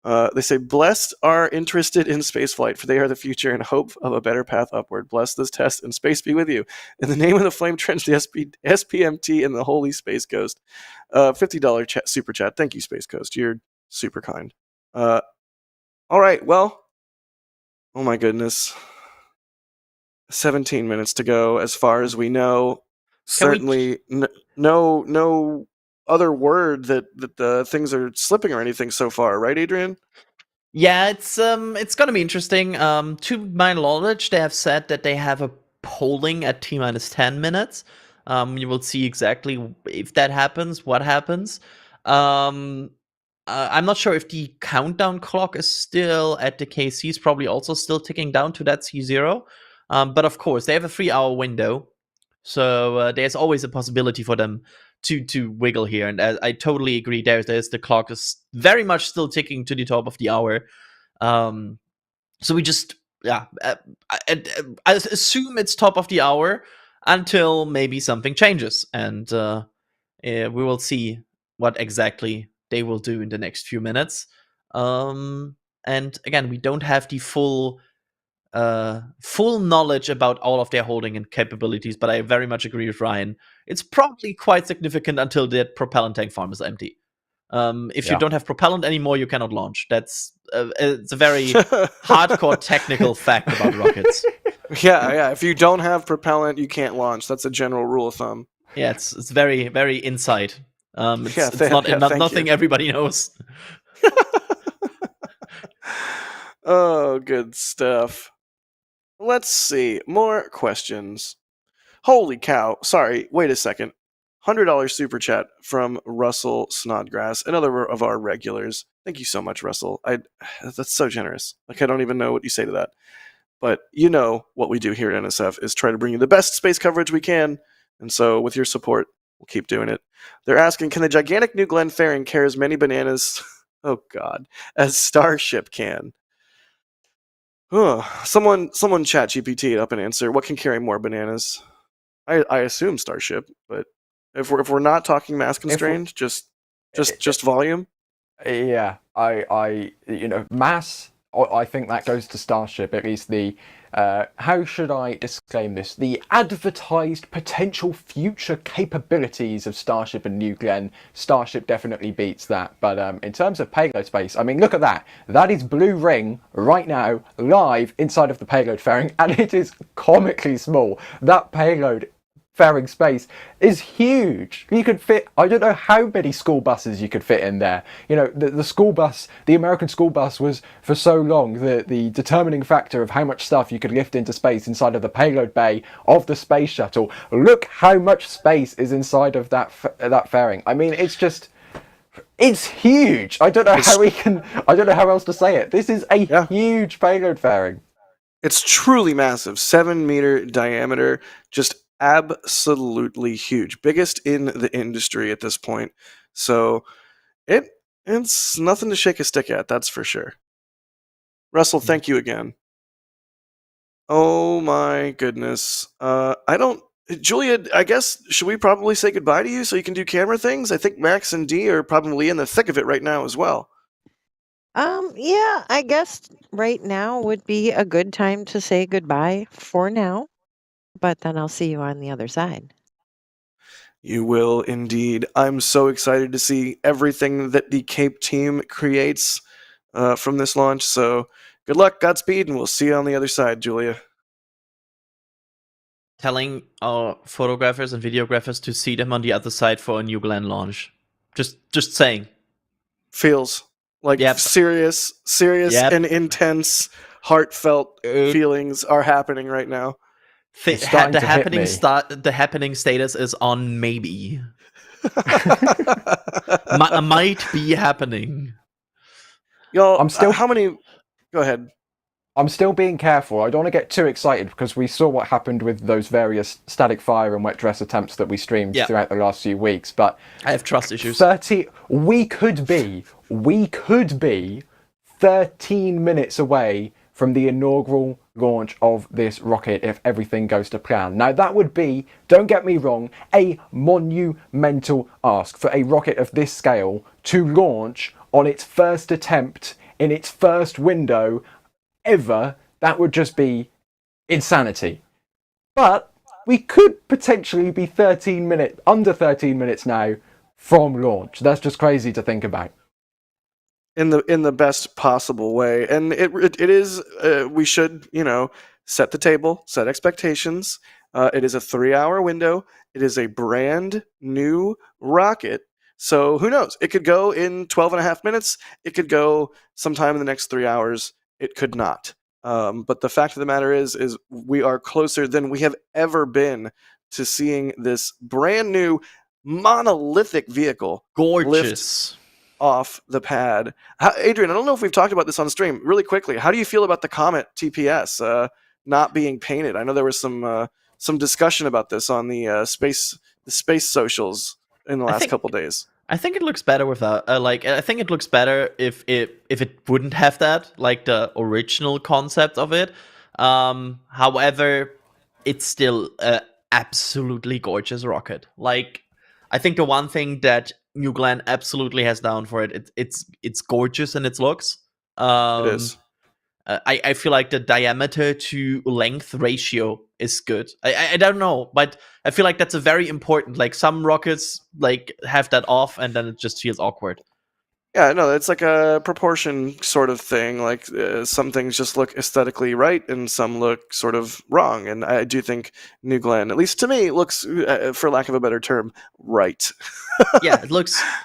They say, blessed are interested in spaceflight, for they are the future and hope of a better path upward. Bless this test and space be with you. In the name of the Flame Trench, the SPMT, and the Holy Space Coast. $50 super chat. Thank you, Space Coast. You're super kind. All right, well, oh my goodness. 17 minutes to go, as far as we know. Certainly, no other word that the things are slipping or anything so far, right, Adrian? Yeah, it's gonna be interesting. To my knowledge, they have said that they have a polling at T-minus 10 minutes. You will see exactly if that happens, what happens. I'm not sure if the countdown clock is still at the KCs, probably also still ticking down to that C0. But of course, they have a 3-hour window, so there's always a possibility for them to wiggle here. And I totally agree. There's the clock is very much still ticking to the top of the hour. So we just I assume it's top of the hour until maybe something changes, and we will see what exactly they will do in the next few minutes. And again, we don't have the full knowledge about all of their holding and capabilities, but I very much agree with Ryan. It's probably quite significant until the propellant tank farm is empty. If you don't have propellant anymore, you cannot launch. That's it's a very hardcore technical fact about rockets. Yeah. If you don't have propellant, you can't launch. That's a general rule of thumb. Yeah, it's very, very inside. It's nothing everybody knows. Oh, good stuff. Let's see. More questions. Holy cow. Sorry, wait a second. $100 super chat from Russell Snodgrass, another of our regulars. Thank you so much, Russell. That's so generous. Like, I don't even know what you say to that. But you know what we do here at NSF is try to bring you the best space coverage we can. And so with your support, we'll keep doing it. They're asking, can the gigantic New Glenn fairing carry as many bananas, oh God, as Starship can? Someone chat GPT it up and answer. What can carry more bananas? I assume Starship, but if we're not talking mass constrained, just volume. Yeah, mass. I think that goes to Starship. At least the how should I disclaim this? The advertised potential future capabilities of Starship and New Glenn. Starship definitely beats that. But in terms of payload space, I mean, look at that. That is Blue Ring right now, live inside of the payload fairing, and it is comically small. That payload fairing space is huge. You could fit, I don't know how many school buses you could fit in there. You know, the school bus, the American school bus was for so long the determining factor of how much stuff you could lift into space inside of the payload bay of the space shuttle. Look how much space is inside of that fairing. I mean, it's huge. I don't know how else to say it. This is a huge payload fairing. It's truly massive. 7-meter diameter, just absolutely huge, biggest in the industry at this point. So it's nothing to shake a stick at, that's for sure. Russell, thank you again. Oh my goodness. Julia, I guess, should we probably say goodbye to you so you can do camera things? I think Max and Dee are probably in the thick of it right now as well. Yeah, I guess right now would be a good time to say goodbye for now. But then I'll see you on the other side. You will indeed. I'm so excited to see everything that the Cape team creates from this launch. So good luck, Godspeed, and we'll see you on the other side, Julia. Telling our photographers and videographers to see them on the other side for a New Glenn launch. Just saying. Feels like serious and intense, heartfelt feelings are happening right now. The happening status is on maybe. Might be happening. Y'all, I'm still. How many? Go ahead. I'm still being careful. I don't want to get too excited because we saw what happened with those various static fire and wet dress attempts that we streamed throughout the last few weeks. But I have trust issues. We could be 13 minutes away from the inaugural launch of this rocket if everything goes to plan. Now that would be, don't get me wrong, a monumental ask for a rocket of this scale to launch on its first attempt in its first window ever. That would just be insanity. But we could potentially be under 13 minutes now from launch. That's just crazy to think about. In the best possible way, and it is. We should, set the table, set expectations. It is a 3-hour window. It is a brand new rocket. So who knows? It could go in 12 and a half minutes. It could go sometime in the next 3 hours. It could not. But the fact of the matter is we are closer than we have ever been to seeing this brand new monolithic vehicle. Gorgeous. Off the pad. Adrian, I don't know if we've talked about this on stream. Really quickly, how do you feel about the Comet TPS not being painted? I know there was some discussion about this on the space socials in the last couple days. I think it looks better without. I think it looks better if it wouldn't have that, like the original concept of it. However, it's still an absolutely gorgeous rocket. Like, I think the one thing that New Glenn absolutely has down for it's gorgeous in its looks. It is. I feel like the diameter to length ratio is good. I don't know, but I feel like that's a very important. Like, some rockets have that off, and then it just feels awkward. Yeah, no, it's like a proportion sort of thing. Like, some things just look aesthetically right, and some look sort of wrong. And I do think New Glenn, at least to me, looks, for lack of a better term, right. Yeah,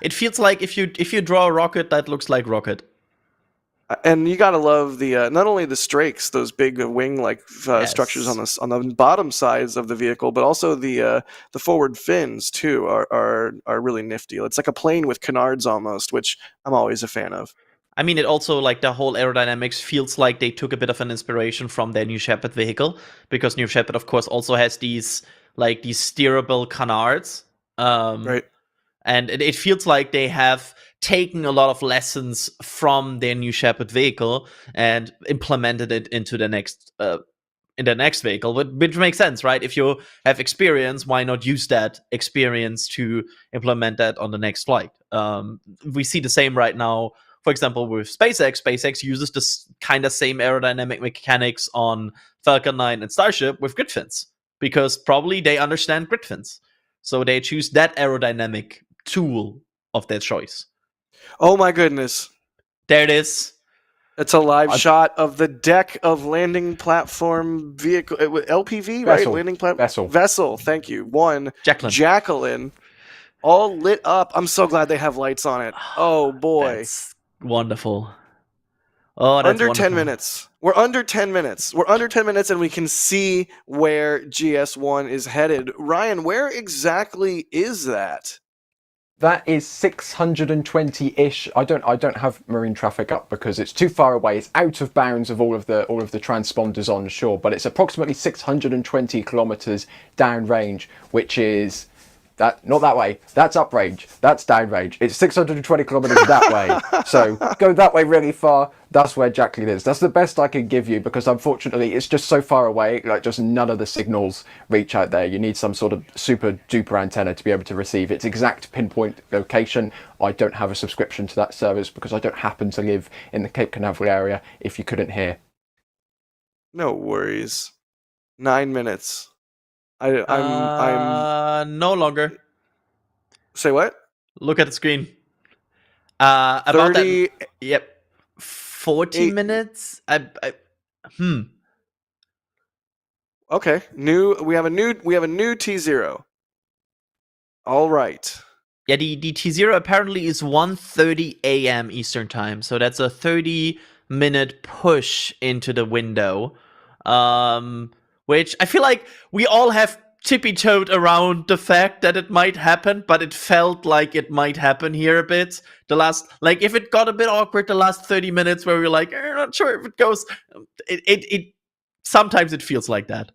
it feels like if you draw a rocket, that looks like rocket. And you gotta love the not only the strakes, those big wing like structures on the bottom sides of the vehicle, but also the forward fins too are really nifty. It's like a plane with canards almost, which I'm always a fan of. I mean, it also, like, the whole aerodynamics feels like they took a bit of an inspiration from their New Shepard vehicle, because New Shepard, of course, also has these steerable canards. Right. And it feels like they have taken a lot of lessons from their New Shepard vehicle and implemented it into the next vehicle, which makes sense, right? If you have experience, why not use that experience to implement that on the next flight? We see the same right now, for example, with SpaceX. SpaceX uses this kind of same aerodynamic mechanics on Falcon 9 and Starship with grid fins, because probably they understand grid fins. So they choose that aerodynamic tool of their choice. Oh my goodness. There it is. It's a live shot of the deck of landing platform vehicle, LPV, right? Vessel. Landing platform vessel. Thank you. Jacklyn, all lit up. I'm so glad they have lights on it. Oh boy, that's wonderful. Oh, that's under wonderful. 10 minutes. We're under 10 minutes. We're under 10 minutes, and we can see where GS1 is headed. Ryan, where exactly is that? That is 620-ish. I don't have marine traffic up because it's too far away. It's out of bounds of all of the transponders on shore, but it's approximately 620 kilometers downrange, which is not that way. That's uprange. That's downrange. It's 620 kilometers that way. So go that way really far. That's where Jacklyn is. That's the best I can give you, because unfortunately it's just so far away. Like, just none of the signals reach out there. You need some sort of super duper antenna to be able to receive its exact pinpoint location. I don't have a subscription to that service because I don't happen to live in the Cape Canaveral area, if you couldn't hear. No worries. 9 minutes. I'm no longer. Say what? Look at the screen. About 30. that. Yep. 40 minutes. Okay. We have a new T0. All right. Yeah, the T0 apparently is 1:30 a.m. Eastern time, so that's a 30-minute push into the window. Which I feel like we all have tippy-toed around the fact that it might happen, but it felt like it might happen here a bit. If it got a bit awkward the last 30 minutes where we were like, I'm not sure if it goes, it sometimes it feels like that.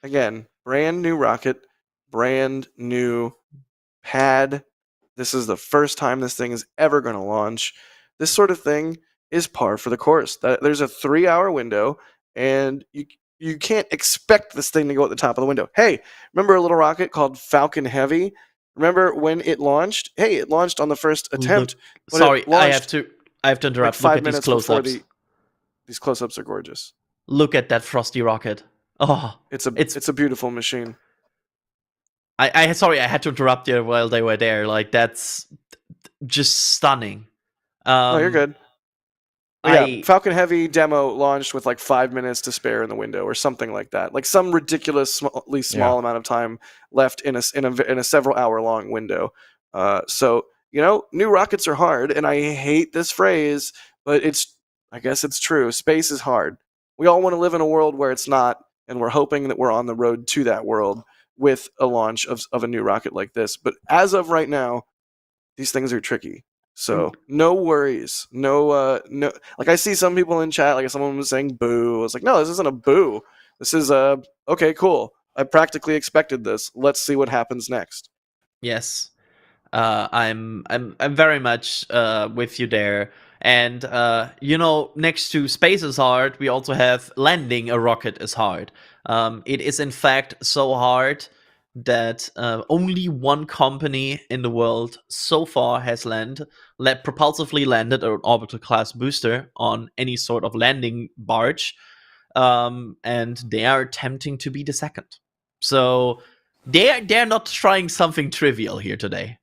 Again, brand new rocket, brand new pad. This is the first time this thing is ever going to launch. This sort of thing is par for the course. There's a 3-hour window, and you can't expect this thing to go at the top of the window. Hey, remember a little rocket called Falcon Heavy? Remember when it launched? Hey, it launched on the first attempt. Sorry, I have to interrupt. Like Look at these close-ups. These close-ups are gorgeous. Look at that frosty rocket. Oh, it's a beautiful machine. I had to interrupt you while they were there. Like, that's just stunning. Oh, you're good. Yeah, Falcon Heavy demo launched with like 5 minutes to spare in the window or something like that. Like some ridiculously small amount of time left in a several hour long window. So, new rockets are hard, and I hate this phrase, but I guess it's true. Space is hard. We all want to live in a world where it's not, and we're hoping that we're on the road to that world with a launch of a new rocket like this. But as of right now, these things are tricky. So no worries. No. Like, I see some people in chat, like someone was saying boo. I was like, no, this isn't a boo. This is okay, cool. I practically expected this. Let's see what happens next. Yes. I'm very much with you there. And next to space is hard, we also have landing a rocket is hard. It is in fact so hard that only one company in the world so far has propulsively landed an orbital class booster on any sort of landing barge, and they are attempting to be the second. So they're not trying something trivial here today.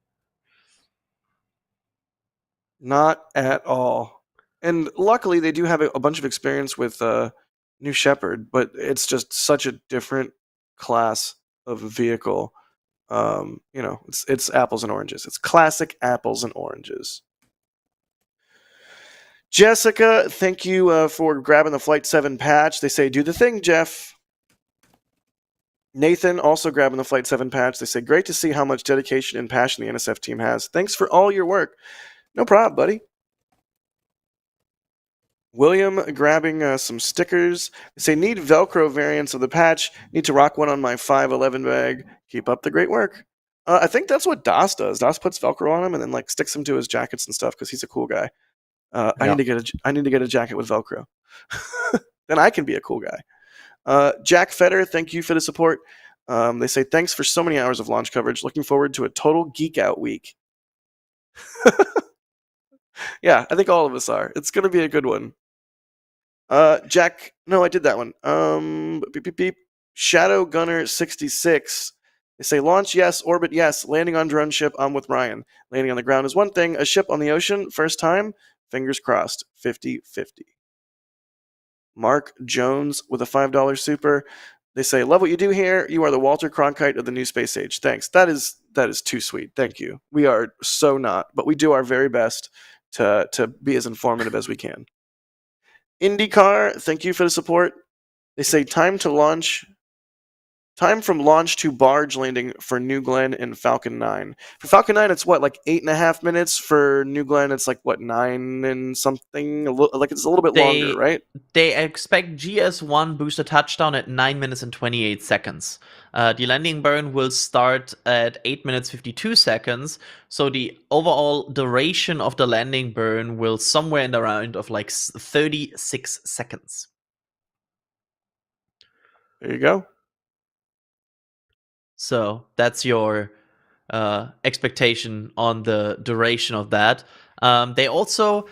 Not at all. And luckily, they do have a bunch of experience with New Shepard, but it's just such a different class of vehicle. It's apples and oranges. It's classic apples and oranges. Jessica, thank you for grabbing the Flight 7 patch. They say, do the thing, Jeff. Nathan, also grabbing the Flight 7 patch. They say, great to see how much dedication and passion the NSF team has. Thanks for all your work. No problem, buddy. William grabbing some stickers. They say, need Velcro variants of the patch. Need to rock one on my 511 bag. Keep up the great work. I think that's what Das does. Das puts Velcro on him and then like sticks them to his jackets and stuff because he's a cool guy. I need to get a jacket with Velcro. Then I can be a cool guy. Jack Fetter, thank you for the support. They say, thanks for so many hours of launch coverage. Looking forward to a total geek out week. Yeah, I think all of us are. It's going to be a good one. Jack, no, I did that one. Beep, beep, beep. Shadow Gunner 66. They say, launch, yes. Orbit, yes. Landing on drone ship, I'm with Ryan. Landing on the ground is one thing. A ship on the ocean, first time. Fingers crossed. 50-50. Mark Jones with a $5 super. They say, love what you do here. You are the Walter Cronkite of the new space age. Thanks. That is too sweet. Thank you. We are so not, but we do our very best to be as informative as we can. IndyCar, thank you for the support. They say, time from launch to barge landing for New Glenn and Falcon 9. For Falcon 9, it's what, like 8.5 minutes? For New Glenn, it's like, what, 9 and something? Like, it's a little bit longer, right? They expect GS1 booster touchdown at 9 minutes and 28 seconds. The landing burn will start at 8 minutes 52 seconds. So the overall duration of the landing burn will somewhere in the round of like 36 seconds. There you go. So that's your expectation on the duration of that. They also,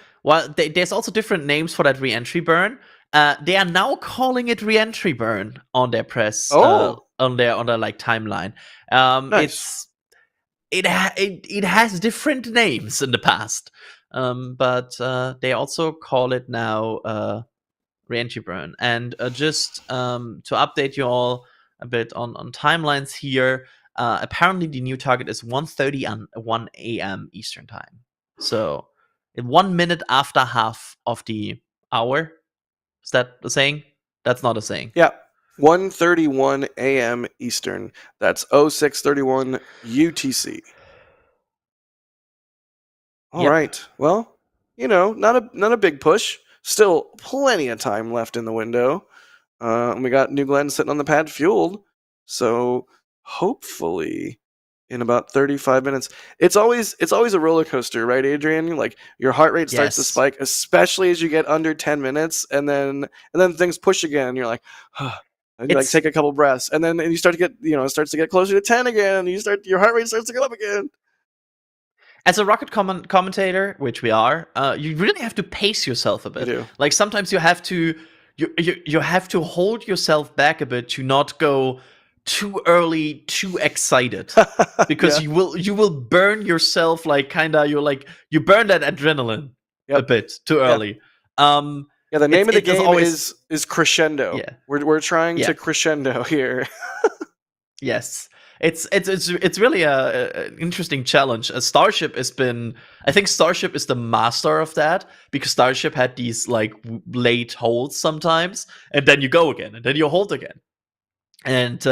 there's also different names for that re-entry burn. They are now calling it re-entry burn on their press, on their like timeline. Nice. It has different names in the past, but they also call it now re-entry burn. And just to update you all a bit on timelines here. Apparently, the new target is 1:30 and 1 a.m. Eastern time. So, in 1 minute after half of the hour. Is that a saying? That's not a saying. Yeah. 1:31 a.m. Eastern. That's 0631 UTC. All right. Well, not a big push. Still plenty of time left in the window. And we got New Glenn sitting on the pad fueled. So hopefully in about 35 minutes. It's always a roller coaster, right, Adrian? Like your heart rate starts to spike, especially as you get under 10 minutes, and then things push again, and you're like, and you like take a couple breaths, and then you start to get, it starts to get closer to 10 again, and your heart rate starts to go up again. As a rocket commentator, which we are, you really have to pace yourself a bit. You do. Like sometimes you have to you have to hold yourself back a bit to not go too early, too excited, because you will burn yourself. Like you burn that adrenaline a bit too early. The name of the game is crescendo. Yeah. We're trying to crescendo here. Yes. It's really an interesting challenge. Starship has been, I think Starship is the master of that, because Starship had these like late holds sometimes, and then you go again, and then you hold again, and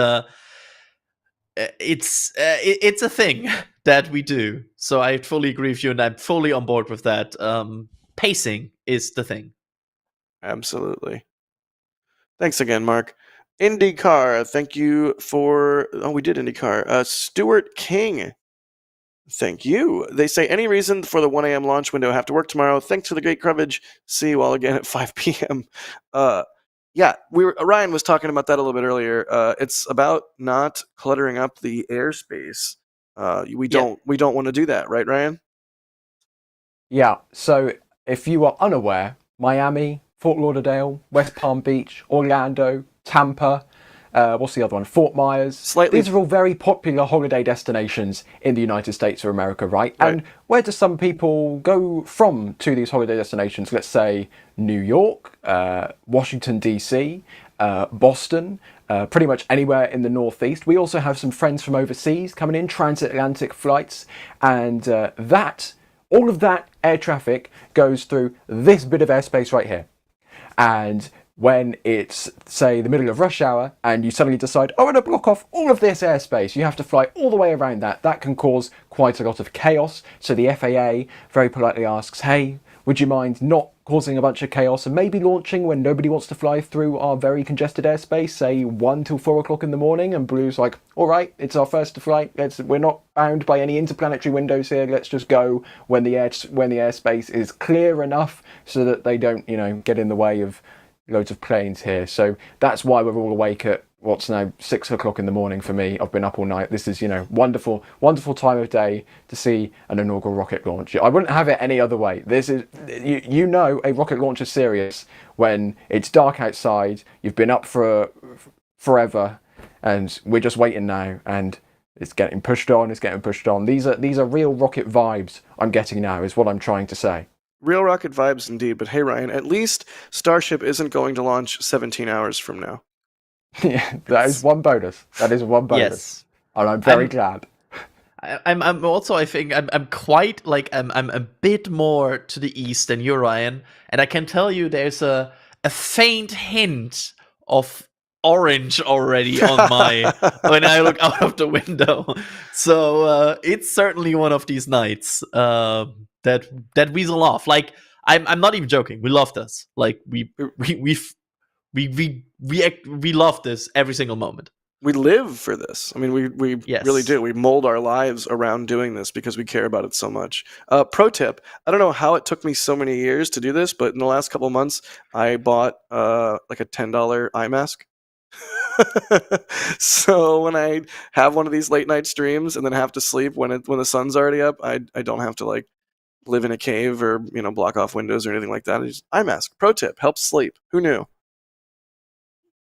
it's a thing that we do. So I fully agree with you, and I'm fully on board with that. Pacing is the thing. Absolutely. Thanks again, Mark. IndyCar, thank you for... Oh, we did IndyCar. Stuart King, thank you. They say, any reason for the 1 a.m. launch window? Have to work tomorrow. Thanks for the great coverage. See you all again at 5 p.m. Ryan was talking about that a little bit earlier. It's about not cluttering up the airspace. We don't want to do that, right, Ryan? Yeah, so if you are unaware, Miami, Fort Lauderdale, West Palm Beach, Orlando, Tampa, what's the other one? Fort Myers. These are all very popular holiday destinations in the United States of America, right? And where do some people go from to these holiday destinations? Let's say New York, Washington, D.C., Boston, pretty much anywhere in the Northeast. We also have some friends from overseas coming in, transatlantic flights, and all of that air traffic goes through this bit of airspace right here. And when it's, say, the middle of rush hour and you suddenly decide, I'm going to block off all of this airspace, you have to fly all the way around that. That can cause quite a lot of chaos. So the FAA very politely asks, hey, would you mind not causing a bunch of chaos and maybe launching when nobody wants to fly through our very congested airspace, say 1 till 4 o'clock in the morning? And Blue's like, all right, it's our first flight. We're not bound by any interplanetary windows here. Let's just go when the airspace is clear enough so that they don't, get in the way of loads of planes here. So that's why we're all awake at what's now 6 o'clock in the morning for me. I've been up all night. This is, wonderful time of day to see an inaugural rocket launch. I wouldn't have it any other way. This is, a rocket launch is serious when it's dark outside, you've been up for forever, and we're just waiting now, and it's getting pushed on. These are real rocket vibes I'm getting now, is what I'm trying to say. Real rocket vibes indeed, but hey Ryan, at least Starship isn't going to launch 17 hours from now. Yeah, that is one bonus. Yes. And I'm very glad. I'm also, I think, I'm quite, like, I'm a bit more to the east than you, Ryan, and I can tell you there's a faint hint of orange already on when I look out of the window. So it's certainly one of these nights that weasel off. Like, I'm not even joking. We love this. Like, we love this every single moment. We live for this. I mean, we Yes. really do. We mold our lives around doing this because we care about it so much. Pro tip: I don't know how it took me so many years to do this, but in the last couple of months, I bought like a $10 eye mask. So when I have one of these late night streams and then have to sleep when the sun's already up, I don't have to like live in a cave or block off windows or anything like that. I just eye mask. Pro tip: helps sleep. Who knew?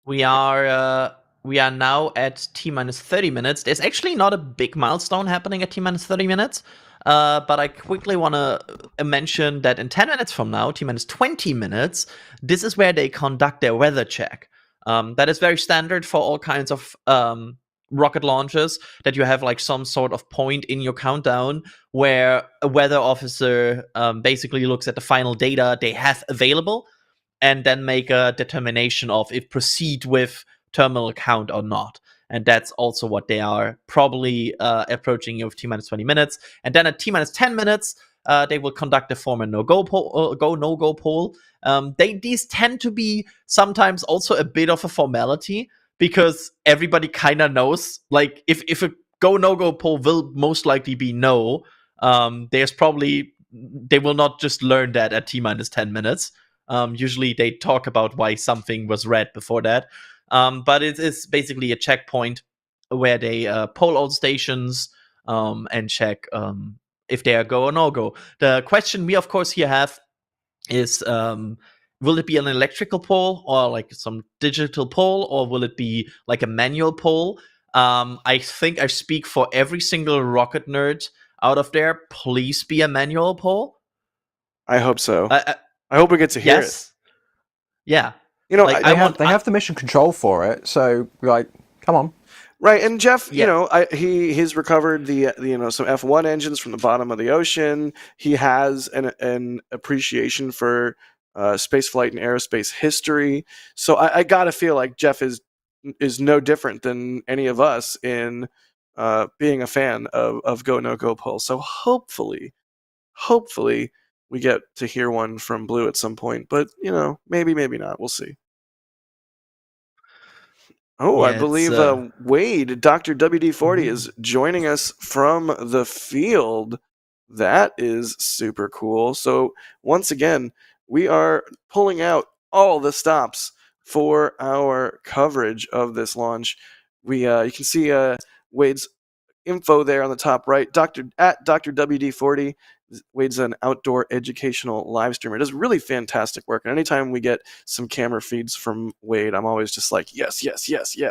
We are now at T-minus 30 minutes. There's actually not a big milestone happening at T-minus 30 minutes, but I quickly want to mention that in 10 minutes from now, T-minus 20 minutes, this is where they conduct their weather check. That is very standard for all kinds of rocket launches, that you have like some sort of point in your countdown where a weather officer basically looks at the final data they have available and then make a determination of if proceed with terminal count or not. And that's also what they are probably approaching with T-minus 20 minutes. And then at T-minus 10 minutes, they will conduct a form and no-go poll. These tend to be sometimes also a bit of a formality because everybody kind of knows. Like, if a go-no-go poll will most likely be no, they will not just learn that at T-minus 10 minutes. Usually they talk about why something was red before that. But it is basically a checkpoint where they poll all stations and check if they are go or no go. The question we, of course, here have is, will it be an electrical poll or like some digital poll, or will it be like a manual poll? I think I speak for every single rocket nerd out of there. Please be a manual poll. I hope so. I hope we get to hear it. Yeah. Like, they have the mission control for it, so like, come on. Right, and Jeff, he's recovered the some F1 engines from the bottom of the ocean. He has an appreciation for spaceflight and aerospace history. So I gotta feel like Jeff is no different than any of us in being a fan of Go No Go Poll. So hopefully we get to hear one from Blue at some point. But maybe not. We'll see. Oh, I believe Wade, Dr. WD-40, is joining us from the field. That is super cool. So once again, we are pulling out all the stops for our coverage of this launch. You can see Wade's info there on the top right. Dr. WD-40. Wade's an outdoor educational live streamer. Does really fantastic work. And anytime we get some camera feeds from Wade, I'm always just like, yes.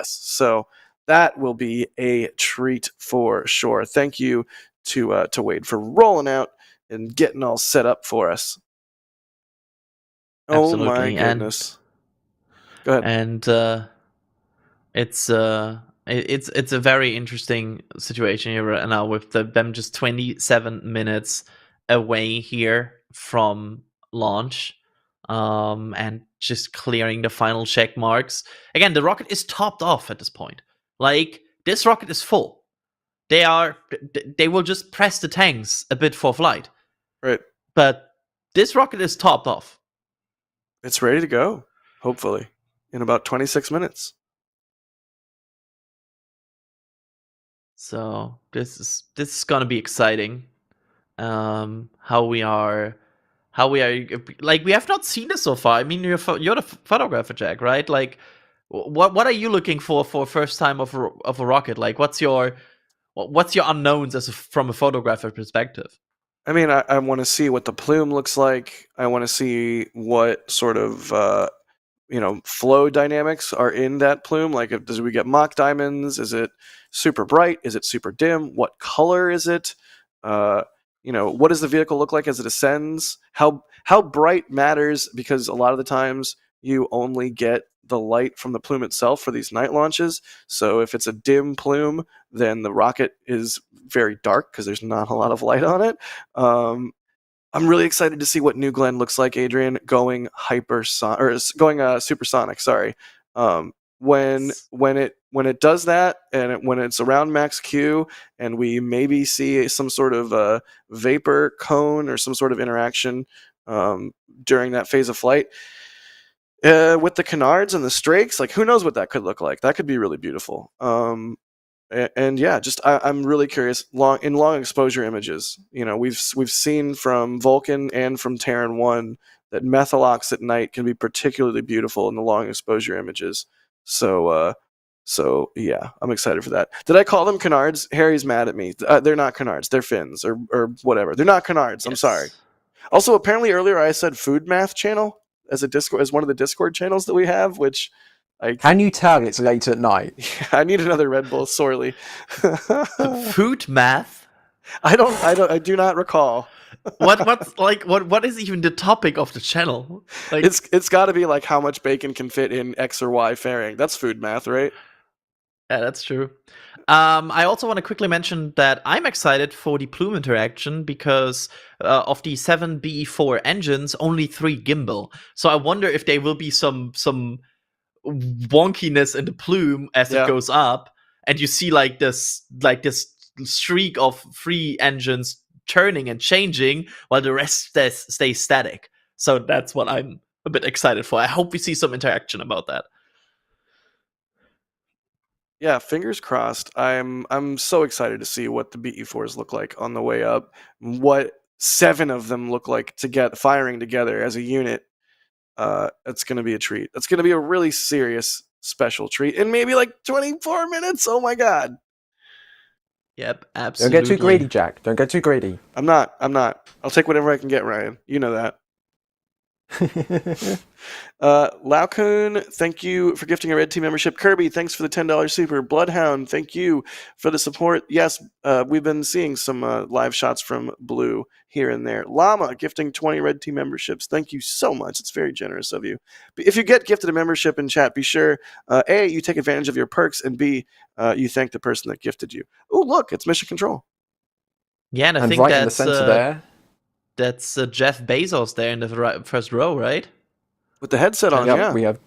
So that will be a treat for sure. Thank you to Wade for rolling out and getting all set up for us. Absolutely. Oh my goodness. Go ahead. And it's a very interesting situation here right now with them just 27 minutes away here from launch, and just clearing the final check marks. Again, the rocket is topped off at this point. Like, this rocket is full. They will just press the tanks a bit for flight. Right. But this rocket is topped off. It's ready to go, hopefully, in about 26 minutes. So this is gonna be exciting. How we are like, we have not seen this so far. I mean, you're the photographer, Jack, right? Like, what are you looking for first time of a rocket? Like, what's your unknowns from a photographer perspective? I mean, I want to see what the plume looks like. I want to see what sort of flow dynamics are in that plume. Like, does we get mock diamonds? Is it super bright? Is it super dim? What color is it? What does the vehicle look like as it ascends? How bright matters, because a lot of the times you only get the light from the plume itself for these night launches. So if it's a dim plume, then the rocket is very dark because there's not a lot of light on it. I'm really excited to see what New Glenn looks like, Adrian, going supersonic. Sorry. When it does that, and when it's around max Q, and we maybe see some sort of vapor cone or some sort of interaction during that phase of flight with the canards and the strakes, like, who knows what that could look like? That could be really beautiful. And yeah, just I'm really curious. Long exposure images, we've seen from Vulcan and from Terran 1 that methalox at night can be particularly beautiful in the long exposure images. So yeah, I'm excited for that. Did I call them canards? Harry's mad at me. They're not canards. They're fins or whatever. They're not canards. Yes. I'm sorry. Also, apparently earlier I said Food Math channel as one of the Discord channels that we have, which. Can you tell it's late at night? I need another Red Bull sorely. Food Math? I do not recall. What is even the topic of the channel? Like, it's got to be like how much bacon can fit in X or Y fairing. That's Food Math, right? Yeah, that's true. I also want to quickly mention that I'm excited for the plume interaction because of the 7 BE4 engines, only 3 gimbal. So I wonder if there will be some wonkiness in the plume as it goes up, and you see like this streak of 3 engines turning and changing while the rest stays static. So that's what I'm a bit excited for. I hope we see some interaction about that. Yeah, fingers crossed. I'm so excited to see what the BE4s look like on the way up. What 7 of them look like firing together as a unit. It's going to be a treat. It's going to be a really serious special treat in maybe like 24 minutes. Oh my god. Yep, absolutely. Don't get too greedy, Jack. Don't get too greedy. I'm not. I'll take whatever I can get, Ryan. You know that. Laocoon, thank you for gifting a Red Team membership. Kirby, thanks for the $10 super. Bloodhound, thank you for the support. Yes, we've been seeing some live shots from Blue here and there. Llama, gifting 20 Red Team memberships. Thank you so much. It's very generous of you. If you get gifted a membership in chat, be sure, A, you take advantage of your perks, and B, you thank the person that gifted you. Oh, look, it's Mission Control. Yeah, and I think right that's in the center there. That's Jeff Bezos there in the first row, right? With the headset on, yeah. We have.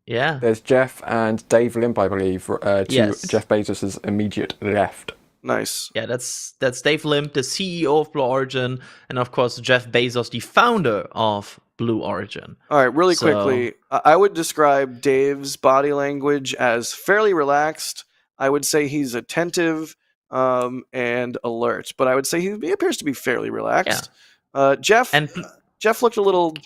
Yeah. There's Jeff and Dave Limp, I believe, to yes. Jeff Bezos' immediate left. Nice. Yeah, that's Dave Limp, the CEO of Blue Origin, and of course Jeff Bezos, the founder of Blue Origin. All right, really quickly, I would describe Dave's body language as fairly relaxed. I would say he's attentive and alert, but I would say he appears to be fairly relaxed. Yeah. Jeff looked a little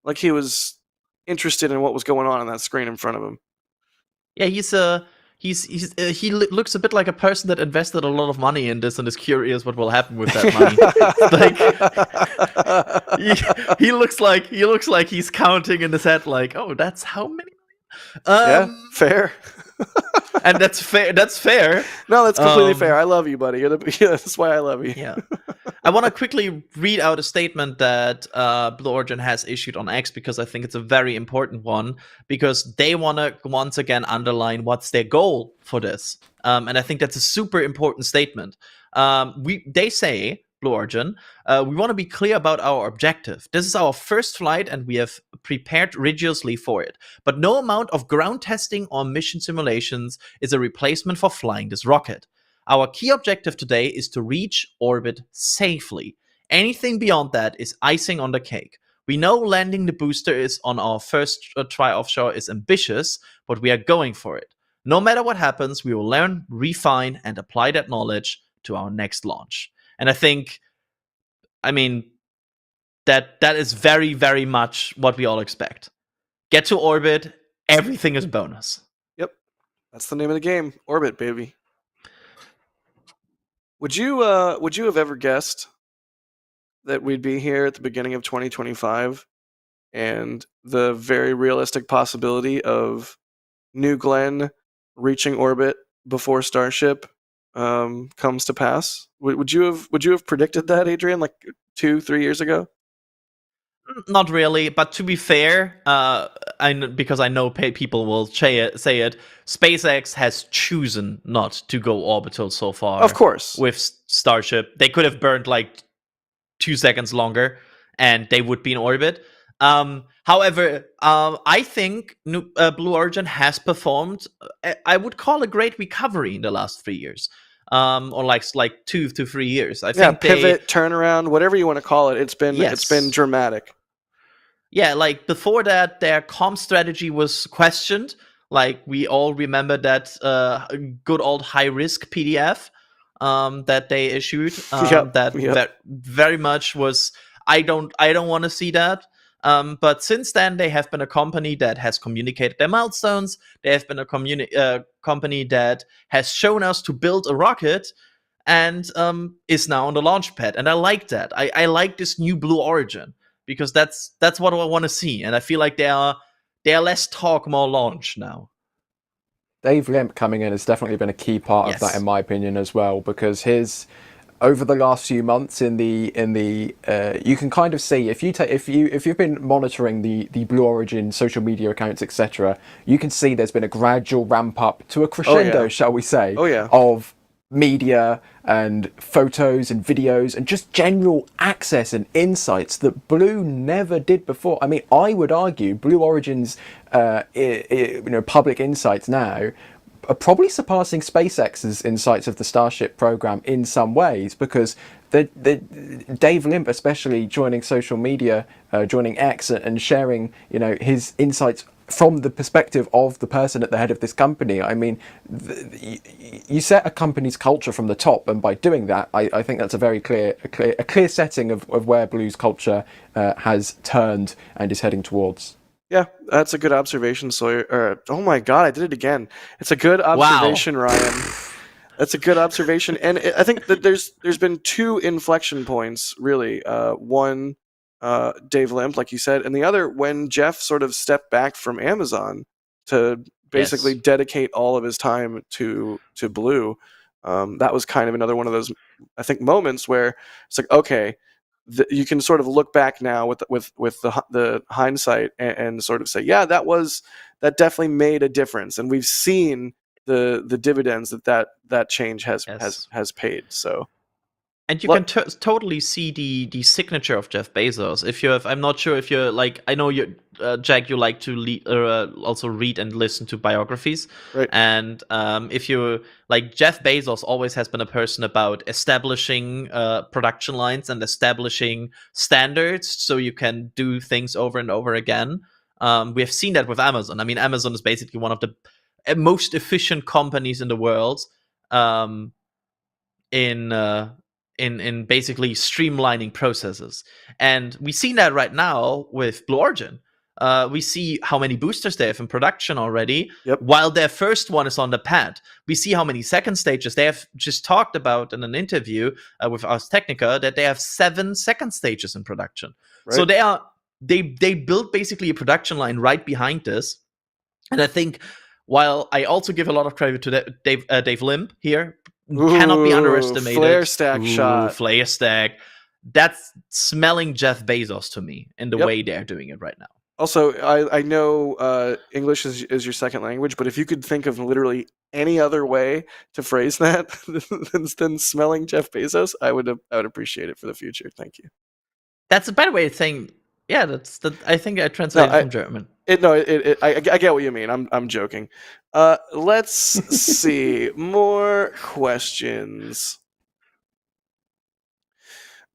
like he was interested in what was going on that screen in front of him. Yeah, he looks a bit like a person that invested a lot of money in this and is curious what will happen with that money. he looks like he's counting in his head, like, oh, that's how many. Yeah, fair. And that's fair. That's fair. No, that's completely fair. I love you, buddy. That's why I love you. Yeah. I want to quickly read out a statement that Blue Origin has issued on X because I think it's a very important one because they want to once again underline what's their goal for this. And I think that's a super important statement. They say, Blue Origin, we want to be clear about our objective. This is our first flight, and we have prepared rigorously for it. But no amount of ground testing or mission simulations is a replacement for flying this rocket. Our key objective today is to reach orbit safely. Anything beyond that is icing on the cake. We know landing the booster is on our first try offshore is ambitious, but we are going for it. No matter what happens, we will learn, refine, and apply that knowledge to our next launch. And that is very, very much what we all expect. Get to orbit, everything is bonus. Yep, that's the name of the game. Orbit, baby. Would you have ever guessed that we'd be here at the beginning of 2025 and the very realistic possibility of New Glenn reaching orbit before Starship comes to pass? Would you have predicted that, Adrian, like 2-3 years ago? Not really, but to be fair, because I know people will say it, SpaceX has chosen not to go orbital so far. Of course. With Starship. They could have burned like 2 seconds longer and they would be in orbit. However, I think Blue Origin has performed, I would call a great recovery in the last 3 years. Or like 2 to 3 years. I think pivot, turnaround, whatever you want to call it. It's been dramatic. Yeah, like before that, their comm strategy was questioned. Like we all remember that good old high risk PDF that they issued. That very much was. I don't want to see that. But since then, they have been a company that has communicated their milestones. They have been a company that has shown us to build a rocket and is now on the launch pad. And I like that. I like this new Blue Origin because that's what I want to see. And I feel like they are less talk, more launch now. Dave Limp coming in has definitely been a key part of that, in my opinion, as well, because his over the last few months in the you can kind of see if you've been monitoring the Blue Origin social media accounts, etc., you can see there's been a gradual ramp up to a crescendo, shall we say, of media and photos and videos and just general access and insights that Blue never did before. I mean, I would argue Blue Origin's public insights now are probably surpassing SpaceX's insights of the Starship program in some ways, because the Dave Limp, especially joining social media, joining X and sharing, his insights from the perspective of the person at the head of this company. I mean, you set a company's culture from the top, and by doing that, I think that's a very clear setting of where Blue's culture has turned and is heading towards. Yeah, that's a good observation, Sawyer. Oh my God, I did it again. It's a good observation, Ryan. That's a good observation, and I think that there's been two inflection points, really. One, Dave Limp, like you said, and the other when Jeff sort of stepped back from Amazon to basically dedicate all of his time to Blue. That was kind of another one of those, I think, moments where it's like, okay, you can sort of look back now with the hindsight and sort of say, yeah, that definitely made a difference, and we've seen the dividends that change has paid. So. And you can totally see the signature of Jeff Bezos. I'm not sure if you're like, I know you, Jack, you like to also read and listen to biographies. Right. And if you like, Jeff Bezos always has been a person about establishing production lines and establishing standards so you can do things over and over again. We have seen that with Amazon. I mean, Amazon is basically one of the most efficient companies in the world. In basically streamlining processes. And we see that right now with Blue Origin. We see how many boosters they have in production already, while their first one is on the pad. We see how many second stages. They have just talked about in an interview with Ars Technica that they have 7 second stages in production. Right. So they built basically a production line right behind this. And I think, while I also give a lot of credit to Dave Limp here, cannot be underestimated. Flare stack shot. Flare stack. That's smelling Jeff Bezos to me in the way they're doing it right now. Also, I know English is your second language, but if you could think of literally any other way to phrase that than smelling Jeff Bezos, I would appreciate it for the future. Thank you. That's a better way of saying. Yeah, that's that. I think I translated from German. I get what you mean. I'm joking. Let's see more questions.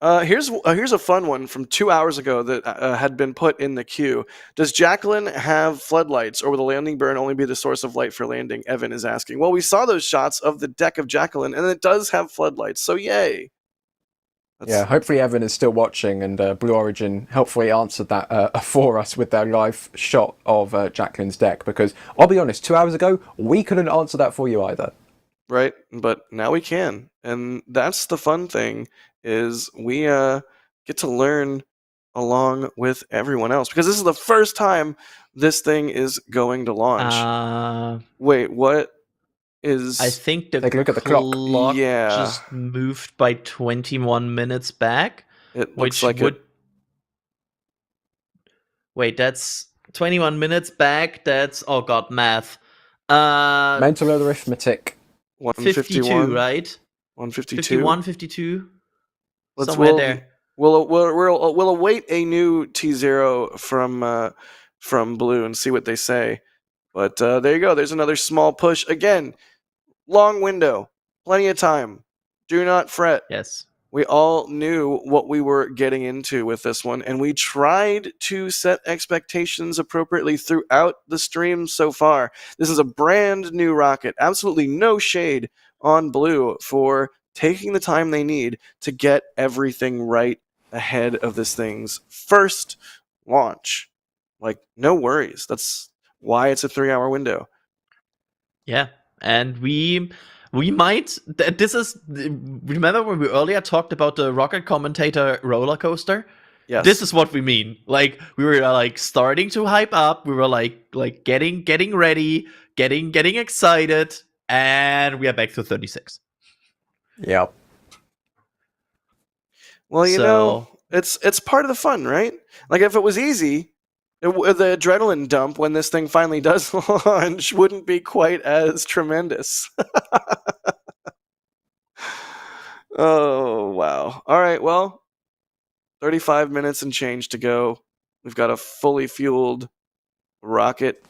Here's a fun one from 2 hours ago that had been put in the queue. Does Jacklyn have floodlights, or will the landing burn only be the source of light for landing? Evan is asking. Well, we saw those shots of the deck of Jacklyn, and it does have floodlights, so yay. Yeah, hopefully Evan is still watching, and Blue Origin helpfully answered that for us with their live shot of Jacklyn's deck, because I'll be honest, 2 hours ago, we couldn't answer that for you either. Right, but now we can, and that's the fun thing, is we get to learn along with everyone else, because this is the first time this thing is going to launch. Wait, what is... I think the Take a look at the clock. Yeah. just moved by 21 minutes back. It which looks like would... Wait, that's 21 minutes back. That's... Oh god, math. Mental arithmetic. 52, right? 152. 51, 52. Let's Somewhere there. We'll await a new T0 from Blue and see what they say. But there you go. There's another small push. Again, long window. Plenty of time. Do not fret. Yes. We all knew what we were getting into with this one, and we tried to set expectations appropriately throughout the stream so far. This is a brand new rocket. Absolutely no shade on Blue for taking the time they need to get everything right ahead of this thing's first launch. Like, no worries. That's why it's a 3-hour window. Yeah, and we might. This is. Remember when we earlier talked about the rocket commentator roller coaster? Yes. This is what we mean. Like, we were like starting to hype up. We were like getting ready, getting excited, and we are back to 36. Yep. Well, you know, it's part of the fun, right? Like, if it was easy, the adrenaline dump when this thing finally does launch wouldn't be quite as tremendous. Oh, wow. All right, well, 35 minutes and change to go. We've got a fully fueled rocket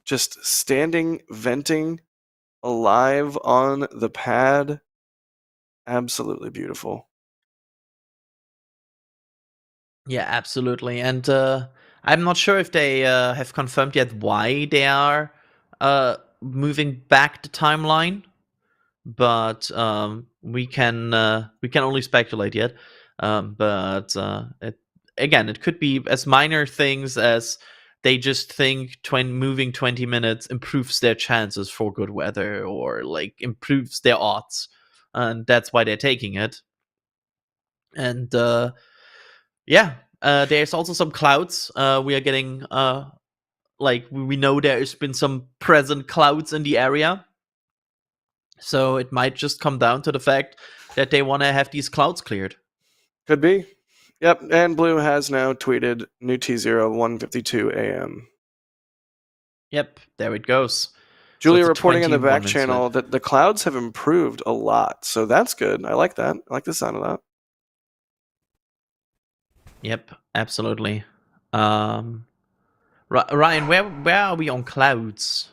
just standing, venting, alive on the pad. Absolutely beautiful. Yeah, absolutely. And I'm not sure if they have confirmed yet why they are moving back the timeline, but we can only speculate yet. It could be as minor things as they just think moving 20 minutes improves their chances for good weather, or like improves their odds, and that's why they're taking it. And there's also some clouds. We are getting we know there has been some present clouds in the area, so it might just come down to the fact that they want to have these clouds cleared. Could be. Yep, and Blue has now tweeted new T0 1:52 a.m. Yep, there it goes. Julia So it's a reporting on the back 21 channel that the clouds have improved a lot, so that's good. I like that. I like the sound of that. Yep, absolutely. Ryan, where are we on clouds?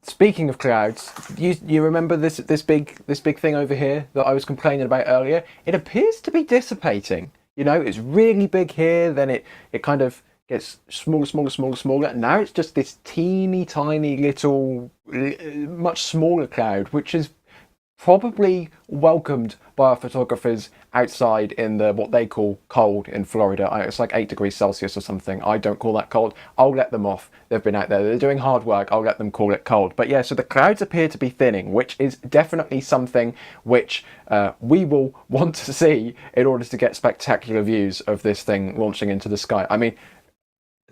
Speaking of clouds, you remember this big thing over here that I was complaining about earlier? It appears to be dissipating. You know, it's really big here, then it kind of gets smaller. Now it's just this teeny tiny little, much smaller cloud, which is probably welcomed by our photographers outside in the what they call cold in Florida. It's like 8 degrees Celsius or something. I don't call that cold. I'll let them off. They've been out there. They're doing hard work. I'll let them call it cold. But yeah, so the clouds appear to be thinning, which is definitely something which we will want to see in order to get spectacular views of this thing launching into the sky. I mean,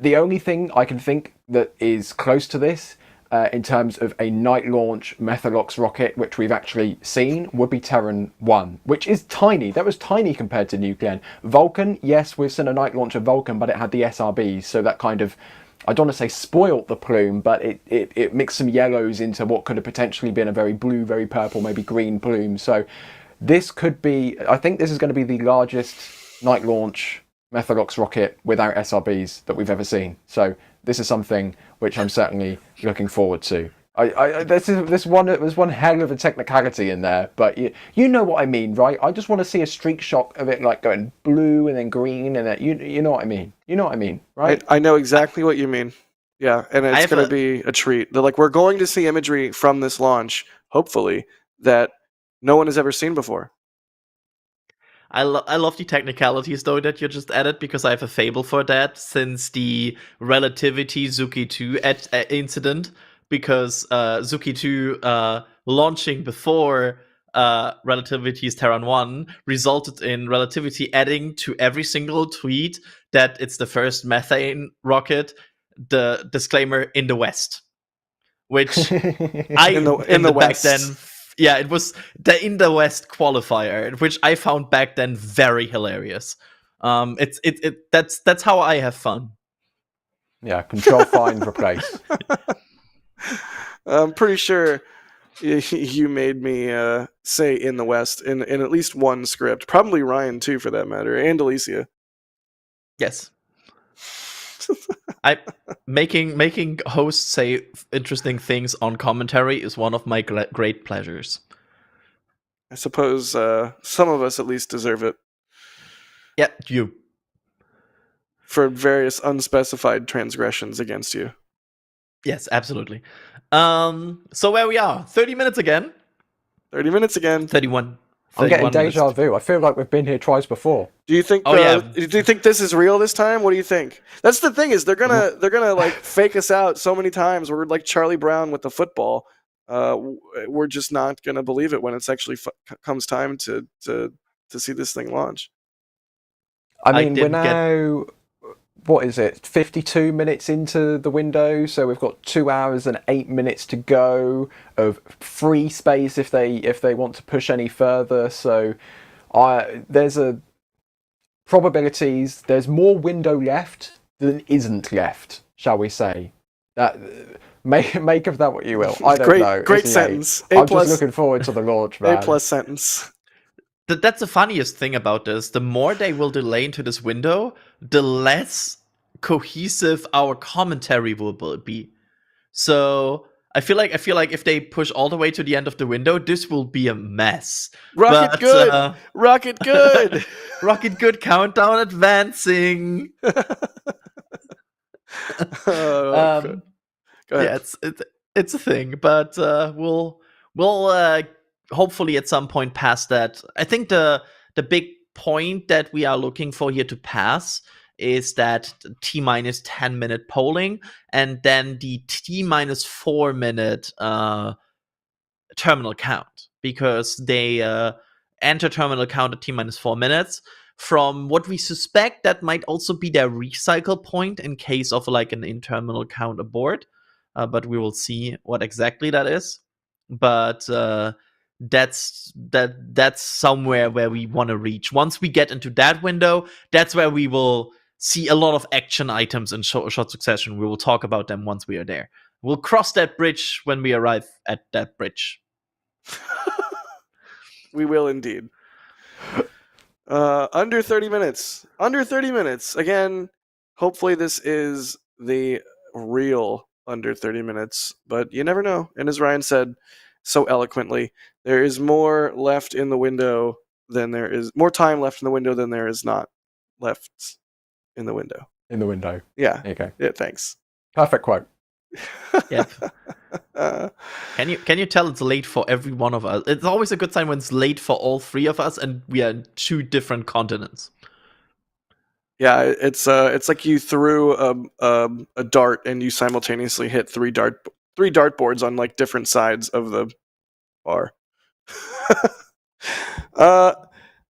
the only thing I can think that is close to this in terms of a night launch Methalox rocket, which we've actually seen, would be Terran 1, which is tiny. That was tiny compared to Nuclear. Vulcan, yes, we've seen a night launch of Vulcan, but it had the SRBs, so that kind of, I don't want to say spoilt the plume, but it mixed some yellows into what could have potentially been a very blue, very purple, maybe green plume. So this could be, I think this is going to be the largest night launch Methalox rocket without SRBs that we've ever seen. So this is something which I'm certainly looking forward to. There's one hell of a technicality in there, but you know what I mean, right? I just want to see a streak shot of it like going blue and then green, and then you know what I mean. You know what I mean, right? I know exactly what you mean. Yeah, and it's going to be a treat. They're like, we're going to see imagery from this launch, hopefully, that no one has ever seen before. I love the technicalities though that you just added, because I have a fable for that since the Relativity Zuki 2 incident, because Zuki 2 launching before Relativity's Terran 1 resulted in Relativity adding to every single tweet that it's the first methane rocket, the disclaimer in the West, which in the West. Back then, yeah, it was the in the West qualifier, which I found back then very hilarious. That's how I have fun. Yeah, control, find, replace. I'm pretty sure you made me say in the West in at least one script. Probably Ryan too, for that matter, and Alicia. Yes. Making hosts say interesting things on commentary is one of my great pleasures. I suppose some of us at least deserve it. Yeah, you. For various unspecified transgressions against you. Yes, absolutely. So where we are, 30 minutes again. 30 minutes again. 31. I'm getting deja vu. I feel like we've been here twice before. Do you think? Do you think this is real this time? What do you think? That's the thing, is they're gonna like fake us out so many times. We're like Charlie Brown with the football. We're just not gonna believe it when it's actually comes time to see this thing launch. I mean, we're now, what is it, 52 minutes into the window, so we've got 2 hours and 8 minutes to go of free space if they want to push any further. So there's a probabilities, there's more window left than isn't left, shall we say. That make of that what you will. I don't know. Great sentence. I'm just looking forward to the launch, man. A+ sentence. That's the funniest thing about this. The more they will delay into this window, the less cohesive our commentary will be. So I feel like if they push all the way to the end of the window, this will be a mess. Rocket good. Rocket good. Rocket good. Countdown advancing. Go ahead. Yeah, it's a thing, but we'll hopefully at some point pass that. I think the big point that we are looking for here to pass is that T-minus 10-minute polling, and then the T-minus 4-minute terminal count, because they enter terminal count at T-minus 4 minutes. From what we suspect, that might also be their recycle point in case of like an in-terminal count abort, but we will see what exactly that is. But that's somewhere where we want to reach. Once we get into that window, that's where we will see a lot of action items in short succession. We will talk about them once we are there. We'll cross that bridge when we arrive at that bridge. We will indeed. Under 30 minutes. Under 30 minutes. Again, hopefully this is the real under 30 minutes, but you never know. And as Ryan said so eloquently, there is more left in the window than there is more time left in the window than there is not left in the window. In the window. Yeah. There you go. Yeah, thanks. Perfect quote. Yep. Can you tell it's late for every one of us? It's always a good sign when it's late for all three of us and we are in 2 different continents. Yeah, it's like you threw a dart and you simultaneously hit 3 dartboards on like different sides of the bar.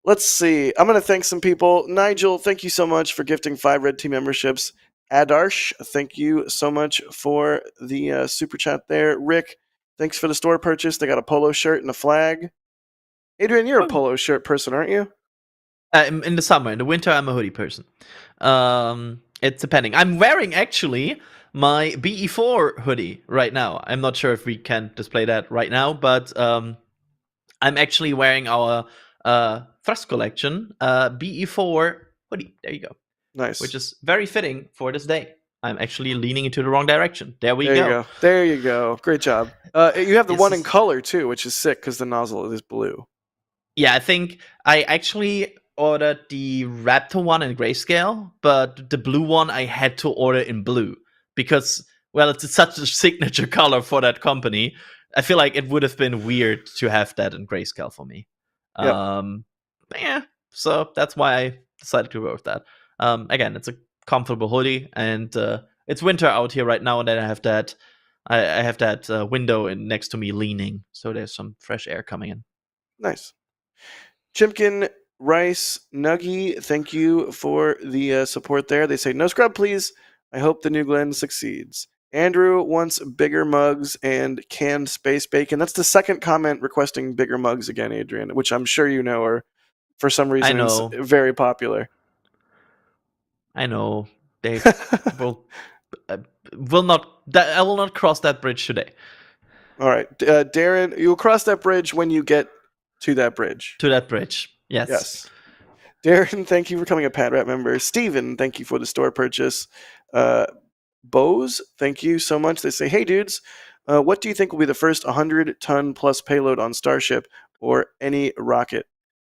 Let's see. I'm going to thank some people. Nigel, thank you so much for gifting 5 red team memberships. Adarsh, thank you so much for the super chat there. Rick, thanks for the store purchase. They got a polo shirt and a flag. Adrian, you're a polo shirt person, aren't you? In the summer. In the winter, I'm a hoodie person. It's depending. I'm wearing actually my BE4 hoodie right now. I'm not sure if we can display that right now, but I'm actually wearing our Thrust collection BE4 hoodie. There you go. Nice. Which is very fitting for this day. I'm actually leaning into the wrong direction. There we There go. you go. There you go. Great job. You have the one in color too, which is sick because the nozzle is blue. Yeah, I think I actually ordered the Raptor one in grayscale, but the blue one I had to order in blue because, well, it's such a signature color for that company. I feel like it would have been weird to have that in grayscale for me. Yep. Yeah, so that's why I decided to go with that. Again, it's a comfortable hoodie, and it's winter out here right now, and then I have that. I have that window next to me leaning, so there's some fresh air coming in. Nice. Chimkin, Rice, Nuggy, thank you for the support there. They say, no scrub, please. I hope the new Glenn succeeds. Andrew wants bigger mugs and canned space bacon. That's the second comment requesting bigger mugs again, Adrian, which I'm sure you know are, for some reason, very popular. I know. They will not. I will not cross that bridge today. All right. Darren, you'll cross that bridge when you get to that bridge. To that bridge. Yes. Yes. Darren, thank you for becoming a Pat Rat member. Steven, thank you for the store purchase. Bose, thank you so much. They say, hey, dudes, what do you think will be the first 100-ton plus payload on Starship or any rocket?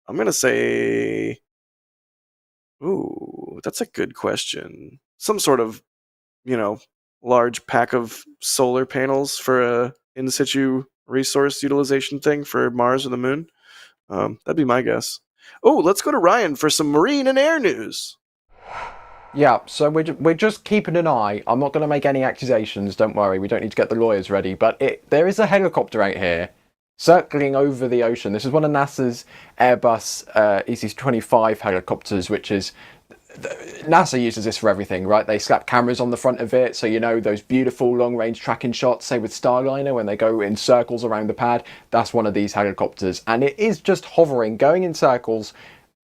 I'm going to say, ooh, that's a good question. Some sort of, large pack of solar panels for a in situ resource utilization thing for Mars or the moon. That'd be my guess. Oh, let's go to Ryan for some marine and air news. Yeah, so we're just keeping an eye. I'm not going to make any accusations, don't worry. We don't need to get the lawyers ready. But there is a helicopter out here circling over the ocean. This is one of NASA's Airbus EC-25 helicopters, which is... NASA uses this for everything, right? They slap cameras on the front of it, so those beautiful long-range tracking shots, say with Starliner, when they go in circles around the pad, that's one of these helicopters. And it is just hovering, going in circles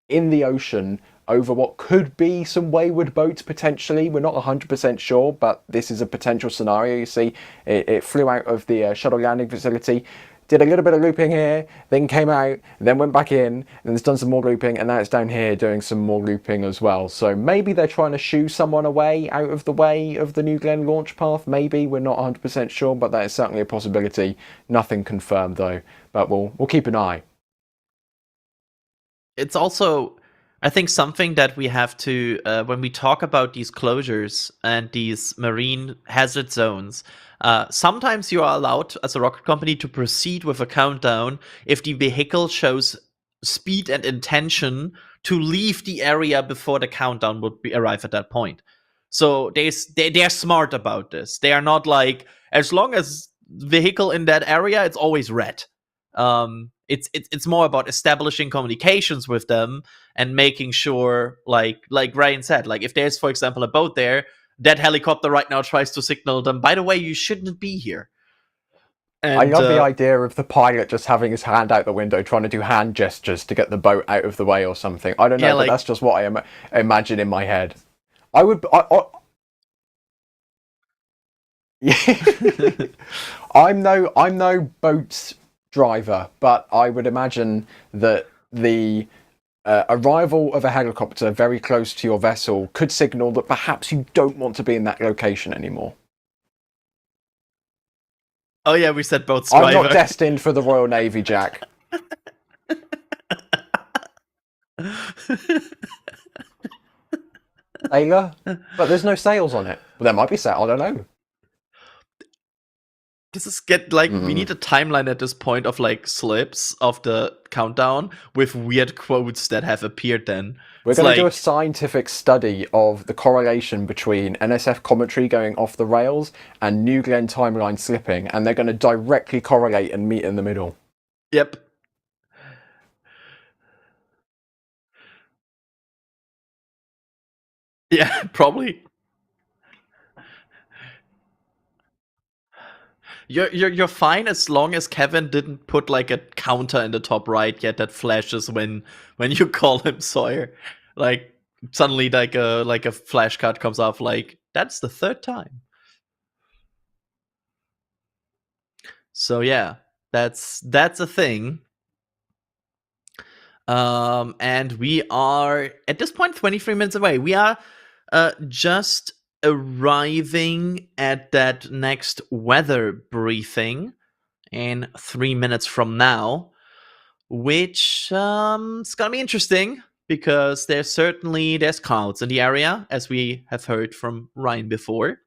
in the ocean over what could be some wayward boats, potentially. We're not 100% sure, but this is a potential scenario. You see, it flew out of the shuttle landing facility, did a little bit of looping here, then came out, then went back in, then it's done some more looping, and now it's down here doing some more looping as well. So maybe they're trying to shoo someone away, out of the way of the New Glenn launch path. Maybe, we're not 100% sure, but that is certainly a possibility. Nothing confirmed though, but we'll keep an eye. It's also, I think, something that we have to, when we talk about these closures and these marine hazard zones, sometimes you are allowed as a rocket company to proceed with a countdown if the vehicle shows speed and intention to leave the area before the countdown would arrive at that point. So they're smart about this. They are not like, as long as vehicle in that area, it's always red. It's more about establishing communications with them and making sure, like Ryan said, like if there's, for example, a boat there, that helicopter right now tries to signal them, by the way, you shouldn't be here. And, I love the idea of the pilot just having his hand out the window, trying to do hand gestures to get the boat out of the way or something. I don't know, but that's just what I imagine in my head. I'm no boats driver, but I would imagine that the arrival of a helicopter very close to your vessel could signal that perhaps you don't want to be in that location anymore. Oh yeah, we said boats driver. I'm not destined for the Royal Navy, Jack. Sailor? But there's no sails on it. Well, there might be sails, I don't know. This is we need a timeline at this point of slips of the countdown with weird quotes that have appeared then. We're going to do a scientific study of the correlation between NSF commentary going off the rails and New Glenn timeline slipping, and they're going to directly correlate and meet in the middle. Yep. Yeah, probably. You're fine as long as Kevin didn't put like a counter in the top right yet that flashes when you call him Sawyer. Like suddenly like a flash card comes off like that's the third time. So yeah, that's a thing. And we are at this point 23 minutes away. We are just arriving at that next weather briefing in 3 minutes from now, which is gonna be interesting because there's clouds in the area, as we have heard from Ryan before,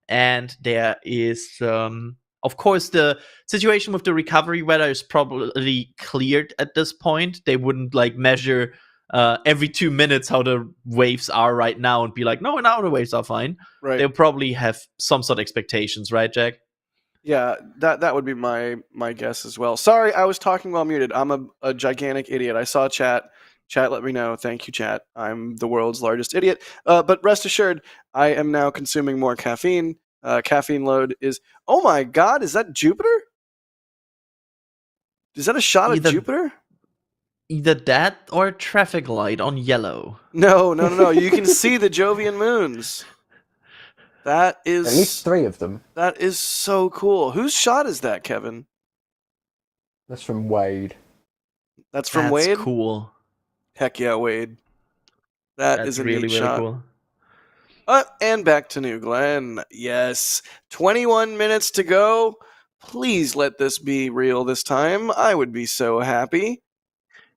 and there is of course the situation with the recovery weather is probably cleared at this point. They wouldn't like measure every 2 minutes how the waves are right now and be like, no, now the waves are fine. Right. They'll probably have some sort of expectations, right, Jack? Yeah, that would be my guess as well. Sorry, I was talking while muted. I'm a gigantic idiot. I saw chat. Chat let me know. Thank you, chat. I'm the world's largest idiot. But rest assured, I am now consuming more caffeine. Caffeine load is... Oh my god, is that Jupiter? Is that a shot of Jupiter? Either that or a traffic light on yellow. No. You can see the Jovian moons. That is... At least 3 of them. That is so cool. Whose shot is that, Kevin? That's from Wade. That's from Wade? That's cool. Heck yeah, Wade. That's is a really, neat really shot. Cool. And back to New Glenn. Yes. 21 minutes to go. Please let this be real this time. I would be so happy.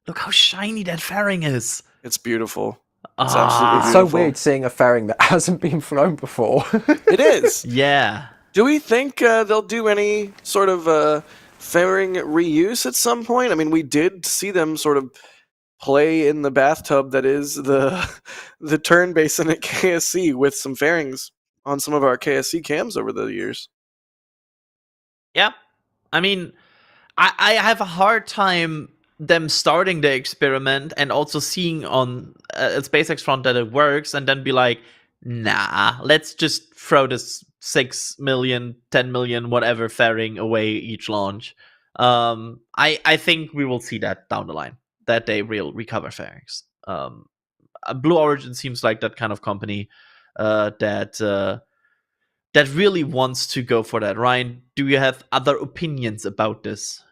Look how shiny that fairing is. It's beautiful. It's absolutely It's beautiful. so weird seeing a fairing that hasn't been flown before. It is. Yeah. Do we think they'll do any sort of fairing reuse at some point? I mean, we did see them sort of play in the bathtub that is the turn basin at KSC with some fairings on some of our KSC cams over the years. Yeah. I mean, I have a hard time them starting the experiment and also seeing on SpaceX front that it works and then be like, nah, let's just throw this 6 million, 10 million, whatever fairing away each launch. I think we will see that down the line, that they will recover fairings. Blue Origin seems like that kind of company that really wants to go for that. Ryan, do you have other opinions about this?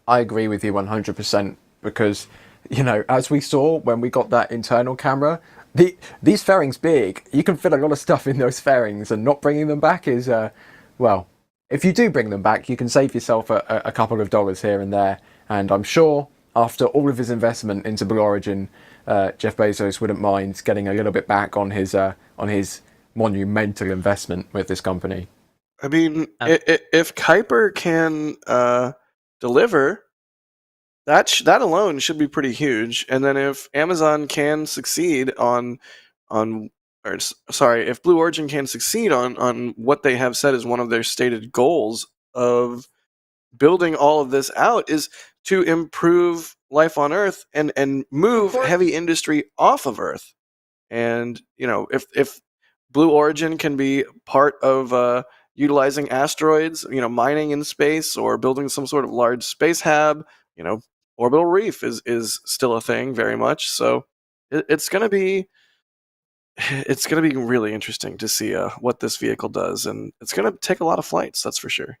I agree with you 100% because, as we saw when we got that internal camera, these fairings big, you can fit a lot of stuff in those fairings, and not bringing them back is, well, if you do bring them back, you can save yourself a couple of dollars here and there. And I'm sure after all of his investment into Blue Origin, Jeff Bezos wouldn't mind getting a little bit back on his monumental investment with this company. I mean, if Kuiper can deliver, that alone should be pretty huge. And then if Amazon can succeed if Blue Origin can succeed on what they have said is one of their stated goals of building all of this out is to improve life on Earth and move heavy industry off of Earth. And, if Blue Origin can be part of utilizing asteroids, mining in space or building some sort of large space hab, orbital reef is still a thing very much. So it's going to be really interesting to see what this vehicle does, and it's going to take a lot of flights, that's for sure.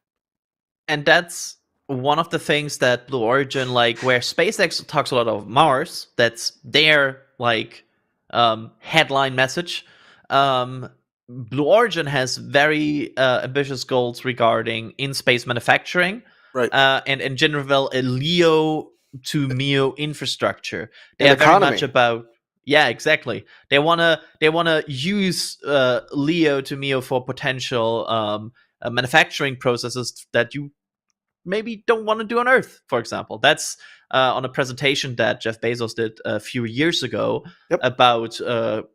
And that's one of the things that Blue Origin, like where SpaceX talks a lot of Mars, that's their headline message. Blue Origin has very ambitious goals regarding in-space manufacturing, right? And in general, a LEO to MEO infrastructure. They are very much about, yeah, exactly. They wanna use LEO to MEO for potential manufacturing processes that you maybe don't want to do on Earth, for example. That's on a presentation that Jeff Bezos did a few years ago about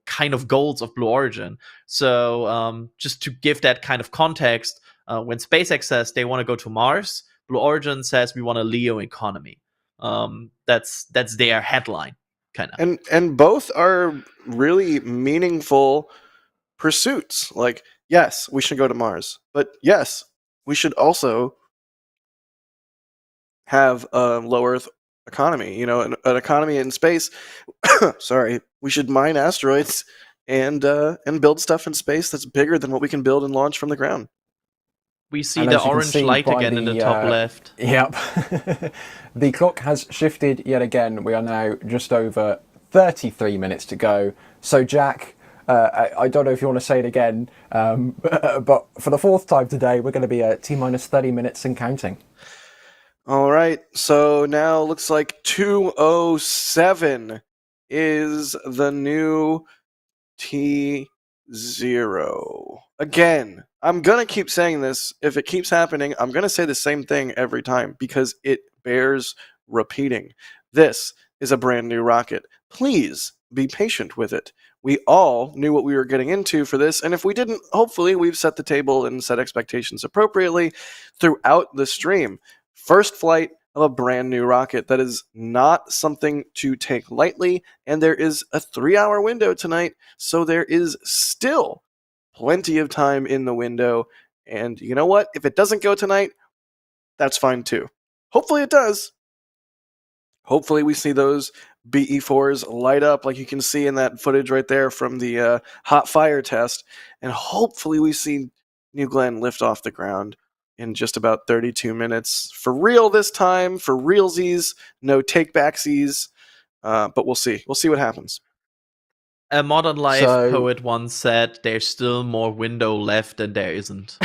kind of goals of Blue Origin. So just to give that kind of context, when SpaceX says they want to go to Mars, Blue Origin says we want a LEO economy. That's their headline, kind of. And both are really meaningful pursuits. Like, yes, we should go to Mars, but yes, we should also have a low Earth economy. An economy in space. Sorry, we should mine asteroids and build stuff in space that's bigger than what we can build and launch from the ground. We see And the as you can orange see light by again in the top left. Yep. The clock has shifted yet again. We are now just over 33 minutes to go. So, Jack, I don't know if you want to say it again, but for the fourth time today, we're going to be at T-minus 30 minutes and counting. All right, so now looks like 207 is the new T0. Again, I'm going to keep saying this. If it keeps happening, I'm going to say the same thing every time because it bears repeating. This is a brand new rocket. Please be patient with it. We all knew what we were getting into for this, and if we didn't, hopefully we've set the table and set expectations appropriately throughout the stream. First flight of a brand new rocket. That is not something to take lightly, and there is a 3-hour window tonight, so there is still plenty of time in the window. And you know what? If it doesn't go tonight, that's fine too. Hopefully it does. Hopefully we see those BE4s light up like you can see in that footage right there from the hot fire test. And hopefully we see New Glenn lift off the ground in just about 32 minutes. For real this time, for realsies, no take-backsies. But we'll see. We'll see what happens. A modern life poet once said, "There's still more window left than there isn't."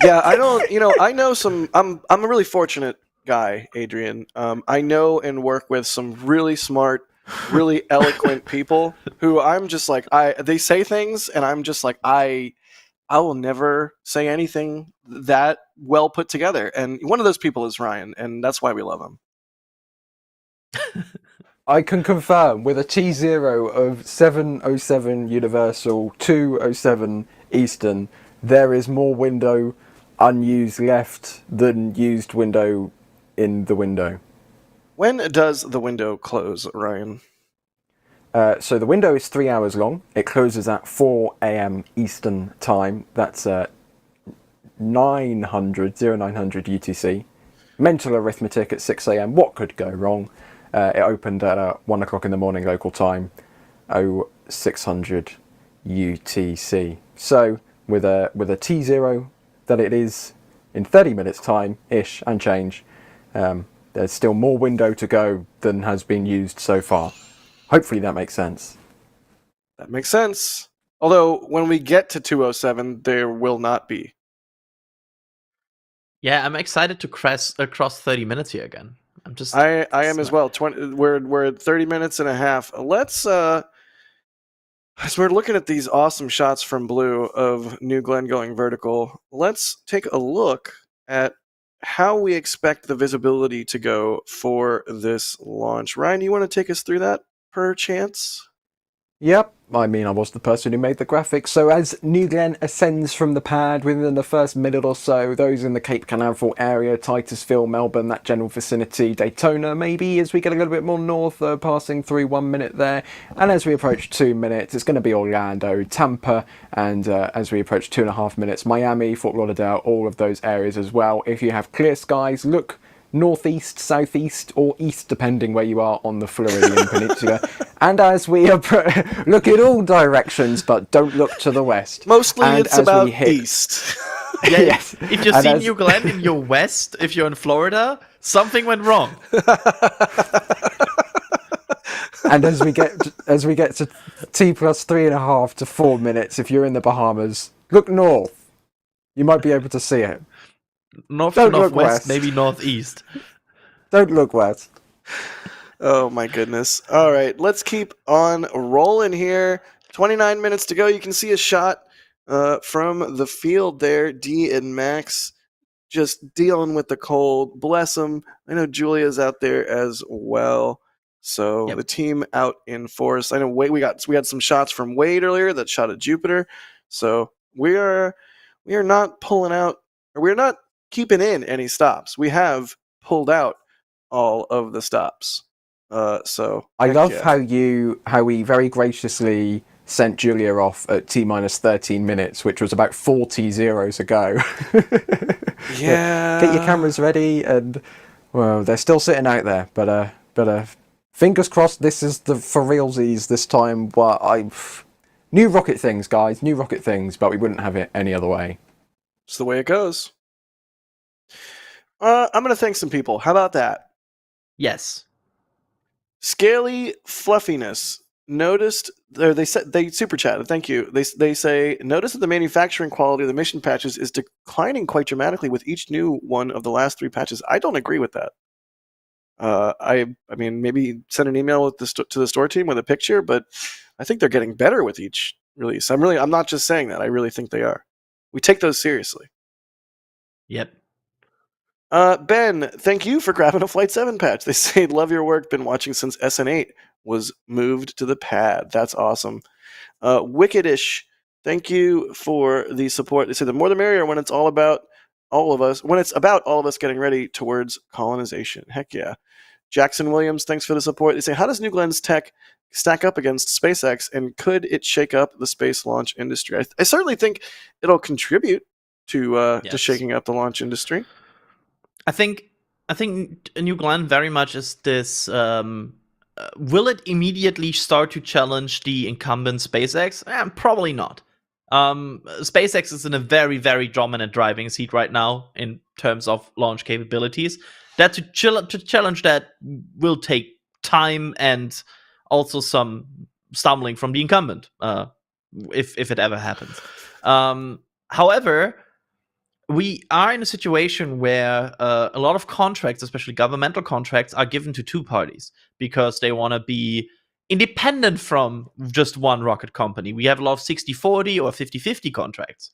Yeah, I know some. I'm a really fortunate guy, Adrian. I know and work with some really smart, really eloquent people who I'm just like, they say things and I'm just like, I will never say anything that well put together. And one of those people is Ryan, and that's why we love him. I can confirm with a T0 of 707 Universal, 207 Eastern, there is more window unused left than used window in the window. When does the window close, Ryan? So the window is 3 hours long. It closes at 4 a.m. Eastern time. That's 0900 UTC. Mental arithmetic at 6 a.m. What could go wrong? It opened at 1 o'clock in the morning local time, 0600 UTC. So with a T0 that it is in 30 minutes time-ish and change, there's still more window to go than has been used so far. Hopefully that makes sense. That makes sense. Although when we get to 207, there will not be. Yeah, I'm excited to cross 30 minutes here again. I am as well. We're at 30 minutes and a half. Let's as we're looking at these awesome shots from Blue of New Glenn going vertical, let's take a look at how we expect the visibility to go for this launch. Ryan, you want to take us through that per chance? Yep, I mean, I was the person who made the graphics. So as New Glenn ascends from the pad within the first minute or so, those in the Cape Canaveral area, Titusville, Melbourne, that general vicinity, Daytona maybe, as we get a little bit more north, passing through 1 minute there. And as we approach 2 minutes, it's going to be Orlando, Tampa, and as we approach 2.5 minutes, Miami, Fort Lauderdale, all of those areas as well. If you have clear skies, look northeast, southeast, or east, depending where you are on the Floridian Peninsula. And as we look in all directions, but don't look to the west. Mostly and it's about east. Yeah, yes. If you see New Glenn in your west, if you're in Florida, something went wrong. And as we get to T plus 3.5 to 4 minutes, if you're in the Bahamas, look north. You might be able to see it. North Don't to look northwest, west. maybe northeast. Don't look west. Oh my goodness. All right, let's keep on rolling here. 29 minutes to go. You can see a shot from the field there. D and Max just dealing with the cold. Bless them. I know Julia's out there as well. So the team out in force. I know Wade, we had some shots from Wade earlier that shot at Jupiter. So we are not pulling out, or we're not keeping in any stops. We have pulled out all of the stops. So I love how we very graciously sent Julia off at T-minus 13 minutes, which was about 40 zeros ago. Yeah. Get your cameras ready, and well, they're still sitting out there, but fingers crossed this is the for realsies this time. New rocket things, guys, new rocket things, but we wouldn't have it any other way. It's the way it goes. I'm going to thank some people. How about that? Yes. Scaly Fluffiness noticed, or they super chatted. Thank you. They say notice that the manufacturing quality of the mission patches is declining quite dramatically with each new one of the last 3 patches. I don't agree with that. I mean, maybe send an email to the store team with a picture, but I think they're getting better with each release. I'm not just saying that. I really think they are. We take those seriously. Yep. Ben, thank you for grabbing a Flight 7 patch. They say, love your work. Been watching since SN8 was moved to the pad. That's awesome. Wickedish, thank you for the support. They say, the more the merrier when it's all about all of us, when it's about all of us getting ready towards colonization. Heck yeah. Jackson Williams, thanks for the support. They say, how does New Glenn's tech stack up against SpaceX, and could it shake up the space launch industry? I certainly think it'll contribute to shaking up the launch industry. I think New Glenn very much is this. Will it immediately start to challenge the incumbent SpaceX? Probably not. SpaceX is in a very, very dominant driving seat right now in terms of launch capabilities. That to challenge that will take time and also some stumbling from the incumbent, if it ever happens. However, we are in a situation where a lot of contracts, especially governmental contracts, are given to 2 parties because they want to be independent from just one rocket company. We have a lot of 60-40 or 50-50 contracts.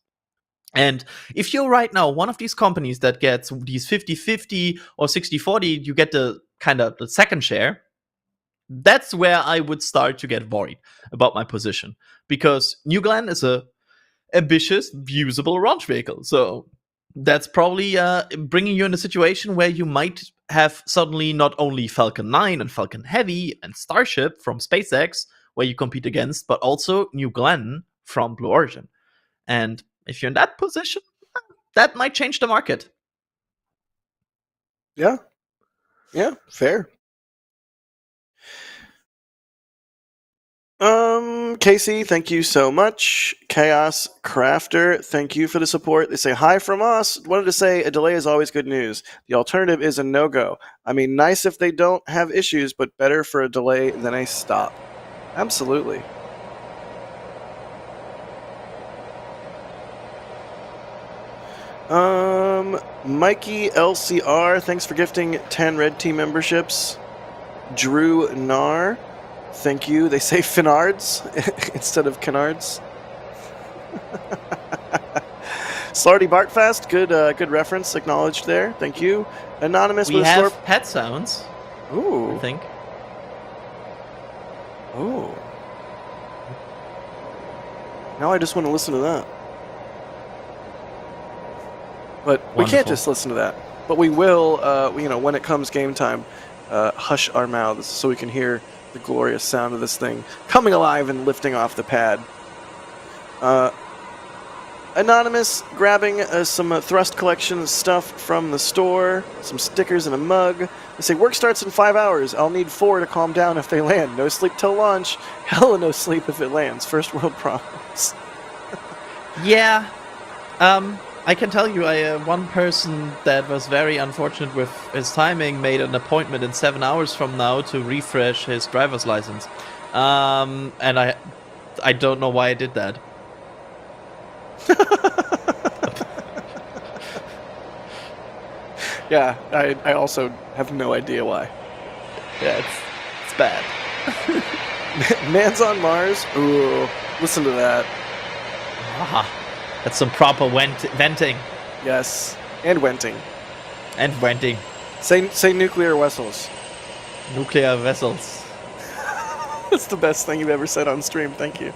And if you're right now one of these companies that gets these 50-50 or 60-40, you get the kind of the second share. That's where I would start to get worried about my position, because New Glenn is a ambitious, usable launch vehicle. So that's probably bringing you in a situation where you might have suddenly not only Falcon 9 and Falcon Heavy and Starship from SpaceX, where you compete against, but also New Glenn from Blue Origin. And if you're in that position, that might change the market. Yeah. Yeah, fair. Casey, thank you so much. Chaos Crafter, thank you for the support. They say, hi from us. Wanted to say a delay is always good news. The alternative is a no-go. I mean, nice if they don't have issues, but better for a delay than a stop. Absolutely. Mikey LCR, thanks for gifting 10 Red Team memberships. Drew Nar, thank you. They say Finards instead of Canards. Slarty Bartfast, good reference, acknowledged there. Thank you. Anonymous we with have Slurp. pet sounds. Ooh. I think. Oh. Now I just want to listen to that. But we can't Wonderful. just listen to that. But we will, when it comes game time, hush our mouths so we can hear the glorious sound of this thing coming alive and lifting off the pad. Anonymous grabbing some Thrust Collection stuff from the store, some stickers and a mug. They say, work starts in 5 hours. I'll need 4 to calm down if they land. No sleep till launch. Hella no sleep if it lands. First world problems. Yeah. I can tell you, one person that was very unfortunate with his timing made an appointment in 7 hours from now to refresh his driver's license. And I don't know why I did that. Yeah, I also have no idea why. Yeah, it's bad. Man's on Mars. Ooh, listen to that. Ah, that's some proper venting. Yes, and wenting. And venting. Say nuclear vessels. Nuclear vessels. That's the best thing you've ever said on stream. Thank you.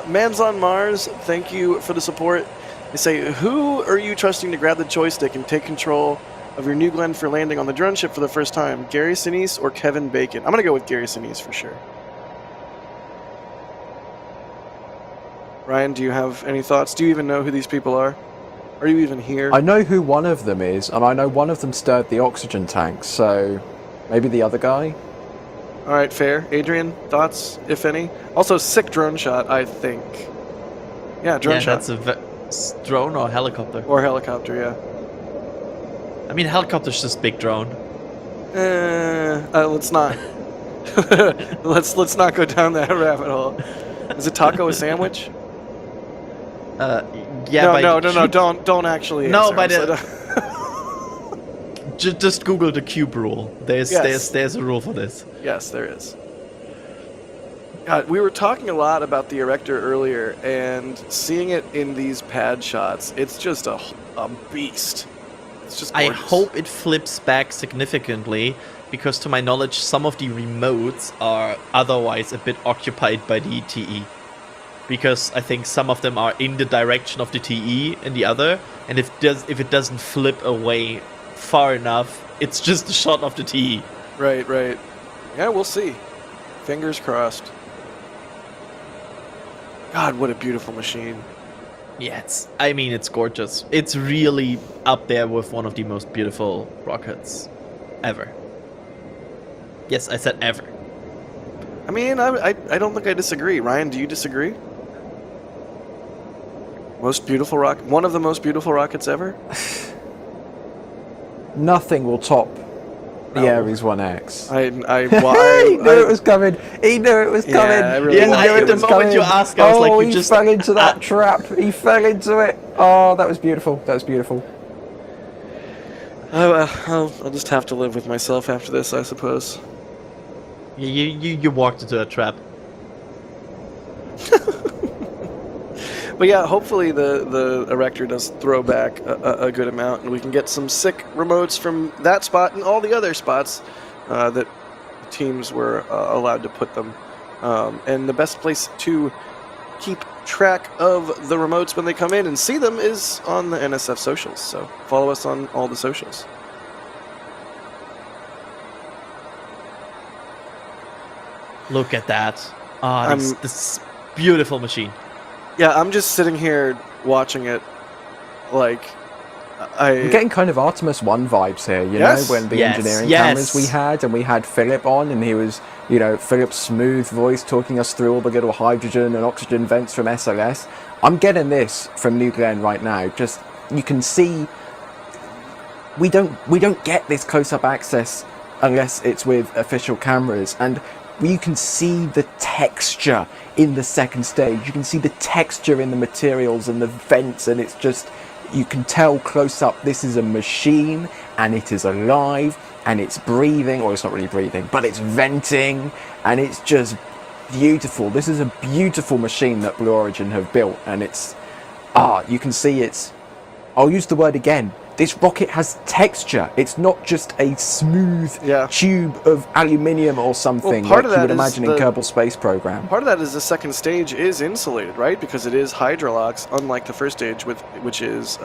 Man's on Mars, thank you for the support. They say, who are you trusting to grab the joystick and take control of your New Glenn for landing on the drone ship for the first time? Gary Sinise or Kevin Bacon? I'm going to go with Gary Sinise for sure. Ryan, do you have any thoughts? Do you even know who these people are? Are you even here? I know who one of them is, and I know one of them stirred the oxygen tank, so maybe the other guy? All right, fair. Adrian, thoughts, if any? Also, sick drone shot, I think. Yeah, drone shot. That's a drone or helicopter. Or helicopter, yeah. I mean, helicopter's just big drone. Let's not. let's not go down that rabbit hole. Is a taco a sandwich? Yeah. No, don't actually. No, answer. by the. Just Google the cube rule. There's a rule for this. Yes, there is. God, we were talking a lot about the erector earlier, and seeing it in these pad shots, it's just a beast. It's just gorgeous. I hope it flips back significantly, because to my knowledge, some of the remotes are otherwise a bit occupied by the TE. Because I think some of them are in the direction of the TE and the other, and if it doesn't flip away far enough, it's just a shot of the TE. Right. Yeah, we'll see. Fingers crossed. God, what a beautiful machine. Yeah, it's gorgeous. It's really up there with one of the most beautiful rockets ever. Yes, I said ever. I mean, I don't think I disagree. Ryan, do you disagree? Most beautiful rocket, one of the most beautiful rockets ever? Nothing will top the Ares 1X. He knew it was coming. He knew it was coming. At the moment you asked, I was like, you just fell into that trap. He fell into it. Oh, that was beautiful. That was beautiful. I'll just have to live with myself after this, I suppose. You walked into a trap. But yeah, hopefully the erector does throw back a good amount, and we can get some sick remotes from that spot and all the other spots that teams were allowed to put them. And the best place to keep track of the remotes when they come in and see them is on the NSF socials. So follow us on all the socials. Look at that. This beautiful machine. Yeah, I'm just sitting here watching it, like, I'm getting kind of Artemis 1 vibes here, you know, when the engineering cameras we had, and we had Philip on, and he was, you know, Philip's smooth voice talking us through all the little hydrogen and oxygen vents from SLS. I'm getting this from New Glenn right now. Just, you can see, we don't get this close-up access unless it's with official cameras, and you can see the texture in the second stage. You can see the texture in the materials and the vents, and it's just, you can tell close up this is a machine, and it is alive, and it's breathing, or it's not really breathing, but it's venting, and it's just beautiful. This is a beautiful machine that Blue Origin have built, and it's, you can see it's, I'll use the word again, this rocket has texture. It's not just a smooth tube of aluminium or something like you would imagine in Kerbal Space Program. Part of that is the second stage is insulated, right? Because it is Hydrolox, unlike the first stage, which is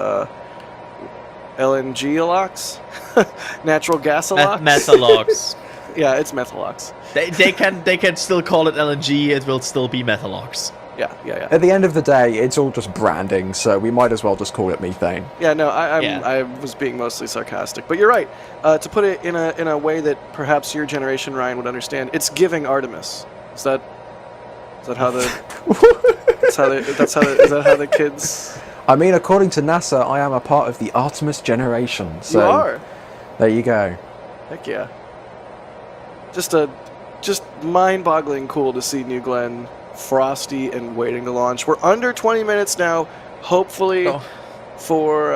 LNG-alox? Natural gas-alox? Methalox. Yeah, it's Methalox. They can still call it LNG, it will still be Methalox. Yeah. At the end of the day, it's all just branding, so we might as well just call it methane. Yeah, no, I was being mostly sarcastic, but you're right. To put it in a way that perhaps your generation, Ryan, would understand, it's giving Artemis. Is that how the? Is that how the kids? I mean, according to NASA, I am a part of the Artemis generation. So you are. There you go. Heck yeah. Just mind-boggling cool to see New Glenn frosty and waiting to launch. We're under 20 minutes now. Hopefully for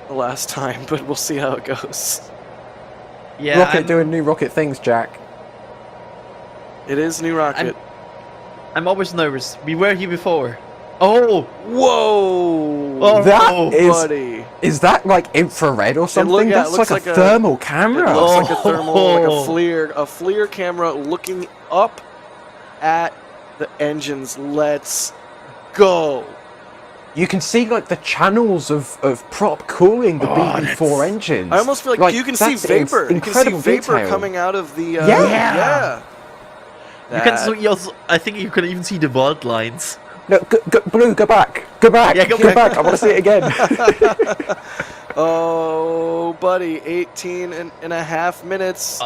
the last time, but we'll see how it goes. Yeah, Rocket doing new rocket things, Jack. It is new rocket. I'm always nervous. We were here before. Oh! Whoa! Oh, that is, buddy. Is that like infrared or something? That's like a thermal camera. It looks like a thermal, like a FLIR camera looking up at the engines. Let's go. You can see like the channels of prop cooling the BB4 engines. I almost feel like you can see vapor. You can see vapor coming out of the. Yeah. You can I think you can even see the vault lines. No, Blue, go back. Go back. Yeah, go back. I want to see it again. Oh, buddy, 18 and a half minutes.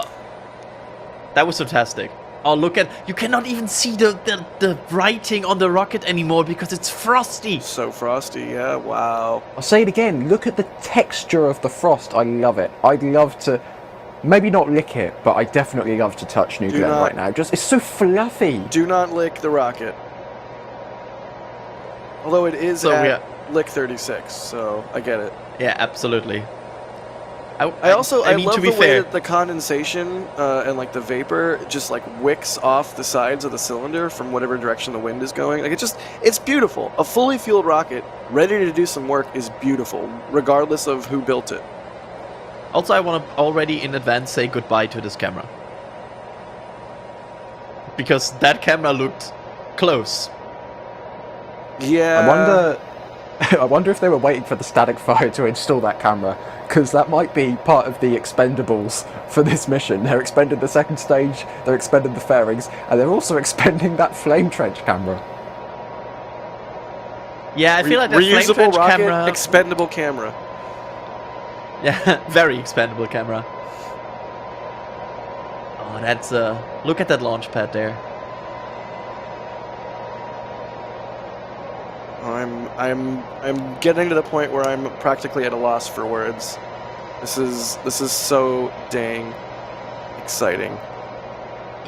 That was fantastic. Oh, look at... You cannot even see the writing on the rocket anymore because it's frosty. So frosty, yeah, wow. I'll say it again. Look at the texture of the frost. I love it. I'd love to... Maybe not lick it, but I definitely love to touch New Glenn right now. It's so fluffy. Do not lick the rocket. Although it is at lick 36, so I get it. Yeah, absolutely. I love to be the way fair, that the condensation and like the vapor just like wicks off the sides of the cylinder from whatever direction the wind is going. Like it's beautiful. A fully fueled rocket ready to do some work is beautiful, regardless of who built it. Also, I want to already in advance say goodbye to this camera. Because that camera looked close. Yeah. I wonder if they were waiting for the static fire to install that camera, because that might be part of the expendables for this mission. They're expending the second stage, they're expending the fairings, and they're also expending that flame trench camera. Yeah, I feel like that flame reusable trench rocket, camera... expendable camera. Yeah, very expendable camera. Oh, that's look at that launch pad there. I'm getting to the point where I'm practically at a loss for words. This is so dang exciting.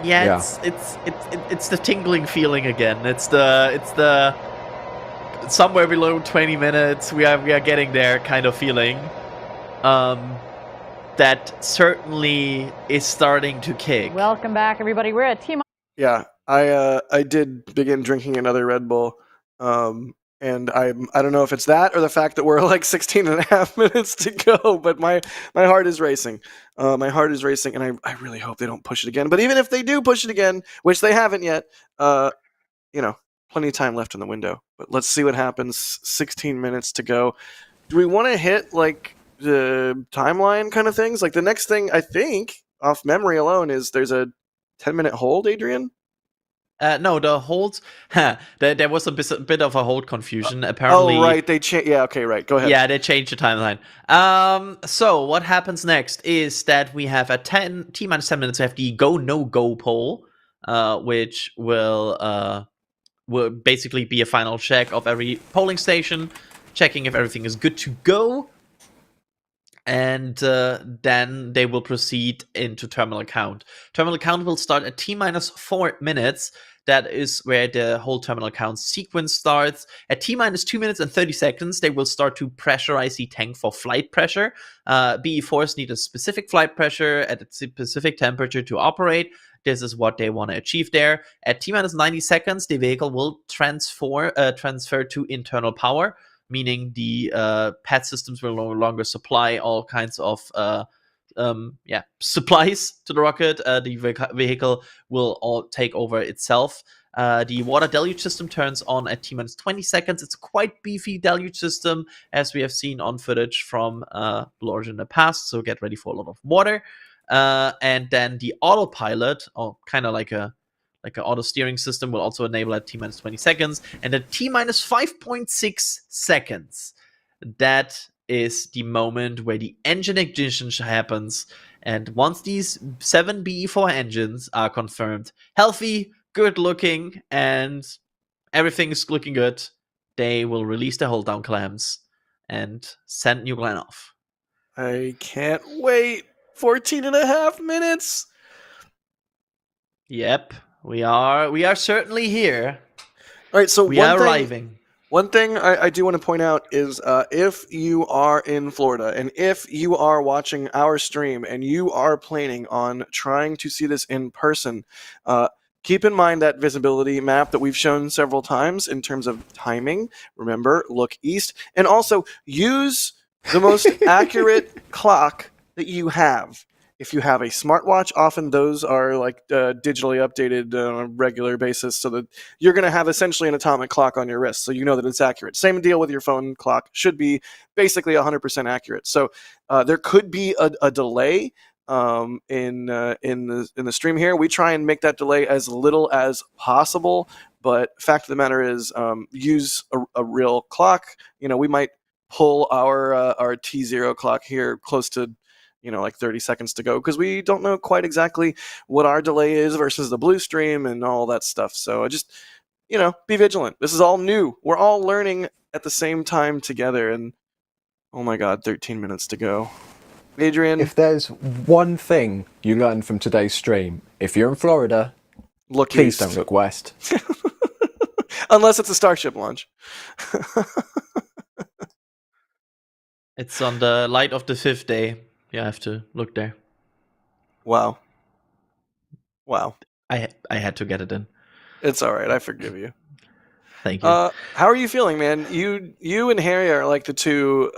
Yeah, it's the tingling feeling again. It's the somewhere below 20 minutes. We are getting there kind of feeling. That certainly is starting to kick. Welcome back, everybody. We're at T. Yeah, I did begin drinking another Red Bull. And I don't know if it's that or the fact that we're like 16 and a half minutes to go, but my heart is racing. My heart is racing, and I really hope they don't push it again. But even if they do push it again, which they haven't yet, plenty of time left in the window. But let's see what happens. 16 minutes to go. Do we want to hit like the timeline kind of things? Like the next thing, I think, off memory alone, is there's a 10-minute hold, Adrian? No, the holds. There was a bit of a hold confusion. Apparently. Oh, right. They changed. Yeah. Okay. Right. Go ahead. Yeah, they changed the timeline. So what happens next is that we have at T-minus 10 minutes. We have the go no go poll, which will basically be a final check of every polling station, checking if everything is good to go. And then they will proceed into terminal count. Terminal count will start at T-minus 4 minutes. That is where the whole terminal count sequence starts. At T-minus 2 minutes and 30 seconds, they will start to pressurize the tank for flight pressure. BE-4s need a specific flight pressure at a specific temperature to operate. This is what they want to achieve there. At T-minus 90 seconds, the vehicle will transfer to internal power, meaning the pad systems will no longer supply all kinds of supplies to the rocket. The vehicle will all take over itself. The water deluge system turns on at T-minus 20 seconds. It's a quite beefy deluge system, as we have seen on footage from Blue Origin in the past, so get ready for a lot of water. And then the autopilot, or kind of like an auto steering system, will also enable at T-minus 20 seconds. And at T-minus 5.6 seconds, that is the moment where the engine ignition happens. And once these 7 BE-4 engines are confirmed healthy, good looking, and everything is looking good, they will release the hold down clamps and send New Glenn off. I can't wait. 14 and a half minutes. Yep. We are certainly here. All right, so we are arriving. One thing I do want to point out is if you are in Florida and if you are watching our stream and you are planning on trying to see this in person, keep in mind that visibility map that we've shown several times in terms of timing. Remember, look east, and also use the most accurate clock that you have. If you have a smartwatch, often those are like digitally updated on a regular basis, so that you're going to have essentially an atomic clock on your wrist, so you know that it's accurate. Same deal with your phone clock. Should be basically 100% accurate. So there could be a delay in the stream here. We try and make that delay as little as possible, but fact of the matter is, use a real clock. We might pull our T0 clock here close to like 30 seconds to go, because we don't know quite exactly what our delay is versus the blue stream and all that stuff. So just be vigilant. This is all new. We're all learning at the same time together, and oh my god, 13 minutes to go. Adrian, If there's one thing you learn from today's stream, if you're in Florida, look please east. don't look west. Unless it's a Starship launch. It's on the light of the 5th day. You have to look there. Wow. I had to get it in. It's all right. I forgive you. Thank you. How are you feeling, man? You and Harry are like the two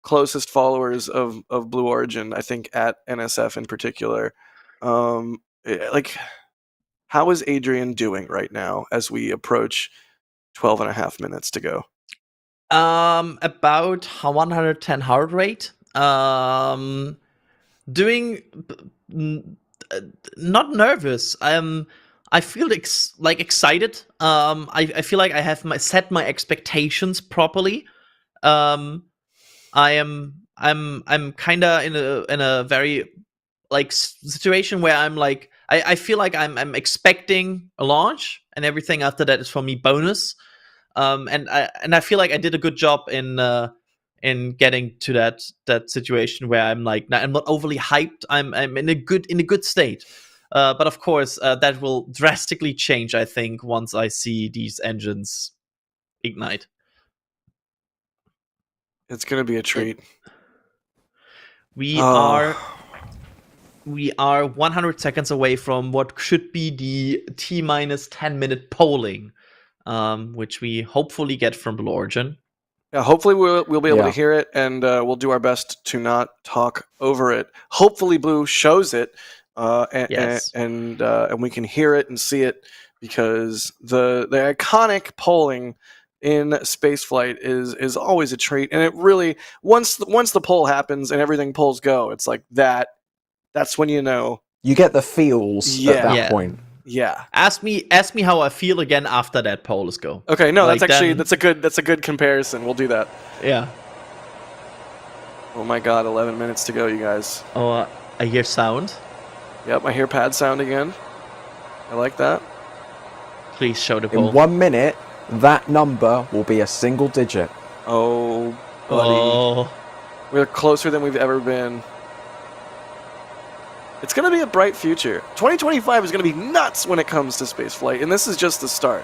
closest followers of Blue Origin, I think, at NSF in particular. Like, how is Adrian doing right now as we approach 12 and a half minutes to go? About 110 heart rate. Doing not nervous. I feel excited. I feel like I have set my expectations properly. I'm kind of in a very situation where I'm like I feel like I'm expecting a launch, and everything after that is for me bonus. And I feel like I did a good job in getting to that situation where I'm not overly hyped. I'm in a good state. But of course, that will drastically change, I think, once I see these engines ignite. It's gonna be a treat. We are 100 seconds away from what should be the T-minus 10-minute polling, which we hopefully get from Blue Origin. Yeah, hopefully we'll be able to hear it, and we'll do our best to not talk over it. Hopefully Blue shows it, and we can hear it and see it, because the iconic polling in spaceflight is always a treat. And it really, once the poll happens and everything polls go, it's like that's when you get the feels at that point. Yeah. Ask me how I feel again after that poll is go. Okay, no, that's a good comparison. We'll do that. Yeah. Oh my god, 11 minutes to go, you guys. Oh, I hear sound. Yep, I hear pad sound again. I like that. Please show the poll. In 1 minute, that number will be a single digit. Oh, buddy. Oh. We're closer than we've ever been. It's going to be a bright future. 2025 is going to be nuts when it comes to spaceflight, and this is just the start.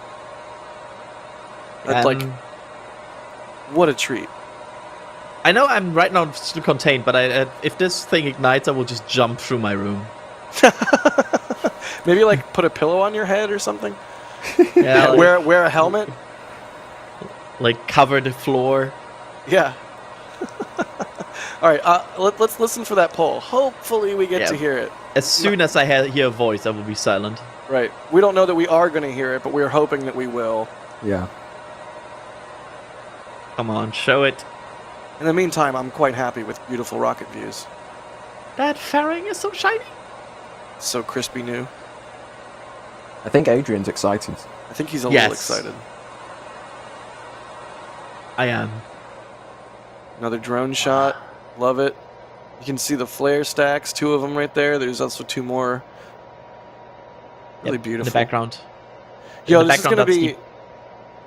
What a treat. I know I'm right now still contained, but if this thing ignites, I will just jump through my room. Maybe put a pillow on your head or something. Yeah, wear a helmet. Cover the floor. Yeah. All right, let's listen for that poll. Hopefully we get to hear it. As soon as I hear a voice, I will be silent. Right. We don't know that we are going to hear it, but we're hoping that we will. Yeah. Come on, show it. In the meantime, I'm quite happy with beautiful rocket views. That fairing is so shiny. So crispy new. I think Adrian's excited. I think he's a little excited. I am. Another drone shot. Love it. You can see the flare stacks, 2 of them right there. There's also 2 more. Really beautiful. In the background. Yo, this is going to be...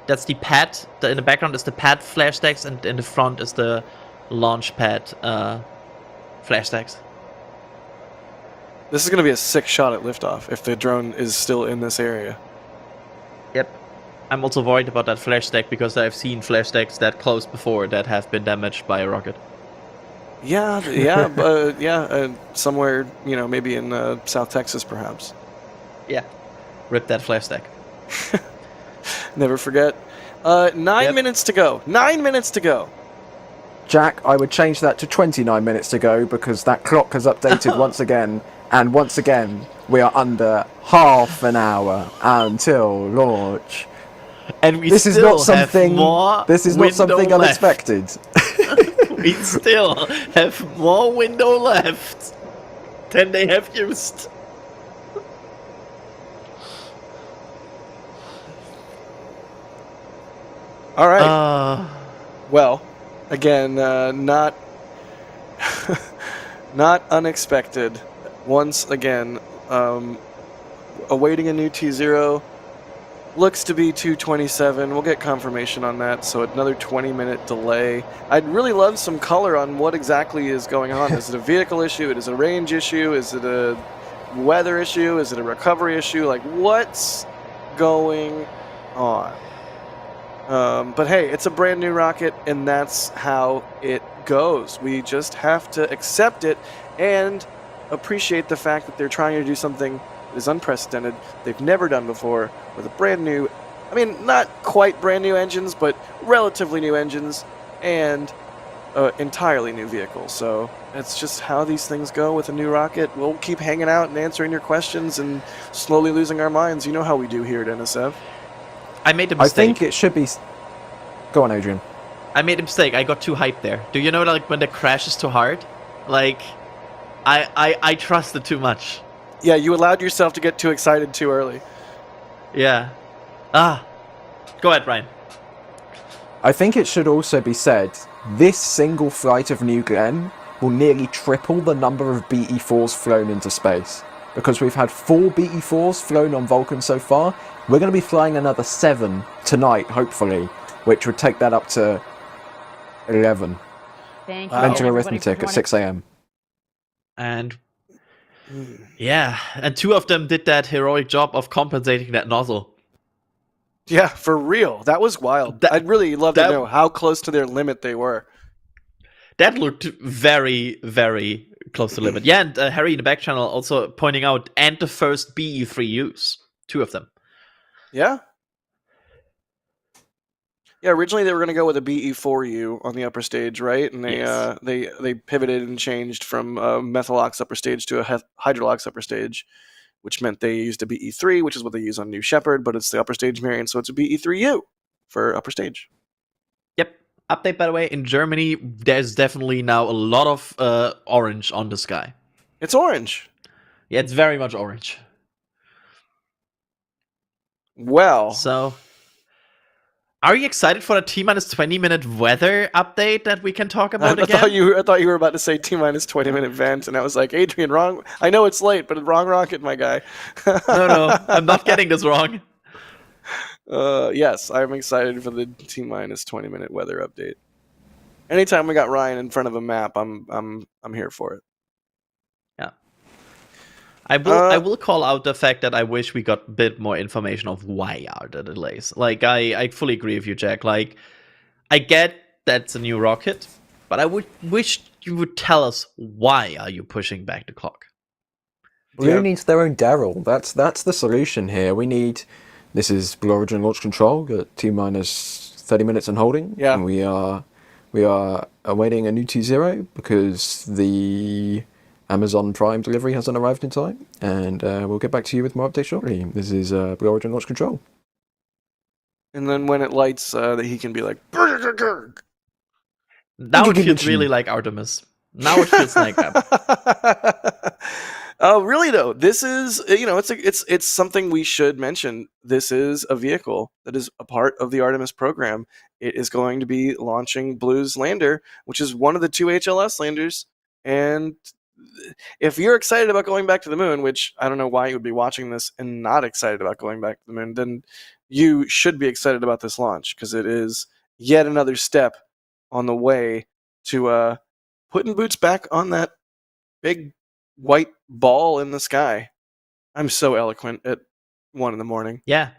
That's the pad. In the background is the pad flare stacks, and in the front is the launch pad flare stacks. This is going to be a sick shot at liftoff if the drone is still in this area. Yep. I'm also worried about that flare stack because I've seen flare stacks that close before that have been damaged by a rocket. Yeah, somewhere, maybe in South Texas, perhaps. Yeah. Rip that flare stack. Never forget. 9 minutes to go. 9 minutes to go. Jack, I would change that to 29 minutes to go because that clock has updated once again. And once again, we are under half an hour until launch. And we this is still not something. This is not something unexpected. We still have more window left. than they have used. All right. Well, again, not not unexpected. Once again, awaiting a new T0. Looks to be 227. We'll get confirmation on that, so another 20-minute delay. I'd really love some color on what exactly is going on. Is it a vehicle issue? Is it a range issue? Is it a weather issue? Is it a recovery issue? Like, what's going on? But hey, it's a brand new rocket, and that's how it goes. We just have to accept it and appreciate the fact that they're trying to do something that is unprecedented, they've never done before, with a brand new, I mean, not quite brand new engines, but relatively new engines, and entirely new vehicle. So that's just how these things go with a new rocket. We'll keep hanging out and answering your questions and slowly losing our minds. You know how we do here at NSF. I made a mistake. I think it should be... Go on, Adrian. I made a mistake. I got too hyped there. Do you know, like, when the crash is too hard? Like, I trusted too much. Yeah, you allowed yourself to get too excited too early. Yeah. Go ahead, Ryan. I think it should also be said, this single flight of New Glenn will nearly triple the number of BE-4s flown into space. Because we've had 4 BE-4s flown on Vulcan so far, we're going to be flying another 7 tonight, hopefully, which would take that up to 11. Thank you. Mental everybody, arithmetic for at 6 a.m. And yeah, and 2 of them did that heroic job of compensating that nozzle. Yeah, for real. That was wild. I'd really love to know how close to their limit they were. That looked very, very close to limit. Yeah, and Harry in the back channel also pointing out, and the first BE-3 use. 2 of them. Yeah. Yeah, originally they were going to go with a BE-4U on the upper stage, right? And they pivoted and changed from Methalox upper stage to a Hydrolox upper stage, which meant they used a BE-3, which is what they use on New Shepard, but it's the upper stage variant, so it's a BE-3U for upper stage. Yep. Update, by the way, in Germany, there's definitely now a lot of orange on the sky. It's orange. Yeah, it's very much orange. Well. So, are you excited for the T-minus 20-minute weather update that we can talk about again? I thought you were about to say T-minus 20-minute vent, and I was like, Adrian, wrong. I know it's late, but wrong rocket, my guy. No, I'm not getting this wrong. Yes, I'm excited for the T-minus 20-minute weather update. Anytime we got Ryan in front of a map, I'm here for it. Yeah. I will call out the fact that I wish we got a bit more information of why are the delays. Like, I fully agree with you, Jack. Like, I get that's a new rocket, but I would wish you would tell us why are you pushing back the clock. Blue needs their own Daryl. That's the solution here. We need... This is Blue Origin launch control at T-minus 30 minutes and holding. Yeah. And we are awaiting a new T0 because the Amazon Prime delivery hasn't arrived in time. And we'll get back to you with more updates shortly. This is Blue Origin launch control. And then when it lights, that he can be like... Now it feels really like Artemis. Now it feels like that. Oh, really though? This is, it's something we should mention. This is a vehicle that is a part of the Artemis program. It is going to be launching Blue's lander, which is one of the 2 HLS landers. And if you're excited about going back to the moon, which I don't know why you would be watching this and not excited about going back to the moon, then you should be excited about this launch because it is yet another step on the way to putting boots back on that big white ball in the sky. I'm so eloquent at 1 a.m. Yeah,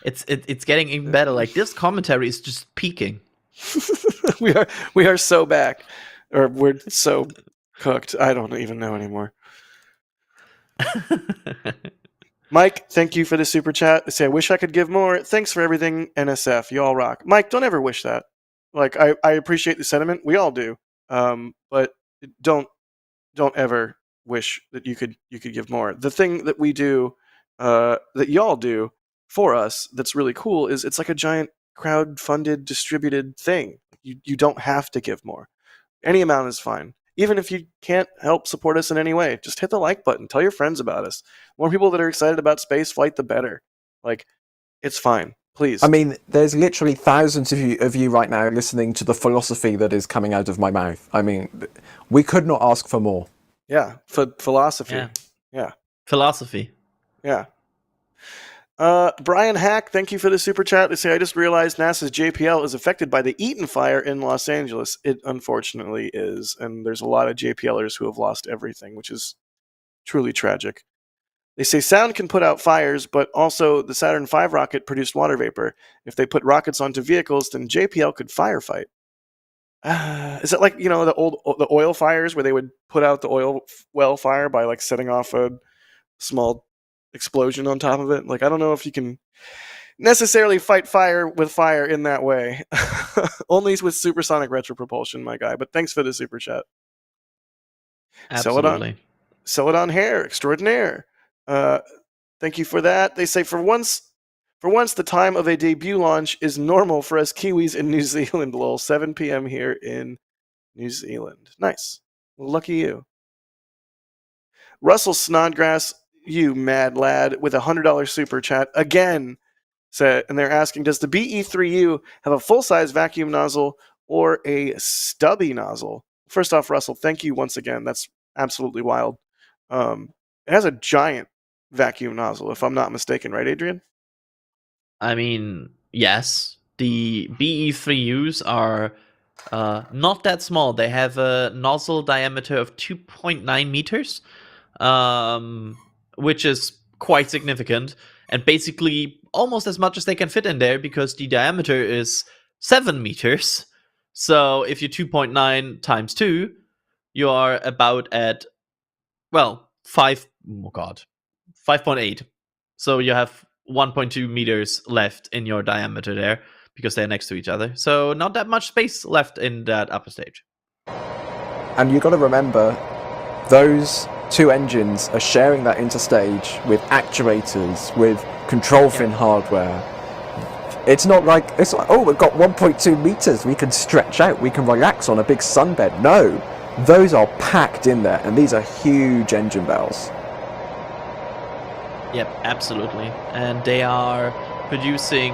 it's getting even better. Like, this commentary is just peaking. we are so back, or we're so cooked. I don't even know anymore. Mike, thank you for the super chat. Say, I wish I could give more. Thanks for everything, NSF. You all rock. Mike, don't ever wish that. Like, I appreciate the sentiment. We all do. But don't ever wish that you could give more. The thing that we do, that y'all do for us, that's really cool, is it's like a giant crowd-funded, distributed thing. You don't have to give more. Any amount is fine. Even if you can't help support us in any way, just hit the like button. Tell your friends about us. The more people that are excited about space flight, the better. Like, it's fine. Please. I mean, there's literally thousands of you right now listening to the philosophy that is coming out of my mouth. I mean, we could not ask for more. Yeah, philosophy. Yeah. Philosophy. Yeah. Brian Hack, thank you for the super chat. They say, I just realized NASA's JPL is affected by the Eaton fire in Los Angeles. It unfortunately is, and there's a lot of JPLers who have lost everything, which is truly tragic. They say sound can put out fires, but also the Saturn V rocket produced water vapor. If they put rockets onto vehicles, then JPL could firefight. Is it like, the oil fires where they would put out the oil well fire by like setting off a small explosion on top of it? Like, I don't know if you can necessarily fight fire with fire in that way. Only with supersonic retropropulsion, my guy. But thanks for the super chat. Absolutely. Celadon Hair Extraordinaire. Thank you for that. They say for once the time of a debut launch is normal for us Kiwis in New Zealand. Lol, 7 p.m. here in New Zealand. Nice. Well, lucky you. Russell Snodgrass, you mad lad, with $100 super chat again. And they're asking, does the BE3U have a full-size vacuum nozzle or a stubby nozzle? First off, Russell, thank you once again. That's absolutely wild. It has a giant vacuum nozzle, if I'm not mistaken, right, Adrian? I mean, yes. The BE3Us are not that small. They have a nozzle diameter of 2.9 meters, which is quite significant, and basically almost as much as they can fit in there because the diameter is 7 meters. So if you're 2.9 times 2, you are about at, 5.8. So you have 1.2 meters left in your diameter there because they're next to each other. So not that much space left in that upper stage. And you've got to remember, those two engines are sharing that interstage with actuators, with control fin hardware. It's not like, oh, we've got 1.2 meters, we can stretch out, we can relax on a big sunbed. No, those are packed in there, and these are huge engine bells. Yep, absolutely. And they are producing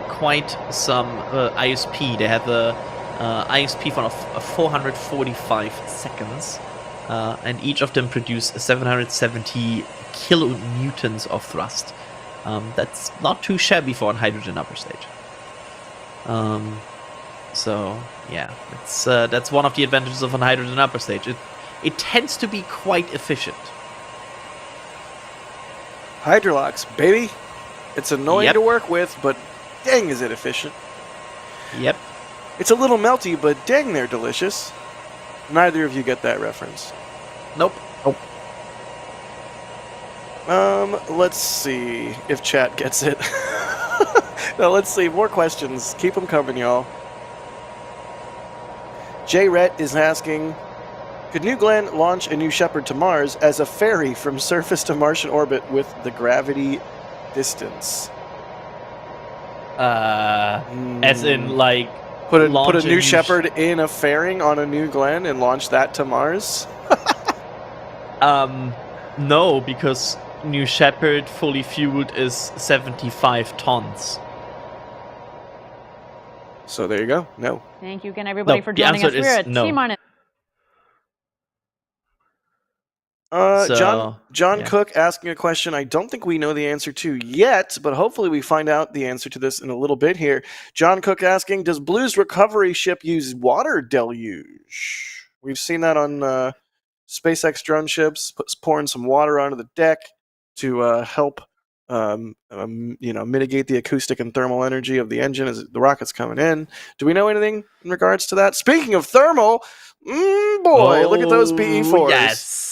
quite some ISP. They have a ISP for 445 seconds, and each of them produce 770 kilonewtons of thrust. That's not too shabby for a hydrogen upper stage. So yeah, that's one of the advantages of a hydrogen upper stage. It tends to be quite efficient. Hydrolox, baby. It's annoying to work with, but dang is it efficient. Yep. It's a little melty, but dang they're delicious. Neither of you get that reference. Nope. Let's see if chat gets it. No, let's see. More questions. Keep them coming, y'all. Jay Rhett is asking, could New Glenn launch a New Shepard to Mars as a ferry from surface to Martian orbit with the gravity distance? As in, like, put a New Shepard in a fairing on a New Glenn and launch that to Mars? No, because New Shepard fully fueled is 75 tons. So there you go. No. Thank you again, everybody, for joining us. We're at T-minus. John Cook asking a question I don't think we know the answer to yet, but hopefully we find out the answer to this in a little bit here. John Cook asking, does Blue's recovery ship use water deluge? We've seen that on SpaceX drone ships, pouring some water onto the deck to help mitigate the acoustic and thermal energy of the engine as the rocket's coming in. Do we know anything in regards to that? Speaking of thermal, look at those BE4s. Yes.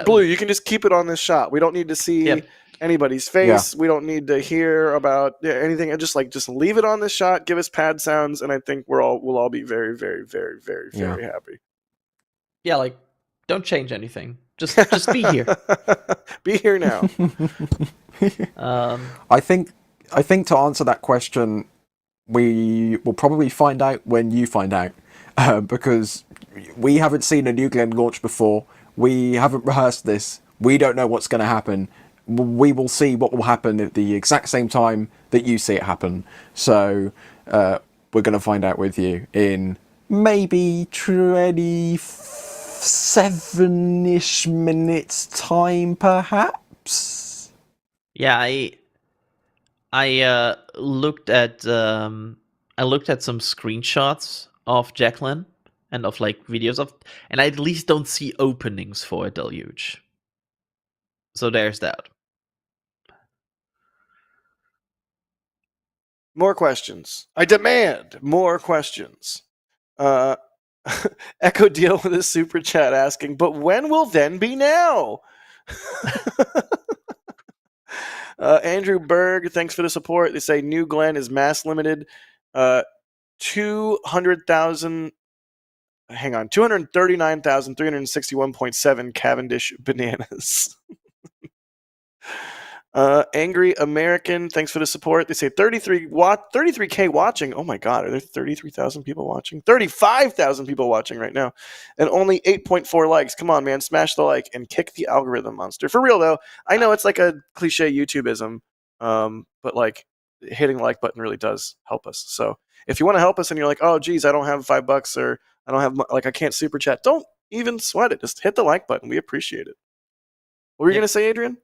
Blue, you can just keep it on this shot. We don't need to see anybody's face. Yeah. We don't need to hear about anything. Just leave it on this shot. Give us pad sounds, and I think we'll all be very, very, very, very, very happy. Yeah, like, don't change anything. Just be here. Be here now. I think to answer that question, we will probably find out when you find out. because we haven't seen a New Glenn launch before. We haven't rehearsed this. We don't know what's going to happen. We will see what will happen at the exact same time that you see it happen. So we're going to find out with you in maybe 27-ish minutes time, perhaps. Yeah, I looked at some screenshots of Jacklyn and of like videos of, and I at least don't see openings for a deluge. So there's that. More questions. I demand more questions. Echo deal with a super chat asking, but when will then be now? Andrew Berg, thanks for the support. They say New Glenn is mass limited. 200,000. Hang on, 239,361.7 Cavendish bananas. Angry American, thanks for the support. They say 33K watching. Oh my god, are there 33,000 people watching? 35,000 people watching right now. And only 8.4 likes. Come on, man, smash the like and kick the algorithm monster. For real though, I know it's like a cliche YouTubeism, but like hitting the like button really does help us. So if you want to help us and you're like, oh geez, I don't have $5 or I don't have I can't super chat, don't even sweat it. Just hit the like button. We appreciate it. What were you gonna say, Adrian?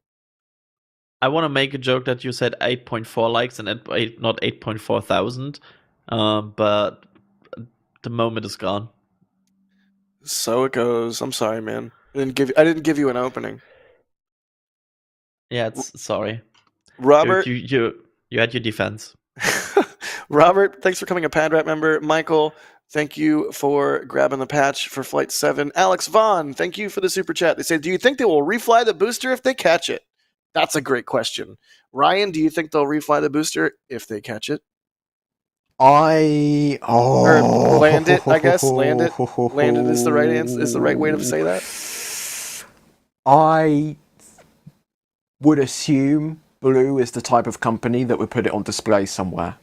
I want to make a joke that you said 8.4 likes and not 8.4 thousand, but the moment is gone. So it goes. I'm sorry, man. I didn't give you an opening. Yeah, sorry. Robert, you had your defense. Robert, thanks for becoming a Pad Rat member. Michael, thank you for grabbing the patch for Flight 7. Alex Vaughn, thank you for the super chat. They say, do you think they will refly the booster if they catch it? That's a great question. Ryan, do you think they'll refly the booster if they catch it? Or land it, I guess. Land it. Landed is the right answer. Is the right way to say that. I would assume Blue is the type of company that would put it on display somewhere.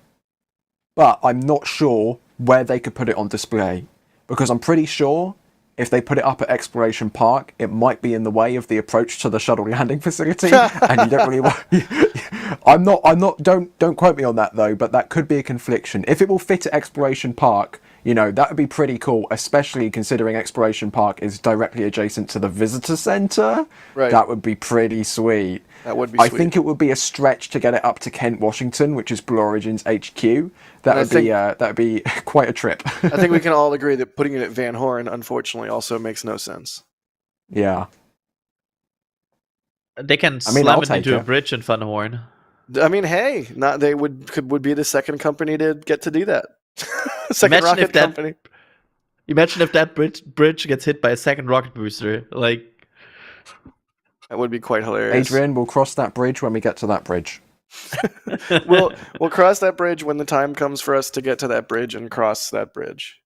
But I'm not sure where they could put it on display. Because I'm pretty sure if they put it up at Exploration Park, it might be in the way of the approach to the shuttle landing facility. And you don't really want... I'm not, don't quote me on that though, but that could be a confliction. If it will fit at Exploration Park, you know, that would be pretty cool, especially considering Exploration Park is directly adjacent to the visitor center. Right. That would be pretty sweet. That would be I sweet. think it would be a stretch to get it up to Kent, Washington, which is Blue Origin's HQ. That would be quite a trip. I think we can all agree that putting it at Van Horn, unfortunately, also makes no sense. Yeah. They can slam it into a bridge in Van Horn. I mean, hey, they would be the second company to get to do that. Second rocket company. Imagine if that bridge gets hit by a second rocket booster. Like, that would be quite hilarious. Adrian, we'll cross that bridge when we get to that bridge. We'll cross that bridge when the time comes for us to get to that bridge and cross that bridge.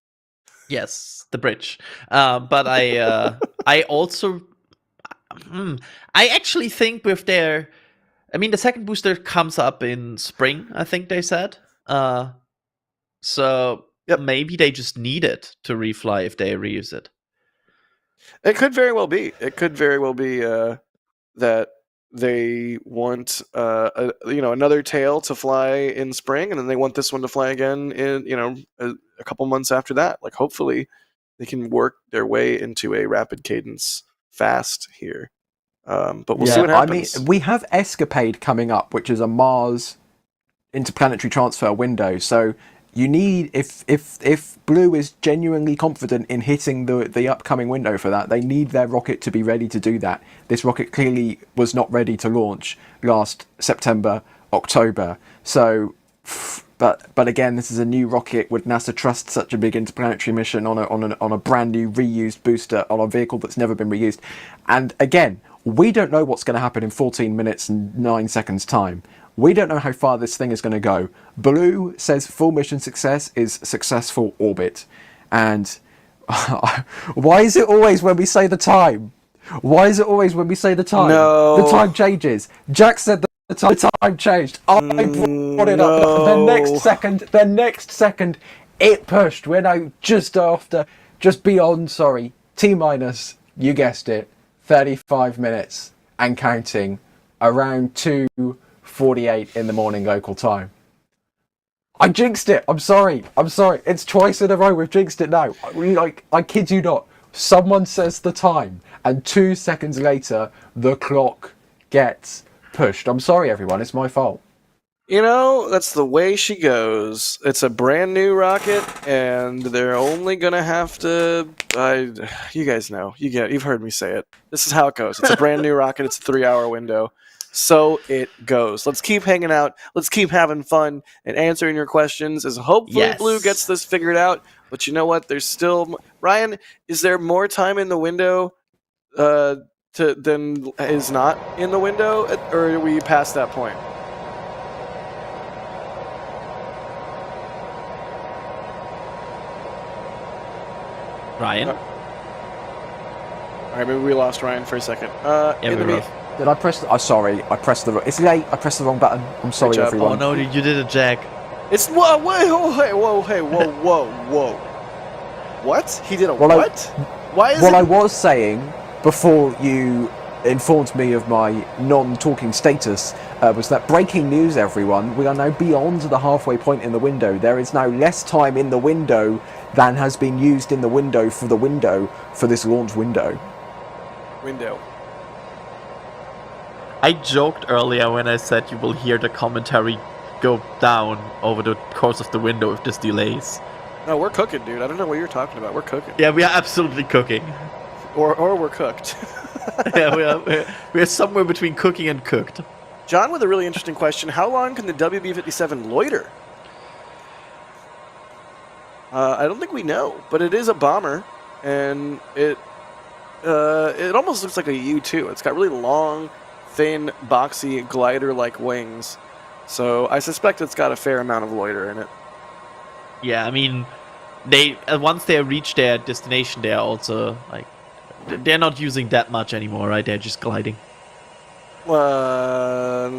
Yes, the bridge. But I also, I actually think with their, I mean, the second booster comes up in spring, I think they said. So maybe they just need it to refly if they reuse it. It could very well be. It could very well be that they want another tail to fly in spring, and then they want this one to fly again in a couple months after that. Like, hopefully they can work their way into a rapid cadence fast here. But we'll see what happens. I mean, we have Escapade coming up, which is a Mars interplanetary transfer window. So you need, if Blue is genuinely confident in hitting the upcoming window for that, they need their rocket to be ready to do that. This rocket clearly was not ready to launch last September, October. So, but again, this is a new rocket. Would NASA trust such a big interplanetary mission on a brand new reused booster on a vehicle that's never been reused? And again, we don't know what's going to happen in 14 minutes and 9 seconds time. We don't know how far this thing is going to go. Blue says full mission success is successful orbit. And why is it always when we say the time? Why is it always when we say the time? No. The time changes. Jack said the time changed. I brought it up. The next second, it pushed. We're now just beyond, sorry, T-minus, you guessed it, 35 minutes and counting, around 2:48 in the morning local time. I jinxed it. I'm sorry. It's twice in a row we've jinxed it now. I kid you not. Someone says the time, and 2 seconds later, the clock gets pushed. I'm sorry, everyone. It's my fault. You know, that's the way she goes. It's a brand new rocket, and they're only gonna have to. You guys know. You've heard me say it. This is how it goes. It's a brand new rocket. It's a 3-hour window. So it goes. Let's keep hanging out. Let's keep having fun and answering your questions. As hopefully Blue gets this figured out. But you know what? There's still Ryan. Is there more time in the window than is not in the window, or are we past that point? Ryan. All right, maybe we lost Ryan for a second. Did I press? Sorry, I pressed the. It's late. I pressed the wrong button. I'm sorry, everyone. Oh no, you did it, Jack. It's whoa, whoa. What? He did a what? Why is What I was saying before you informed me of my non-talking status was that breaking news, everyone. We are now beyond the halfway point in the window. There is now less time in the window than has been used in the window for this launch window. I joked earlier when I said you will hear the commentary go down over the course of the window if this delays. No, we're cooking, dude. I don't know what you're talking about. We're cooking. Yeah, we are absolutely cooking. Or we're cooked. Yeah, we are somewhere between cooking and cooked. John with a really interesting question. How long can the WB-57 loiter? I don't think we know, but it is a bomber, and it almost looks like a U-2. It's got really long, thin, boxy, glider-like wings. So I suspect it's got a fair amount of loiter in it. Yeah, I mean, they once they reach their destination, they're also like they're not using that much anymore, right? They're just gliding. I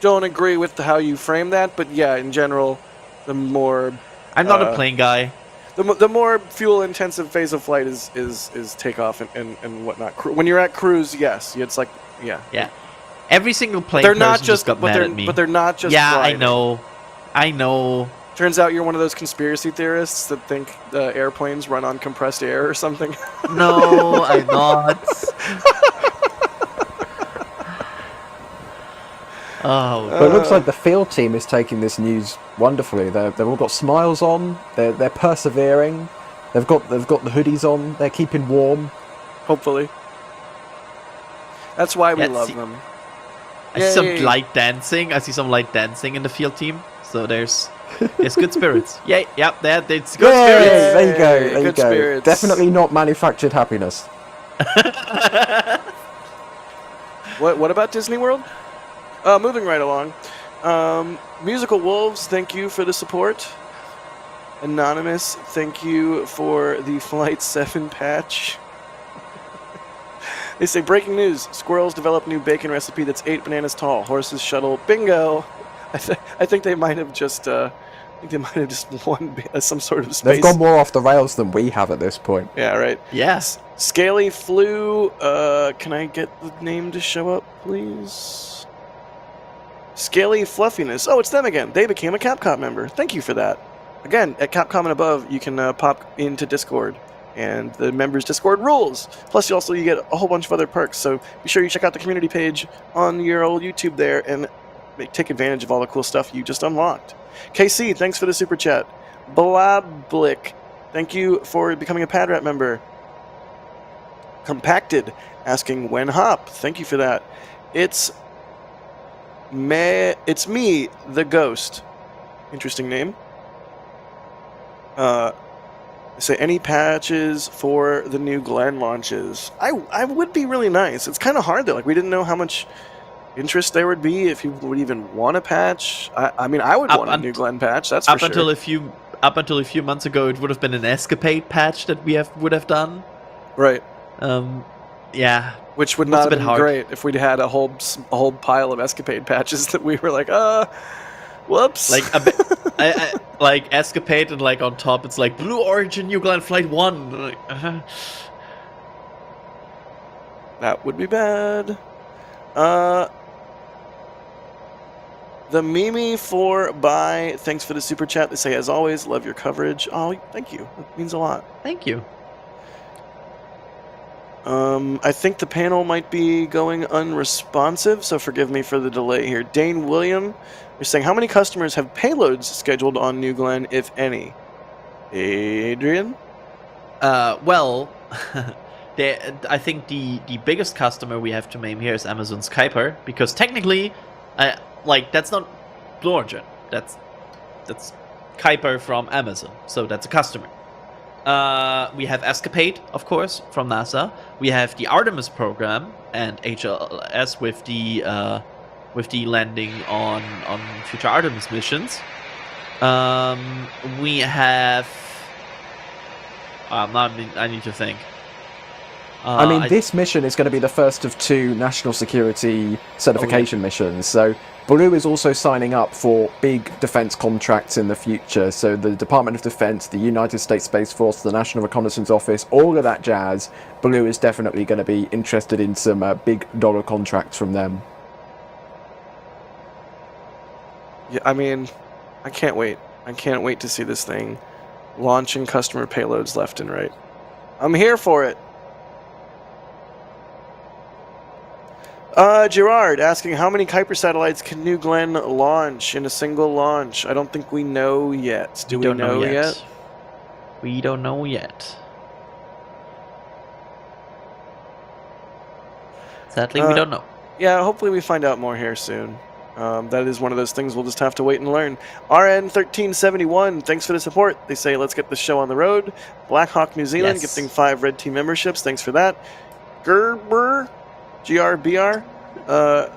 don't agree with how you frame that, but yeah, in general, the more I'm not a plane guy. The more fuel-intensive phase of flight is takeoff and whatnot. When you're at cruise, yes, it's like yeah. Every single plane. They're not just got mad at me. But they're not just. Yeah, gliding. I know. Turns out you're one of those conspiracy theorists that think airplanes run on compressed air or something. No, I'm not. But it looks like the field team is taking this news wonderfully. They've all got smiles on. They're persevering. They've got the hoodies on. They're keeping warm. Hopefully. That's why we love them. I see some light dancing. I see some light dancing in the field team. So there's good spirits. It's good spirits. There you go. There you go. Spirits. Definitely not manufactured happiness. What about Disney World? Moving right along. Musical Wolves, thank you for the support. Anonymous, thank you for the Flight 7 patch. They say, breaking news, squirrels develop new bacon recipe that's 8 bananas tall. Horses shuttle, bingo. I think they might have just won some sort of space. They've gone more off the rails than we have at this point. Yeah, right. Yes. Scaly Flu, can I get the name to show up, please? Scaly Fluffiness. Oh, it's them again. They became a Capcom member. Thank you for that. Again, at Capcom and above, you can pop into Discord. And the members' Discord rules. Plus, you get a whole bunch of other perks. So be sure you check out the community page on your old YouTube there and take advantage of all the cool stuff you just unlocked. KC, thanks for the super chat. Blablick, thank you for becoming a Padrat member. Compacted, asking when hop. Thank you for that. It's me, the Ghost. Interesting name. Say any patches for the new Glen launches. I would be really nice. It's kind of hard though. Like we didn't know how much interest there would be if you would even want a patch. I mean, I would want a new Glen patch. That's for sure. Up until a few months ago, it would have been an Escapade patch that we would have done. Right. Yeah. Which would not have been great if we'd had a whole pile of Escapade patches that we were like, Whoops. Like like Escapade and like on top it's like Blue Origin New Glenn Flight 1. Like, That would be bad. The Mimi 4 thanks for the super chat. They say, as always, love your coverage. Oh, thank you. It means a lot. Thank you. I think the panel might be going unresponsive, so forgive me for the delay here. Dane William, you're saying, how many customers have payloads scheduled on New Glenn, if any? Adrian? Well, I think the biggest customer we have to name here is Amazon Skyper, because technically, like, that's not Blue Origin. That's Kuiper from Amazon, so that's a customer. We have Escapade, of course, from NASA. We have the Artemis program and HLS with the landing on future Artemis missions. We have. I need to think. I mean, this mission is going to be the first of 2 national security certification missions. So Blue is also signing up for big defense contracts in the future. So the Department of Defense, the United States Space Force, the National Reconnaissance Office, all of that jazz. Blue is definitely going to be interested in some big dollar contracts from them. Yeah, I mean, I can't wait. I can't wait to see this thing launching customer payloads left and right. I'm here for it. Gerard asking, how many Kuiper satellites can New Glenn launch in a single launch? I don't think we know yet. Do we know yet? We don't know yet. Sadly, we don't know. Yeah, hopefully we find out more here soon. That is one of those things we'll just have to wait and learn. RN1371, thanks for the support. They say, let's get the show on the road. Blackhawk New Zealand, gifting 5 Red Team memberships. Thanks for that. Gerber, GRBR,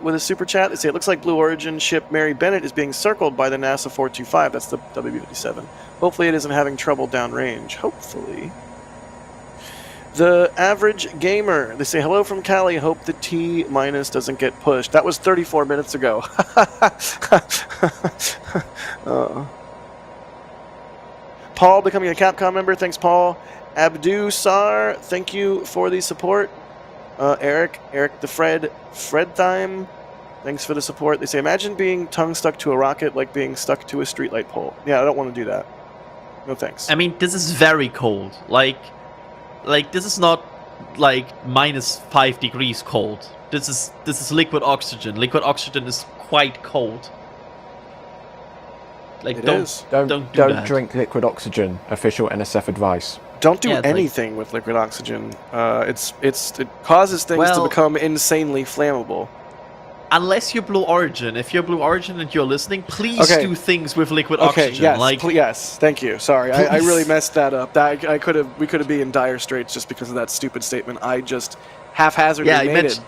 with a super chat. They say, it looks like Blue Origin ship Mary Bennett is being circled by the NASA 425. That's the WB-57. Hopefully it isn't having trouble downrange. Hopefully. The Average Gamer, they say, hello from Cali. Hope the T- doesn't get pushed. That was 34 minutes ago. Paul becoming a Capcom member. Thanks, Paul. Abdu Sar, thank you for the support. Eric the Fredtime, thanks for the support. They say, imagine being tongue stuck to a rocket like being stuck to a streetlight pole. Yeah, I don't want to do that. No thanks. I mean, this is very cold. Like this is not like -5 degrees cold. This is liquid oxygen. Liquid oxygen is quite cold. Like don't drink liquid oxygen. Official NSF advice. Don't do anything with liquid oxygen. It causes things to become insanely flammable. Unless you're Blue Origin. If you're Blue Origin and you're listening, please do things with liquid oxygen. Yes, yes, thank you. Sorry, I really messed that up. We could be in dire straits just because of that stupid statement. I just haphazardly made it.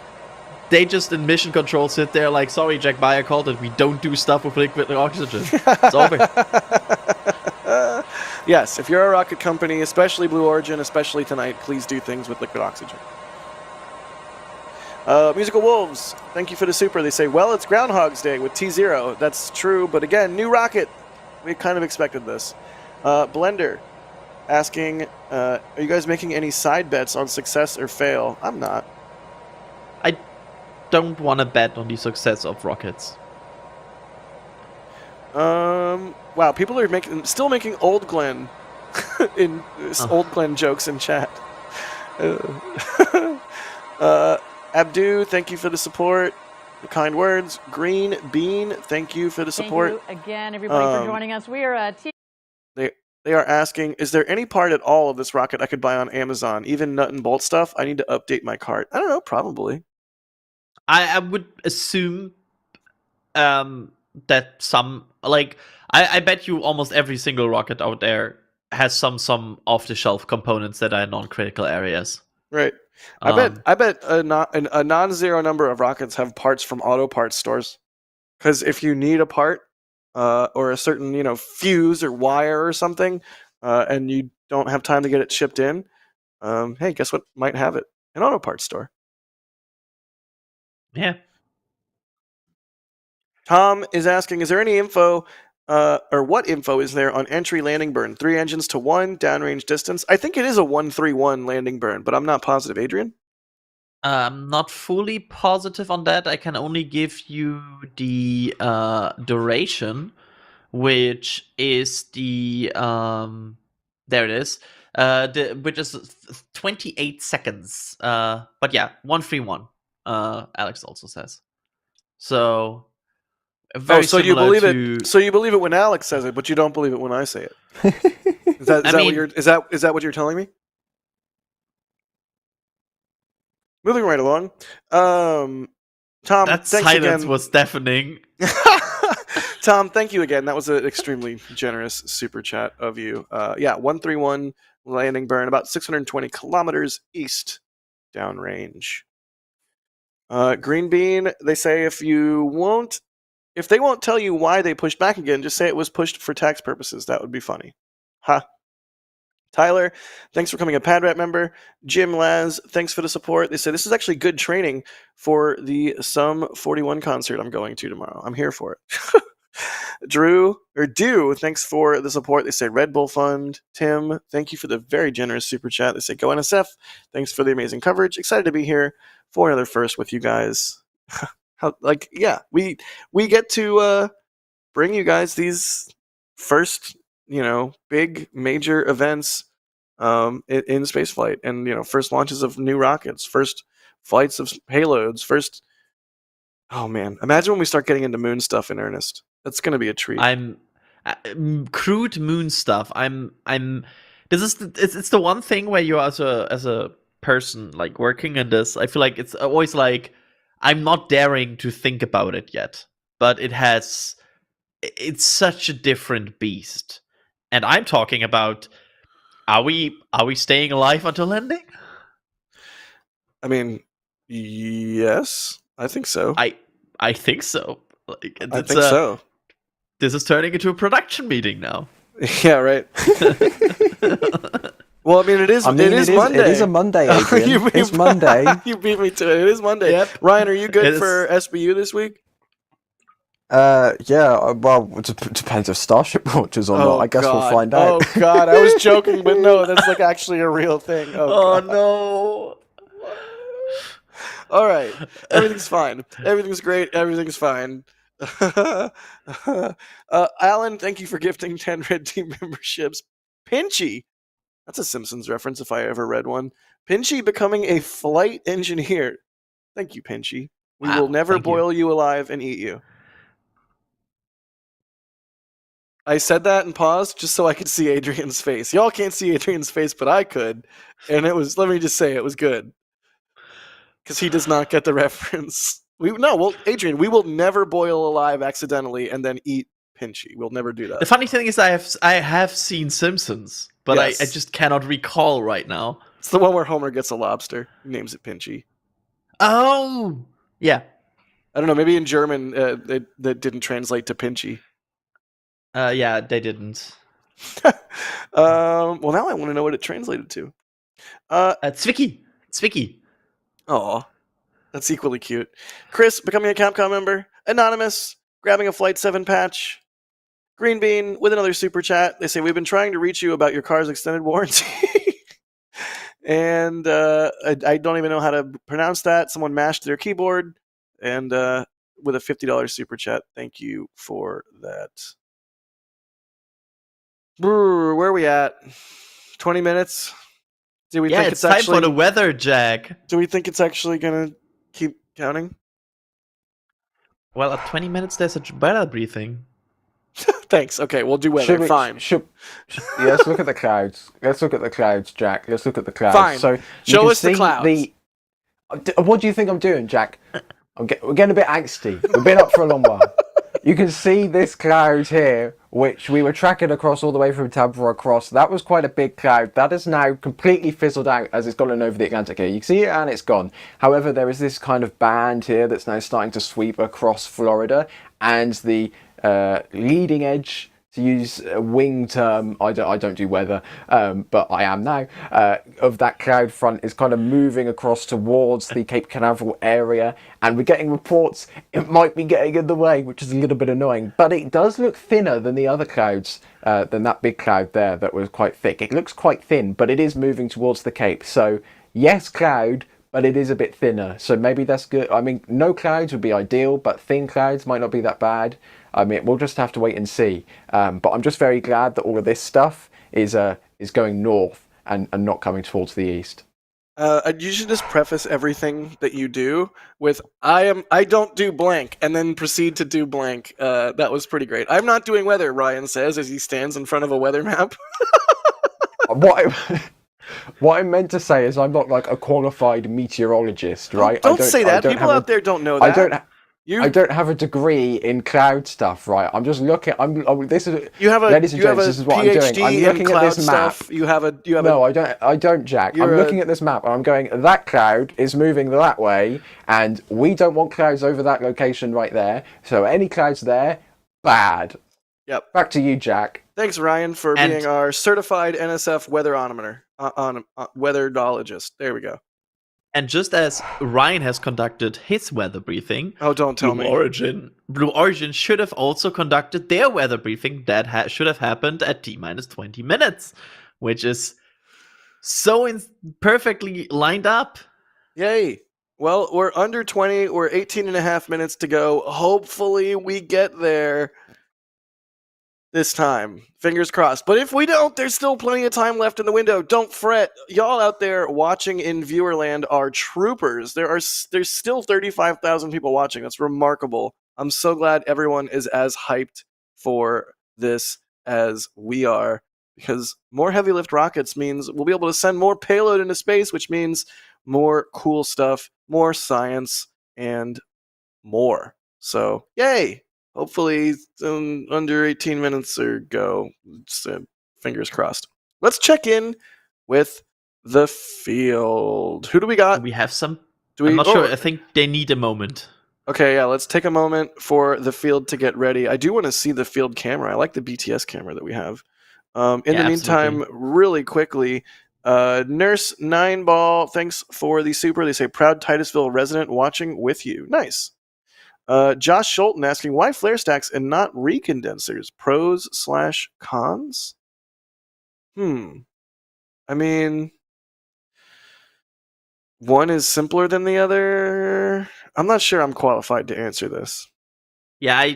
They just in mission control sit there like, sorry, Jack Bayer called it. We don't do stuff with liquid oxygen. It's over. Yes, if you're a rocket company, especially Blue Origin, especially tonight, please do things with liquid oxygen. Musical Wolves, thank you for the super. They say, well, it's Groundhog's Day with T0. That's true, but again, new rocket. We kind of expected this. Blender asking, are you guys making any side bets on success or fail? I'm not. I don't want to bet on the success of rockets. Wow, people are still making Old Glenn Old Glenn jokes in chat. Abdu, thank you for the support, the kind words. Green Bean, thank you for the support. Thank you again, everybody, for joining us. We are They are asking, is there any part at all of this rocket I could buy on Amazon? Even nut and bolt stuff? I need to update my cart. I don't know, probably. I would assume that some, like, I bet you almost every single rocket out there has some off-the-shelf components that are in non-critical areas. Right. I bet a non-zero number of rockets have parts from auto parts stores. Because if you need a part or a certain fuse or wire or something, and you don't have time to get it shipped in, hey, guess what might have it? An auto parts store. Yeah. Tom is asking, is there any info, or what info is there on entry landing burn? 3 engines to 1, downrange distance. I think it is a 131 landing burn, but I'm not positive. Adrian? I'm not fully positive on that. I can only give you the duration, which is the there it is. Which is 28 seconds. But yeah, 131. Alex also says. So very so you similar believe to... it? So you believe it when Alex says it, but you don't believe it when I say it. Is that what you're telling me? Moving right along. Tom, that thanks silence again. was deafening. Tom, thank you again. That was an extremely generous super chat of you. 131 landing burn, about 620 kilometers east downrange. Green Bean, they say if they won't tell you why they pushed back again, just say it was pushed for tax purposes. That would be funny. Ha. Tyler, thanks for coming a PadRat member. Jim Laz, thanks for the support. They say this is actually good training for the Sum 41 concert I'm going to tomorrow. I'm here for it. Drew, thanks for the support. They say Red Bull Fund. Tim, thank you for the very generous super chat. They say Go NSF, thanks for the amazing coverage. Excited to be here for another first with you guys. We get to bring you guys these first, big major events in spaceflight, and first launches of new rockets, first flights of payloads, oh man, imagine when we start getting into moon stuff in earnest. That's going to be a treat. Crude moon stuff. It's the one thing where you as a person like working in this, I feel like it's always like I'm not daring to think about it yet, but it's such a different beast. And I'm talking about, are we staying alive until landing? I mean, yes, I think so. I think so. I think so. This is turning into a production meeting now. Yeah, right. Well, I mean, it is Monday. It is a Monday, Adrian. It's Monday. You beat me to it. It is Monday. Yep. Ryan, are you good for SBU this week? Yeah, well, it depends if Starship launches or not. I guess we'll find out. Oh, God. I was joking, but no, that's like actually a real thing. Oh no. All right. Everything's fine. Everything's great. Everything's fine. Alan, thank you for gifting 10 Red Team memberships. Pinchy. That's a Simpsons reference if I ever read one. Pinchy becoming a flight engineer. Thank you, Pinchy. We will never boil you alive and eat you. I said that and paused just so I could see Adrian's face. Y'all can't see Adrian's face, but I could. And it was, let me just say, it was good. Because he does not get the reference. Adrian, we will never boil alive accidentally and then eat Pinchy. We'll never do that. The funny thing is I have seen Simpsons, but yes. I just cannot recall right now. It's the one where Homer gets a lobster. He names it Pinchy. Oh, yeah. I don't know. Maybe in German that didn't translate to Pinchy. Yeah, they didn't. Well, now I want to know what it translated to. Zwicky. Zwicky. Aw, that's equally cute. Chris, becoming a Capcom member. Anonymous, grabbing a Flight 7 patch. Green Bean, with another super chat. They say, we've been trying to reach you about your car's extended warranty. And I don't even know how to pronounce that. Someone mashed their keyboard. And with a $50 super chat, thank you for that. Brr, where are we at? 20 minutes? Do we think it's time for the weather, Jack. Do we think it's actually going to keep counting? Well, at 20 minutes, there's a weather briefing. Thanks. Okay, we'll do weather. Fine. Let's look at the clouds. Let's look at the clouds, Jack. Let's look at the clouds. Fine. So show us the clouds. What do you think I'm doing, Jack? We're getting a bit angsty. We've been up for a long while. You can see this cloud here, which we were tracking across all the way from Tampa across. That was quite a big cloud. That is now completely fizzled out as it's gone over the Atlantic here. You can see it and it's gone. However, there is this kind of band here that's now starting to sweep across Florida, and the leading edge to use a wing term, I don't do weather, but I am now, of that cloud front is kind of moving across towards the Cape Canaveral area, and we're getting reports it might be getting in the way, which is a little bit annoying, but it does look thinner than the other clouds, than that big cloud there that was quite thick. It looks quite thin, but it is moving towards the Cape, so yes, cloud, but it is a bit thinner, so maybe that's good. I mean, no clouds would be ideal, but thin clouds might not be that bad. I mean, we'll just have to wait and see. But I'm just very glad that all of this stuff is going north and not coming towards the east. You should just preface everything that you do with I don't do blank, and then proceed to do blank. That was pretty great. I'm not doing weather, Ryan says as he stands in front of a weather map. What I meant to say is I'm not like a qualified meteorologist, right? Don't say that. People out there don't know that. I don't have a degree in cloud stuff, right? I'm just looking. This is. You have a. Ladies and gentlemen, this is what I'm doing. PhD I'm looking in cloud at this map. stuff. You have a. No, I don't. I don't, Jack. I'm looking at this map and I'm going. That cloud is moving that way, and we don't want clouds over that location right there. So any clouds there, bad. Yep. Back to you, Jack. Thanks, Ryan, for being our certified NSF weatheronometer, weatherologist. There we go. And just as Ryan has conducted his weather briefing, don't tell me. Blue Origin should have also conducted their weather briefing that should have happened at T-minus 20 minutes, which is so perfectly lined up. Yay. Well, we're under 20. We're 18 and a half minutes to go. Hopefully we get there this time. Fingers crossed. But if we don't, there's still plenty of time left in the window. Don't fret. Y'all out there watching in Viewerland are troopers. There's still 35,000 people watching. That's remarkable. I'm so glad everyone is as hyped for this as we are, because more heavy lift rockets means we'll be able to send more payload into space, which means more cool stuff, more science, and more. So, yay! Hopefully, under 18 minutes or go. Fingers crossed. Let's check in with the field. Who do we got? We have some. I'm not sure. I think they need a moment. Okay, yeah, let's take a moment for the field to get ready. I do want to see the field camera. I like the BTS camera that we have. In the meantime, really quickly, Nurse 9Ball, thanks for the super. They say, proud Titusville resident watching with you. Nice. Josh Schulten asking, why flare stacks and not recondensers? Pros/cons? I mean, one is simpler than the other. I'm not sure I'm qualified to answer this. Yeah,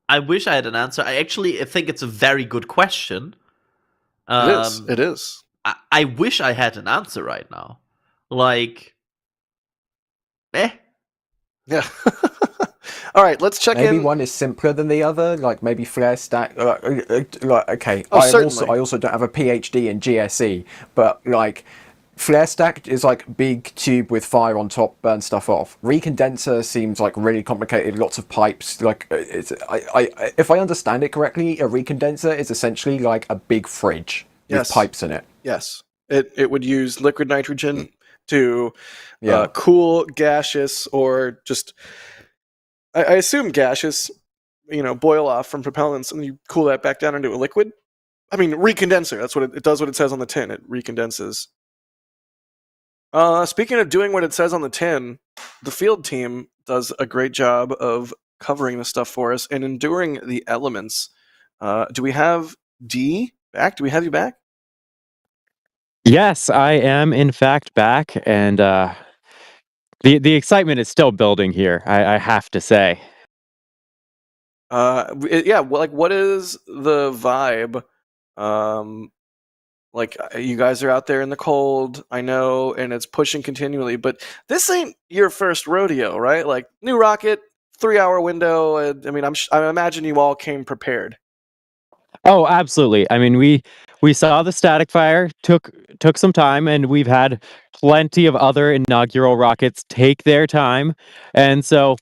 I wish I had an answer. I think it's a very good question. It is. I wish I had an answer right now. Like, Yeah. All right, let's check in. Maybe one is simpler than the other, like maybe flare stack. Okay, certainly. I also don't have a PhD in GSE, but like flare stack is like big tube with fire on top, burn stuff off. Recondenser seems like really complicated, lots of pipes. Like if I understand it correctly, a recondenser is essentially like a big fridge with pipes in it. Yes, it would use liquid nitrogen to cool gaseous, or just I assume gaseous, boil off from propellants, and you cool that back down into a liquid. I mean, recondenser. That's what it does. What it says on the tin. It recondenses. Speaking of doing what it says on the tin, the field team does a great job of covering the stuff for us and enduring the elements. Do we have D back? Do we have you back? Yes, I am in fact back, and the excitement is still building here. I have to say. What is the vibe? You guys are out there in the cold, I know, and it's pushing continually, but this ain't your first rodeo, right? Like, new rocket, 3-hour window. I mean, I imagine you all came prepared. Oh, absolutely. I mean, we saw the static fire, took some time, and we've had plenty of other inaugural rockets take their time. And so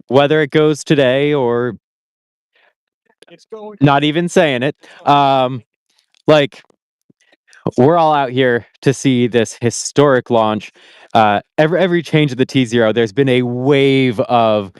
whether it goes today or not even saying it, we're all out here to see this historic launch. Every change of the T0, there's been a wave of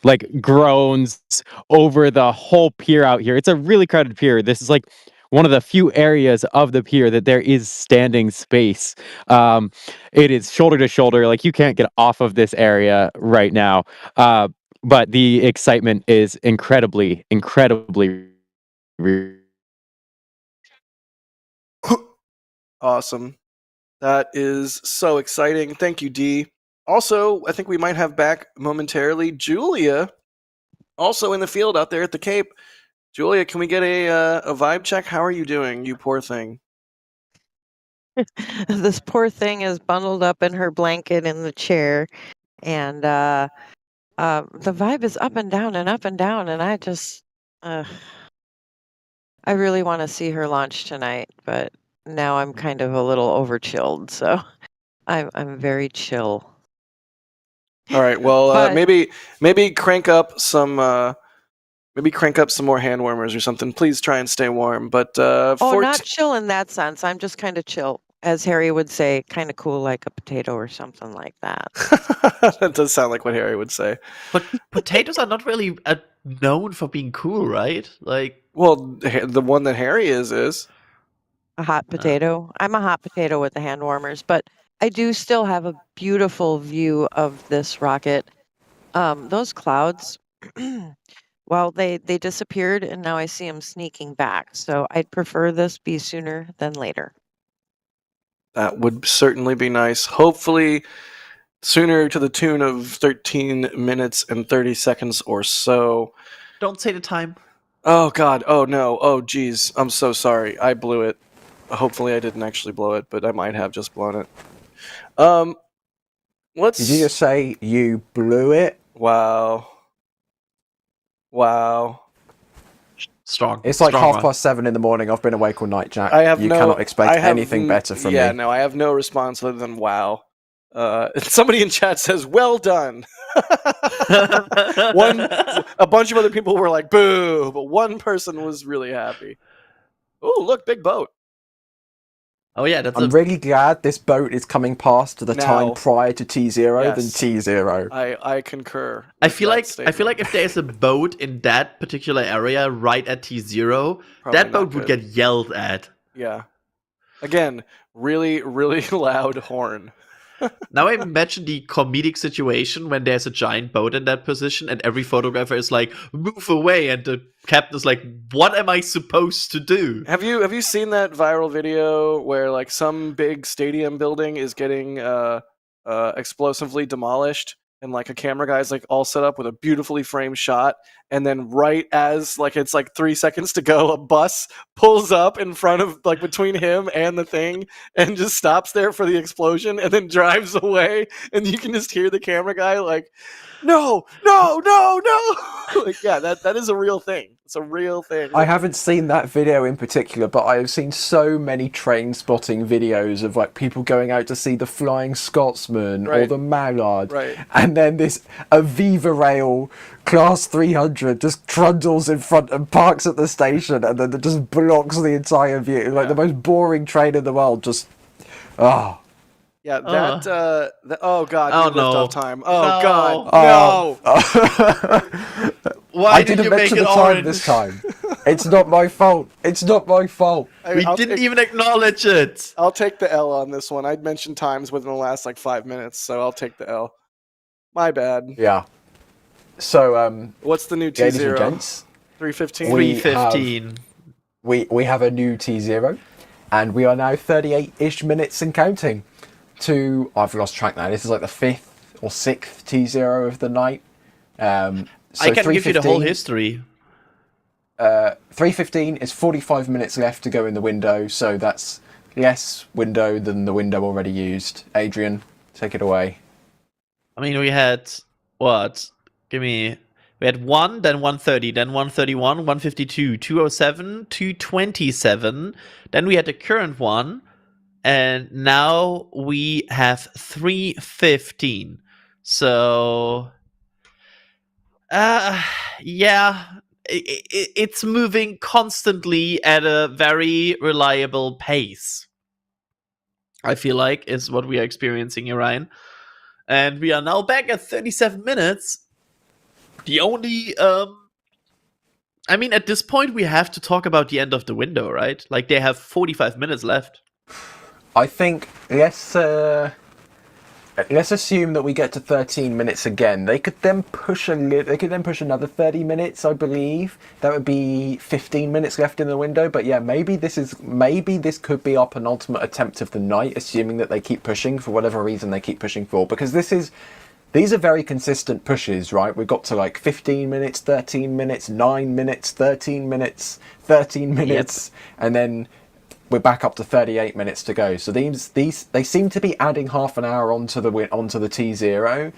like groans over the whole pier out here. It's a really crowded pier. This is like one of the few areas of the pier that there is standing space. It is shoulder to shoulder. Like you can't get off of this area right now. But the excitement is incredibly. Awesome. That is so exciting. Thank you, D. Also, I think we might have back momentarily Julia, also in the field out there at the Cape. Julia, can we get a vibe check? How are you doing, you poor thing? This poor thing is bundled up in her blanket in the chair, and the vibe is up and down and up and down, and I just I really want to see her launch tonight, but now I'm kind of a little over chilled, so I'm very chill. All right. Well, But- maybe crank up some more hand warmers or something. Please try and stay warm. But not chill in that sense. I'm just kind of chill, as Harry would say, kind of cool like a potato or something like that. That does sound like what Harry would say. But potatoes are not really known for being cool, right? Like, well, the one that Harry is a hot potato. I'm a hot potato with the hand warmers, but I do still have a beautiful view of this rocket. Those clouds, well, they disappeared, and now I see them sneaking back. So I'd prefer this be sooner than later. That would certainly be nice. Hopefully sooner, to the tune of 13 minutes and 30 seconds or so. Don't say the time. Oh, God. Oh, no. Oh, geez. I'm so sorry. I blew it. Hopefully I didn't actually blow it, but I might have just blown it. Did you just say you blew it? Wow. Strong. It's like strong 7:30 in the morning. I've been awake all night, Jack. I have you no, cannot expect I have anything better from yeah, me. no, I have no response other than wow. Somebody in chat says, "Well done." A bunch of other people were like, "Boo!" but one person was really happy. Oh, look, big boat. Oh yeah, I'm really glad this boat is coming past the time prior to T0 than T0. I concur. I feel like if there's a boat in that particular area right at T0, Probably that boat not would good. get yelled at. Yeah. Again, really, really loud horn. Now I imagine the comedic situation when there's a giant boat in that position and every photographer is like, move away, and the captain is like, what am I supposed to do? Have you seen that viral video where like some big stadium building is getting explosively demolished, and like a camera guy's like all set up with a beautifully framed shot, and then right as like it's like 3 seconds to go, a bus pulls up in front of like between him and the thing and just stops there for the explosion and then drives away, and you can just hear the camera guy like, no, like, yeah, that is a real thing. It's a real thing. I haven't seen that video in particular, but I have seen so many train spotting videos of like people going out to see the Flying Scotsman or the Mallard, and then this Aviva Rail Class 300 just trundles in front and parks at the station, and then it just blocks the entire view. Like the most boring train in the world. Just Yeah, oh god, Oh, you lived no. off time. Oh No. god, no. Why I did didn't you make mention it the time orange? this time. It's not my fault. It's not my fault. We didn't even acknowledge it. I'll take the L on this one. I'd mentioned times within the last like 5 minutes, so I'll take the L. My bad. Yeah. So What's the new T0? ladies and gents, 315. 315. we have a new T0, and we are now 38-ish minutes and counting to, I've lost track now, this is like the 5th or 6th T0 of the night. I can give you the whole history. 3:15 is 45 minutes left to go in the window, so that's less window than the window already used. Adrian, take it away. I mean, we had what? We had 1, then 130, then 131, 152, 207, 227. Then we had the current one, and now we have 315. So, yeah, it's moving constantly at a very reliable pace. I feel like is what we are experiencing here, Ryan. And we are now back at 37 minutes. The only, I mean, at this point, we have to talk about the end of the window, right? Like, they have 45 minutes left. I think let's assume that we get to 13 minutes again. They could then push another 30 minutes, I believe. That would be 15 minutes left in the window. But yeah, maybe this could be our penultimate attempt of the night, assuming that they keep pushing for whatever reason they keep pushing for. Because these are very consistent pushes, right? We've got to like 15 minutes, 13 minutes, 9 minutes, 13 minutes, 13 minutes, and then we're back up to 38 minutes to go. So these they seem to be adding half an hour onto the T0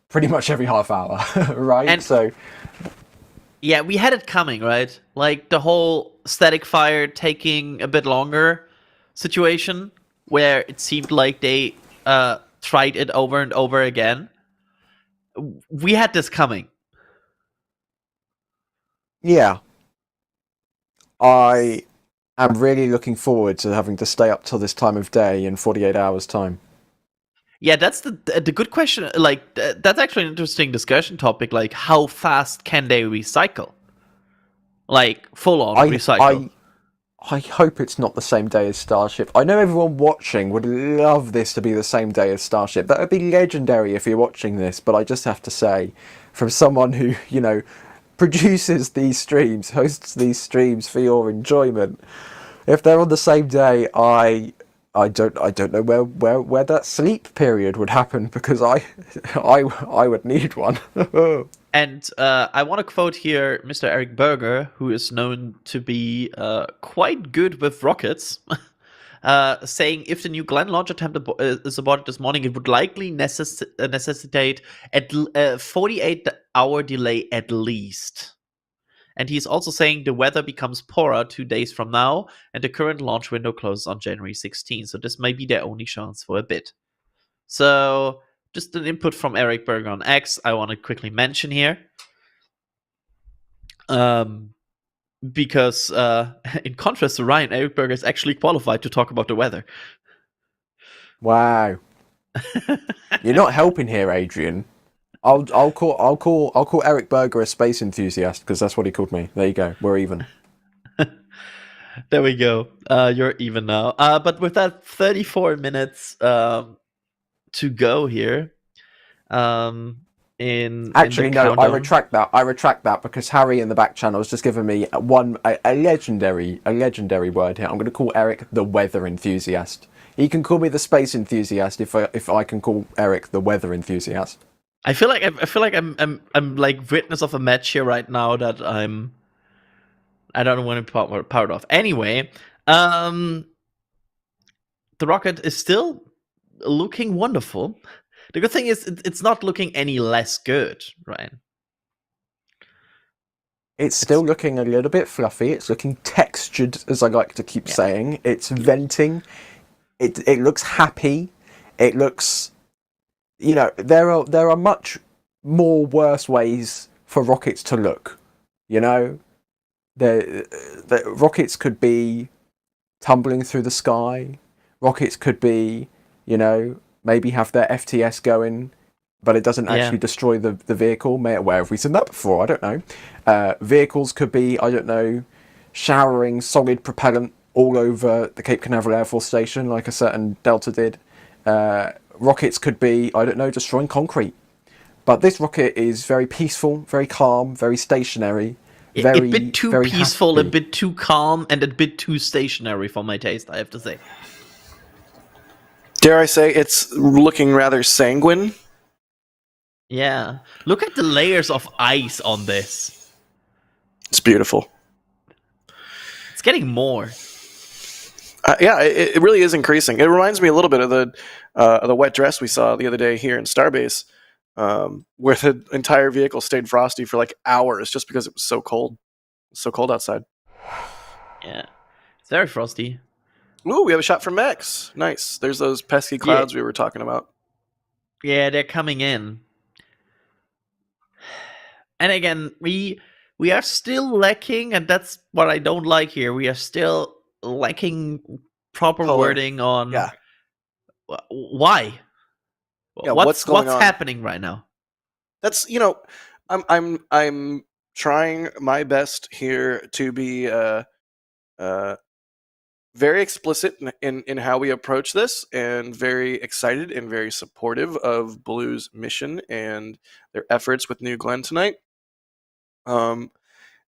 pretty much every half hour, right? And so yeah, we had it coming, right? Like the whole static fire taking a bit longer situation, where it seemed like they tried it over and over again. We had this coming. yeah, I'm really looking forward to having to stay up till this time of day in 48 hours time. Yeah, that's the good question. Like, that's actually an interesting discussion topic. Like, how fast can they recycle? Like, full on recycle. I hope it's not the same day as Starship. I know everyone watching would love this to be the same day as Starship. That would be legendary if you're watching this, but I just have to say, from someone who, produces these streams, hosts these streams for your enjoyment, if they're on the same day, I don't know where that sleep period would happen, because I would need one. And I want to quote here Mr. Eric Berger, who is known to be quite good with rockets, saying if the New Glenn launch attempt is aborted this morning, it would likely necessitate a 48-hour delay at least. And he's also saying the weather becomes poorer 2 days from now, and the current launch window closes on January 16. So this may be their only chance for a bit. So just an input from Eric Berger on X I want to quickly mention here. Because in contrast to Ryan, Eric Berger is actually qualified to talk about the weather. Wow. You're not helping here, Adrian. I'll call Eric Berger a space enthusiast, because that's what he called me. There you go. We're even. There we go. You're even now. But with that 34 minutes to go here, Actually, in no, countdown. I retract that because Harry in the back channel has just given me a legendary word here. I'm going to call Eric the weather enthusiast. He can call me the space enthusiast if I can call Eric the weather enthusiast. I feel like I'm like witness of a match here right now that I don't want to be part of. Anyway, the rocket is still looking wonderful. The good thing is it's not looking any less good, right? It's still looking a little bit fluffy. It's looking textured, as I like to keep saying. It's venting. It looks happy. It looks, there are much more worse ways for rockets to look. The rockets could be tumbling through the sky. Rockets could be, maybe have their FTS going, but it doesn't actually destroy the vehicle. Where have we seen that before? I don't know. Vehicles could be, I don't know, showering solid propellant all over the Cape Canaveral Air Force Station like a certain Delta did. Rockets could be, I don't know, destroying concrete. But this rocket is very peaceful, very calm, very stationary. A bit too peaceful, happy. a bit too calm, and a bit too stationary for my taste, I have to say. Dare I say it's looking rather sanguine? Yeah. Look at the layers of ice on this. It's beautiful. It's getting more. It really is increasing. It reminds me a little bit of the wet dress we saw the other day here in Starbase, where the entire vehicle stayed frosty for like hours just because it was so cold. It was so cold outside. Yeah. It's very frosty. Ooh, we have a shot from Max. Nice. There's those pesky clouds we were talking about. Yeah, they're coming in. And again, we are still lacking, and that's what I don't like here. We are still lacking proper wording on why. Yeah, what's going what's on? happening right now? That's, I'm trying my best here to be very explicit in how we approach this, and very excited and very supportive of Blue's mission and their efforts with New Glenn tonight. And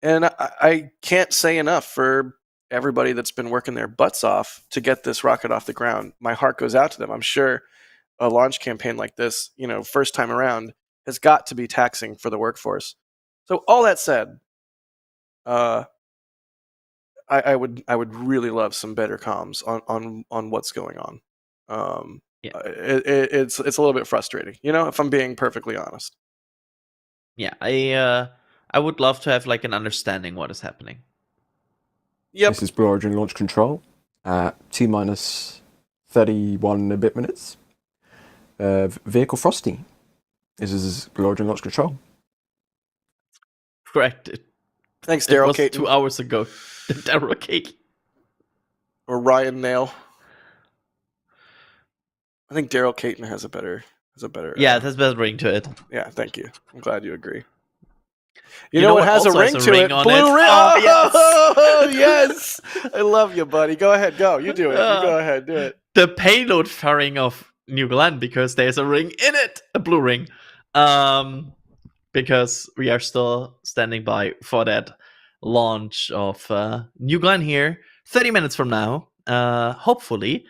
I can't say enough for everybody that's been working their butts off to get this rocket off the ground. My heart goes out to them. I'm sure a launch campaign like this, first time around, has got to be taxing for the workforce. So all that said, I would really love some better comms on what's going on. It's a little bit frustrating, if I'm being perfectly honest. Yeah, I would love to have like an understanding what is happening. Yep. This is Blue Origin Launch Control. T minus 31 a bit minutes. Vehicle Frosty. This is Blue Origin Launch Control. Correct. Thanks, Daryl was Caton. 2 hours ago. Daryl Cake. Or Ryan Nail. I think Daryl Caton has a better. Yeah, it has a better ring to it. Yeah, thank you. I'm glad you agree. You know know what what has a also ring has to a ring it? on Blue it? ring. Oh, yes. I love you, buddy. Go ahead. Go. You do it. You go ahead. Do it. The payload fairing of New Glenn, because there's a ring in it, a blue ring. Because we are still standing by for that launch of New Glenn here 30 minutes from now. Hopefully.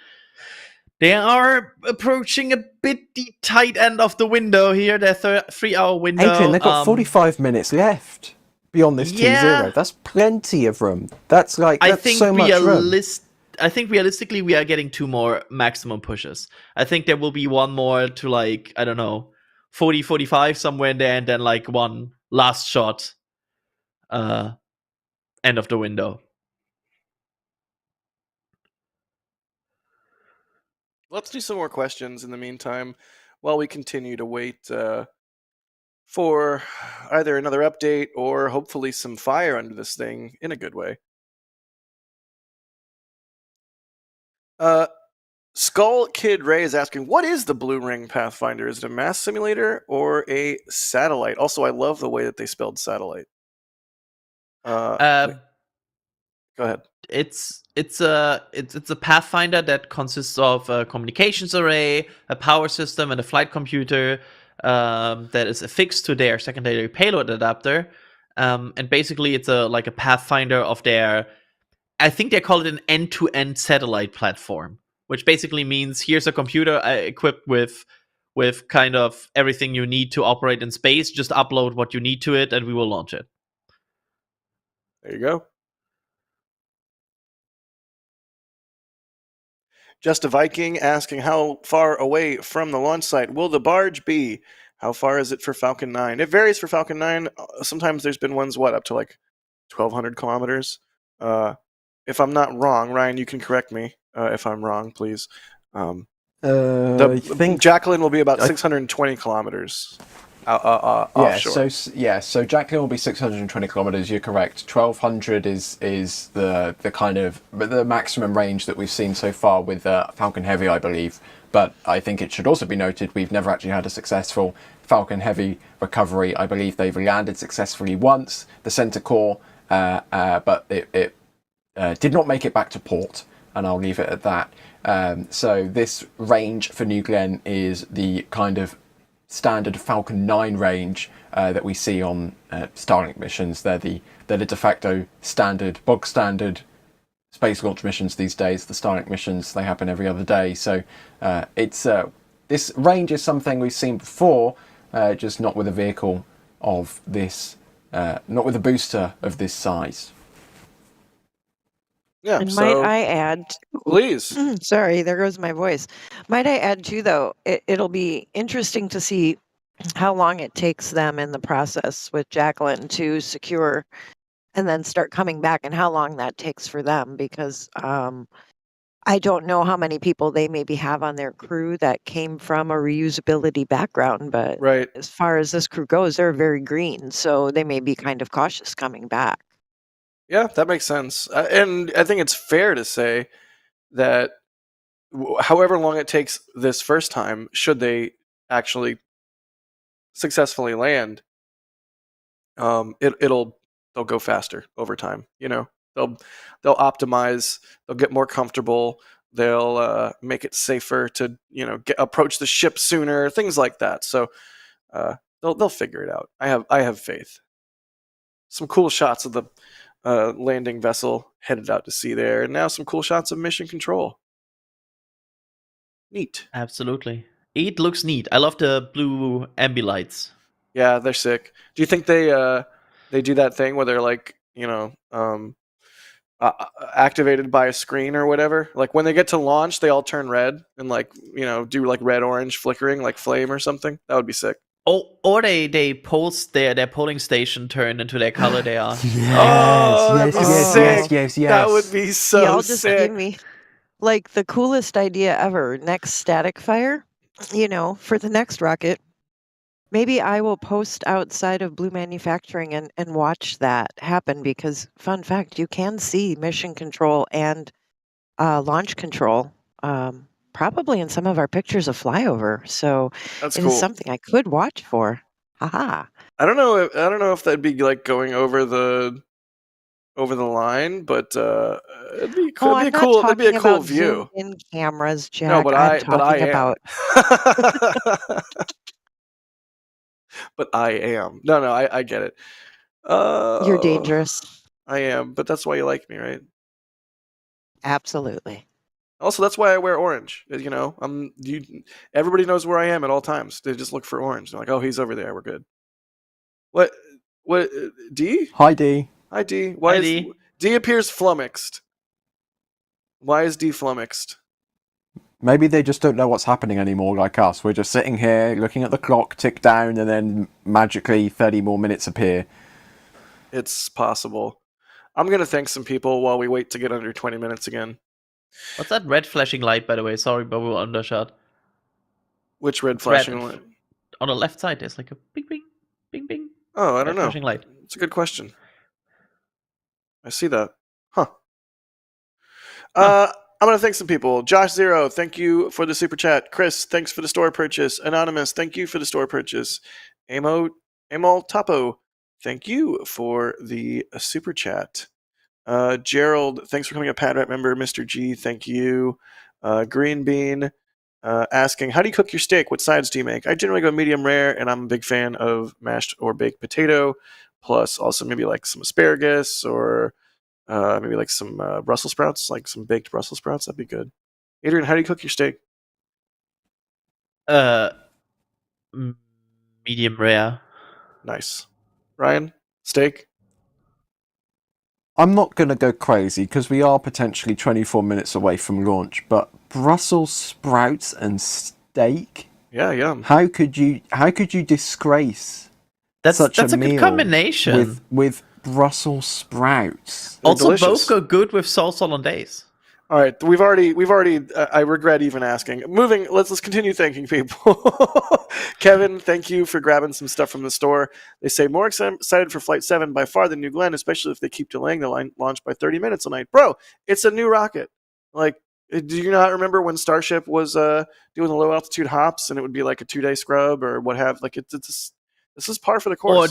They are approaching a bit the tight end of the window here, their 3-hour window. Adrian, they've got 45 minutes left beyond this Yeah. T0. That's plenty of room. That's so much room. I think realistically we are getting 2 more maximum pushes. I think there will be one more to like, I don't know, 40, 45 somewhere in there, and then like one last shot end of the window. Let's do some more questions in the meantime while we continue to wait for either another update or hopefully some fire under this thing in a good way. Skull Kid Ray is asking, what is the Blue Ring Pathfinder? Is it a mass simulator or a satellite? Also, I love the way that they spelled satellite. Go ahead. It's a Pathfinder that consists of a communications array, a power system, and a flight computer that is affixed to their secondary payload adapter. And basically, it's a Pathfinder of their. I think they call it an end-to-end satellite platform, which basically means here's a computer equipped with kind of everything you need to operate in space. Just upload what you need to it, and we will launch it. There you go. Just a Viking asking, how far away from the launch site will the barge be? How far is it for Falcon 9? It varies for Falcon 9. Sometimes there's been ones, up to like 1,200 kilometers. If I'm not wrong, Ryan, you can correct me if I'm wrong, please. I think Jacklyn will be about 620 kilometers offshore. So Jacklyn will be 620 kilometers. You're correct. 1,200 is the kind of the maximum range that we've seen so far with Falcon Heavy, I believe. But I think it should also be noted we've never actually had a successful Falcon Heavy recovery. I believe they've landed successfully once, the center core, but it did not make it back to port, and I'll leave it at that. So this range for New Glenn is the kind of standard Falcon 9 range that we see on Starlink missions. They're the de facto bog standard space launch missions these days. The Starlink missions, they happen every other day. So this range is something we've seen before, just not with a vehicle of this, not with a booster of this size. Yeah, and might I add, please. Sorry, there goes my voice. Might I add too, though, it'll be interesting to see how long it takes them in the process with Jacklyn to secure and then start coming back, and how long that takes for them, because I don't know how many people they maybe have on their crew that came from a reusability background, but as far as this crew goes, they're very green, so they may be kind of cautious coming back. Yeah, that makes sense. And I think it's fair to say that however long it takes this first time, should they actually successfully land, they'll go faster over time. You know, they'll optimize, they'll get more comfortable, they'll make it safer to approach the ship sooner, things like that. So they'll figure it out. I have faith. Some cool shots of the landing vessel headed out to sea there, and now some cool shots of mission control. Neat. Absolutely. It looks neat. I love the blue ambi lights. Yeah, they're sick. Do you think they do that thing where they're like, activated by a screen or whatever? Like when they get to launch, they all turn red and do like red orange flickering like flame or something? That would be sick. Or they pulse their polling station turn into their color they are. Yes. That would be so Y'all just sick. give me like the coolest idea ever. Next static fire, for the next rocket. Maybe I will post outside of Blue Manufacturing and watch that happen because, fun fact, you can see mission control and launch control probably in some of our pictures of flyover. So That's it cool. is something I could watch for. Haha. I don't know if that'd be like going over the line, but it'd be cool. I'm It'd be not cool. It'd be a talking cool about view. zoom-in cameras, Jack. No, but I'm I talking am. about. But I am. No, I get it. You're dangerous. I am, but that's why you like me, right? Absolutely. Also, that's why I wear orange. Everybody knows where I am at all times. They just look for orange. They're like, oh, he's over there. We're good. What? D? Hi, D. Hi, D. Why is D appears flummoxed? Why is D flummoxed? Maybe they just don't know what's happening anymore like us. We're just sitting here looking at the clock tick down and then magically 30 more minutes appear. It's possible. I'm going to thank some people while we wait to get under 20 minutes again. What's that red flashing light, by the way? Sorry, but we were undershot. Which red flashing light? On the left side, there's like a bing, bing, bing, bing. Oh, I don't know. Flashing light. It's a good question. I see that. Huh. I'm going to thank some people. Josh Zero, thank you for the super chat. Chris, thanks for the store purchase. Anonymous, thank you for the store purchase. Amol Topo, thank you for the super chat. Gerald, thanks for becoming a Padrat member. Mr. G, thank you. Green Bean, asking, how do you cook your steak? What sides do you make? I generally go medium rare, and I'm a big fan of mashed or baked potato, plus also maybe like some asparagus or maybe like some Brussels sprouts, like some baked Brussels sprouts. That'd be good. Adrian, how do you cook your steak? Medium rare. Nice. Ryan, steak? I'm not going to go crazy because we are potentially 24 minutes away from launch, but Brussels sprouts and steak? Yeah, yum. How could you disgrace such that's a meal good combination with Brussels sprouts? Also, delicious. both go good with sauce hollandaise. All right, we've already. I regret even asking. Moving. Let's continue thanking people. Kevin, thank you for grabbing some stuff from the store. They say more excited for Flight 7 by far than New Glenn, especially if they keep delaying the launch by 30 minutes a night. Bro, it's a new rocket. Like, do you not remember when Starship was doing the low altitude hops and it would be like a 2-day scrub or what have? Like, this is par for the course.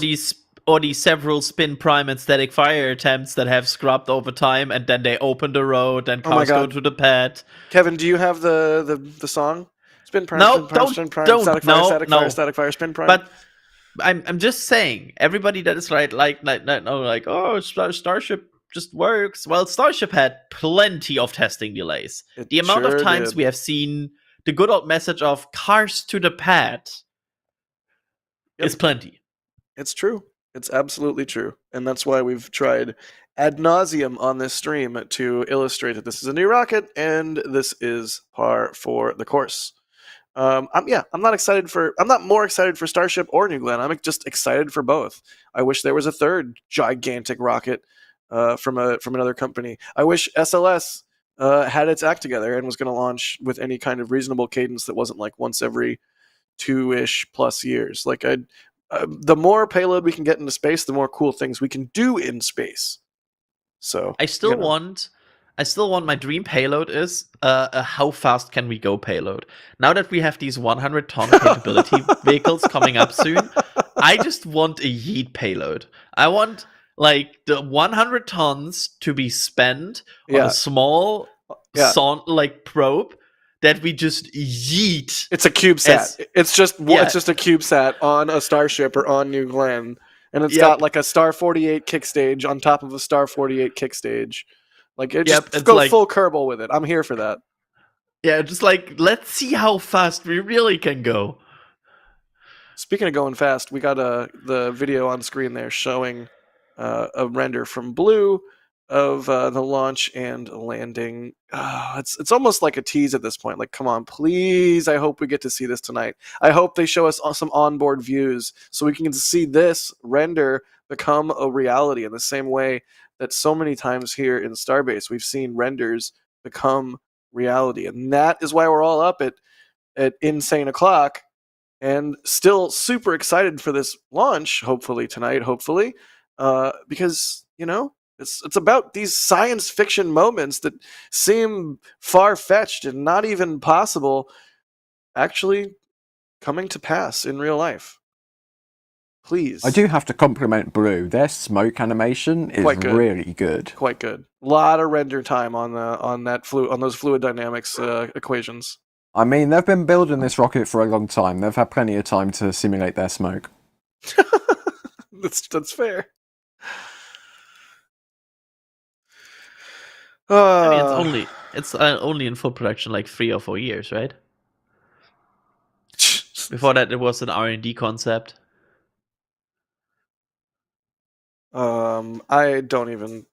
Or these several spin prime and static fire attempts that have scrubbed over time, and then they open the road and cars go to the pad. Kevin, do you have the song? Spin prime, No, spin prime, don't, spin prime, don't, static no, fire, static no. fire, static fire, spin prime. But I'm just saying, everybody that is oh, Starship just works. Well, Starship had plenty of testing delays. The amount of times we have seen the good old message of cars to the pad is plenty. It's true. It's absolutely true. And that's why we've tried ad nauseum on this stream to illustrate that this is a new rocket and this is par for the course. I'm not more excited for Starship or New Glenn. I'm just excited for both. I wish there was a third gigantic rocket from another company. I wish SLS had its act together and was going to launch with any kind of reasonable cadence that wasn't like once every 2-ish plus years. Like the more payload we can get into space, the more cool things we can do in space. So I still want my dream payload is a how fast can we go payload. Now that we have these 100-ton capability vehicles coming up soon, I just want a yeet payload. I want like the 100 tons to be spent on Yeah. a small Yeah. probe that we just yeet. It's a CubeSat. It's just a CubeSat on a starship or on New Glenn, and it's got like a Star 48 kick stage on top of a Star 48 kick stage. Like just go full Kerbal with it. I'm here for that. Yeah, just like let's see how fast we really can go. Speaking of going fast, we got the video on screen there showing a render from Blue of the launch and landing. It's almost like a tease at this point. Like, come on, please. I hope we get to see this tonight. I hope they show us some onboard views so we can see this render become a reality in the same way that so many times here in Starbase we've seen renders become reality. And that is why we're all up at insane o'clock and still super excited for this launch, hopefully tonight, because, you know, it's about these science fiction moments that seem far-fetched and not even possible actually coming to pass in real life. Please. I do have to compliment Blue. Their smoke animation is really good. Quite good. A lot of render time on those fluid dynamics equations. I mean, they've been building this rocket for a long time. They've had plenty of time to simulate their smoke. That's fair. I mean, it's only in full production like 3 or 4 years, right? Before that, it was an R&D concept. I don't even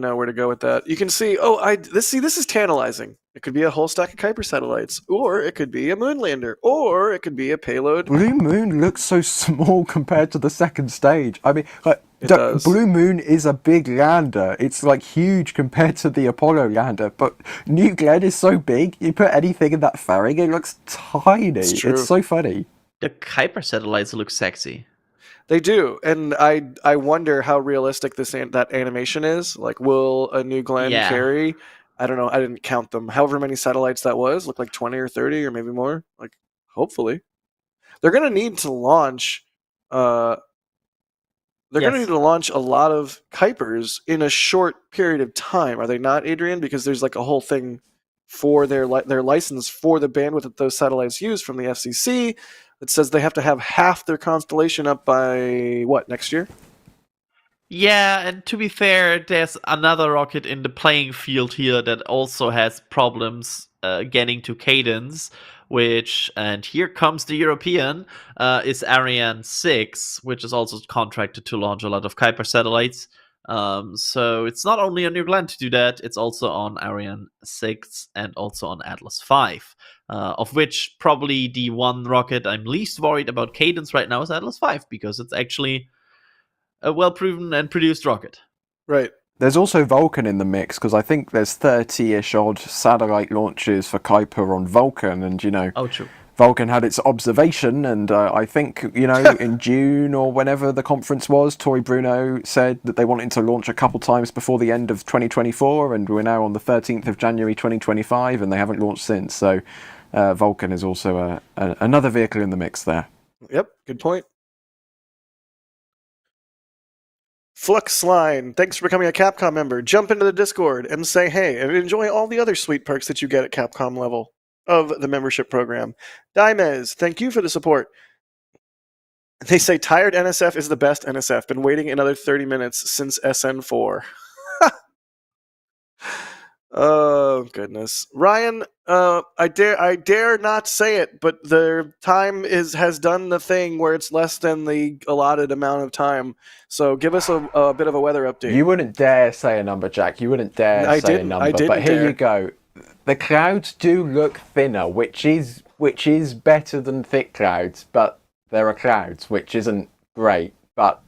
know where to go with that. You can see, this is tantalizing. It could be a whole stack of Kuiper satellites, or it could be a moon lander, or it could be a payload. Blue Moon looks so small compared to the second stage. I mean, like, It does. Blue Moon is a big lander. It's like huge compared to the Apollo lander, but New Glenn is so big. You put anything in that fairing, it looks tiny. It's so funny. The Kuiper satellites look sexy. They do, and I wonder how realistic that animation is. Like, will a New Glenn carry? I don't know. I didn't count them. However many satellites that was, look like 20 or 30 or maybe more. Like, hopefully, they're gonna need to launch. They're gonna need to launch a lot of Kuipers in a short period of time. Are they not, Adrian? Because there's like a whole thing for their license for the bandwidth that those satellites use from the FCC. It says they have to have half their constellation up by, next year? Yeah, and to be fair, there's another rocket in the playing field here that also has problems getting to cadence, and here comes the European, is Ariane 6, which is also contracted to launch a lot of Kuiper satellites. So it's not only on New Glenn to do that, it's also on Ariane 6 and also on Atlas 5. Of which probably the one rocket I'm least worried about cadence right now is Atlas 5, because it's actually a well-proven and produced rocket. Right. There's also Vulcan in the mix, because I think there's 30-ish odd satellite launches for Kuiper on Vulcan, and, you know... Oh, true. Vulcan had its observation, and I think, you know, in June or whenever the conference was, Tori Bruno said that they wanted to launch a couple times before the end of 2024, and we're now on the 13th of January 2025, and they haven't launched since. So Vulcan is also another vehicle in the mix there. Yep, good point. Fluxline, thanks for becoming a Capcom member. Jump into the Discord and say hey, and enjoy all the other sweet perks that you get at Capcom level of the membership program. Dimez, thank you for the support. They say tired NSF is the best NSF. Been waiting another 30 minutes since SN4. Oh goodness, Ryan. I dare not say it, but the time has done the thing where it's less than the allotted amount of time. So give us a bit of a weather update. You wouldn't dare say a number, Jack. You wouldn't dare say a number. But here you go. The clouds do look thinner, which is better than thick clouds, but there are clouds, which isn't great. But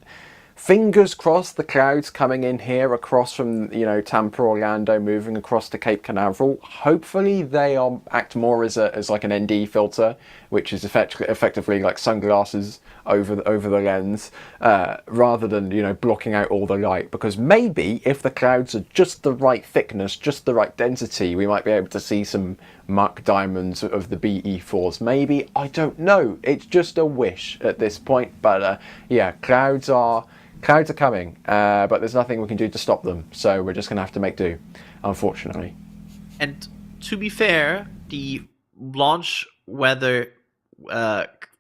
fingers crossed, the clouds coming in here across from, you know, Tampa, Orlando, moving across to Cape Canaveral. Hopefully they act more as like an ND filter, which is effectively like sunglasses over the lens, rather than, you know, blocking out all the light. Because maybe if the clouds are just the right thickness, just the right density, we might be able to see some muck diamonds of the BE4s. Maybe, I don't know. It's just a wish at this point. But yeah, clouds are coming, but there's nothing we can do to stop them. So we're just going to have to make do, unfortunately. And to be fair, the launch weather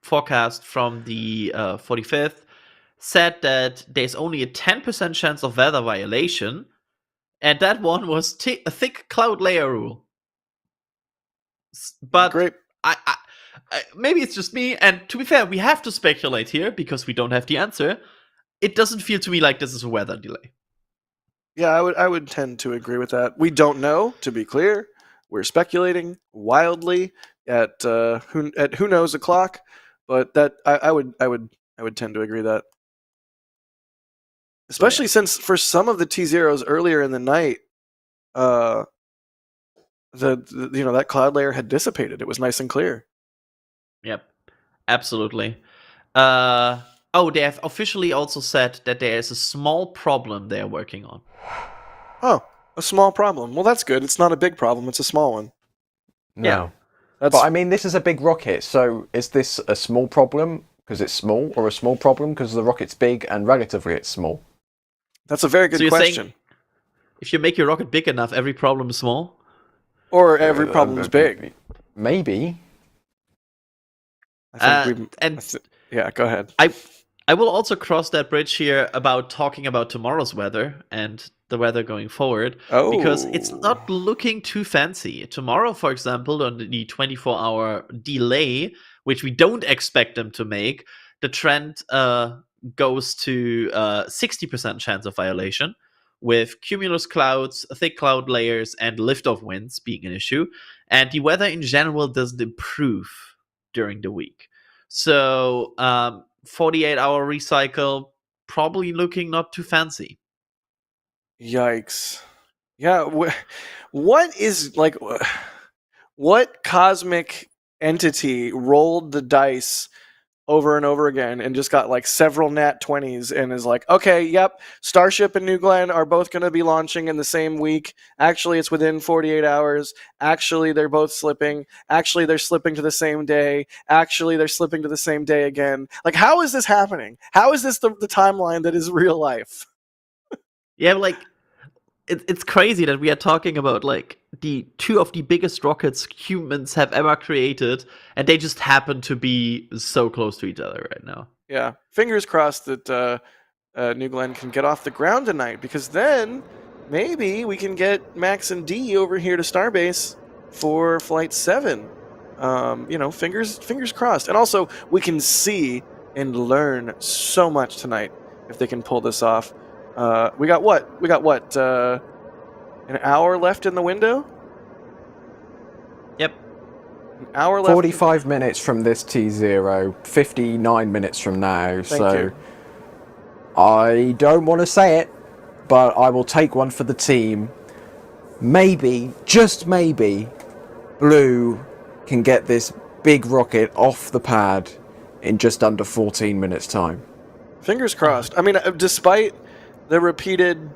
forecast from the 45th said that there's only a 10% chance of weather violation, and that one was a thick cloud layer rule. But great. I maybe it's just me, and to be fair, we have to speculate here because we don't have the answer. It doesn't feel to me like this is a weather delay. Yeah, I would tend to agree with that. We don't know, to be clear. We're speculating wildly at who knows o'clock, but that I would tend to agree that. Especially since for some of the T0s earlier in the night, that cloud layer had dissipated. It was nice and clear. Yep, absolutely. They have officially also said that there is a small problem they're working on. Oh, a small problem. Well, that's good. It's not a big problem. It's a small one. No. Yeah. But I mean, this is a big rocket, so is this a small problem because it's small, or a small problem because the rocket's big and relatively it's small? That's a very good question. Saying if you make your rocket big enough, every problem is small? Or every problem is big? Maybe. Yeah, go ahead. I will also cross that bridge here about talking about tomorrow's weather and the weather going forward, because it's not looking too fancy. Tomorrow, for example, on the 24-hour delay, which we don't expect them to make, the trend goes to 60% chance of violation, with cumulus clouds, thick cloud layers, and liftoff winds being an issue. And the weather in general doesn't improve during the week. So 48-hour recycle, probably looking not too fancy. Yikes. Yeah, what cosmic entity rolled the dice over and over again and just got like several nat 20s and is like, okay, yep, Starship and New Glenn are both going to be launching in the same week. Actually, it's within 48 hours. Actually, they're both slipping. Actually, they're slipping to the same day. Actually, they're slipping to the same day again. Like, how is this happening? How is this the timeline that is real life? Yeah, like, it's crazy that we are talking about like the two of the biggest rockets humans have ever created, and they just happen to be so close to each other right now. Yeah, fingers crossed that New Glenn can get off the ground tonight, because then maybe we can get Max and D over here to Starbase for Flight 7. Fingers crossed. And also, we can see and learn so much tonight if they can pull this off. We got what? An hour left in the window? Yep. An hour left. 45 minutes from this T0, 59 minutes from now. Thank you. I don't want to say it, but I will take one for the team. Maybe, just maybe, Blue can get this big rocket off the pad in just under 14 minutes' time. Fingers crossed. I mean, despite the repeated,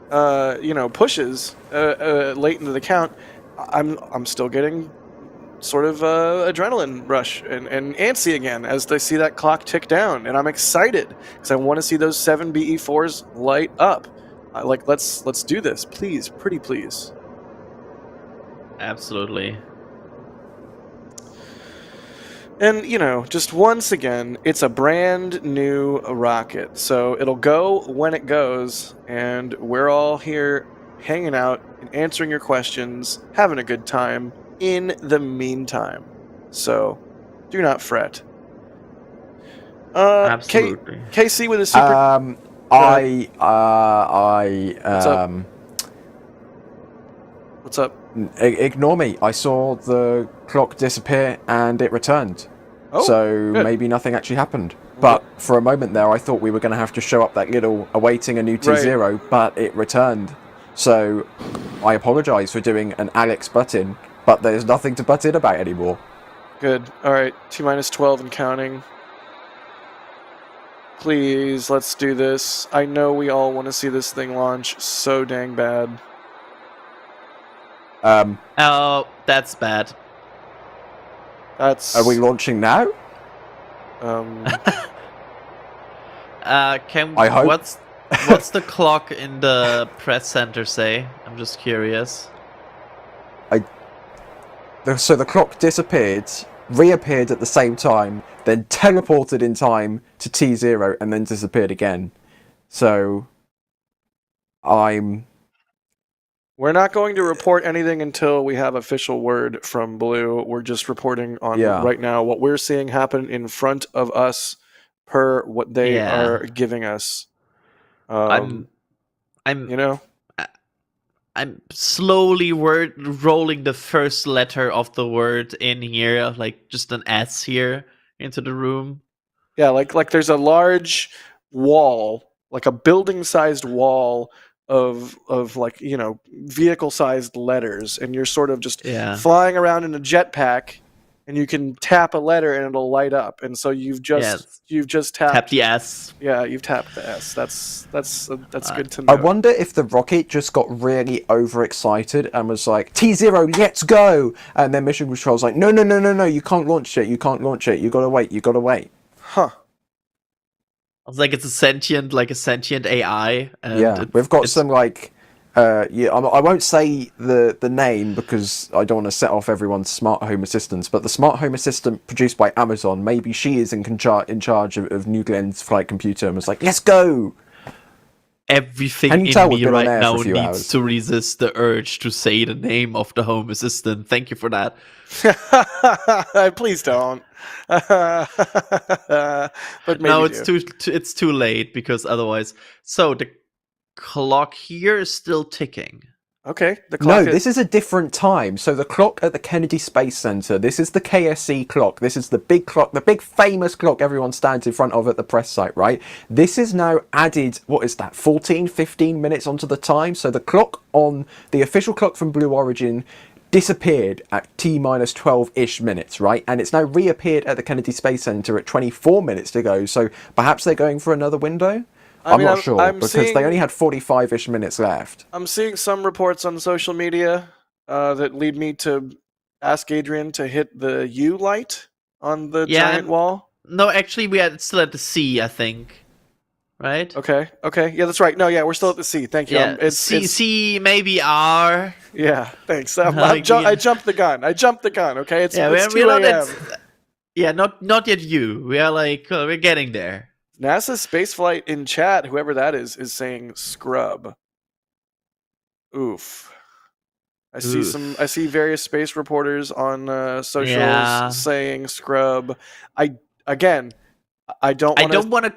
pushes late into the count, I'm still getting sort of adrenaline rush and antsy again as they see that clock tick down, and I'm excited because I want to see those 7 BE4s light up. Let's do this, please, pretty please. Absolutely. And, just once again, it's a brand new rocket. So it'll go when it goes, and we're all here hanging out and answering your questions, having a good time in the meantime. So do not fret. Absolutely. KC with a super... What's up? Ignore me. I saw the clock disappear and it returned. Oh, so good. Maybe nothing actually happened. But for a moment there, I thought we were going to have to show up that little awaiting a new T0, but it returned. So I apologize for doing an Alex butt-in, but there's nothing to butt in about anymore. Good. All right. T-minus 12 and counting. Please, let's do this. I know we all want to see this thing launch so dang bad. Oh, that's bad. That's. Are we launching now? I hope. What's the clock in the press center say? I'm just curious. So the clock disappeared, reappeared at the same time, then teleported in time to T0, and then disappeared again. So We're not going to report anything until we have official word from Blue. We're just reporting on right now what we're seeing happen in front of us per what they are giving us. I'm slowly rolling the first letter of the word in here, like just an S here into the room. Yeah, like there's a large wall, like a building-sized wall of like, vehicle-sized letters, and you're sort of just flying around in a jetpack, and you can tap a letter and it'll light up. And so you've just tapped the S. Yeah, you've tapped the S. That's good to know. I wonder if the rocket just got really overexcited and was like, T0, let's go! And then Mission Control's like, no, you can't launch it, you gotta wait. Huh. I was like, it's a sentient AI. And we've got some I won't say the name because I don't want to set off everyone's smart home assistants, but the smart home assistant produced by Amazon, maybe she is in charge of New Glenn's flight computer and was like, let's go! Everything in me right now needs to resist the urge to say the name of the home assistant. Thank you for that. Please don't. But no, it's too late because otherwise. So the clock here is still ticking. Okay. The clock. No, this is a different time. So the clock at the Kennedy Space Center. This is the KSC clock. This is the big clock, the big famous clock everyone stands in front of at the press site, right? This is now added. What is that? 14, 15 minutes onto the time. So the clock on the official clock from Blue Origin disappeared at T-minus 12-ish minutes, right? And it's now reappeared at the Kennedy Space Center at 24 minutes to go. So perhaps they're going for another window? I'm not sure, because they only had 45-ish minutes left. I'm seeing some reports on social media that lead me to ask Adrian to hit the U light on the giant wall. No, actually, we are still at the C, I think. Right? Okay. Yeah, that's right. No, yeah, we're still at the C. Thank you. Yeah, C, maybe R. Yeah, thanks. I jumped the gun. Okay, it's 2 a.m. Not yet U. We are we're getting there. NASA spaceflight in chat, whoever that is saying scrub. Oof. I see various space reporters on socials saying scrub. I don't want to.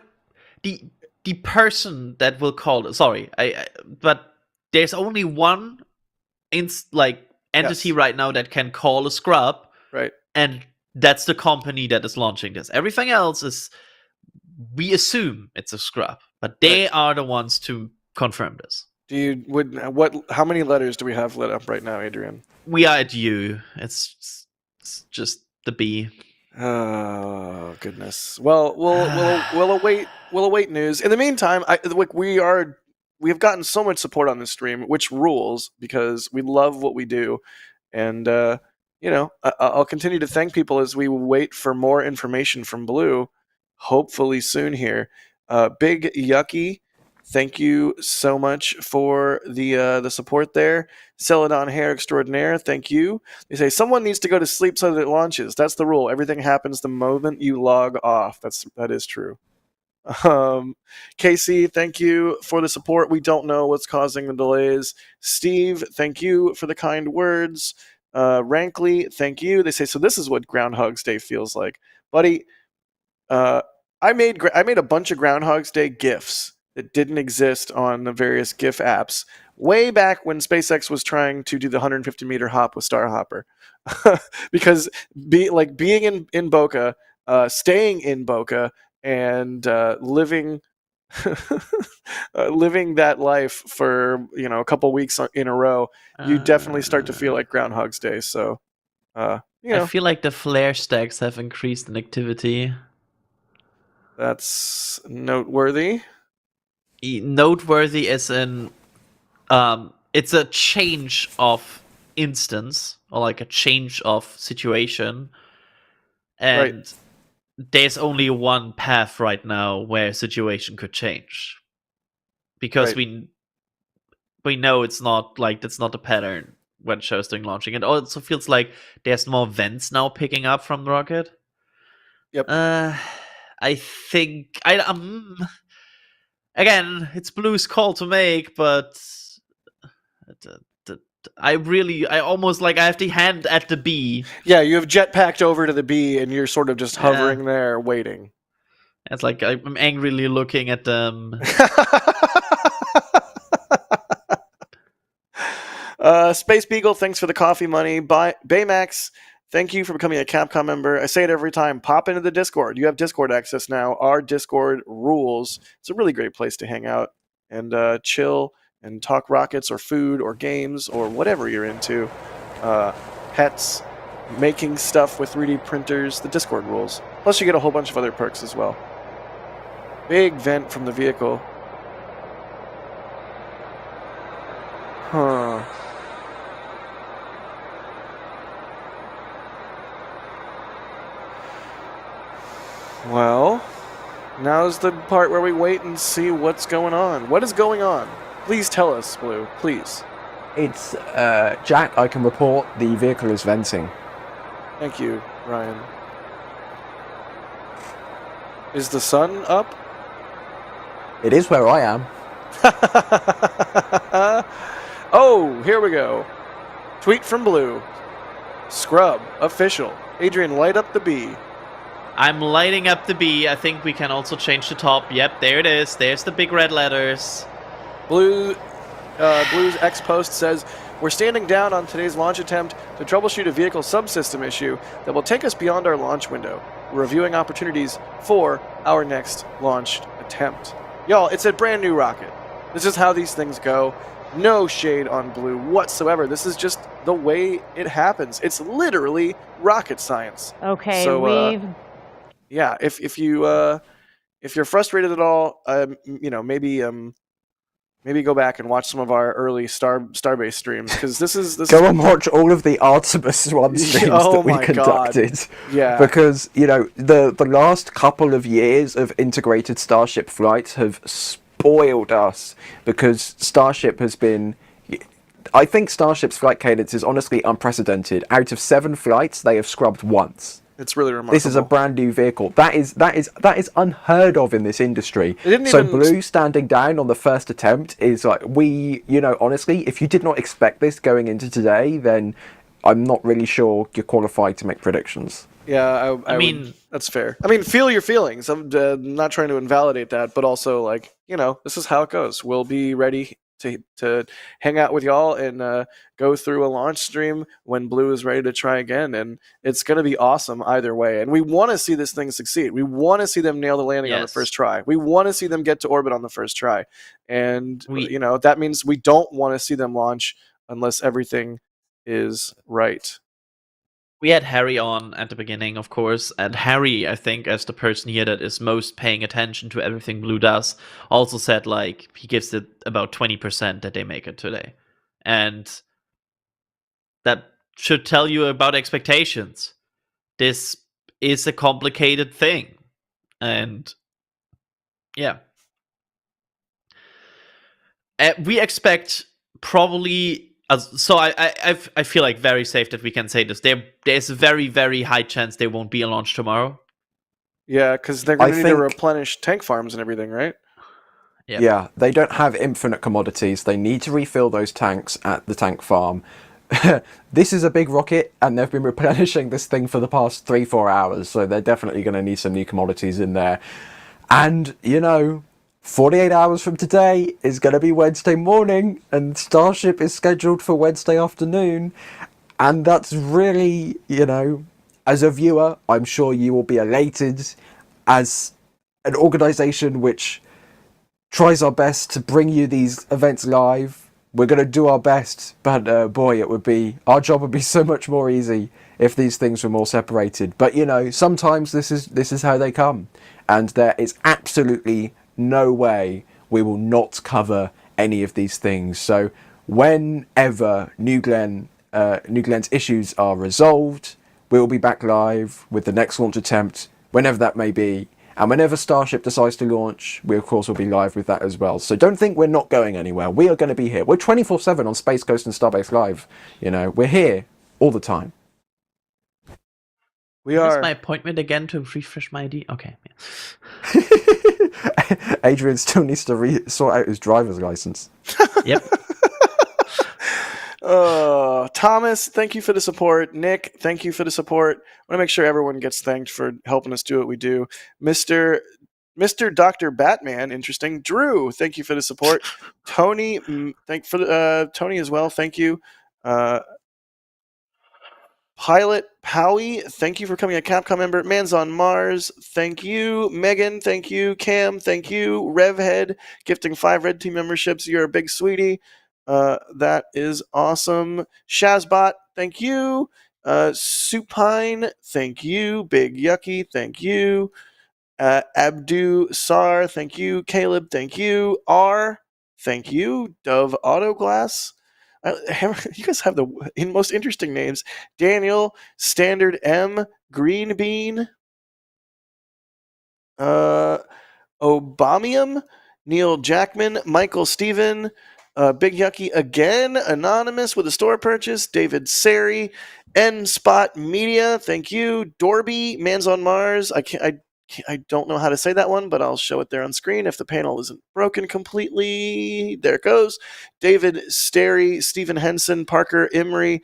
The person that will call. But there's only one entity right now that can call a scrub. Right. And that's the company that is launching this. Everything else is. We assume it's a scrub, but they are the ones to confirm this. How many letters do we have lit up right now, Adrian? We are at U. It's just the B. Oh goodness. Well, we'll await news. In the meantime, we have gotten so much support on this stream, which rules because we love what we do, and I'll continue to thank people as we wait for more information from Blue. Hopefully soon here. Big Yucky, thank you so much for the support there. Celadon Hair Extraordinaire, thank you. They say someone needs to go to sleep so that it launches. That's the rule. Everything happens the moment you log off. That is true. Casey, thank you for the support. We don't know what's causing the delays. Steve, thank you for the kind words. Rankley, thank you. They say, so this is what Groundhog's Day feels like. Buddy, I made a bunch of Groundhog's Day GIFs that didn't exist on the various GIF apps way back when SpaceX was trying to do the 150-meter hop with Starhopper, because being in Boca, staying in Boca, and living that life for a couple weeks in a row, you definitely start to feel like Groundhog's Day. So, I feel like the flare stacks have increased in activity. That's noteworthy. Noteworthy as in, it's a change of instance or like a change of situation, and there's only one path right now where a situation could change, because we know it's not like that's not the pattern when shows doing launching. It also feels like there's more vents now picking up from the rocket. Yep. I think again, it's Blue's call to make, but I almost like I have the hand at the B. Yeah, you have jetpacked over to the B, and you're sort of just hovering there, waiting. It's like I'm angrily looking at them. Space Beagle, thanks for the coffee money. Baymax, thank you for becoming a Capcom member. I say it every time. Pop into the Discord. You have Discord access now. Our Discord rules. It's a really great place to hang out and chill and talk rockets or food or games or whatever you're into. Pets, making stuff with 3D printers, the Discord rules. Plus you get a whole bunch of other perks as well. Big vent from the vehicle. Huh. Well, now's the part where we wait and see what's going on. What is going on? Please tell us, Blue. Please. It's Jack. I can report the vehicle is venting. Thank you, Ryan. Is the sun up? It is where I am. Oh, here we go. Tweet from Blue. Scrub official. Adrian, light up the B. I'm lighting up the B. I think we can also change the top. Yep, there it is. There's the big red letters. Blue's X post says, we're standing down on today's launch attempt to troubleshoot a vehicle subsystem issue that will take us beyond our launch window. We're reviewing opportunities for our next launched attempt. Y'all, it's a brand new rocket. This is how these things go. No shade on Blue whatsoever. This is just the way it happens. It's literally rocket science. Okay, so, yeah, if you're frustrated at all, maybe go back and watch some of our early Starbase streams, because this is go and watch all of the Artemis 1 streams that we conducted. God. Yeah, because the last couple of years of integrated Starship flights have spoiled us, because Starship has been. I think Starship's flight cadence is honestly unprecedented. Out of 7 flights, they have scrubbed once. It's really remarkable. This is a brand new vehicle. That is unheard of in this industry. So Blue standing down on the first attempt is like, honestly, if you did not expect this going into today, then I'm not really sure you're qualified to make predictions. Yeah, I mean, that's fair. I mean, feel your feelings. I'm not trying to invalidate that, but also, like, this is how it goes. We'll be ready to hang out with y'all and go through a launch stream when Blue is ready to try again, and it's going to be awesome either way. And we want to see this thing succeed. We want to see them nail the landing on the first try. We want to see them get to orbit on the first try, and that means we don't want to see them launch unless everything is right. We had Harry on at the beginning, of course, and Harry, I think, as the person here that is most paying attention to everything Blue does, also said, like, he gives it about 20% that they make it today. And that should tell you about expectations. This is a complicated thing. And, yeah. We expect probably... So I feel like very safe that we can say this. There's a very, very high chance there won't be a launch tomorrow. Yeah, because they're going to need to replenish tank farms and everything, right? Yep. Yeah, they don't have infinite commodities. They need to refill those tanks at the tank farm. This is a big rocket, and they've been replenishing this thing for the past 3-4 hours, so they're definitely going to need some new commodities in there. And, 48 hours from today is going to be Wednesday morning, and Starship is scheduled for Wednesday afternoon. And that's really, as a viewer, I'm sure you will be elated. As an organization which tries our best to bring you these events live, we're going to do our best. But boy, our job would be so much more easy if these things were more separated. But, sometimes this is how they come. And there is absolutely no way we will not cover any of these things. So whenever New Glenn New Glen's issues are resolved, we'll be back live with the next launch attempt, whenever that may be. And whenever Starship decides to launch, we of course will be live with that as well. So don't think we're not going anywhere. We are going to be here. We're 24/7 on Space Coast and Starbase Live. You know, we're here all the time. We Is are. my appointment again to refresh my ID? Okay. Adrian still needs to sort out his driver's license. Yep. Thomas, thank you for the support. Nick, thank you for the support. I want to make sure everyone gets thanked for helping us do what we do. Mr. Dr. Batman, interesting. Drew, thank you for the support. Tony, Tony as well. Thank you. Pilot Powie, thank you for becoming a Capcom member. Man's on Mars, thank you. Megan, thank you. Cam, thank you. Revhead, gifting 5 Red Team memberships. You're a big sweetie. That is awesome. Shazbot, thank you. Supine, thank you. Big Yucky, thank you. Abdu Sar, thank you. Caleb, thank you. R, thank you. Dove Autoglass. You guys have the most interesting names. Daniel, Standard M, Green Bean, Obamium, Neil Jackman, Michael Steven, Big Yucky again, Anonymous with a store purchase, David Sari, N Spot Media, thank you. Dorby, Man's on Mars. I don't know how to say that one, but I'll show it there on screen if the panel isn't broken completely. There it goes. David Sterry, Stephen Henson, Parker Emery,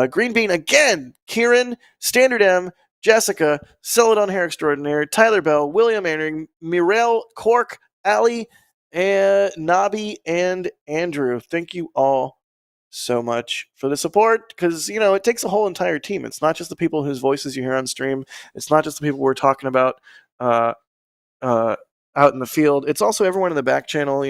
Green Bean again, Kieran, Standard M, Jessica, Celadon Hair Extraordinaire, Tyler Bell, William Andring, Mirel, Cork, Ali, Nobby, and Andrew. Thank you all so much for the support, because it takes a whole entire team. It's not just the people whose voices you hear on stream. It's not just the people we're talking about out in the field. It's also everyone in the back channel,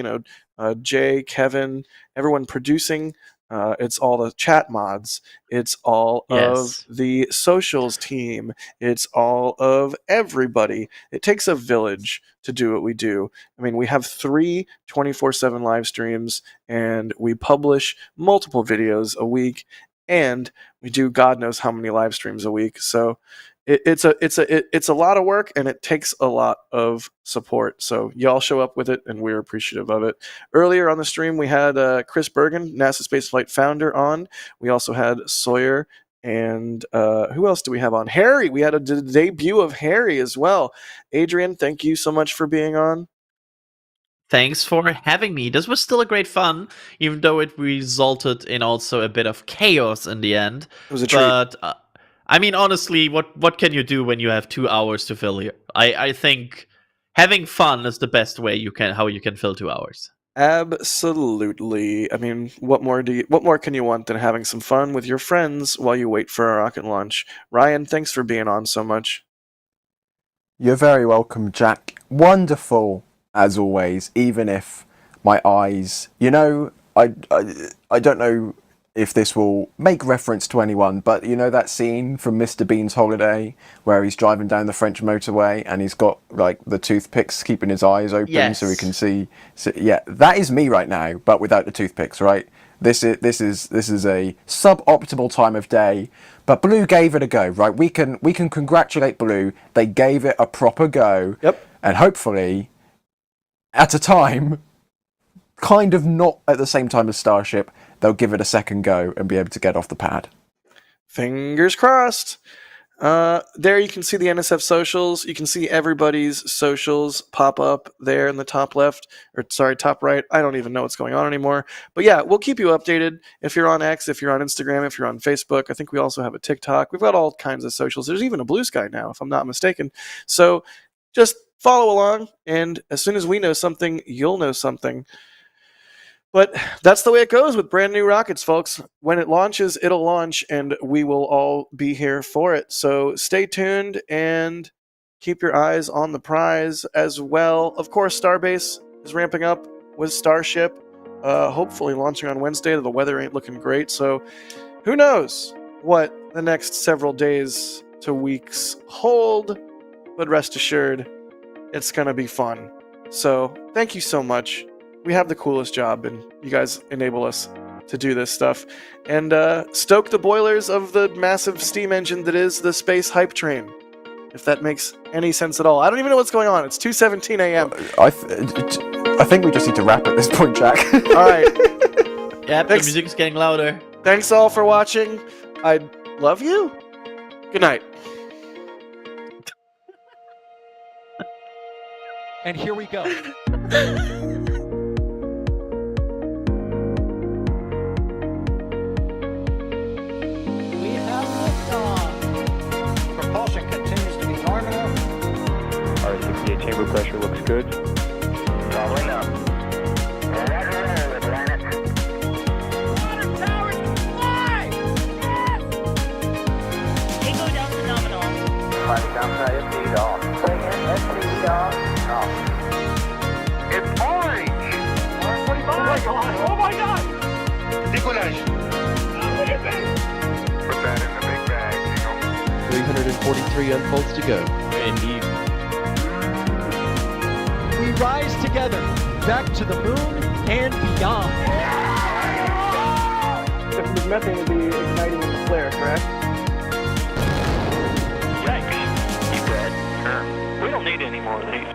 Jay, Kevin, everyone producing. It's all the chat mods. It's all of the socials team. It's all of everybody. It takes a village to do what we do. I mean, we have 3 24/7 live streams, and we publish multiple videos a week, and we do God knows how many live streams a week. So it's a lot of work, and it takes a lot of support. So y'all show up with it, and we're appreciative of it. Earlier on the stream, we had Chris Bergen, NASA Spaceflight founder, on. We also had Sawyer, and who else do we have on? Harry. We had a debut of Harry as well. Adrian, thank you so much for being on. Thanks for having me. This was still a great fun, even though it resulted in also a bit of chaos in the end. It was a treat. But I mean, honestly, what can you do when you have 2 hours to fill here? I think having fun is the best way how you can fill 2 hours. Absolutely. I mean, what more can you want than having some fun with your friends while you wait for a rocket launch? Ryan, thanks for being on so much. You're very welcome, Jack. Wonderful, as always, even if my eyes... I don't know if this will make reference to anyone, but that scene from Mr. Bean's Holiday where he's driving down the French motorway and he's got the toothpicks keeping his eyes open so he can see. So, yeah, that is me right now, but without the toothpicks, right? This is a suboptimal time of day, but Blue gave it a go, right? We can congratulate Blue. They gave it a proper go. Yep. And hopefully, at a time, kind of not at the same time as Starship, they'll give it a second go and be able to get off the pad. Fingers crossed. There you can see the NSF socials. You can see everybody's socials pop up there in the top left, top right. I don't even know what's going on anymore. But yeah, we'll keep you updated. If you're on X, if you're on Instagram, if you're on Facebook. I think we also have a TikTok. We've got all kinds of socials. There's even a Blue Sky now, if I'm not mistaken. So just follow along, and as soon as we know something, you'll know something. But that's the way it goes with brand new rockets, folks. When it launches, it'll launch, and we will all be here for it. So stay tuned and keep your eyes on the prize as well. Of course, Starbase is ramping up with Starship, hopefully launching on Wednesday. The weather ain't looking great, so who knows what the next several days to weeks hold. But rest assured, it's going to be fun. So thank you so much. We have the coolest job, and you guys enable us to do this stuff and stoke the boilers of the massive steam engine that is the space hype train. If that makes any sense at all. I don't even know what's going on. It's 2:17 a.m. I think we just need to wrap at this point, Jack. All right. Yep, the music is getting louder. Thanks all for watching. I love you. Good night. And here we go. We have liftoff. Propulsion continues to be normal. R68 chamber pressure looks good. Following up. Roger, Atlantis. Water towers fly! Yes! Tango down to nominal. Fighting downside FT off. Bring in FT off. Off. It's orange! R45! Oh my god! Oh my god! Decollage. Look at this! Put that in the big bag, Eagle. 343 unfolds to go. Indeed. We rise together, back to the moon and beyond. If there's methane, it'd be igniting in the flare, correct? Yikes. Keep red. Sure. We don't need any more of these.